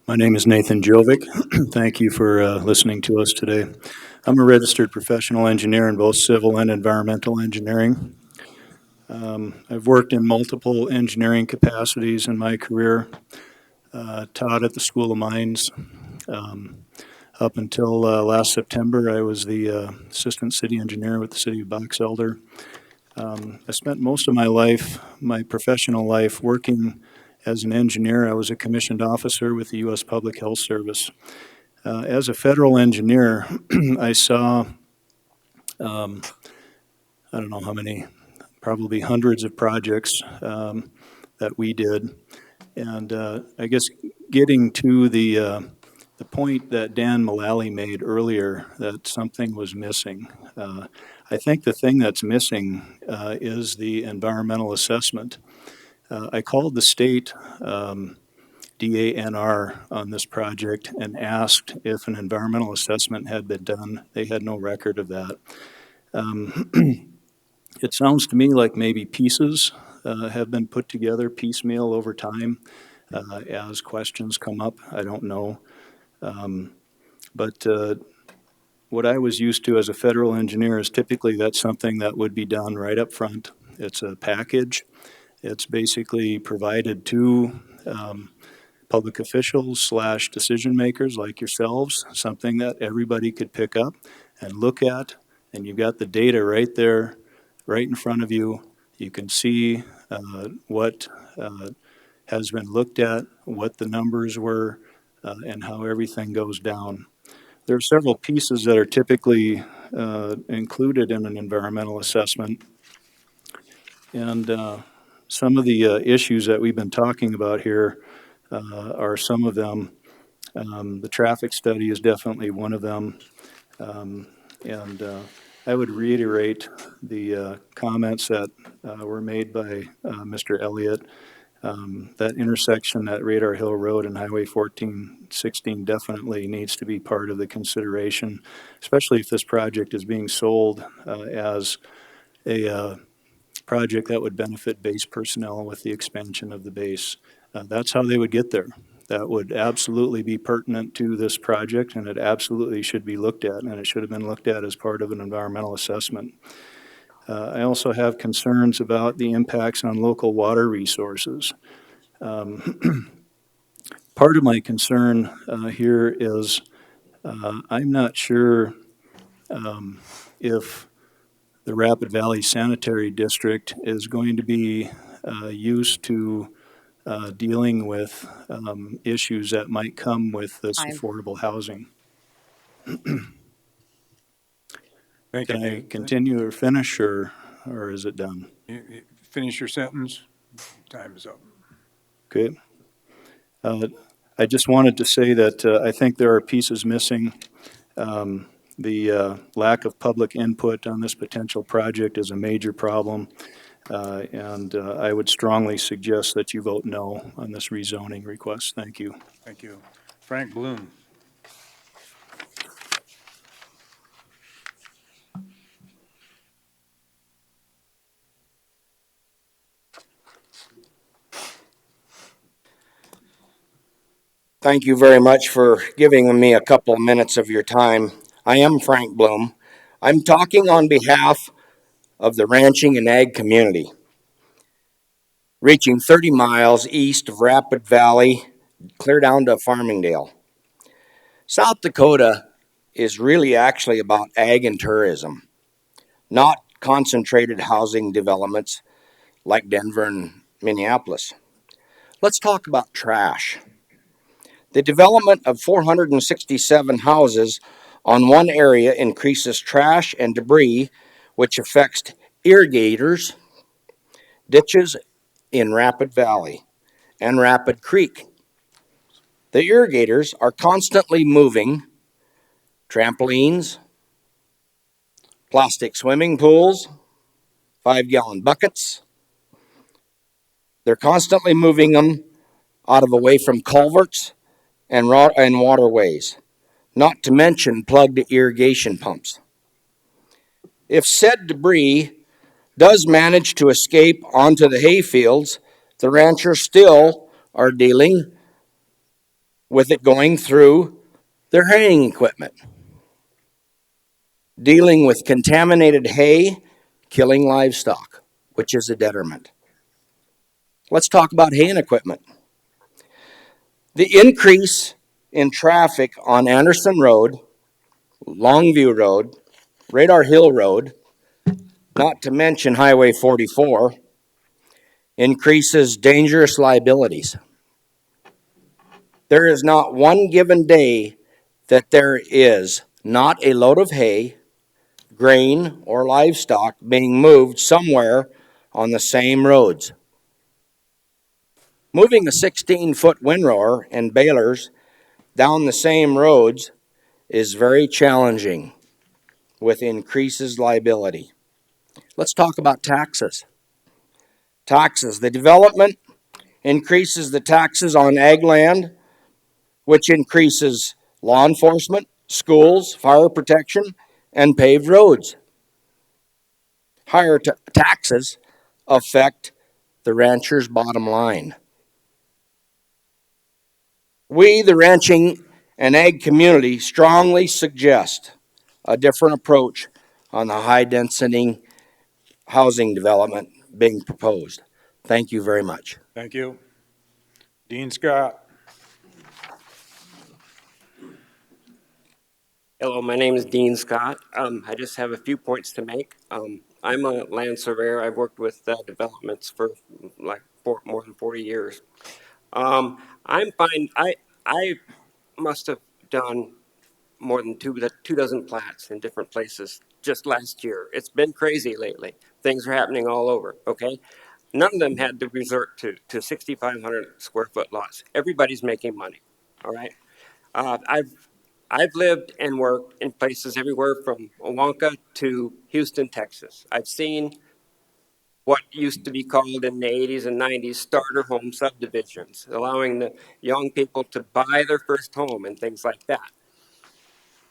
My name is Nathan Jovic. Thank you for listening to us today. I'm a registered professional engineer in both civil and environmental engineering. I've worked in multiple engineering capacities in my career, taught at the School of Mines. Up until last September, I was the assistant city engineer with the city of Box Elder. I spent most of my life, my professional life, working as an engineer. I was a commissioned officer with the U.S. Public Health Service. As a federal engineer, I saw, I don't know how many, probably hundreds of projects that we did. And I guess getting to the point that Dan Mullally made earlier, that something was missing. I think the thing that's missing is the environmental assessment. I called the state DANR on this project and asked if an environmental assessment had been done. They had no record of that. It sounds to me like maybe pieces have been put together piecemeal over time as questions come up. I don't know. But what I was used to as a federal engineer is typically that's something that would be done right up front. It's a package. It's basically provided to public officials / decision makers like yourselves, something that everybody could pick up and look at, and you've got the data right there, right in front of you. You can see what has been looked at, what the numbers were, and how everything goes down. There are several pieces that are typically included in an environmental assessment. And some of the issues that we've been talking about here are some of them. The traffic study is definitely one of them. And I would reiterate the comments that were made by Mr. Elliott. That intersection at Radar Hill Road and Highway 1416 definitely needs to be part of the consideration, especially if this project is being sold as a project that would benefit base personnel with the expansion of the base. That's how they would get there. That would absolutely be pertinent to this project, and it absolutely should be looked at, and it should have been looked at as part of an environmental assessment. I also have concerns about the impacts on local water resources. Part of my concern here is I'm not sure if the Rapid Valley Sanitary District is going to be used to dealing with issues that might come with this affordable housing. Can I continue or finish, or is it done? Finish your sentence. Time is up. Okay. I just wanted to say that I think there are pieces missing. The lack of public input on this potential project is a major problem. And I would strongly suggest that you vote no on this rezoning request. Thank you. Thank you. Frank Bloom. Thank you very much for giving me a couple minutes of your time. I am Frank Bloom. I'm talking on behalf of the ranching and ag community, reaching 30 miles east of Rapid Valley, clear down to Farmingdale. South Dakota is really actually about ag and tourism, not concentrated housing developments like Denver and Minneapolis. Let's talk about trash. The development of 467 houses on one area increases trash and debris, which affects irrigators, ditches in Rapid Valley and Rapid Creek. The irrigators are constantly moving trampolines, plastic swimming pools, 5-gallon buckets. They're constantly moving them out of away from culverts and waterways, not to mention plugged irrigation pumps. If said debris does manage to escape onto the hay fields, the ranchers still are dealing with it going through their haying equipment, dealing with contaminated hay, killing livestock, which is a detriment. Let's talk about haying equipment. The increase in traffic on Anderson Road, Longview Road, Radar Hill Road, not to mention Highway 44, increases dangerous liabilities. There is not one given day that there is not a load of hay, grain, or livestock being moved somewhere on the same roads. Moving a 16-foot windrower and balers down the same roads is very challenging with increases liability. Let's talk about taxes. Taxes. The development increases the taxes on ag land, which increases law enforcement, schools, fire protection, and paved roads. Higher taxes affect the rancher's bottom line. We, the ranching and ag community, strongly suggest a different approach on the high density housing development being proposed. Thank you very much. Thank you. Dean Scott. Hello, my name is Dean Scott. I just have a few points to make. I'm a land surveyor. I've worked with developments for more than 40 years. I'm fine. I must have done more than two dozen plats in different places just last year. It's been crazy lately. Things are happening all over. Okay, none of them had to resort to 6,500 square foot lots. Everybody's making money. All right. I've lived and worked in places everywhere from Owanka to Houston, Texas. I've seen what used to be called in the 80s and 90s starter home subdivisions, allowing the young people to buy their first home and things like that.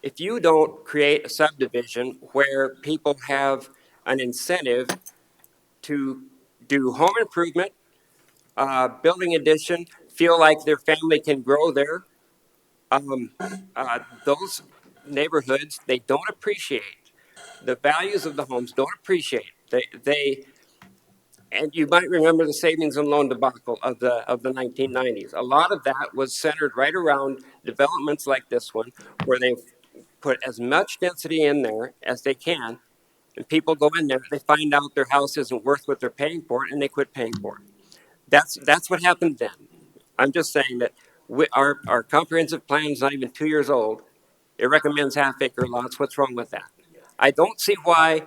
If you don't create a subdivision where people have an incentive to do home improvement, building addition, feel like their family can grow there, those neighborhoods, they don't appreciate the values of the homes, don't appreciate. And you might remember the savings and loan debacle of the 1990s. A lot of that was centered right around developments like this one, where they put as much density in there as they can, and people go in there, they find out their house isn't worth what they're paying for it, and they quit paying for it. That's what happened then. I'm just saying that our comprehensive plan is not even 2 years old. It recommends half-acre lots. What's wrong with that? I don't see why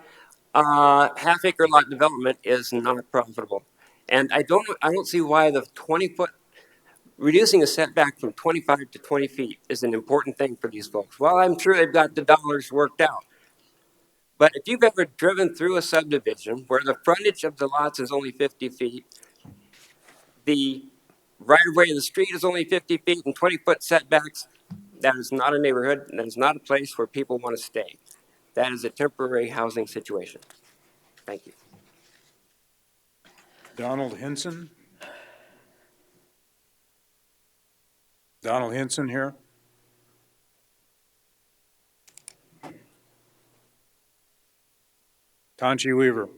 half-acre lot development is not profitable. And I don't see why the 20-foot, reducing a setback from 25 to 20 feet is an important thing for these folks. Well, I'm sure they've got the dollars worked out. But if you've ever driven through a subdivision where the frontage of the lots is only 50 feet, the right-of-way of the street is only 50 feet and 20-foot setbacks, that is not a neighborhood, and that is not a place where people want to stay. That is a temporary housing situation. Thank you. Donald Hinson? Donald Hinson here? Tanchi Weaver?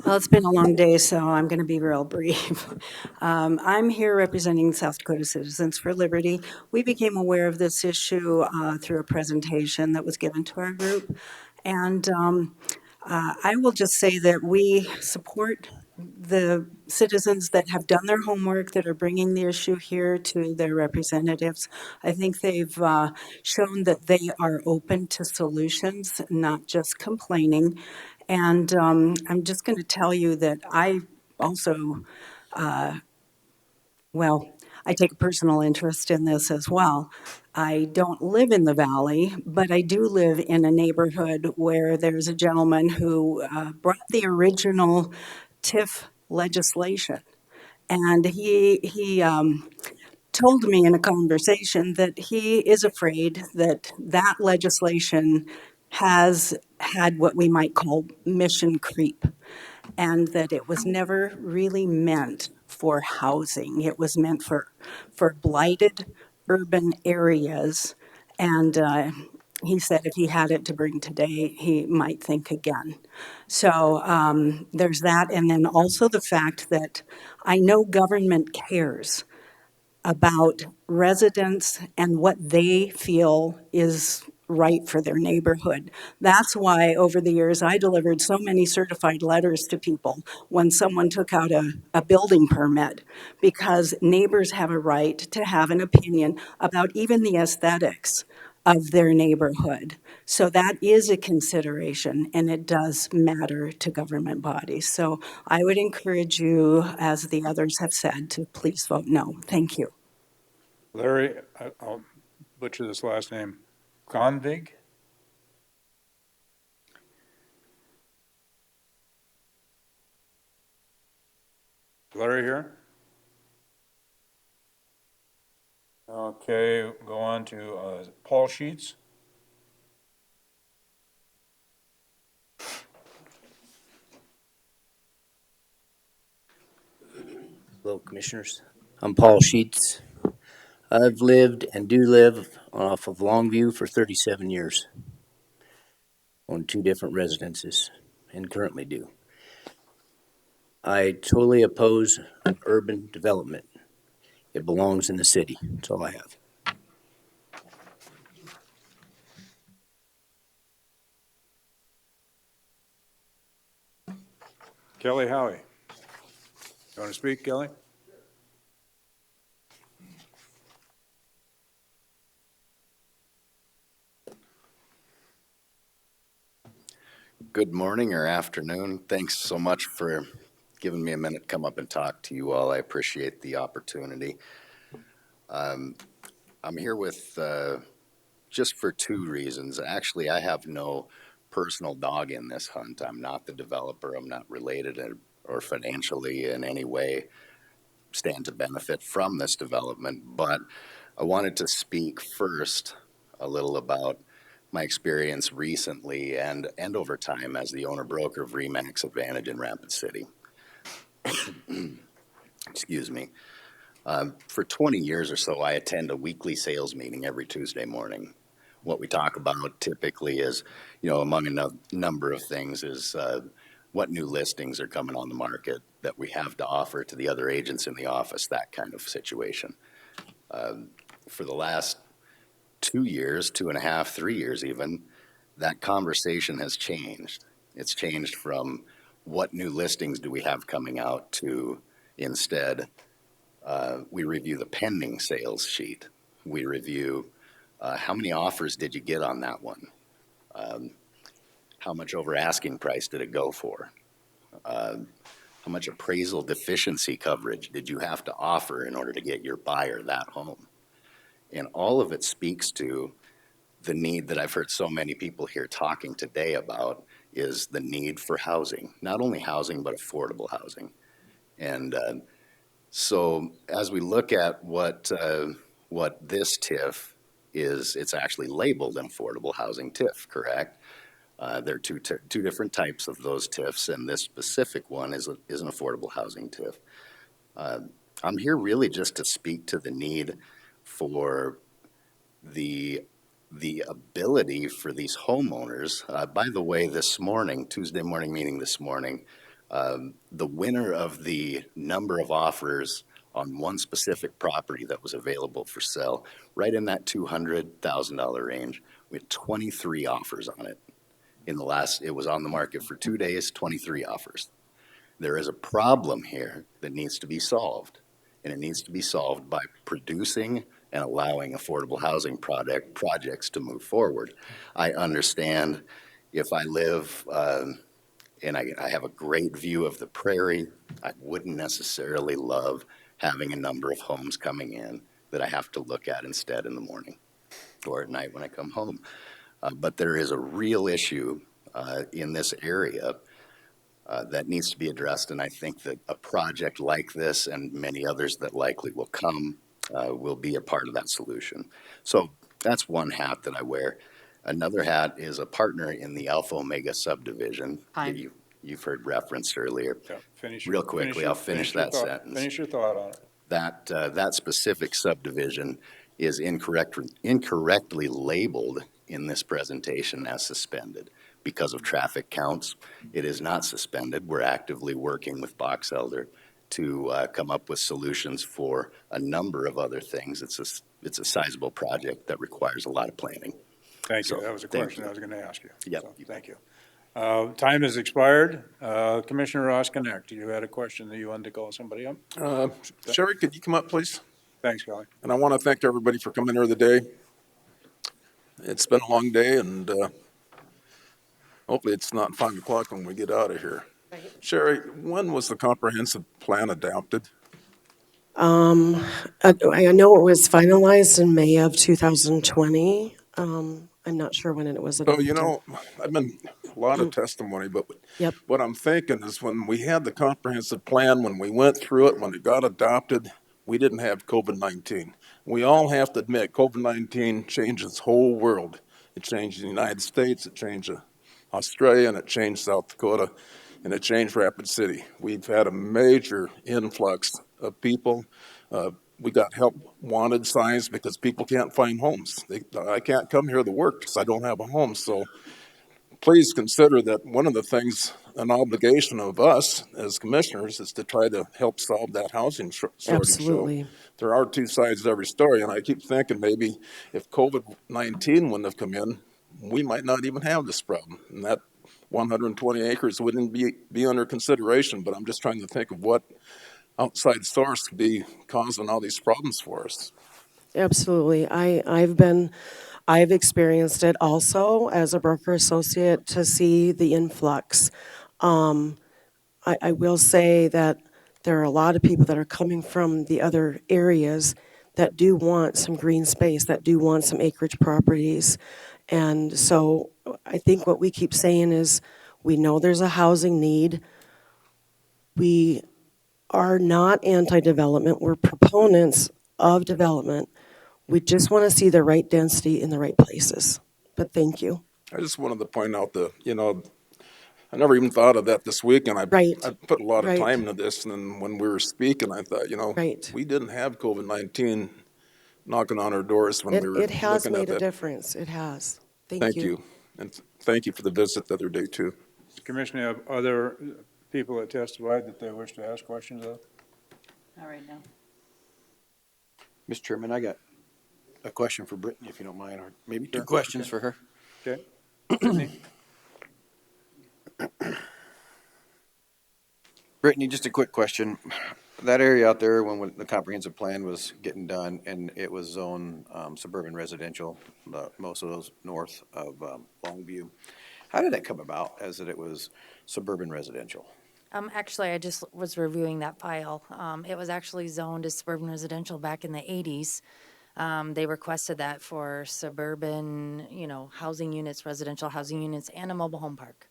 Well, it's been a long day, so I'm going to be real brief. I'm here representing South Dakota Citizens for Liberty. We became aware of this issue through a presentation that was given to our group. And I will just say that we support the citizens that have done their homework, that are bringing the issue here to their representatives. I think they've shown that they are open to solutions, not just complaining. And I'm just going to tell you that I also, well, I take a personal interest in this as well. I don't live in the valley, but I do live in a neighborhood where there's a gentleman who brought the original TIF legislation. And he told me in a conversation that he is afraid that that legislation has had what we might call mission creep, and that it was never really meant for housing. It was meant for blighted urban areas. And he said if he had it to bring today, he might think again. So there's that. And then also the fact that I know government cares about residents and what they feel is right for their neighborhood. That's why over the years I delivered so many certified letters to people when someone took out a building permit, because neighbors have a right to have an opinion about even the aesthetics of their neighborhood. So that is a consideration, and it does matter to government bodies. So I would encourage you, as the others have said, to please vote no. Thank you. Larry, I'll butcher this last name, Convig? Larry here? Okay, go on to Paul Sheets. Hello, Commissioners. I'm Paul Sheets. I've lived and do live off of Longview for 37 years. Own 2 different residences and currently do. I totally oppose urban development. It belongs in the city. That's all I have. Kelly Howie. You want to speak, Kelly? Good morning or afternoon. Thanks so much for giving me a minute to come up and talk to you all. I appreciate the opportunity. I'm here with just for 2 reasons. Actually, I have no personal dog in this hunt. I'm not the developer. I'm not related or financially in any way stand to benefit from this development. But I wanted to speak first a little about my experience recently and over time as the owner-broker of RE/MAX Advantage in Rapid City. Excuse me. For 20 years or so, I attend a weekly sales meeting every Tuesday morning. What we talk about typically is, among a number of things, is what new listings are coming on the market that we have to offer to the other agents in the office, that kind of situation. For the last 2 years, 2.5, 3 years even, that conversation has changed. It's changed from what new listings do we have coming out to instead we review the pending sales sheet. We review how many offers did you get on that one? How much over asking price did it go for? How much appraisal deficiency coverage did you have to offer in order to get your buyer that home? And all of it speaks to the need that I've heard so many people here talking today about, is the need for housing, not only housing, but affordable housing. And so as we look at what this TIF is, it's actually labeled an affordable housing TIF, correct? There are two different types of those TIFs, and this specific one is an affordable housing TIF. I'm here really just to speak to the need for the ability for these homeowners. By the way, this morning, Tuesday morning meeting this morning, the winner of the number of offers on one specific property that was available for sale, right in that $200,000 range, we had 23 offers on it. It was on the market for 2 days, 23 offers. There is a problem here that needs to be solved, and it needs to be solved by producing and allowing affordable housing projects to move forward. I understand if I live and I have a great view of the prairie, I wouldn't necessarily love having a number of homes coming in that I have to look at instead in the morning or at night when I come home. But there is a real issue in this area that needs to be addressed, and I think that a project like this and many others that likely will come will be a part of that solution. So that's one hat that I wear. Another hat is a partner in the Alpha Omega subdivision that you've heard referenced earlier. Yeah, Real quickly, I'll finish that sentence. Finish your thought on it. That specific subdivision is incorrectly labeled in this presentation as suspended because of traffic counts. It is not suspended. We're actively working with Box Elder to come up with solutions for a number of other things. It's a sizable project that requires a lot of planning. Thank you. That was a question I was going to ask you. Yep. So, thank you. Time has expired. Commissioner Ross Connect, you had a question that you wanted to call somebody up? Sherry, could you come up, please? Thanks, Kelly. And I want to thank everybody for coming here today. It's been a long day, and hopefully it's not 5 o'clock when we get out of here. Right. Sherry, when was the comprehensive plan adopted? I know it was finalized in May of 2020. I'm not sure when it was adopted. So, you know, I've been a lot of testimony, but what I'm thinking is when we had the comprehensive plan, when we went through it, when it got adopted, we didn't have COVID-19. We all have to admit COVID-19 changed this whole world. It changed the United States, it changed Australia, and it changed South Dakota, and it changed Rapid City. We've had a major influx of people. We got help wanted signs because people can't find homes. I can't come here to work because I don't have a home. So please consider that one of the things, an obligation of us as commissioners, is to try to help solve that housing shortage. Absolutely. So there are two sides to every story, and I keep thinking maybe if COVID-19 wouldn't have come in, we might not even have this problem. And that 120 acres wouldn't be under consideration, but I'm just trying to think of what outside source could be causing all these problems for us. Absolutely. I've experienced it also as a broker associate to see the influx. I will say that there are a lot of people that are coming from the other areas that do want some green space, that do want some acreage properties. And so I think what we keep saying is we know there's a housing need. We are not anti-development. We're proponents of development. We just want to see the right density in the right places. But thank you. I just wanted to point out I never even thought of that this week, and I put a lot of time into this, and then when we were speaking, I thought, we didn't have COVID-19 knocking on our doors when we were looking at that. It has made a difference. It has. Thank you. And thank you for the visit the other day, too. Commissioner, have other people that testified that they wish to ask questions of? Not right now. Mr. Chairman, I got a question for Brittany, if you don't mind, or maybe two questions for her. Okay. Brittany, just a quick question. That area out there, when the comprehensive plan was getting done, and it was zone suburban residential, most of those north of Longview. How did that come about, as that it was suburban residential? Actually, I just was reviewing that file. It was actually zoned as suburban residential back in the 80s. They requested that for suburban, housing units, residential housing units, and a mobile home park.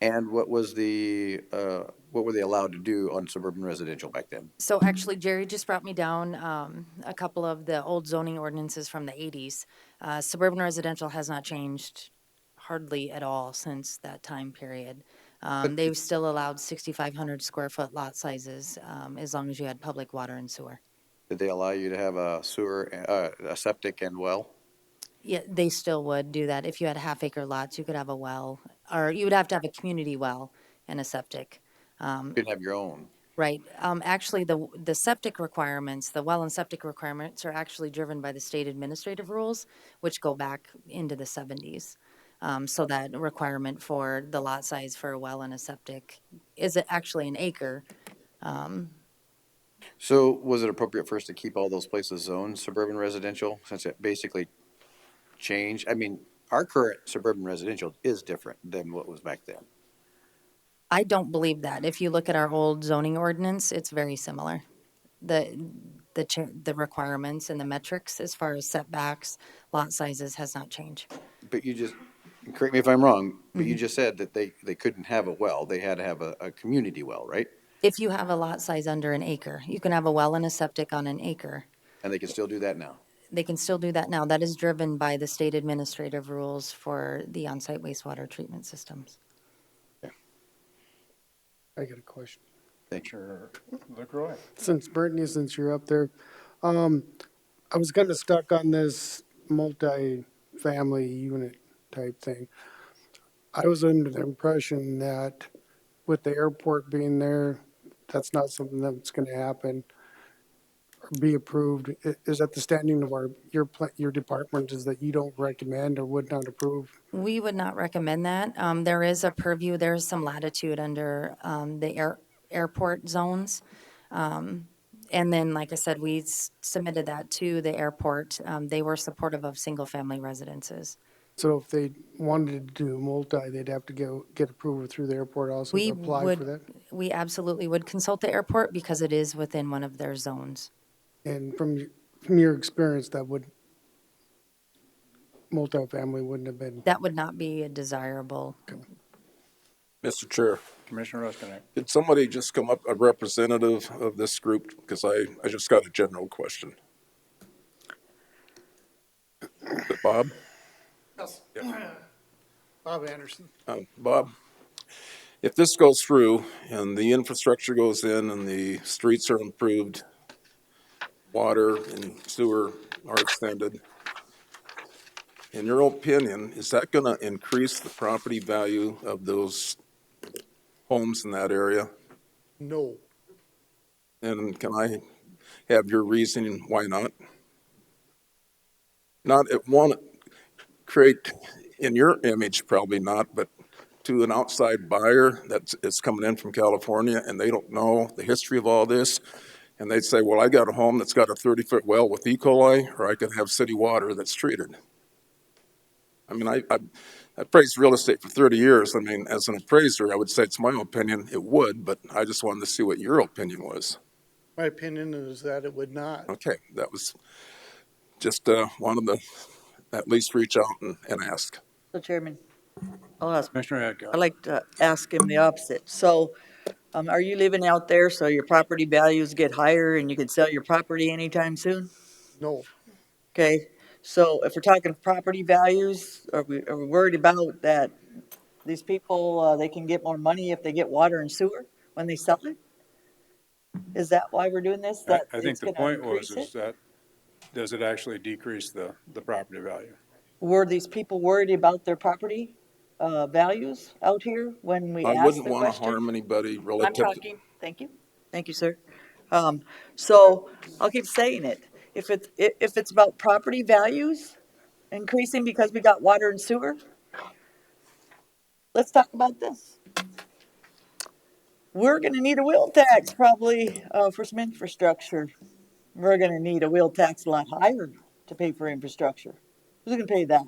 And what was what were they allowed to do on suburban residential back then? So actually, Jerry just brought me down a couple of the old zoning ordinances from the 80s. Suburban residential has not changed hardly at all since that time period. They've still allowed 6,500 square foot lot sizes as long as you had public water and sewer. Did they allow you to have a sewer, a septic and well? Yeah, they still would do that. If you had half-acre lots, you could have a well, or you would have to have a community well and a septic. You didn't have your own. Right. Actually, the septic requirements, the well and septic requirements are actually driven by the state administrative rules, which go back into the 70s. So that requirement for the lot size for a well and a septic is actually an acre. So was it appropriate for us to keep all those places zoned suburban residential, since it basically changed? I mean, our current suburban residential is different than what was back then. I don't believe that. If you look at our old zoning ordinance, it's very similar. The requirements and the metrics as far as setbacks, lot sizes has not changed. But you just, correct me if I'm wrong, but you just said that they couldn't have a well. They had to have a community well, right? If you have a lot size under an acre, you can have a well and a septic on an acre. And they can still do that now. They can still do that now. That is driven by the state administrative rules for the on-site wastewater treatment systems. I got a question. Thank you. Sure. LaCroix. Since Brittany, since you're up there, I was kind of stuck on this multi-family unit type thing. I was under the impression that with the airport being there, that's not something that's going to happen or be approved. Is that the standing of your department, is that you don't recommend or would not approve? We would not recommend that. There is a purview, there's some latitude under the airport zones. And then, like I said, we submitted that to the airport. They were supportive of single-family residences. So if they wanted to do multi, they'd have to get approval through the airport also to apply for that? We absolutely would consult the airport because it is within one of their zones. And from your experience, that multifamily wouldn't have been? That would not be a desirable. Okay. Mr. Chair, Commissioner Roskinek. did somebody just come up, a representative of this group? Because I just got a general question. Is it Bob? Yes. Bob Anderson. Bob, if this goes through and the infrastructure goes in and the streets are improved, water and sewer are extended, in your opinion, is that going to increase the property value of those homes in that area? No. And can I have your reasoning why not? Not, it won't create, in your image, probably not, but to an outside buyer that's coming in from California and they don't know the history of all this, and they'd say, well, I got a home that's got a 30-foot well with E. coli, or I could have city water that's treated. I mean, I appraised real estate for 30 years. I mean, as an appraiser, I would say it's my opinion it would, but I just wanted to see what your opinion was. My opinion is that it would not. Okay, that was just wanted to at least reach out and ask. So Chairman, I'll ask. Commissioner Adcock. I'd like to ask him the opposite. So are you living out there so your property values get higher and you can sell your property anytime soon? No. Okay, so if we're talking property values, are we worried about that these people, they can get more money if they get water and sewer when they sell it? Is that why we're doing this? That I think it's the gonna point was increase is that, does it actually decrease the property value? Were these people worried about their property values out here when we asked the question? I wouldn't want to harm anybody I'm relative. talking, thank you. Thank you, sir. So I'll keep saying it. If it's about property values increasing because we got water and sewer, let's talk about this. We're gonna need a wheel tax probably, for some infrastructure. We're gonna need a wheel tax a lot higher to pay for infrastructure. Who's gonna pay that?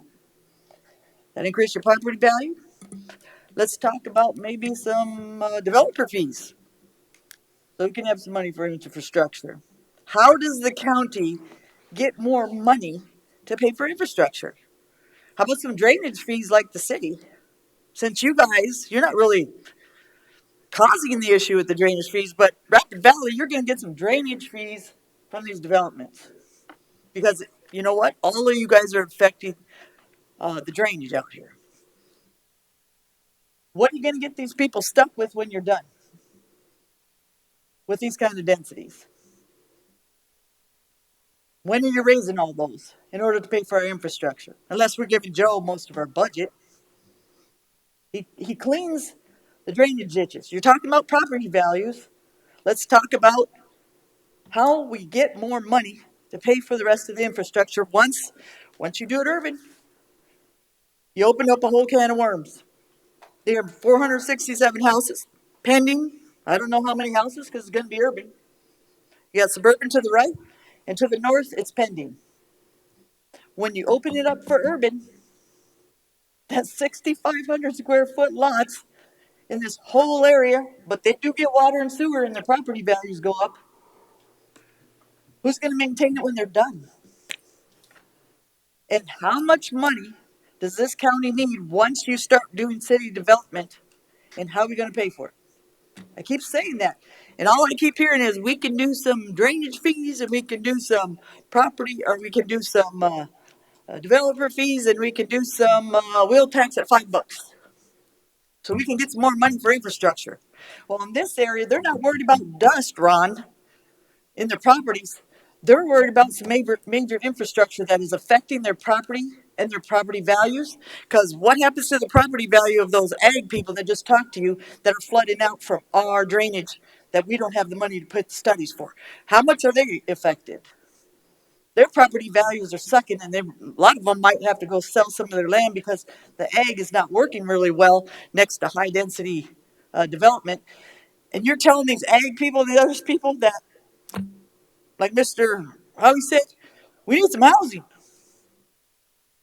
That increase your property value? Let's talk about maybe some developer fees, so we can have some money for infrastructure. How does the county get more money to pay for infrastructure? How about some drainage fees like the city? Since you guys, you're not really causing the issue with the drainage fees, but Rapid Valley, you're going to get some drainage fees from these developments. Because you know what? All of you guys are affecting the drainage out here. What are you going to get these people stuck with when you're done with these kind of densities? When are you raising all those in order to pay for our infrastructure? Unless we're giving Joe most of our budget. He cleans the drainage ditches. You're talking about property values. Let's talk about how we get more money to pay for the rest of the infrastructure once you do it urban. You open up a whole can of worms. There are 467 houses pending. I don't know how many houses because it's going to be urban. You got suburban to the right, and to the north, it's pending. When you open it up for urban, that's 6,500 square foot lots in this whole area, but they do get water and sewer and their property values go up. Who's going to maintain it when they're done? And how much money does this county need once you start doing city development? And how are we going to pay for it? I keep saying that. And all I keep hearing is we can do some drainage fees and we can do some property, or we can do some developer fees, and we can do some wheel tax at $5. So we can get some more money for infrastructure. Well, in this area, they're not worried about dust, Ron, in their properties. They're worried about some major infrastructure that is affecting their property and their property values. Because what happens to the property value of those ag people that just talked to you that are flooding out from our drainage that we don't have the money to put studies for? How much are they affected? Their property values are sucking, and a lot of them might have to go sell some of their land because the ag is not working really well next to high density development. And you're telling these ag people and the other people that, like Mr. Howie said, we need some housing.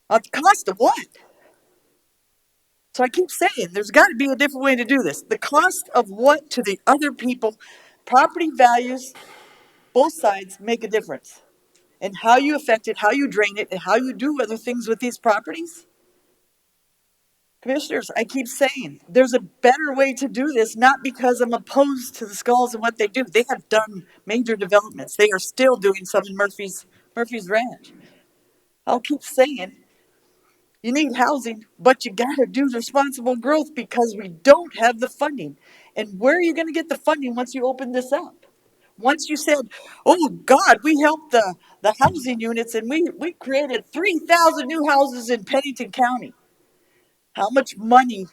At the cost of what? So I keep saying there's got to be a different way to do this. The cost of what to the other people, property values, both sides make a difference. And how you affect it, how you drain it, and how you do other things with these properties. Commissioners, I keep saying there's a better way to do this, not because I'm opposed to the Skulls and what they do. They have done major developments. They are still doing some in Murphy's Ranch. I'll keep saying you need housing, but you got to do responsible growth because we don't have the funding. And where are you going to get the funding once you open this up? Once you said, oh God, we helped the housing units and we created 3,000 new houses in Pennington County. How much money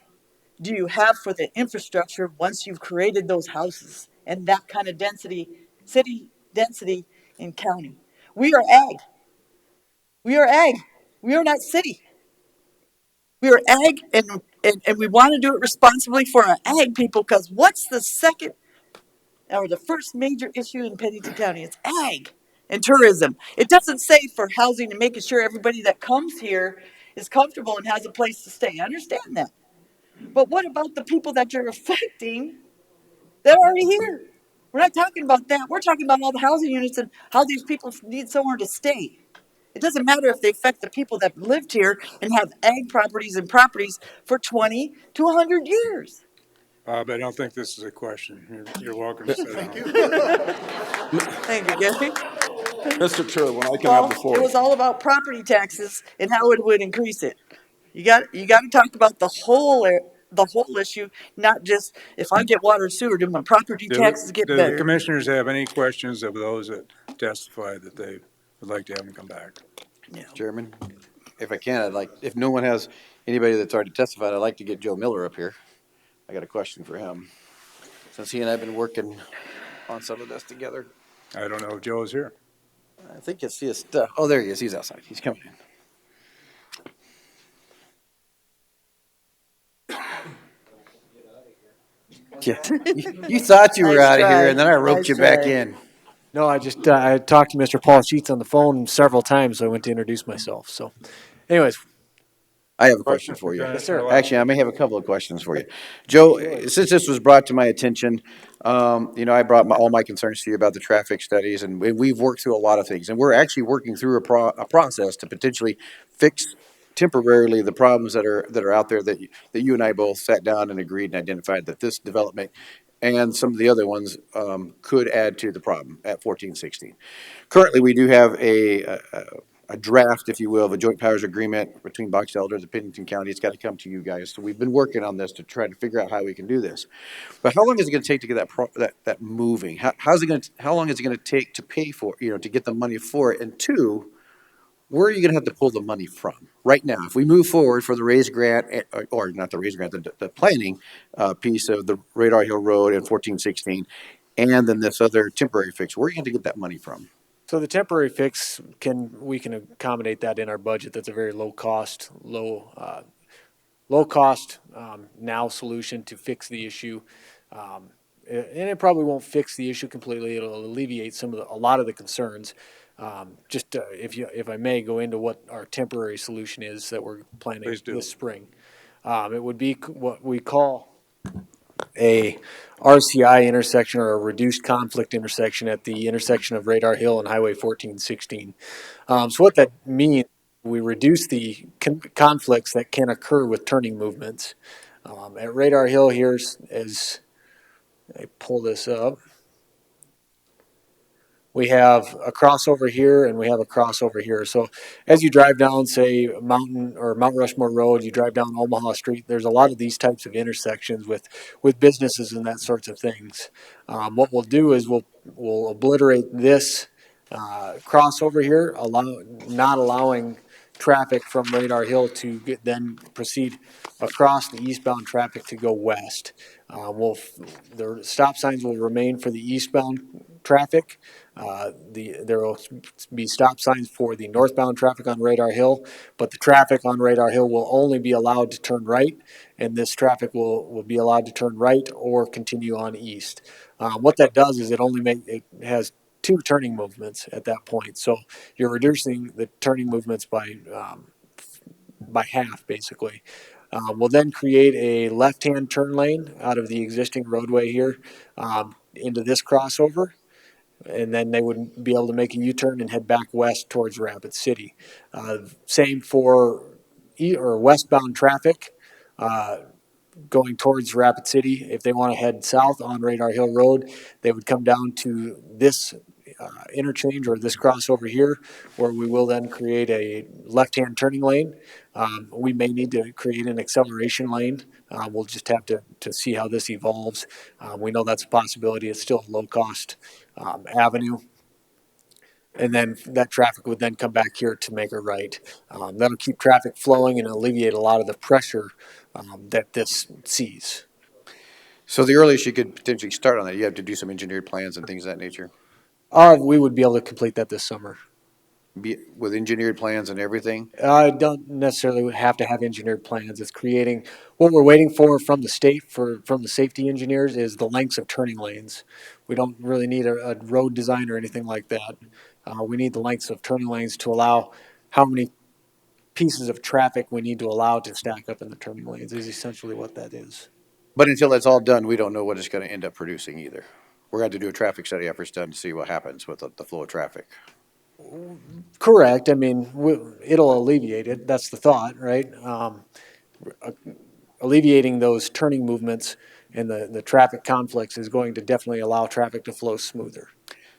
do you have for the infrastructure once you've created those houses and that kind of density, city density in county? We are ag. We are ag. We are not city. We are ag, and we want to do it responsibly for our ag people, because what's the second or the first major issue in Pennington County? It's ag and tourism. It doesn't say for housing and making sure everybody that comes here is comfortable and has a place to stay. I understand that. But what about the people that you're affecting that are already here? We're not talking about that. We're talking about all the housing units and how these people need somewhere to stay. It doesn't matter if they affect the people that lived here and have ag properties and properties for 20 to 100 years. Bob, I don't think this is a question. You're welcome to sit down. Thank you. Thank you, Gary. Mr. Chair, when I can have Well, the it floor. was all about property taxes and how it would increase it. You got to talk about the whole issue, not just if I get water and sewer, do my property taxes get Do the better? commissioners have any questions of those that testified that they would like to have them come back? Yeah. Chairman, if I can, I'd like, if no one has anybody that's already testified, I'd like to get Joe Miller up here. I got a question for him, since he and I have been working on some of this together. I don't know if Joe's here. I think it's his stuff. Oh, there he is. He's outside. He's coming in. you. You thought you were Nice out of here, try. and then I roped Nice you back try. in. No, I talked to Mr. Paul Sheets on the phone several times, so I went to introduce myself. So, anyways, I have a question Question for for you. yes, Dennis sir. Miller. Actually, I may have a couple of questions for you. Joe, since this was brought to my attention, I brought all my concerns to you about the traffic studies, and we've worked through a lot of things. And we're actually working through a process to potentially fix temporarily the problems that are out there that you and I both sat down and agreed and identified that this development and some of the other ones could add to the problem at 1416. Currently, we do have a draft, if you will, of a joint powers agreement between Box Elders and Pennington County. It's got to come to you guys. So we've been working on this to try to figure out how we can do this. But how long is it going to take to get that moving? How long is it going to take to pay for, to get the money for it? And two, where are you going to have to pull the money from? Right now, if we move forward for the raise grant, or not the raise grant, the planning piece of the Radar Hill Road and 1416, and then this other temporary fix, where are you going to get that money from? So the temporary fix we can accommodate that in our budget. That's a very low cost now solution to fix the issue. And it probably won't fix the issue completely. It'll alleviate a lot of the concerns. If I may go into what our temporary solution is that we're planning Please do. this spring. It would be what we call a RCI intersection, or a reduced conflict intersection, at the intersection of Radar Hill and Highway 1416. So what that means, we reduce the conflicts that can occur with turning movements. At Radar Hill here, as I pull this up, we have a crossover here and we have a crossover here. So as you drive down, say, Mount Rushmore Road, you drive down Omaha Street, there's a lot of these types of intersections with businesses and that sorts of things. What we'll do is we'll obliterate this crossover here, not allowing traffic from Radar Hill to then proceed across the eastbound traffic to go west. The stop signs will remain for the eastbound traffic. There will be stop signs for the northbound traffic on Radar Hill, but the traffic on Radar Hill will only be allowed to turn right, and this traffic will be allowed to turn right or continue on east. What that does is it has two turning movements at that point. So you're reducing the turning movements by half, basically. We'll then create a left-hand turn lane out of the existing roadway here into this crossover, and then they would be able to make a U-turn and head back west towards Rapid City. Same for westbound traffic. Going towards Rapid City, if they want to head south on Radar Hill Road, they would come down to this interchange or this crossover here, where we will then create a left-hand turning lane. We may need to create an acceleration lane. We'll just have to see how this evolves. We know that's a possibility. It's still a low-cost avenue. And then that traffic would then come back here to make a right. That'll keep traffic flowing and alleviate a lot of the pressure that this sees. So the earliest you could potentially start on that, you have to do some engineered plans and things of that nature? We would be able to complete that this summer. With engineered plans and everything? I don't necessarily have to have engineered plans. It's creating, what we're waiting for from the state, from the safety engineers, is the lengths of turning lanes. We don't really need a road design or anything like that. We need the lengths of turning lanes to allow how many pieces of traffic we need to allow to stack up in the turning lanes, is essentially what that is. But until that's all done, we don't know what it's going to end up producing either. We're going to have to do a traffic study after it's done to see what happens with the flow of traffic. Correct. I mean, it'll alleviate it. That's the thought, right? Alleviating those turning movements and the traffic conflicts is going to definitely allow traffic to flow smoother.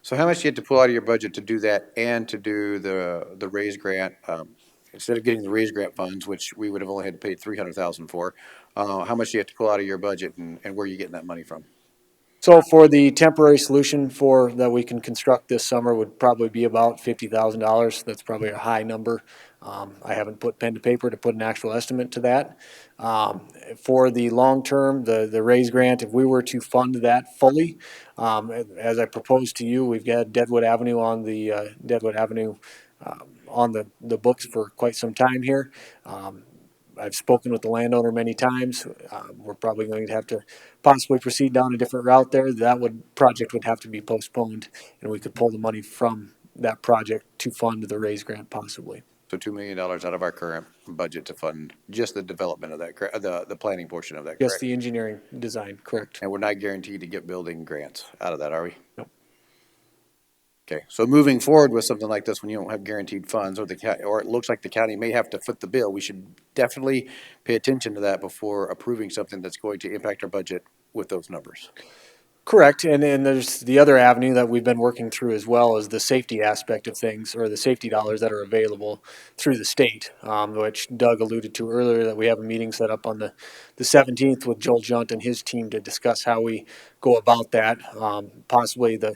So how much do you have to pull out of your budget to do that and to do the raise grant? Instead of getting the raise grant funds, which we would have only had to pay $300,000 for, how much do you have to pull out of your budget, and where are you getting that money from? So for the temporary solution that we can construct this summer would probably be about $50,000. That's probably a high number. I haven't put pen to paper to put an actual estimate to that. For the long term, the raise grant, if we were to fund that fully, as I proposed to you, we've got Deadwood Avenue on the books for quite some time here. I've spoken with the landowner many times. We're probably going to have to possibly proceed down a different route there. Project would have to be postponed, and we could pull the money from that project to fund the raise grant possibly. So $2 million out of our current budget to fund just the development of that, the planning portion of that, Yes, correct? the engineering design, correct. And we're not guaranteed to get building grants out of that, are we? No. Okay, so moving forward with something like this, when you don't have guaranteed funds, or or it looks like the county may have to foot the bill, we should definitely pay attention to that before approving something that's going to impact our budget with those numbers. Correct, and there's the other avenue that we've been working through as well is the safety aspect of things, or the safety dollars that are available through the state, which Doug alluded to earlier, that we have a meeting set up on the 17th with Joel Junt and his team to discuss how we go about that. Possibly the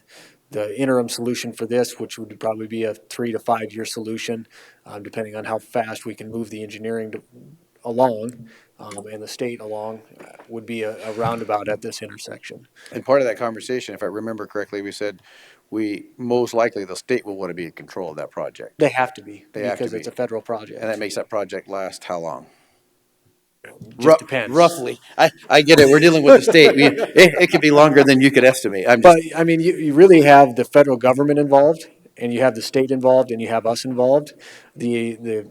interim solution for this, which would probably be a 3 to 5 year solution, depending on how fast we can move the engineering along. And the state along would be a roundabout at this intersection. And part of that conversation, if I remember correctly, we said most likely the state will want to be in control of that project. They have to be, because it's a federal project. And that makes that project last how long? Just depends. Roughly. I get it. We're dealing with the state. It could be longer than you could estimate. But I mean, you really have the federal government involved, and you have the state involved, and you have us involved. The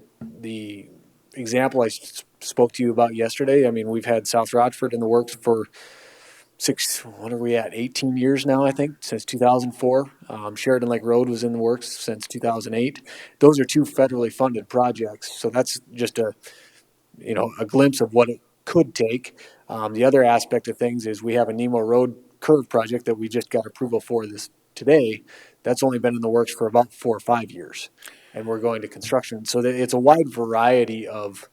example I spoke to you about yesterday, I mean, we've had South Rochford in the works for 18 years now, I think, since 2004. Sheridan Lake Road was in the works since 2008. Those are 2 federally funded projects. So that's just a glimpse of what it could take. The other aspect of things is we have a Nemo Road curve project that we just got approval for this today. That's only been in the works for about 4 or 5 years, and we're going to construction. So it's a wide variety of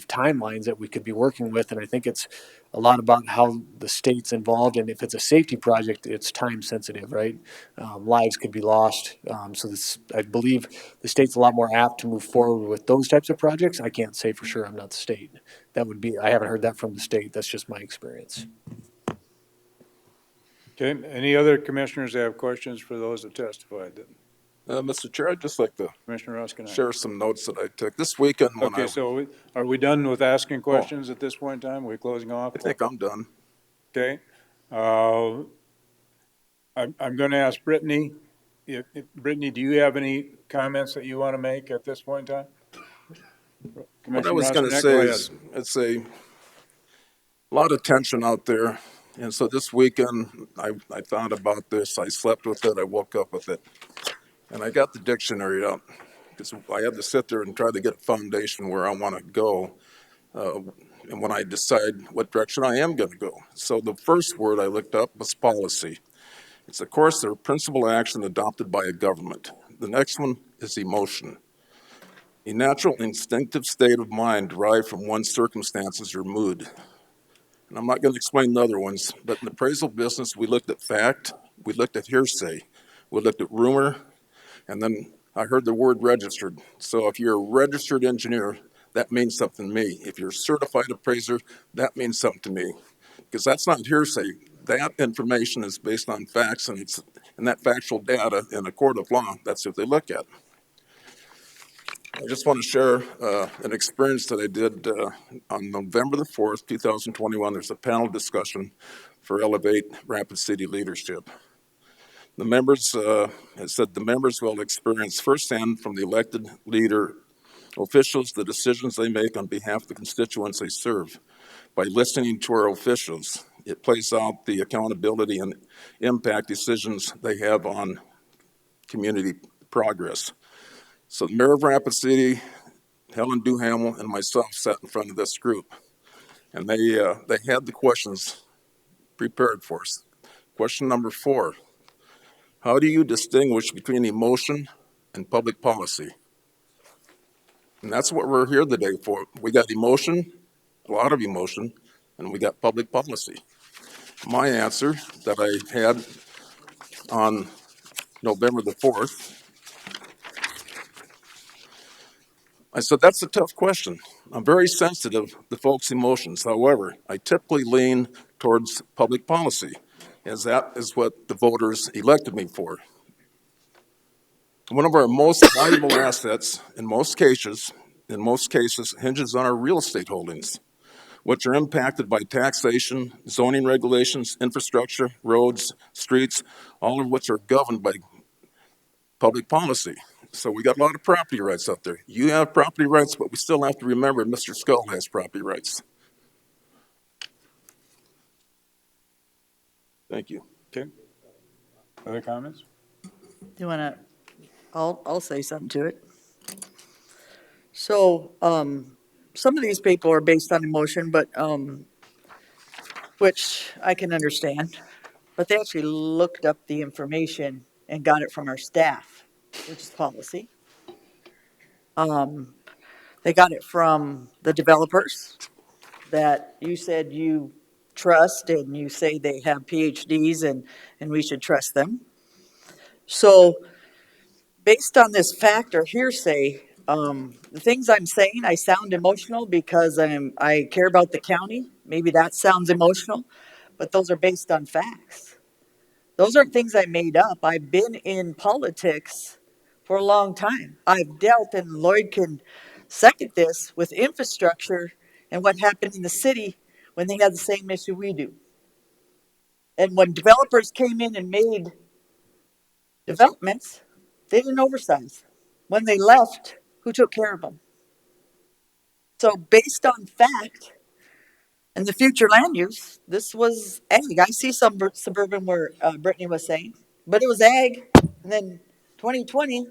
timelines that we could be working with, and I think it's a lot about how the state's involved, and if it's a safety project, it's time sensitive, right? Lives could be lost. I believe the state's a lot more apt to move forward with those types of projects. I can't say for sure, I'm not the state. I haven't heard that from the state. That's just my experience. Okay, any other commissioners have questions for those that testified? Mr. Chair, I'd just like to Commissioner Ruskin. share some notes that I took this weekend. Okay, so are we done with asking questions at this point in time? Are we closing off? I think I'm done. Okay. I'm going to ask Brittany. Brittany, do you have any comments that you want to make at this point in time? What I was going to say is it's a lot of tension out there. And so this weekend, I thought about this. I slept with it. I woke up with it. And I got the dictionary up because I had to sit there and try to get a foundation where I want to go. And when I decide what direction I am going to go. So the first word I looked up was policy. It's, of course, the principal action adopted by a government. The next one is emotion. A natural instinctive state of mind derived from one's circumstances or mood. And I'm not going to explain the other ones, but in the appraisal business, we looked at fact, we looked at hearsay, we looked at rumor, and then I heard the word registered. So if you're a registered engineer, that means something to me. If you're a certified appraiser, that means something to me. Because that's not hearsay. That information is based on facts, and that factual data in a court of law, that's what they look at. I just want to share an experience that I did on November the 4th, 2021. There's a panel discussion for Elevate Rapid City Leadership. The members said the members will experience firsthand from the elected leader officials the decisions they make on behalf of the constituents they serve. By listening to our officials, it plays out the accountability and impact decisions they have on community progress. So the mayor of Rapid City, Helen Duhamel, and myself sat in front of this group, and they had the questions prepared for us. Question number 4, how do you distinguish between emotion and public policy? And that's what we're here today for. We got emotion, a lot of emotion, and we got public policy. My answer that I had on November the 4th, I said, that's a tough question. I'm very sensitive to folks' emotions. However, I typically lean towards public policy, as that is what the voters elected me for. One of our most valuable assets, in most cases, in most cases, hinges on our real estate holdings, which are impacted by taxation, zoning regulations, infrastructure, roads, streets, all of which are governed by public policy. So we got a lot of property rights out there. You have property rights, but we still have to remember Mr. Skull has property rights. Thank you. Okay. Other comments? Do you want to, I'll say something to it. So, some of these people are based on emotion, but, which I can understand, but they actually looked up the information and got it from our staff, which is policy. They got it from the developers that you said you trust, and you say they have PhDs and we should trust them. So based on this fact or hearsay, the things I'm saying, I sound emotional because I care about the county. Maybe that sounds emotional, but those are based on facts. Those aren't things I made up. I've been in politics for a long time. I've dealt, and Lloyd can second this, with infrastructure and what happened in the city when they had the same issue we do. And when developers came in and made developments, they didn't oversize. When they left, who took care of them? So based on fact and the future land use, this was ag. I see some suburban where Brittany was saying, but it was ag. And then 2020,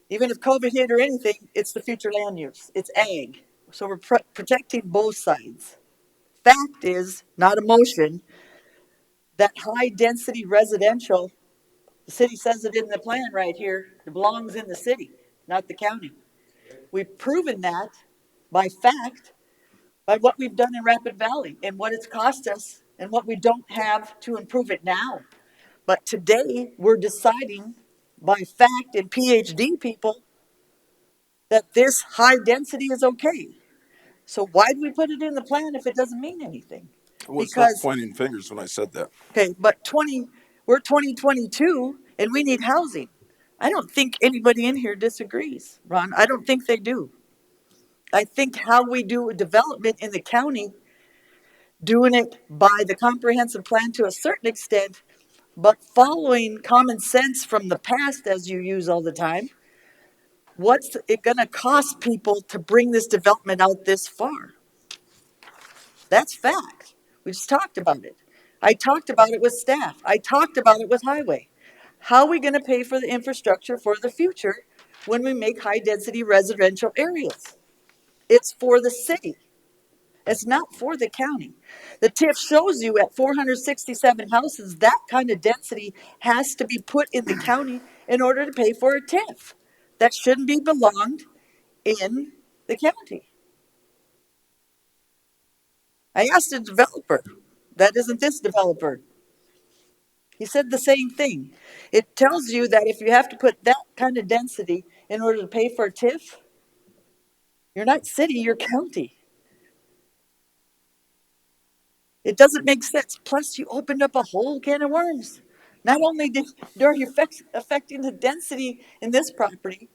even if COVID hit or anything, it's the future land use. It's ag. So we're protecting both sides. Fact is, not emotion, that high density residential, the city says it in the plan right here, it belongs in the city, not the county. We've proven that by fact, by what we've done in Rapid Valley and what it's cost us and what we don't have to improve it now. But today we're deciding by fact and PhD people that this high density is okay. So why do we put it in the plan if it doesn't mean anything? I was not Because, pointing fingers when I said that. okay, but we're 2022 and we need housing. I don't think anybody in here disagrees, Ron. I don't think they do. I think how we do development in the county, doing it by the comprehensive plan to a certain extent, but following common sense from the past, as you use all the time. What's it going to cost people to bring this development out this far? That's fact. We just talked about it. I talked about it with staff. I talked about it with highway. How are we going to pay for the infrastructure for the future when we make high density residential areas? It's for the city. It's not for the county. The TIF shows you at 467 houses, that kind of density has to be put in the county in order to pay for a TIF. That shouldn't be belonged in the county. I asked a developer, that isn't this developer. He said the same thing. It tells you that if you have to put that kind of density in order to pay for a TIF, you're not city, you're county. It doesn't make sense. Plus, you opened up a whole can of worms. Not only are you affecting the density in this property,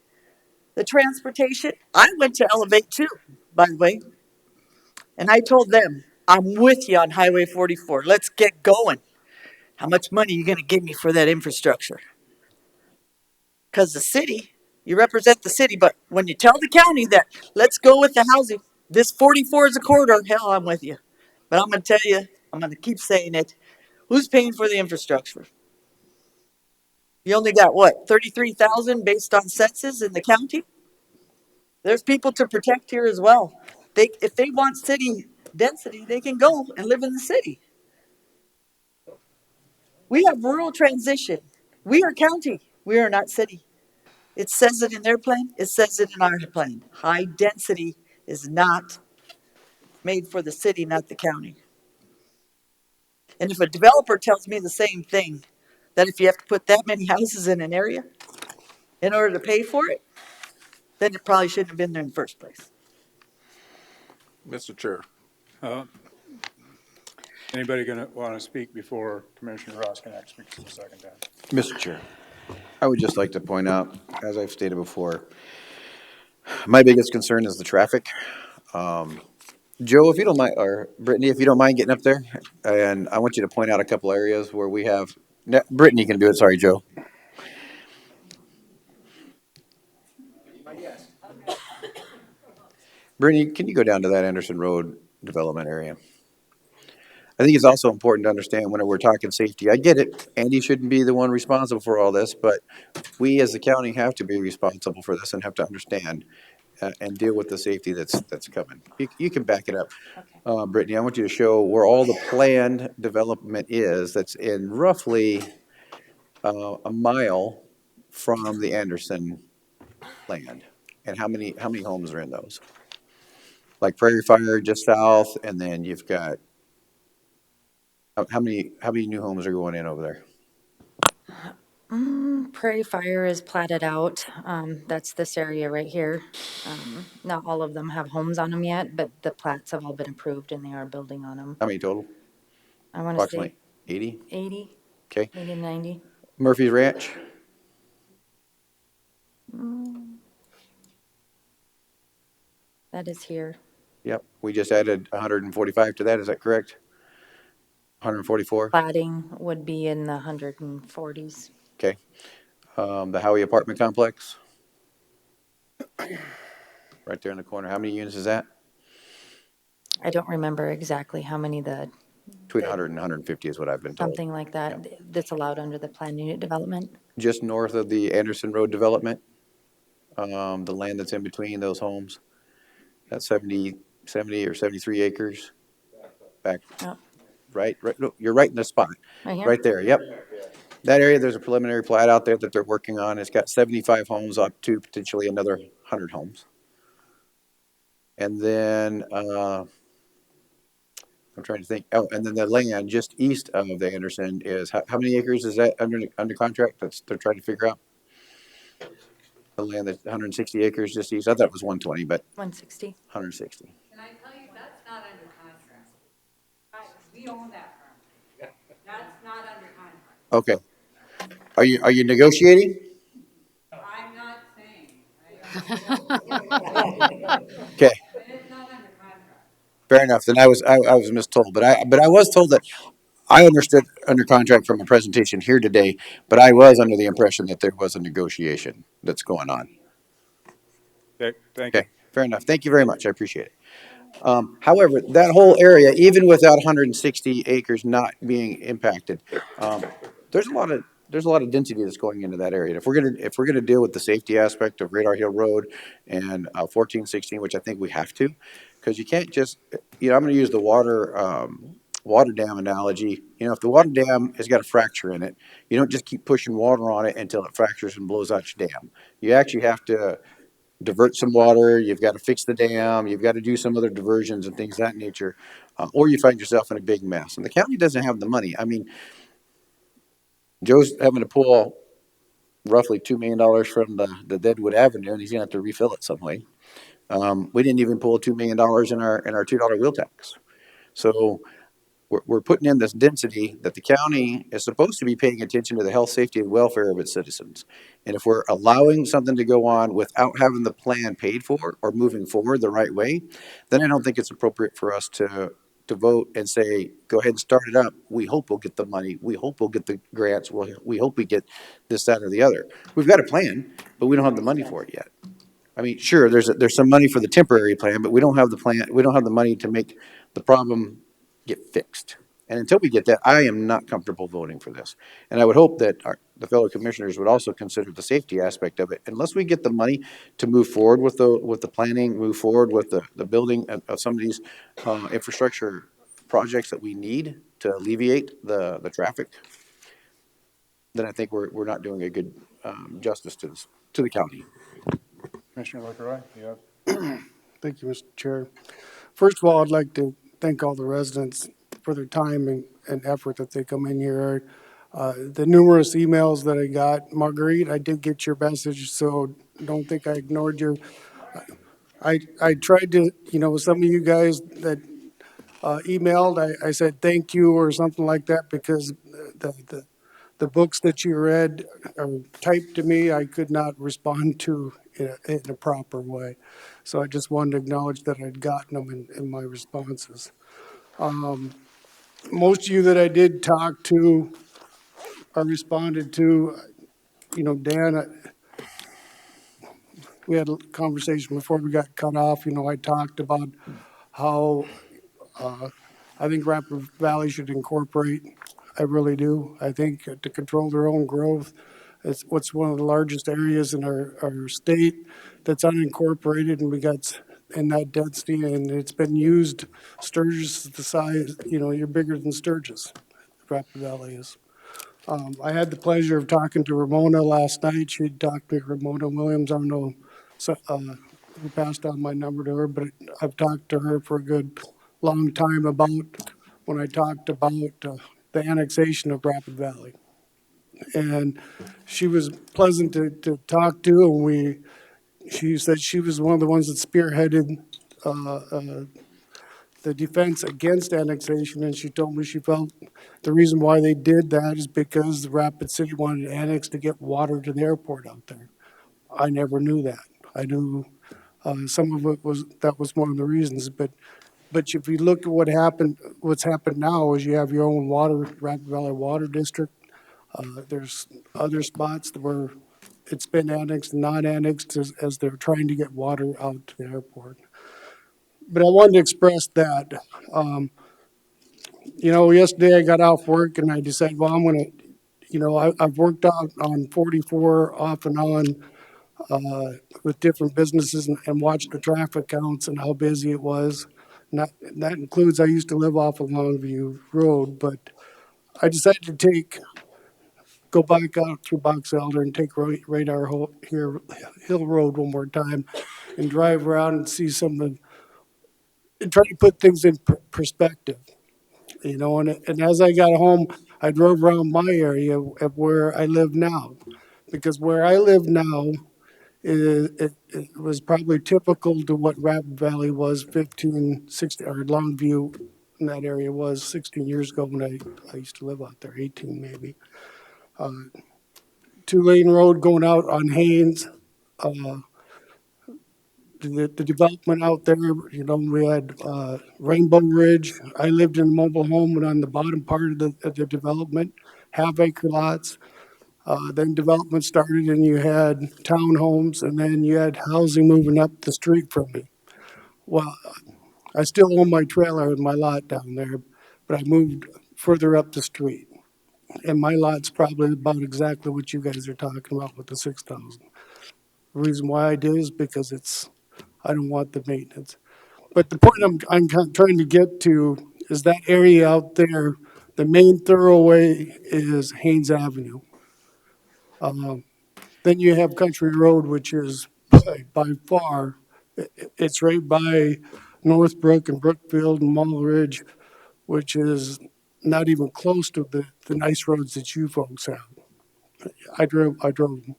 the transportation. I went to Elevate too, by the way, and I told them, I'm with you on Highway 44. Let's get going. How much money are you going to give me for that infrastructure? Because the city, you represent the city, but when you tell the county that let's go with the housing, this 44 is a corridor, hell, I'm with you. But I'm going to tell you, I'm going to keep saying it. Who's paying for the infrastructure? You only got what, 33,000 based on census in the county? There's people to protect here as well. If they want city density, they can go and live in the city. We have rural transition. We are county. We are not city. It says it in their plan. It says it in our plan. High density is not made for the city, not the county. And if a developer tells me the same thing, that if you have to put that many houses in an area in order to pay for it, then it probably shouldn't have been there in the first place. Mr. Chair. Anybody going to want to speak before Commissioner Roskinek speaks the second time? Mr. Chair, I would just like to point out, as I've stated before, My biggest concern is the traffic. Joe, if you don't mind, or Brittany, if you don't mind getting up there, and I want you to point out a couple areas where we have, Brittany can do it, sorry, Joe. Brittany, can you go down to that Anderson Road development area? I think it's also important to understand when we're talking safety. I get it. Andy shouldn't be the one responsible for all this, but we as the county have to be responsible for this and have to understand and deal with the safety that's coming. You can back it up. Brittany, I want you to show where all the planned development is that's in roughly a mile from the Anderson land. And how many homes are in those? Like Prairie Fire just south, and then you've got how many new homes are going in over there? Prairie Fire is platted out. That's this area right here. Not all of them have homes on them yet, but the plats have all been approved and they are building on them. How many total? I want to say Approximately 80? 80, Okay. maybe 90. Murphy's Ranch? That is here. Yep. We just added 145 to that. Is that correct? 144? Platting would be in the 140s. Okay. The Howie apartment complex? Right there in the corner. How many units is that? I don't remember exactly how many Between 100 and 150 is what I've been told. something like that, that's allowed under the planned unit development. Just north of the Anderson Road development, the land that's in between those homes, that's 70 or 73 acres. Back, Oh. right, no, you're right in the spot. Right here? Right there, yep. That area, there's a preliminary plat out there that they're working on. It's got 75 homes up to potentially another 100 homes. And then, I'm trying to think, oh, and then the land just east of the Anderson is, how many acres is that under contract? They're trying to figure out. The land that's 160 acres just east, I thought it was 120, but 160. 160. Can I tell you, that's not under contract. We own that property. That's not under contract. Okay. Are you negotiating? I'm not saying. Okay. But it's not under contract. Fair enough. Then I was mistold, but I was told that I understood under contract from a presentation here today, but I was under the impression that there was a negotiation that's going on. Okay, thank you. Okay, fair enough. Thank you very much. I appreciate it. However, that whole area, even without 160 acres not being impacted, there's a lot of density that's going into that area. If we're gonna deal with the safety aspect of Radar Hill Road and 1416, which I think we have to, because you can't just, I'm going to use the water dam analogy. If the water dam has got a fracture in it, you don't just keep pushing water on it until it fractures and blows out your dam. You actually have to divert some water, you've got to fix the dam, you've got to do some other diversions and things of that nature, or you find yourself in a big mess. And the county doesn't have the money. I mean, Joe's having to pull roughly $2 million from the Deadwood Avenue, and he's going to have to refill it some way. We didn't even pull $2 million in our $2 wheel tax. So we're putting in this density that the county is supposed to be paying attention to the health, safety, and welfare of its citizens. And if we're allowing something to go on without having the plan paid for or moving forward the right way, then I don't think it's appropriate for us to vote and say, go ahead and start it up. We hope we'll get the money. We hope we'll get the grants. We hope we get this, that, or the other. We've got a plan, but we don't have the money for it yet. I mean, sure, there's some money for the temporary plan, but we don't have the plan. We don't have the money to make the problem get fixed. And until we get that, I am not comfortable voting for this. And I would hope that the fellow commissioners would also consider the safety aspect of it. Unless we get the money to move forward with the planning, move forward with the building of some of these infrastructure projects that we need to alleviate the traffic, then I think we're not doing a good justice to the county. Commissioner LaCroix, you have? Thank you, Mr. Chair. First of all, I'd like to thank all the residents for their time and effort that they come in here. The numerous emails that I got, Marguerite, I did get your message, so don't think I ignored you. I tried to, some of you guys that emailed, I said thank you or something like that because the books that you read or typed to me, I could not respond to in a proper way. So I just wanted to acknowledge that I'd gotten them in my responses. Most of you that I did talk to or responded to, Dan, we had a conversation before we got cut off. I talked about how I think Rapid Valley should incorporate. I really do. I think to control their own growth. It's what's one of the largest areas in our state that's unincorporated, and we got in that density, and it's been used. Sturgis is the size, you're bigger than Sturgis. Rapid Valley is. I had the pleasure of talking to Ramona last night. She talked to Ramona Williams. I don't know who passed on my number to her, but I've talked to her for a good long time about when I talked about the annexation of Rapid Valley. And she was pleasant to talk to, and she said she was one of the ones that spearheaded the defense against annexation, and she told me she felt the reason why they did that is because the Rapid City wanted to annex to get water to the airport out there. I never knew that. I knew some of it that was one of the reasons, but if you look at what's happened now is you have your own Rapid Valley Water District. There's other spots where it's been annexed and not annexed as they're trying to get water out to the airport. But I wanted to express that. Yesterday I got off work and I decided, well, I'm going to, I've worked out on 44 off and on with different businesses and watched the traffic counts and how busy it was. That includes, I used to live off of Longview Road, but I decided to go back out through Box Elder and take Radar Hill Road one more time and drive around and see some of the, and try to put things in perspective. And as I got home, I drove around my area of where I live now, because where I live now it was probably typical to what Rapid Valley was 15, 16, or Longview in that area was 16 years ago when I used to live out there, 18 maybe. 2-lane road going out on Haynes. The development out there, we had Rainbow Ridge. I lived in a mobile home and on the bottom part of the development, half-acre lots. Then development started and you had townhomes and then you had housing moving up the street from me. Well, I still own my trailer and my lot down there, but I moved further up the street. And my lot's probably about exactly what you guys are talking about with the 6,000. The reason why I did is because I don't want the maintenance. But the point I'm trying to get to is that area out there, the main thoroughway is Haynes Avenue. Then you have Country Road, which is by far, it's right by Northbrook and Brookfield and Mall Ridge, which is not even close to the nice roads that you folks have. I drove them.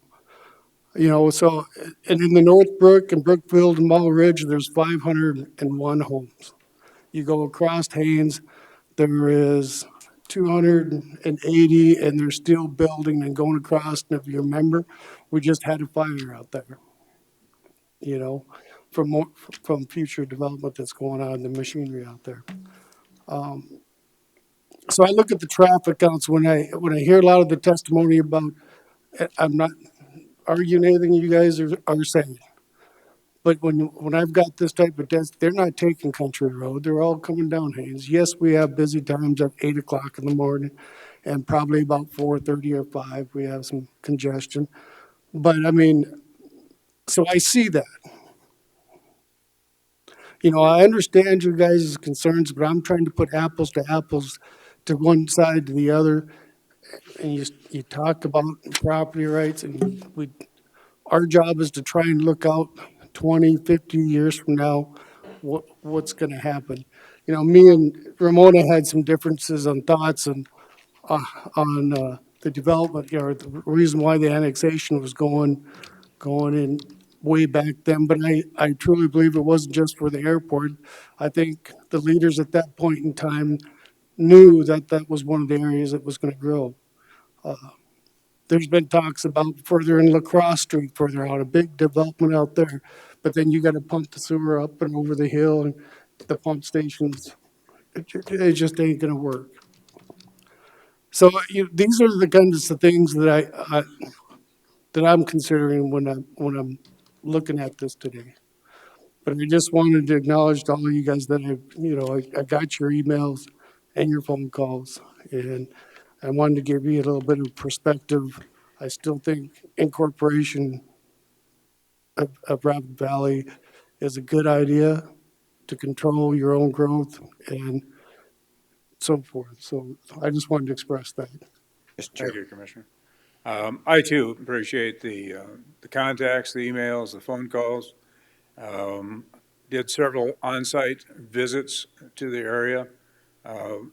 So, and in the Northbrook and Brookfield and Mall Ridge, there's 501 homes. You go across Haynes, there is 280, and they're still building and going across. And if you remember, we just had a fire out there, from future development that's going on in the machinery out there. So I look at the traffic counts when I hear a lot of the testimony about, I'm not arguing anything you guys are saying. But when I've got this type of test, they're not taking Country Road. They're all coming down Haynes. Yes, we have busy times at 8 o'clock in the morning, and probably about 4:30 or 5, we have some congestion. But so I see that. I understand you guys' concerns, but I'm trying to put apples to apples to one side to the other. And you talk about property rights, and our job is to try and look out 20, 50 years from now, what's going to happen. Me and Ramona had some differences on thoughts and on the development, the reason why the annexation was going in way back then. But I truly believe it wasn't just for the airport. I think the leaders at that point in time knew that was one of the areas that was going to grow. there's been talks about further in La Crosse Street, further out, a big development out there. But then you gotta pump the sewer up and over the hill and the pump stations, it just ain't gonna work. So these are the kinds of things that that I'm considering when I'm looking at this today. But I just wanted to acknowledge to all of you guys that I got your emails and your phone calls, and I wanted to give you a little bit of perspective. I still think incorporation of Rapid Valley is a good idea to control your own growth and so forth. So I just wanted to express that. Thank you, Commissioner. I too appreciate the contacts, the emails, the phone calls. Did several on-site visits to the area.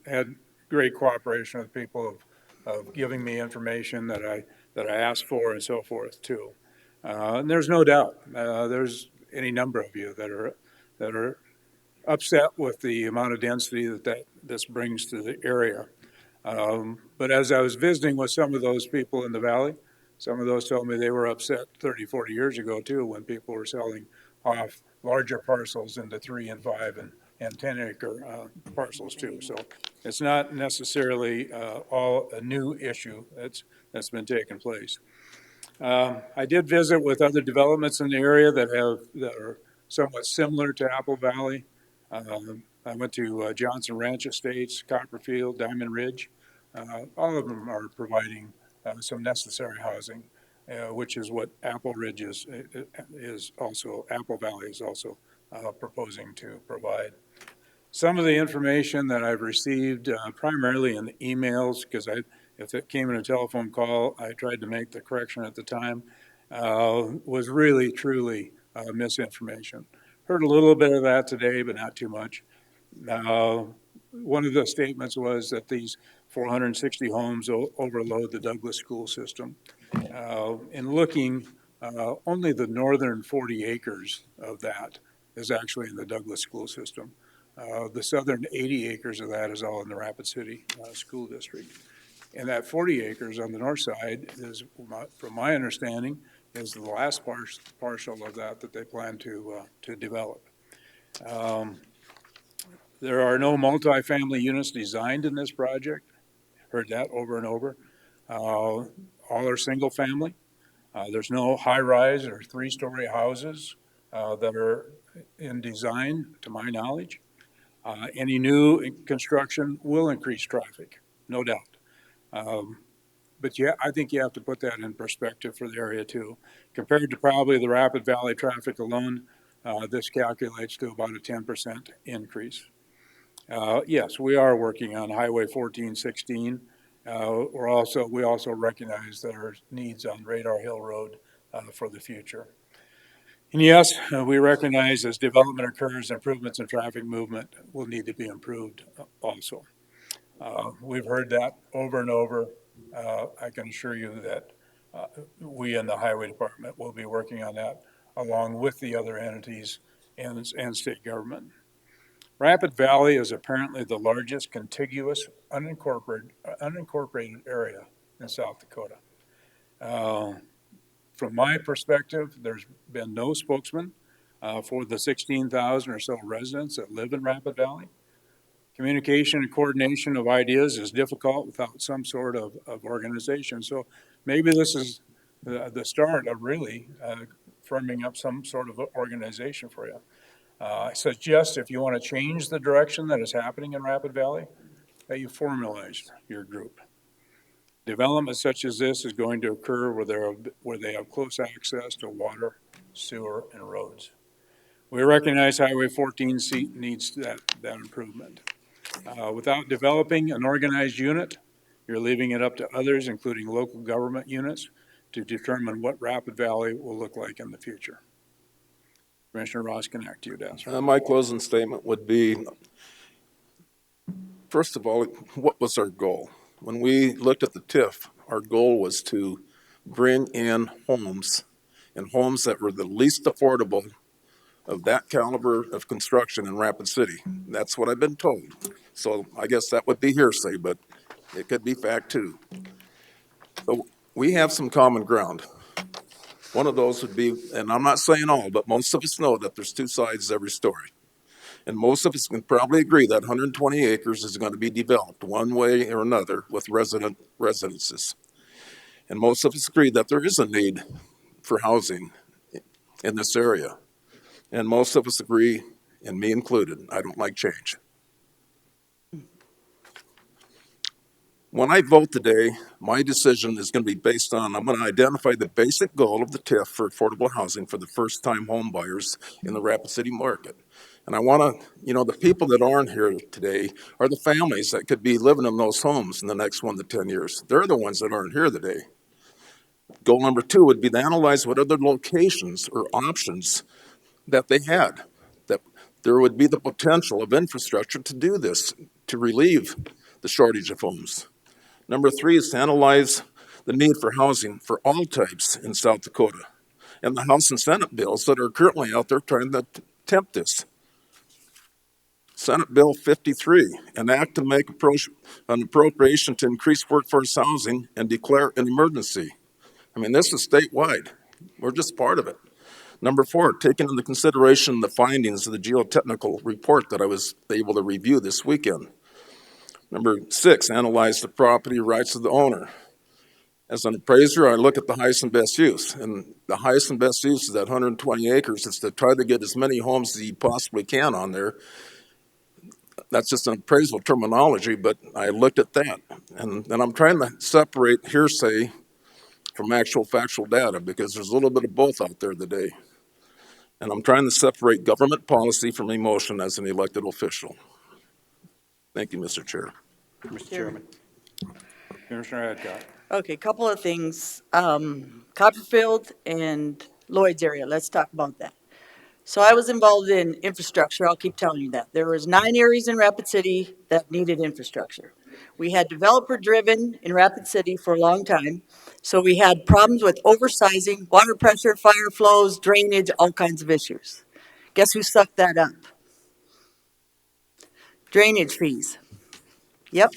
Had great cooperation with people of giving me information that I asked for and so forth too. And there's no doubt, there's any number of you that are upset with the amount of density that this brings to the area. But as I was visiting with some of those people in the valley, some of those told me they were upset 30, 40 years ago too, when people were selling off larger parcels into 3 and 5 and 10-acre parcels too. So it's not necessarily all a new issue that's been taking place. I did visit with other developments in the area that are somewhat similar to Apple Valley. I went to Johnson Ranch Estates, Copperfield, Diamond Ridge. All of them are providing some necessary housing, which is what Apple Ridge is also, Apple Valley is also proposing to provide. Some of the information that I've received, primarily in the emails, because if it came in a telephone call, I tried to make the correction at the time, was really, truly misinformation. Heard a little bit of that today, but not too much. One of the statements was that these 460 homes overload the Douglas school system. In looking, only the northern 40 acres of that is actually in the Douglas school system. The southern 80 acres of that is all in the Rapid City School District. And that 40 acres on the north side is, from my understanding, is the last parcel of that they plan to develop. There are no multifamily units designed in this project. Heard that over and over. All are single family. There's no high-rise or 3-story houses that are in design, to my knowledge. Any new construction will increase traffic, no doubt. But yeah, I think you have to put that in perspective for the area too. Compared to probably the Rapid Valley traffic alone, this calculates to about a 10% increase. Yes, we are working on Highway 1416. We also recognize there are needs on Radar Hill Road for the future. And yes, we recognize as development occurs, improvements in traffic movement will need to be improved also. We've heard that over and over. I can assure you that we in the Highway Department will be working on that along with the other entities and state government. Rapid Valley is apparently the largest contiguous unincorporated area in South Dakota. From my perspective, there's been no spokesman for the 16,000 or so residents that live in Rapid Valley. Communication and coordination of ideas is difficult without some sort of organization. So maybe this is the start of really firming up some sort of organization for you. I suggest if you want to change the direction that is happening in Rapid Valley, that you formalize your group. Development such as this is going to occur where they have close access to water, sewer, and roads. We recognize Highway 14 needs that improvement. Without developing an organized unit, you're leaving it up to others, including local government units, to determine what Rapid Valley will look like in the future. Commissioner Ross Connect, you'd answer. My closing statement would be, first of all, what was our goal? When we looked at the TIF, our goal was to bring in homes, and homes that were the least affordable of that caliber of construction in Rapid City. That's what I've been told. So I guess that would be hearsay, but it could be fact too. So we have some common ground. One of those would be, and I'm not saying all, but most of us know that there's two sides to every story. And most of us can probably agree that 120 acres is going to be developed one way or another with residences. And most of us agree that there is a need for housing in this area. And most of us agree, and me included, I don't like change. When I vote today, my decision is going to be based on, I'm going to identify the basic goal of the TIF for affordable housing for the first-time home buyers in the Rapid City market. And I want to, the people that aren't here today are the families that could be living in those homes in the next 1 to 10 years. They're the ones that aren't here today. Goal number 2 would be to analyze what other locations or options that they had, that there would be the potential of infrastructure to do this, to relieve the shortage of homes. Number 3 is to analyze the need for housing for all types in South Dakota and the House and Senate bills that are currently out there trying to tempt this. Senate Bill 53, an act to make an appropriation to increase workforce housing and declare an emergency. I mean, this is statewide. We're just part of it. Number 4, taking into consideration the findings of the geotechnical report that I was able to review this weekend. Number 6, analyze the property rights of the owner. As an appraiser, I look at the highest and best use. And the highest and best use is that 120 acres is to try to get as many homes as you possibly can on there. That's just an appraisal terminology, but I looked at that. And then I'm trying to separate hearsay from actual factual data because there's a little bit of both out there today. And I'm trying to separate government policy from emotion as an elected official. Thank you, Mr. Chair. Mr. Chairman. Commissioner Adcock. Okay, couple of things. Copperfield and Lloyd's area, let's talk about that. So I was involved in infrastructure, I'll keep telling you that. There was 9 areas in Rapid City that needed infrastructure. We had developer-driven in Rapid City for a long time, so we had problems with oversizing, water pressure, fire flows, drainage, all kinds of issues. Guess who sucked that up? Drainage fees. Yep.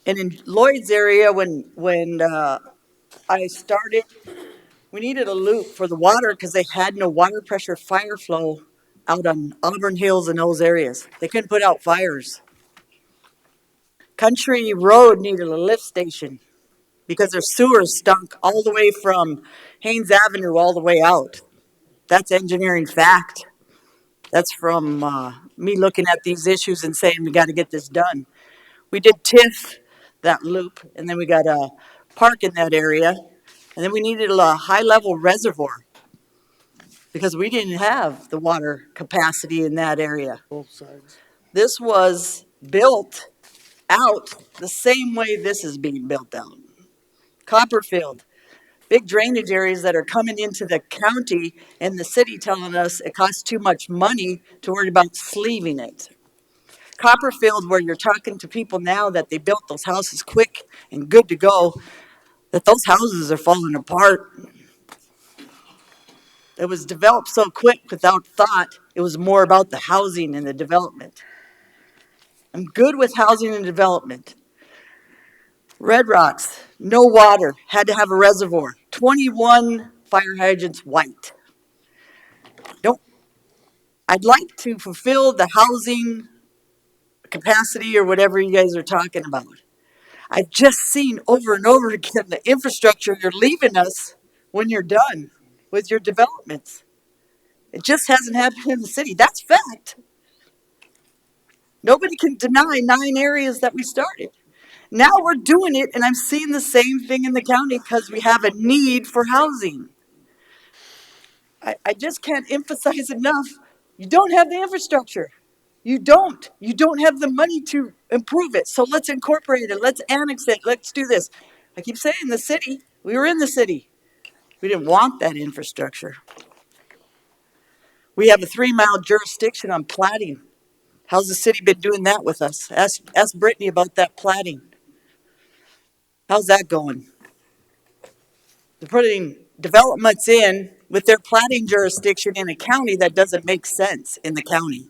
And in Lloyd's area, when I started, we needed a loop for the water because they had no water pressure fire flow out on Auburn Hills and those areas. They couldn't put out fires. Country Road needed a lift station because their sewers stunk all the way from Haynes Avenue all the way out. That's engineering fact. That's from me looking at these issues and saying we got to get this done. We did TIF, that loop, and then we got a park in that area, and then we needed a high-level reservoir because we didn't have the water capacity in that area. Both sides. This was built out the same way this is being built out. Copperfield, big drainage areas that are coming into the county and the city telling us it costs too much money to worry about sleeving it. Copperfield, where you're talking to people now that they built those houses quick and good to go, that those houses are falling apart. It was developed so quick without thought. It was more about the housing and the development. I'm good with housing and development. Red Rocks, no water, had to have a reservoir. 21 fire hydrants white. I'd like to fulfill the housing capacity or whatever you guys are talking about. I've just seen over and over again the infrastructure you're leaving us when you're done with your developments. It just hasn't happened in the city. That's fact. Nobody can deny 9 areas that we started. Now we're doing it, and I'm seeing the same thing in the county because we have a need for housing. I just can't emphasize enough. You don't have the infrastructure. You don't. You don't have the money to improve it. So let's incorporate it. Let's annex it. Let's do this. I keep saying the city. We were in the city. We didn't want that infrastructure. We have a 3-mile jurisdiction on platting. How's the city been doing that with us? Ask Brittany about that platting. How's that going? They're putting developments in with their platting jurisdiction in a county that doesn't make sense in the county.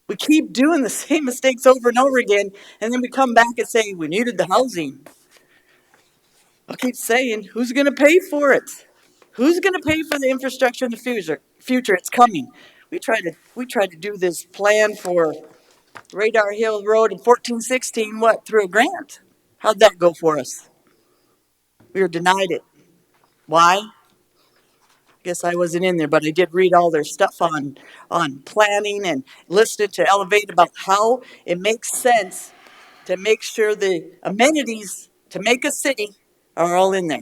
We keep doing the same mistakes over and over again, and then we come back and say we needed the housing. I keep saying, who's gonna pay for it? Who's gonna pay for the infrastructure in the future? It's coming. We tried to do this plan for Radar Hill Road in 1416, what, through a grant? How'd that go for us? We were denied it. Why? Guess I wasn't in there, but I did read all their stuff on planning and listened to Elevate about how it makes sense to make sure the amenities to make a city are all in there.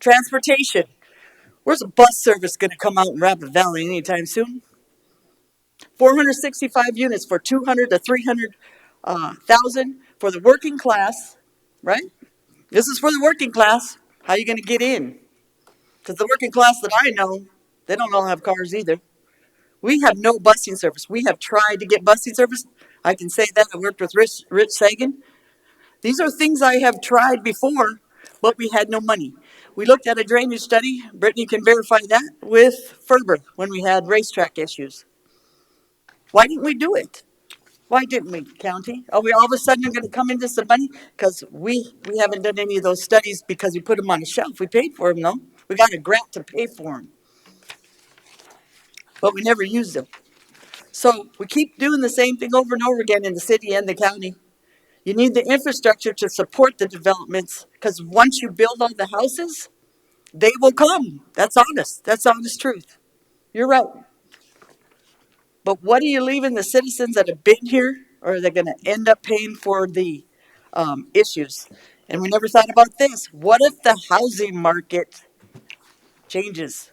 Transportation. Where's a bus service going to come out in Rapid Valley anytime soon? 465 units for 200 to 300 thousand for the working class, right? This is for the working class. How are you going to get in? Because the working class that I know, they don't all have cars either. We have no busing service. We have tried to get busing service. I can say that. I worked with Rich Sagan. These are things I have tried before, but we had no money. We looked at a drainage study. Brittany can verify that with Ferber when we had racetrack issues. Why didn't we do it? Why didn't we, county? Are we all of a sudden going to come into some money? Because we haven't done any of those studies because we put them on a shelf. We paid for them, though. We got a grant to pay for them. But we never used them. So we keep doing the same thing over and over again in the city and the county. You need the infrastructure to support the developments because once you build all the houses, they will come. That's honest. That's honest truth. You're right. But what are you leaving the citizens that have been here, or are they going to end up paying for the issues? And we never thought about this. What if the housing market changes?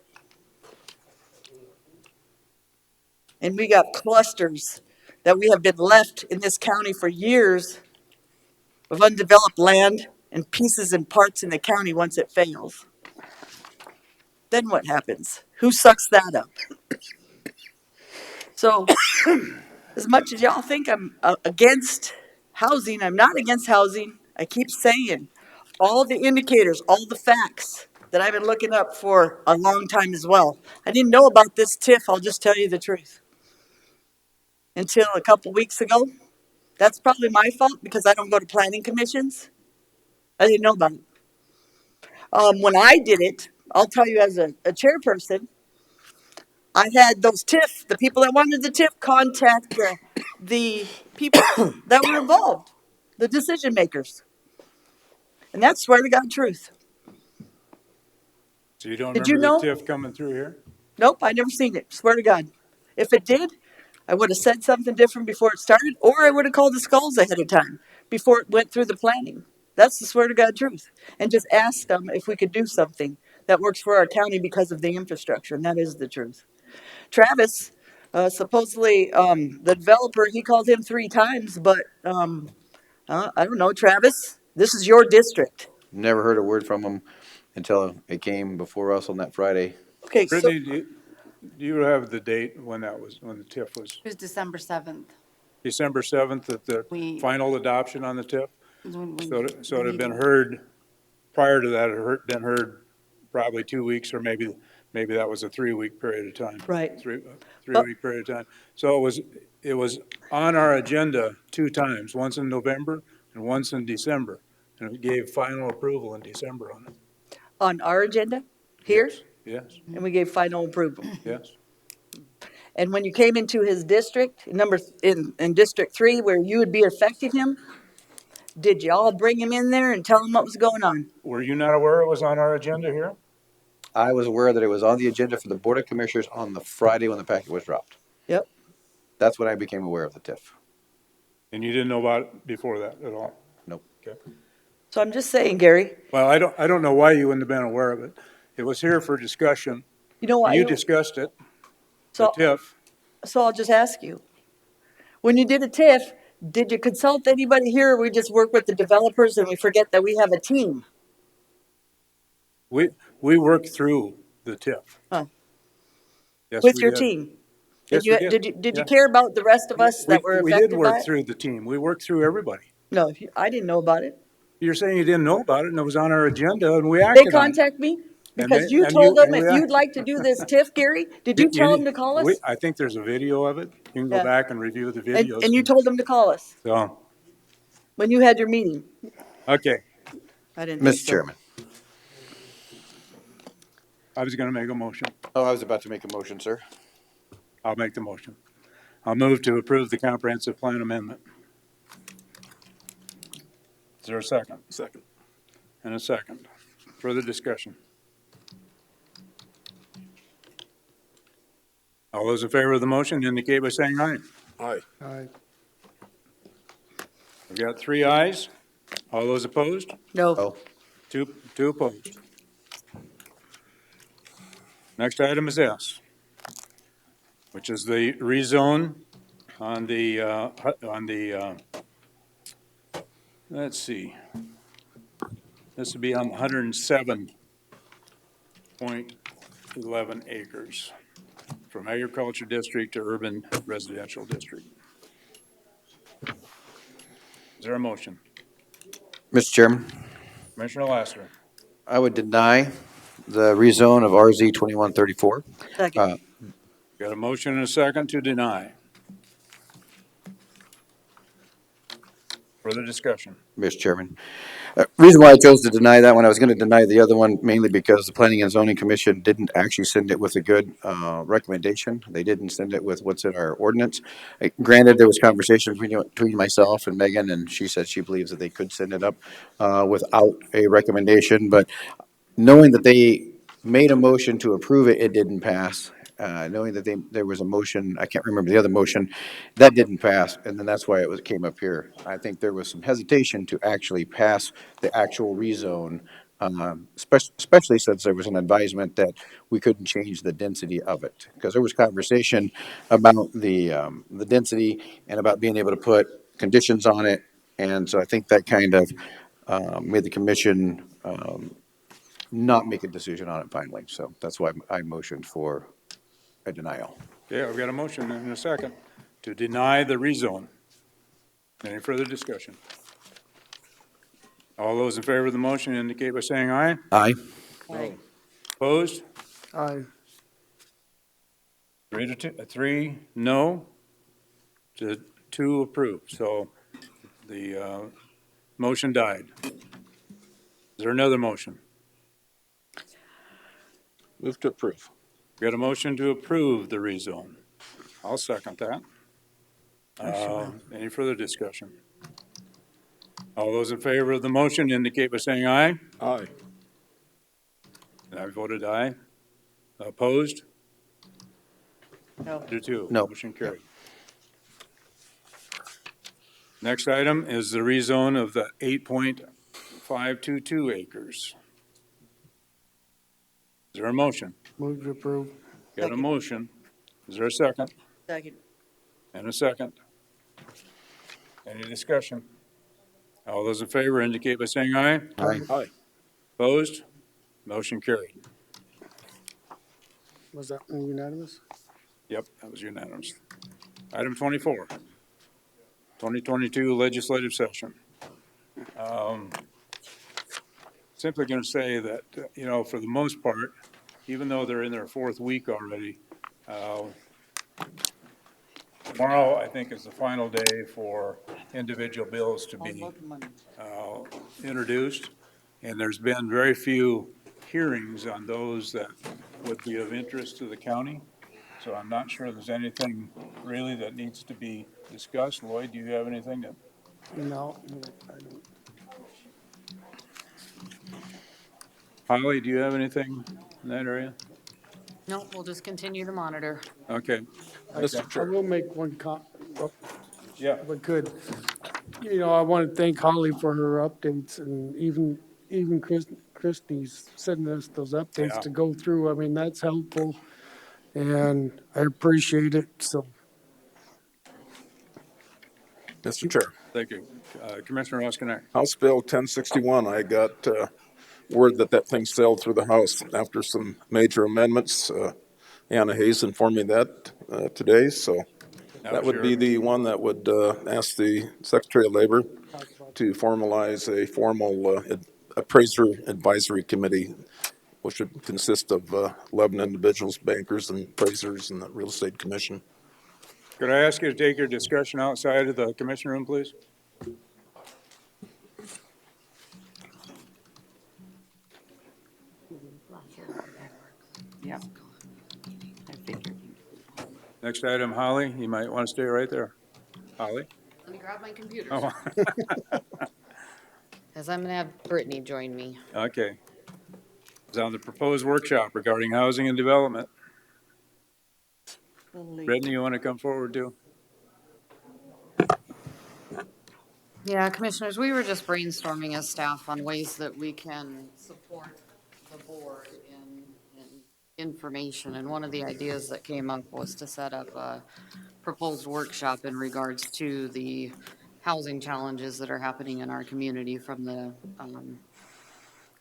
And we got clusters that we have been left in this county for years of undeveloped land and pieces and parts in the county once it fails. Then what happens? Who sucks that up? So, as much as y'all think I'm against housing, I'm not against housing. I keep saying all the indicators, all the facts that I've been looking up for a long time as well. I didn't know about this TIF, I'll just tell you the truth. Until a couple weeks ago. That's probably my fault because I don't go to planning commissions. I didn't know about it. When I did it, I'll tell you as a chairperson, I had those TIF, the people that wanted the TIF, contact the people that were involved, the decision makers. And that's swear to God truth. So you don't Did you remember know? the TIF coming through here? Nope, I never seen it. Swear to God. If it did, I would have said something different before it started, or I would have called the skulls ahead of time before it went through the planning. That's the swear to God truth. And just ask them if we could do something that works for our county because of the infrastructure, and that is the truth. Travis, supposedly the developer, he called him 3 times, but I don't know, Travis, this is your district. Never heard a word from him until it came before us on that Friday. Okay, so Brittany, do you have the date when that was, when the TIF was? It was December 7th. December 7th, at the final adoption on the TIF? So it had been heard, prior to that, it had been heard probably 2 weeks, or maybe that was a 3-week period of time. Right. Three-week period of time. So it was on our agenda 2 times, once in November and once in December. And it gave final approval in December on it. on our agenda here, Yes, and we gave final approval. yes. And when you came into his district, in District 3, where you would be affecting him, did y'all bring him in there and tell him what was going on? Were you not aware it was on our agenda here? I was aware that it was on the agenda for the Board of Commissioners on the Friday when the packet was dropped. Yep. That's when I became aware of the TIF. And you didn't know about it before that at all? Nope. Okay. So I'm just saying, Gary. Well, I don't know why you wouldn't have been aware of it. It was here for discussion. You know why? You discussed it, the So, TIF. so I'll just ask you. When you did a TIF, did you consult anybody here, or we just work with the developers and we forget that we have a team? We worked through the TIF. Huh. Yes, With we your did. team? Yes, we did. Did you Yeah. care about the rest of us that were We affected did by work it? through the team. We worked through everybody. No, I didn't know about it. You're saying you didn't know about it, and it was on our agenda, and we acted They on it. contact me And because they- you and told you- them and if we you'd like to do this TIF, Gary, did you tell them to call us? I think there's a video of it. You can go Yeah. back and review the And, videos. and you told them to call us So, when you had your meeting. okay. I didn't think Mr. so. Chairman, I was gonna make a motion. Oh, I was about to make a motion, sir. I'll make the motion. I'll move to approve the comprehensive plan amendment. Is there a second? Second. And a second. Further discussion? All those in favor of the motion indicate by saying aye. Aye. Aye. We've got 3 ayes. All those opposed? No. Oh, Two opposed. Next item is S, which is the rezone on the, let's see. This would be on 107.11 acres from agriculture district to urban residential district. Is there a motion? Mr. Chairman, Commissioner Lassiter. I would deny the rezone of RZ 2134. Second. Got a motion and a second to deny. Further discussion? Mr. Chairman. Reason why I chose to deny that one, I was going to deny the other one mainly because the Planning and Zoning Commission didn't actually send it with a good recommendation. They didn't send it with what's in our ordinance. Granted, there was conversation between myself and Megan, and she said she believes that they could send it up without a recommendation, but knowing that they made a motion to approve it, it didn't pass. Knowing that there was a motion, I can't remember the other motion, that didn't pass, and then that's why it came up here. I think there was some hesitation to actually pass the actual rezone, especially since there was an advisement that we couldn't change the density of it. Because there was conversation about the density and about being able to put conditions on it, and so I think that kind of made the commission not make a decision on it finally. So that's why I motioned for a denial. Yeah, we've got a motion and a second to deny the rezone. Any further discussion? All those in favor of the motion indicate by saying aye. Aye. Aye. Opposed? Aye. 3 no to 2 approved. So the motion died. Is there another motion? Move to approve. Got a motion to approve the rezone. I'll second that. Any further discussion? All those in favor of the motion indicate by saying aye. Aye. And I voted aye. Opposed? No. 2. No. Motion carried. Next item is the rezone of the 8.522 acres. Is there a motion? Move to approve. Got a motion. Is there a second? Second. And a second. Any discussion? All those in favor indicate by saying aye. Aye. Aye. Opposed? Motion carried. Was that unanimous? Yep, that was unanimous. Item 24, 2022 legislative session. Simply going to say that, for the most part, even though they're in their 4th week already, tomorrow, I think, is the final day for individual bills to be introduced. And there's been very few hearings on those that would be of interest to the county. So I'm not sure there's anything really that needs to be discussed. Lloyd, do you have anything that? No, I don't. Holly, do you have anything in that area? No, we'll just continue to monitor. Okay. I will make one Yeah. if I could. I want to thank Holly for her updates and even Christie's sending us those updates to go through. I mean, that's helpful and I appreciate it. So. Mr. Chair. Thank you. Commissioner Oskinek. House Bill 1061, I got word that thing sailed through the House after some major amendments. Anna Hayes informed me that today, so that would be the one that would ask the Secretary of Labor to formalize a formal appraiser advisory committee, which would consist of 11 individuals, bankers and appraisers and the Real Estate Commission. Could I ask you to take your discussion outside of the commission room, please? Yeah. I figured. Next item, Holly, you might want to stay right there. Holly? Let me grab my computer, Oh, because I'm gonna have Brittany join me. okay. It's on the proposed workshop regarding housing and development. Brittany, you want to come forward too? Yeah, commissioners, we were just brainstorming as staff on ways that we can support the board in information. And one of the ideas that came up was to set up a proposed workshop in regards to the housing challenges that are happening in our community from the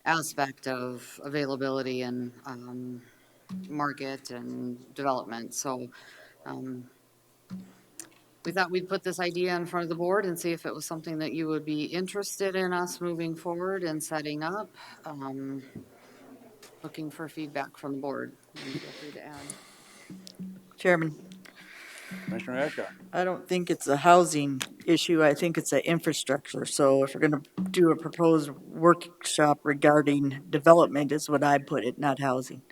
aspect of availability and market and development. So we thought we'd put this idea in front of the board and see if it was something that you would be interested in us moving forward and setting up. Looking for feedback from the board. And feel free to add. Chairman, Commissioner Adcock? I don't think it's a housing issue. I think it's an infrastructure. So if we're going to do a proposed workshop regarding development is what I put it, not housing.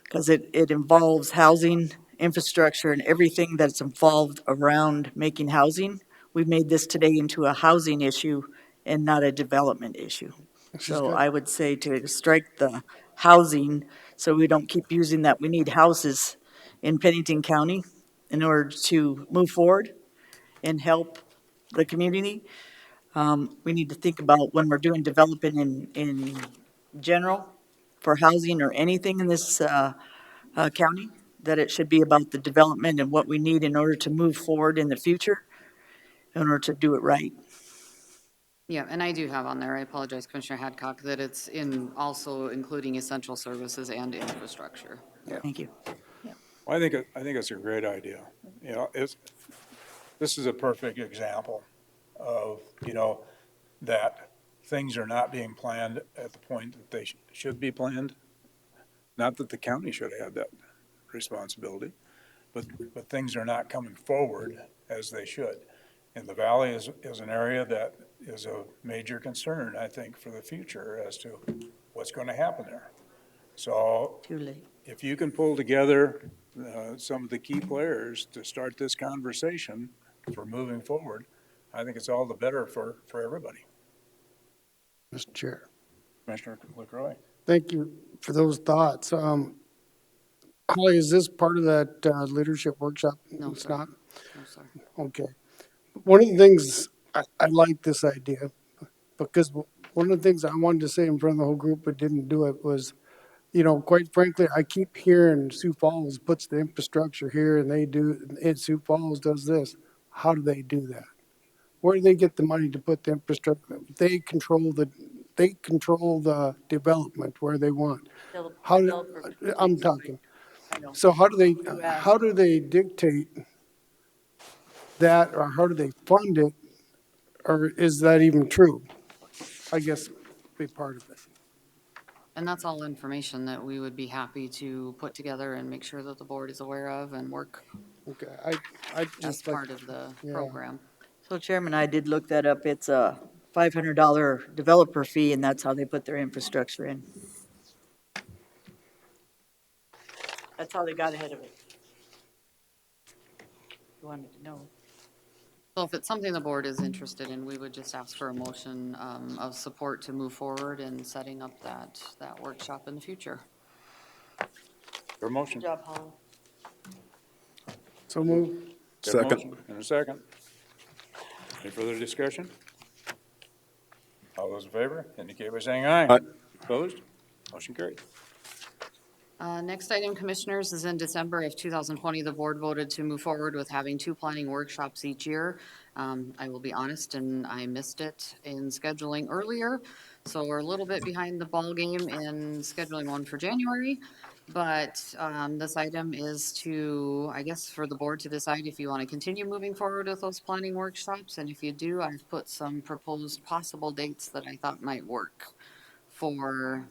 Because it involves housing, infrastructure, and everything that's involved around making housing. We've made this today into a housing issue and not a development issue. So I would say to strike the housing so we don't keep using that we need houses in Pennington County in order to move forward and help the community. We need to think about when we're doing development in general for housing or anything in this county, that it should be about the development and what we need in order to move forward in the future, in order to do it right. Yeah, and I do have on there, I apologize, Commissioner Hadcock, that it's in also including essential services and infrastructure. Yeah. Thank you. Well, I think it's a great idea. You know, this is a perfect example of, that things are not being planned at the point that they should be planned. Not that the county should have that responsibility, but things are not coming forward as they should. And the valley is an area that is a major concern, I think, for the future as to what's going to happen there. So Too late. if you can pull together some of the key players to start this conversation for moving forward, I think it's all the better for everybody. Mr. Chair. Commissioner LaCroix. Thank you for those thoughts. Holly, is this part of that leadership workshop? No, It's sir. not? No, sir. Okay. One of the things, I like this idea, because one of the things I wanted to say in front of the whole group but didn't do it was, quite frankly, I keep hearing Sioux Falls puts the infrastructure here and Sioux Falls does this. How do they do that? Where do they get the money to put the infrastructure? They control the development where they want. I'm talking. So how do they dictate that, or how do they fund it, or is that even true? I guess be part of it. And that's all information that we would be happy to put together and make sure that the board is aware of and work Okay, I as part of the program. So Chairman, I did look that up. It's a $500 developer fee, and that's how they put their infrastructure in. That's how they got ahead of it. You wanted to know. So if it's something the board is interested in, we would just ask for a motion of support to move forward in setting up that workshop in the future. For motion. Good job, Holly. So move. Got a motion and a second. Any further discussion? All those in favor indicate by saying aye. Aye. Opposed? Motion carried. Next item, Commissioners, is in December of 2020, the board voted to move forward with having 2 planning workshops each year. I will be honest, and I missed it in scheduling earlier, so we're a little bit behind the ball game in scheduling one for January. But this item is to, I guess, for the board to decide if you want to continue moving forward with those planning workshops. And if you do, I've put some proposed possible dates that I thought might work for,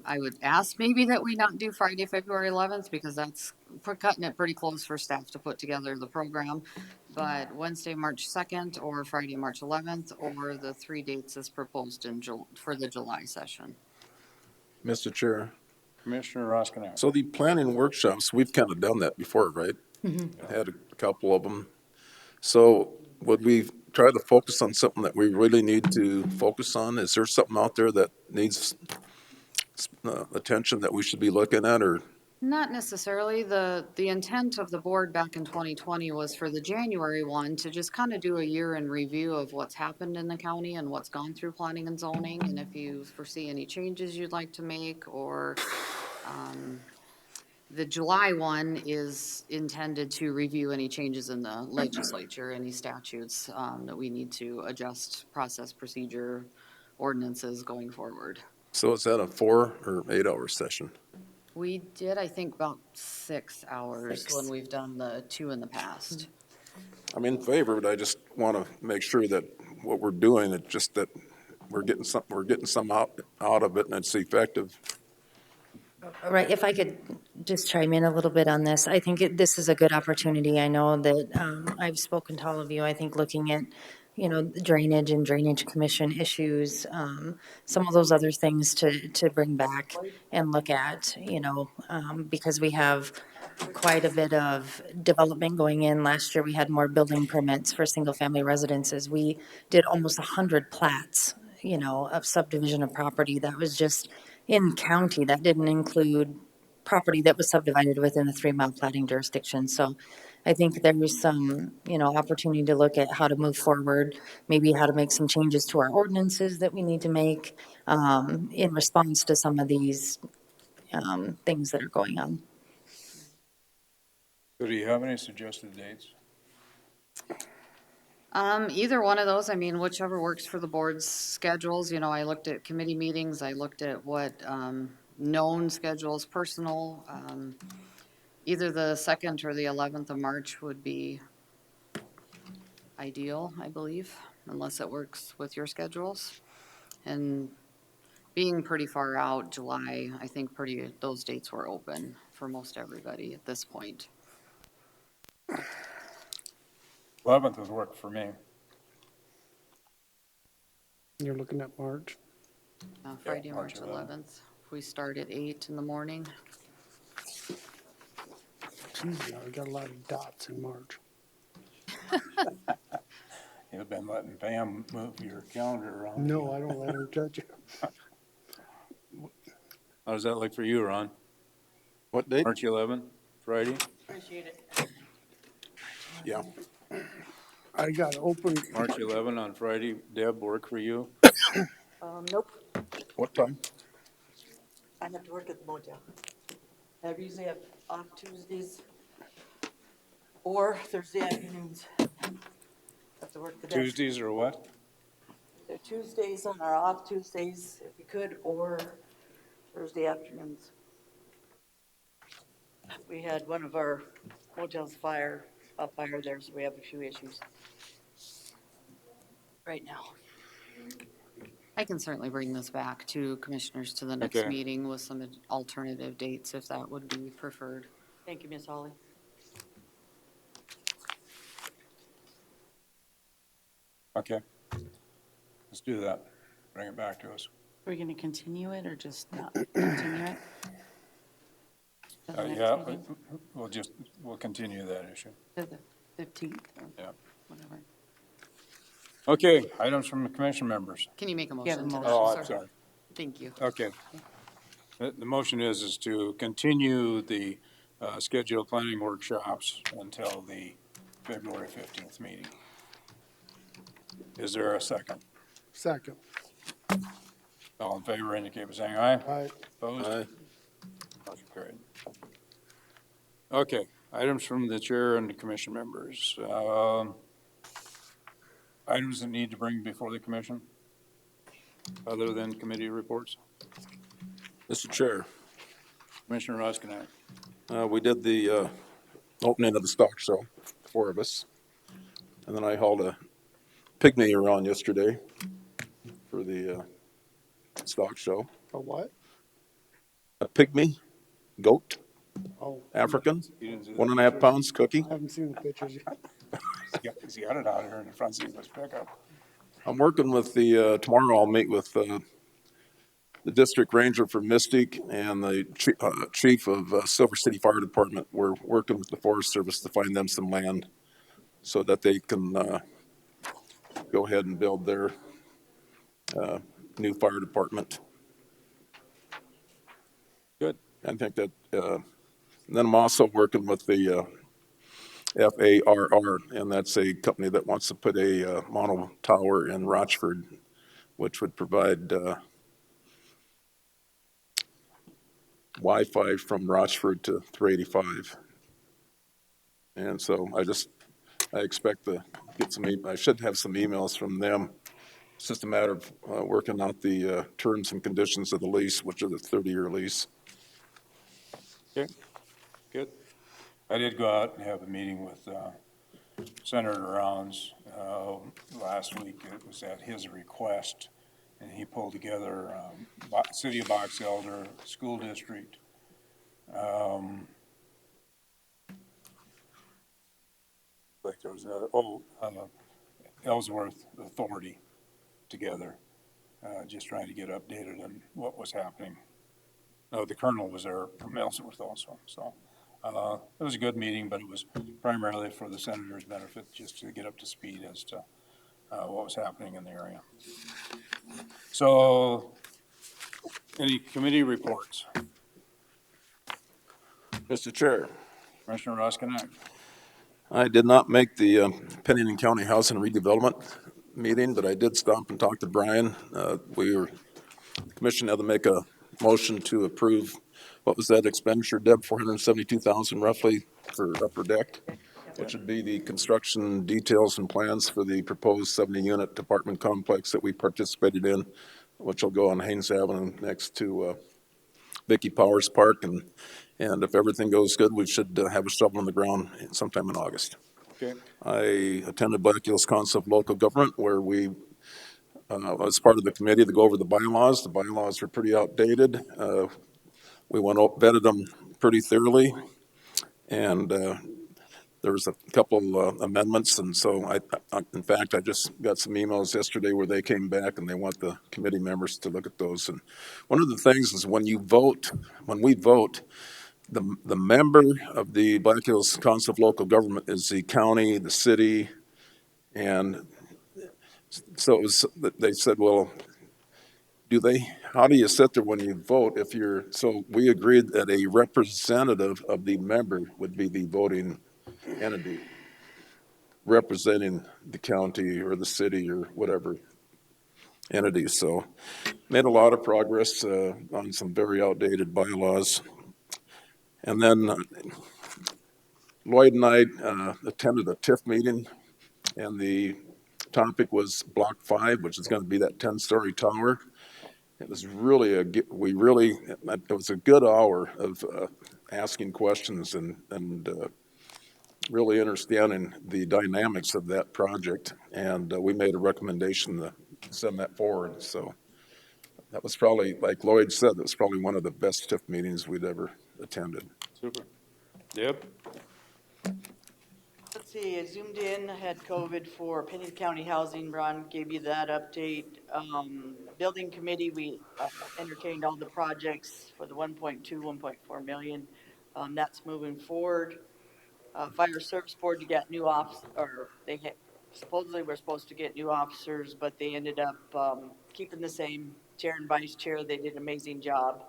I would ask maybe that we not do Friday, February 11th, because we're cutting it pretty close for staff to put together the program. But Wednesday, March 2nd, or Friday, March 11th, or the 3 dates as proposed for the July session. Mr. Chair, Commissioner Roskinek. so the planning workshops, we've kind of done that before, right? Had a couple of them. So would we try to focus on something that we really need to focus on? Is there something out there that needs attention that we should be looking at, or? Not necessarily. The intent of the board back in 2020 was for the January one to just kind of do a year in review of what's happened in the county and what's gone through planning and zoning, and if you foresee any changes you'd like to make, or the July one is intended to review any changes in the legislature, any statutes that we need to adjust, process, procedure, ordinances going forward. So is that a 4 or 8 hour session? We did, I think, about 6 hours 6. when we've done the 2 in the past. I'm in favor, but I just want to make sure that what we're doing, it's just that we're getting some out of it and it's effective. Right, if I could just chime in a little bit on this, I think this is a good opportunity. I know that I've spoken to all of you, I think looking at, drainage and drainage commission issues, some of those other things to bring back and look at, because we have quite a bit of development going in. Last year, we had more building permits for single-family residences. We did almost 100 plats, of subdivision of property. That was just in county. That didn't include property that was subdivided within the 3-mile platting jurisdiction. So I think there was some, opportunity to look at how to move forward, maybe how to make some changes to our ordinances that we need to make in response to some of these things that are going on. So do you have any suggested dates? Either one of those, I mean, whichever works for the board's schedules. I looked at committee meetings, I looked at what known schedules, personal. Either the 2nd or the 11th of March would be ideal, I believe, unless it works with your schedules. And being pretty far out, July, I think those dates were open for most everybody at this point. 11th would work for me. You're looking at March. Friday, Yeah, March 11th. If we start at 8 in the morning. Tuesday, I got a lot of dots in March. You've been letting Pam move your calendar around. No, I don't let her touch it. How does that look for you, Ron? What date? March 11th, Friday? Appreciate it. Yeah. I got open. March 11 on Friday. Deb, work for you? Nope. What time? I have to work at the motel. I usually have off Tuesdays or Thursday afternoons. Have to work the day. Tuesdays or what? They're Tuesdays on our off Tuesdays, if you could, or Thursday afternoons. We had one of our motels fire there, so we have a few issues right now. I can certainly bring this back to commissioners to the next Okay. meeting with some alternative dates if that would be preferred. Thank you, Miss Holly. Okay. Let's do that. Bring it back to us. Are we going to continue it or just not continue it? To the next Yeah, meeting? we'll continue that issue. To the 15th or Yeah. whatever. Okay, items from the commission members. Can you make a Yeah, motion to that? Oh, sir? I'm sorry. Thank you. Okay. The motion is to continue the scheduled planning workshops until the February 15th meeting. Is there a second? Second. All in favor indicate by saying aye. Aye. Opposed? Aye. Motion carried. Okay, items from the chair and the commission members. Items that need to bring before the commission, other than committee reports? Mr. Chair, Commissioner Roskinek. we did the opening of the stock show, 4 of us. And then I hauled a pygmy around yesterday for the stock show. A what? A pygmy goat, Oh, African, You didn't see the 1.5 pictures? pounds cookie. I haven't seen the pictures yet. He's got it out here in the front seat of his pickup. I'm working with tomorrow I'll meet with the district ranger for Mystic and the chief of Silver City Fire Department. We're working with the Forest Service to find them some land so that they can go ahead and build their new fire department. Good. I think that, and then I'm also working with the FARR, and that's a company that wants to put a mono tower in Rochford, which would provide Wi-Fi from Rochford to 385. And so I expect to get I should have some emails from them. It's just a matter of working out the terms and conditions of the lease, which is a 30-year lease. Okay, good. I did go out and have a meeting with Senator Rounds last week. It was at his request, and he pulled together City of Box Elder, School District, like there was another, Ellsworth Authority together, just trying to get updated on what was happening. The colonel was there from Ellsworth also, so it was a good meeting, but it was primarily for the senator's benefit, just to get up to speed as to what was happening in the area. So, any committee reports? Mr. Chair. Commissioner Roskinek. I did not make the Pennington County Housing Redevelopment meeting, but I did stop and talk to Brian. The commission had to make a motion to approve, what was that expenditure, Deb, 472,000 roughly for upper deck, which would be the construction details and plans for the proposed 70-unit apartment complex that we participated in, which will go on Haynes Avenue next to Vicky Powers Park, and if everything goes good, we should have a shovel in the ground sometime in August. Okay. I attended Black Hills Council of Local Government, where we was part of the committee to go over the bylaws. The bylaws are pretty outdated. We vetted them pretty thoroughly, and there was a couple amendments, and so in fact, I just got some emails yesterday where they came back and they want the committee members to look at those. And one of the things is when we vote, the member of the Black Hills Council of Local Government is the county, the city, and so it was, they said, well, how do you sit there when you vote so we agreed that a representative of the member would be the voting entity representing the county or the city or whatever entity. So made a lot of progress on some very outdated bylaws. And then Lloyd and I attended a TIF meeting, and the topic was Block 5, which is going to be that 10-story tower. It was really it was a good hour of asking questions and really understanding the dynamics of that project. And we made a recommendation to send that forward. So that was probably, like Lloyd said, that was probably one of the best TIF meetings we'd ever attended. Super. Deb? Let's see, I zoomed in, I had COVID for Pennington County Housing. Ron gave you that update. Building committee, we entertained all the projects for the 1.2, 1.4 million. That's moving forward. Fire Service Board, you got new supposedly we're supposed to get new officers, but they ended up keeping the same chair and vice chair. They did an amazing job.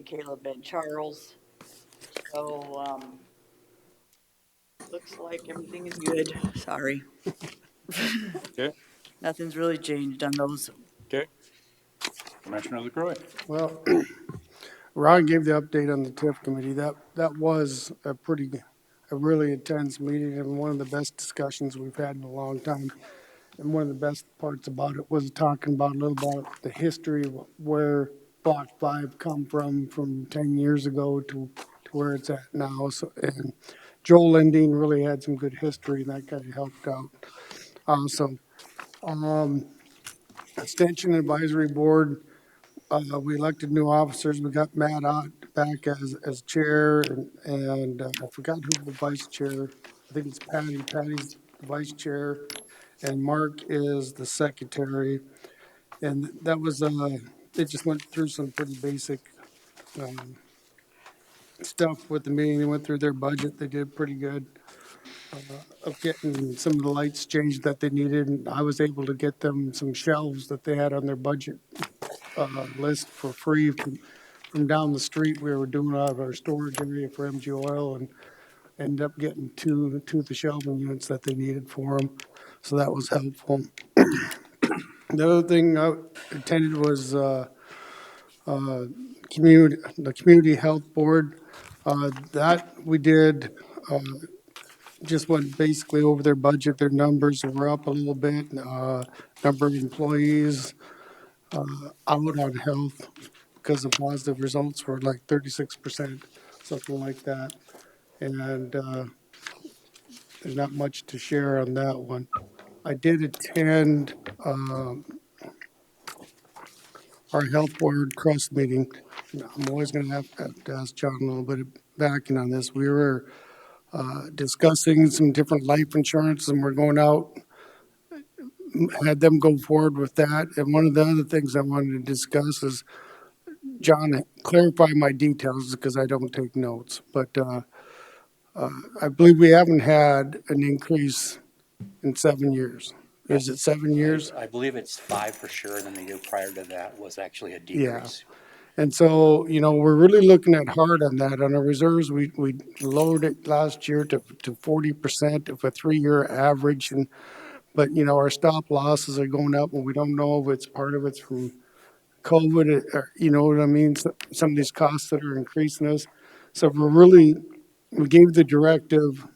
Caleb and Charles. So, looks like everything is good. Sorry. Okay. Nothing's really changed on those. Okay. Commissioner LaCroix. Well, Ron gave the update on the TIF committee. That was a really intense meeting and one of the best discussions we've had in a long time. And one of the best parts about it was talking about a little about the history of where Block 5 come from 10 years ago to where it's at now. So, and Joel Lending really had some good history, and that kind of helped out. Extension Advisory Board, we elected new officers. We got Matt Ott back as chair, and I forgot who the vice chair. I think it's Patty. Patty's the vice chair, and Mark is the secretary. And that was they just went through some pretty basic, stuff with the meeting. They went through their budget. They did pretty good, of getting some of the lights changed that they needed. And I was able to get them some shelves that they had on their budget, list for free from down the street. We were doing out of our storage area for MG Oil and ended up getting two of the shelving units that they needed for them. So that was helpful. The other thing I attended was, the Community Health Board. That we did, just went basically over their budget. Their numbers were up a little bit. Number of employees out on health because of positive results were like 36%, something like that. And there's not much to share on that one. I did attend our health board trust meeting. I'm always going to have to ask John a little bit of backing on this. We were discussing some different life insurance, and we're going out, had them go forward with that. And one of the other things I wanted to discuss is, John, clarify my details because I don't take notes. But I believe we haven't had an increase in 7 years. Is it 7 years? I believe it's 5 for sure, and then the year prior to that was actually a Yeah. decrease. And so, we're really looking at hard on that. On our reserves, we lowered it last year to 40% of a 3-year average. But, our stop losses are going up, and we don't know if it's part of it's from COVID, or, you know what I mean? Some of these costs that are increasing us. So we gave the directive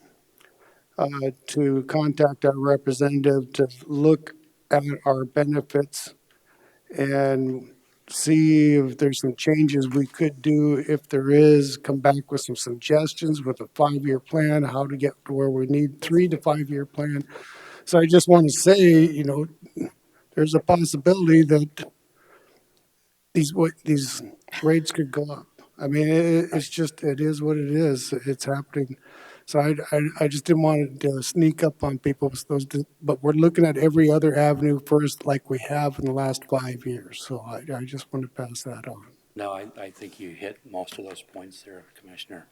to contact our representative to look at our benefits and see if there's some changes we could do. If there is, come back with some suggestions with a 5-year plan, how to get to where we need 3 to 5 year plan. So I just want to say, there's a possibility that these rates could go up. I mean, it is what it is. It's happening. So I just didn't want to sneak up on people with those, but we're looking at every other avenue first, like we have in the last 5 years. So I just want to pass that on. No, I think you hit most of those points there, Commissioner.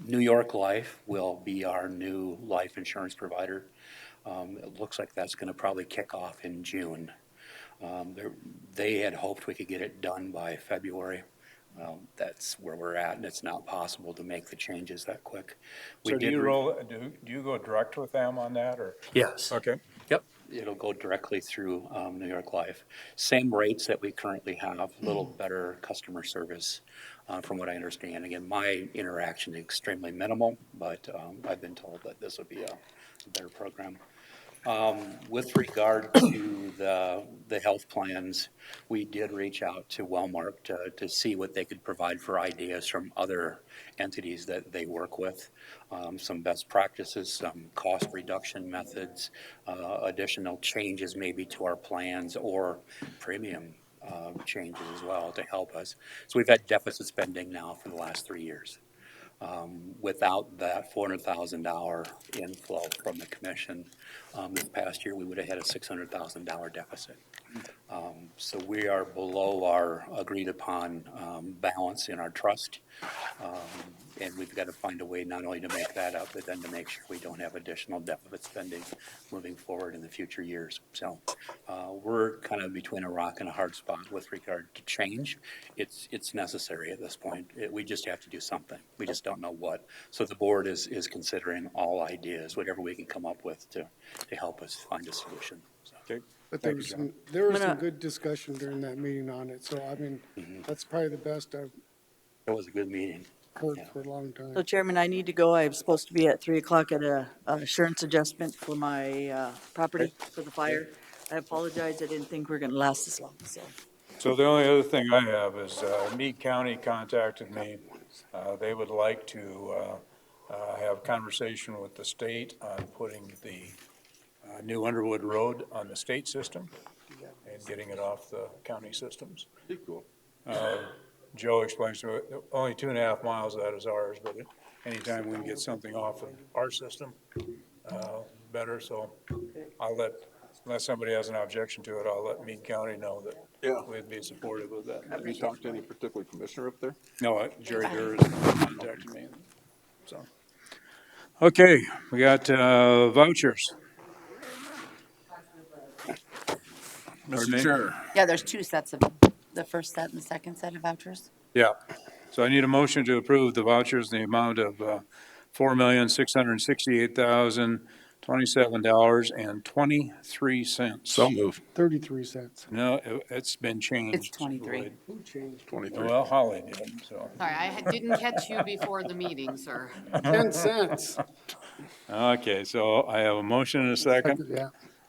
New York Life will be our new life insurance provider. It looks like that's going to probably kick off in June. They had hoped we could get it done by February. Well, that's where we're at, and it's not possible to make the changes that quick. So do you go direct with them on that, or? Yes. Okay. Yep, it'll go directly through New York Life. Same rates that we currently have, a little better customer service, from what I understand. Again, my interaction is extremely minimal, but I've been told that this will be a better program. With regard to the health plans, we did reach out to Wellmark to see what they could provide for ideas from other entities that they work with. Some best practices, some cost reduction methods, additional changes maybe to our plans or premium changes as well to help us. So we've had deficit spending now for the last 3 years. Without that $400,000 inflow from the commission, this past year, we would have had a $600,000 deficit. So we are below our agreed upon balance in our trust. And we've got to find a way not only to make that up, but then to make sure we don't have additional deficit spending moving forward in the future years. So we're kind of between a rock and a hard spot with regard to change. It's necessary at this point. We just have to do something. We just don't know what. So the board is considering all ideas, whatever we can come up with to help us find a solution. So. Okay. But there was some good discussion during that meeting on it. So, I mean, that's probably the best I've It was a good meeting. heard for a long time. So Chairman, I need to go. I'm supposed to be at 3:00 at a insurance adjustment for my property for the fire. I apologize. I didn't think we were going to last this long, so. So the only other thing I have is Meade County contacted me. They would like to have conversation with the state on putting the new Underwood Road on the state system and getting it off the county systems. Pretty cool. Joe explains to me, only 2.5 miles of that is ours, but anytime we can get something off of our system, better. So I'll unless somebody has an objection to it, I'll let Meade County know that Yeah. we'd be supportive of that. Have you talked to any particular commissioner up there? No, Jerry Durr has contacted me, so. Okay, we got vouchers. Pardon Mr. me? Chair. Yeah, there's two sets of, the first set and the second set of vouchers. Yeah, so I need a motion to approve the vouchers in the amount of $4,668,027.23. So moved. 33 cents. No, it's been changed. It's 23. Lloyd. Who changed? 23. Well, Holly did, so. Sorry, didn't catch you before the meeting, sir. 10 cents. Okay, so I have a motion and a second. Yeah.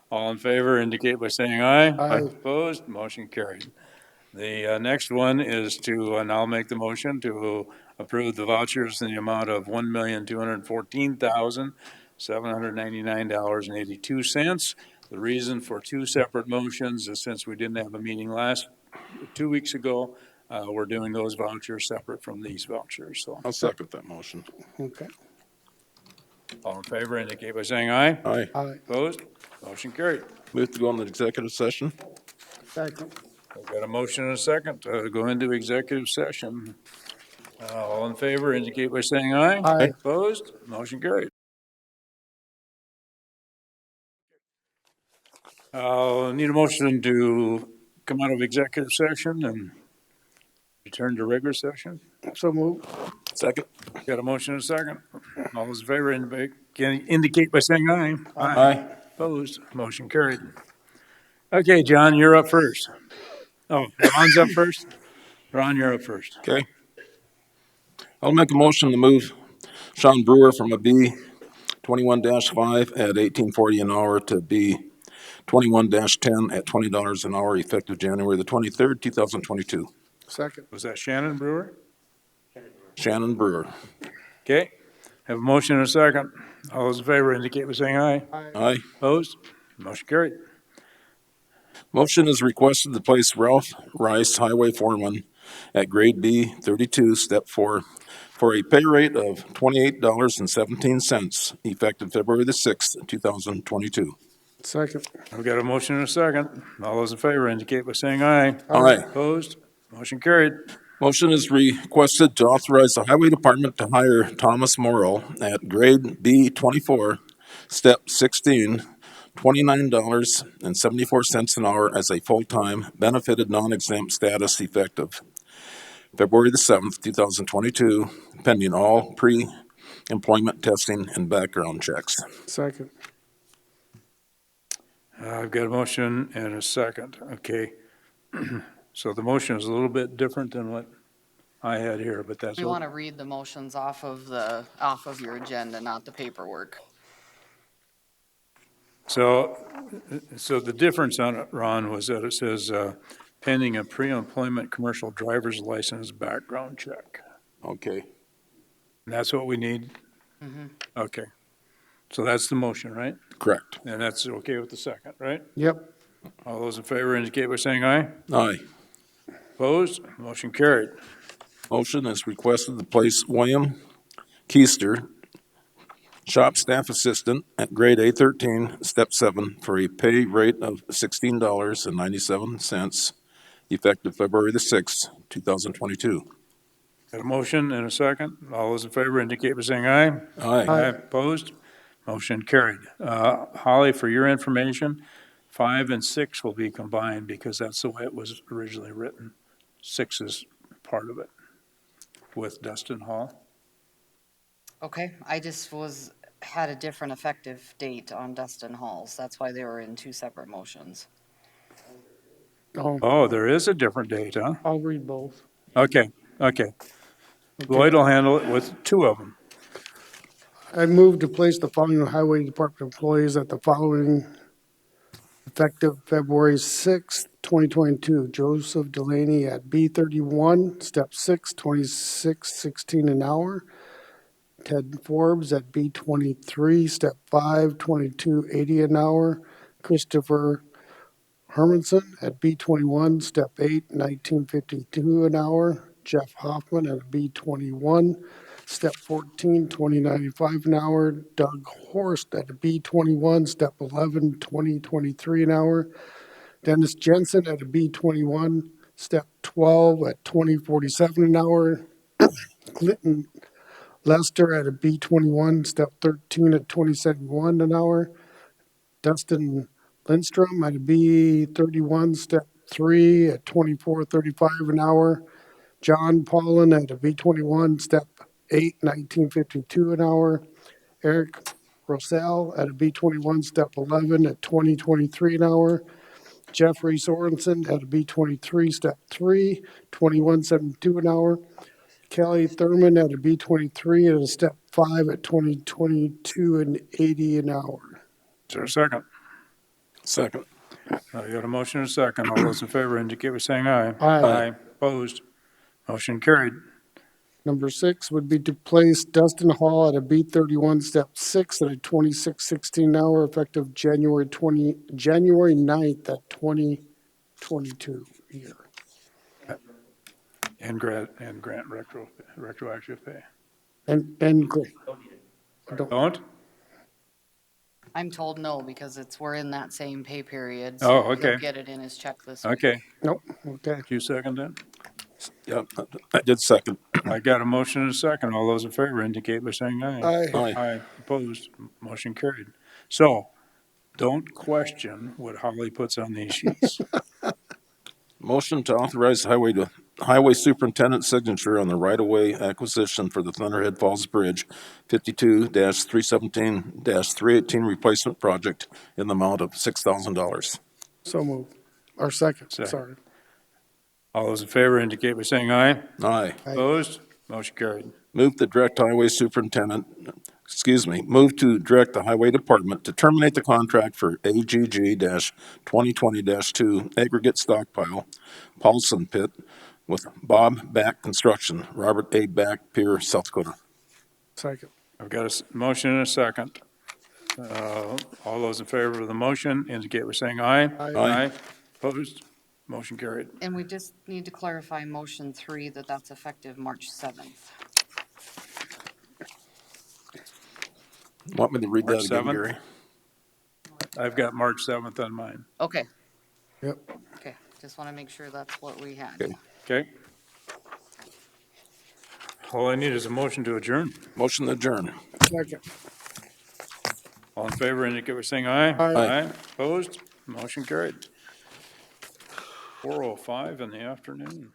All in favor indicate by saying aye. Aye. Opposed, motion carried. The next one is to, and I'll make the motion to approve the vouchers in the amount of $1,214,799.82. The reason for two separate motions is since we didn't have a meeting 2 weeks ago, we're doing those vouchers separate from these vouchers, so. I'll second that motion. Okay. All in favor indicate by saying aye. Aye. Aye. Opposed, motion carried. Move to go into executive session. Second. I've got a motion and a second to go into executive session. All in favor indicate by saying aye. Aye. Opposed, motion carried. Need a motion to come out of executive session and return to regular session. So move. Second. Got a motion and a second. All those in favor indicate by saying aye. Aye. Opposed, motion carried. Okay, John, you're up first. Oh, Ron's up first? Ron, you're up first. Okay. I'll make a motion to move Sean Brewer from a B 21-5 at $18.40 an hour to B 21-10 at $20 an hour effective January the 23rd, 2022. Second. Was that Shannon Brewer? Shannon Brewer. Okay, have a motion and a second. All those in favor indicate by saying aye. Aye. Opposed? Motion carried. Motion is requested to place Ralph Rice, Highway Foreman, at grade B 32, step 4, for a pay rate of $28.17, effective February the 6th, 2022. Second. We've got a motion and a second. All those in favor indicate by saying aye. Aye. Opposed? Motion carried. Motion is requested to authorize the Highway Department to hire Thomas Morrill at grade B 24, step 16, $29.74 an hour as a full-time benefited non-exempt status effective February the 7th, 2022, pending all pre-employment testing and background checks. Second. I've got a motion and a second. Okay. So the motion is a little bit different than what I had here, but that's. We want to read the motions off of your agenda, not the paperwork. So the difference on it, Ron, was that it says pending a pre-employment commercial driver's license background check. Okay. And that's what we need? Mm-hmm. Okay. So that's the motion, right? Correct. And that's okay with the second, right? Yep. All those in favor indicate by saying aye. Aye. Opposed? Motion carried. Motion is requested to place William Keister, shop staff assistant, at grade A13, step 7, for a pay rate of $16.97, effective February the 6th, 2022. Got a motion and a second. All those in favor indicate by saying aye. Aye. Aye. Opposed? Motion carried. Holly, for your information, 5 and 6 will be combined because that's the way it was originally written. 6 is part of it with Dustin Hall. Okay, I just had a different effective date on Dustin Halls. That's why they were in two separate motions. Oh, there is a different date, huh? I'll read both. Okay. Lloyd will handle it with 2 of them. I move to place the following Highway Department employees at the following effective February 6th, 2022. Joseph Delaney at B31, step 6, $26.16 an hour. Ted Forbes at B23, step 5, $22.80 an hour. Christopher Hermanson at B21, step 8, $19.52 an hour. Jeff Hoffman at B21, step 14, $20.95 an hour. Doug Horst at B21, step 11, $20.23 an hour. Dennis Jensen at a B21, step 12 at 2047 an hour. Clinton Lester at a B21, step 13 at 2071 an hour. Dustin Lindstrom at a B31, step 3 at 2435 an hour. John Paulin at a B21, step 8, 1952 an hour. Eric Rossell at a B21, step 11 at 2023 an hour. Jeffrey Sorensen at a B23, step 3, 2172 an hour. Kelly Thurman at a B23 at a step 5 at 2022 and 80 an hour. Is there a second? Second. You got a motion and a second. All those in favor indicate by saying aye. Aye. Opposed? Motion carried. Number 6 would be to place Dustin Hall at a B31, step 6 at a 2616 an hour, effective January 9th at 2022 year. And grant retroactive pay. And great. Don't? I'm told no, because we're in that same pay period. Oh, so okay. He'll get it in his check this week. Okay. Nope, okay. You second it? Yep, I did second. I got a motion and a second. All those in favor indicate by saying aye. Aye. Aye. Opposed? Motion carried. So, don't question what Holly puts on these sheets. Motion to authorize highway superintendent's signature on the right-of-way acquisition for the Thunderhead Falls Bridge 52-317-318 replacement project in the amount of $6,000. So moved. Or second, sorry. All those in favor indicate by saying aye. Aye. Opposed? Motion carried. Move to direct the highway department to terminate the contract for AGG-2020-2 aggregate stockpile Paulson Pit with Bob Back Construction, Robert A. Back, Pier, South Dakota. Second. I've got a motion and a second. All those in favor of the motion indicate by saying aye. Aye. Opposed? Motion carried. And we just need to clarify motion 3, that's effective March 7th. Want me to read that March again, 7th? Gary? I've got March 7th on mine. Okay. Yep. Okay, just want to make sure that's what we had. Okay. Okay. All I need is a motion to adjourn. Motion to adjourn. Second. All in favor indicate by saying aye. Aye. Opposed? Motion carried. 4:05 in the afternoon.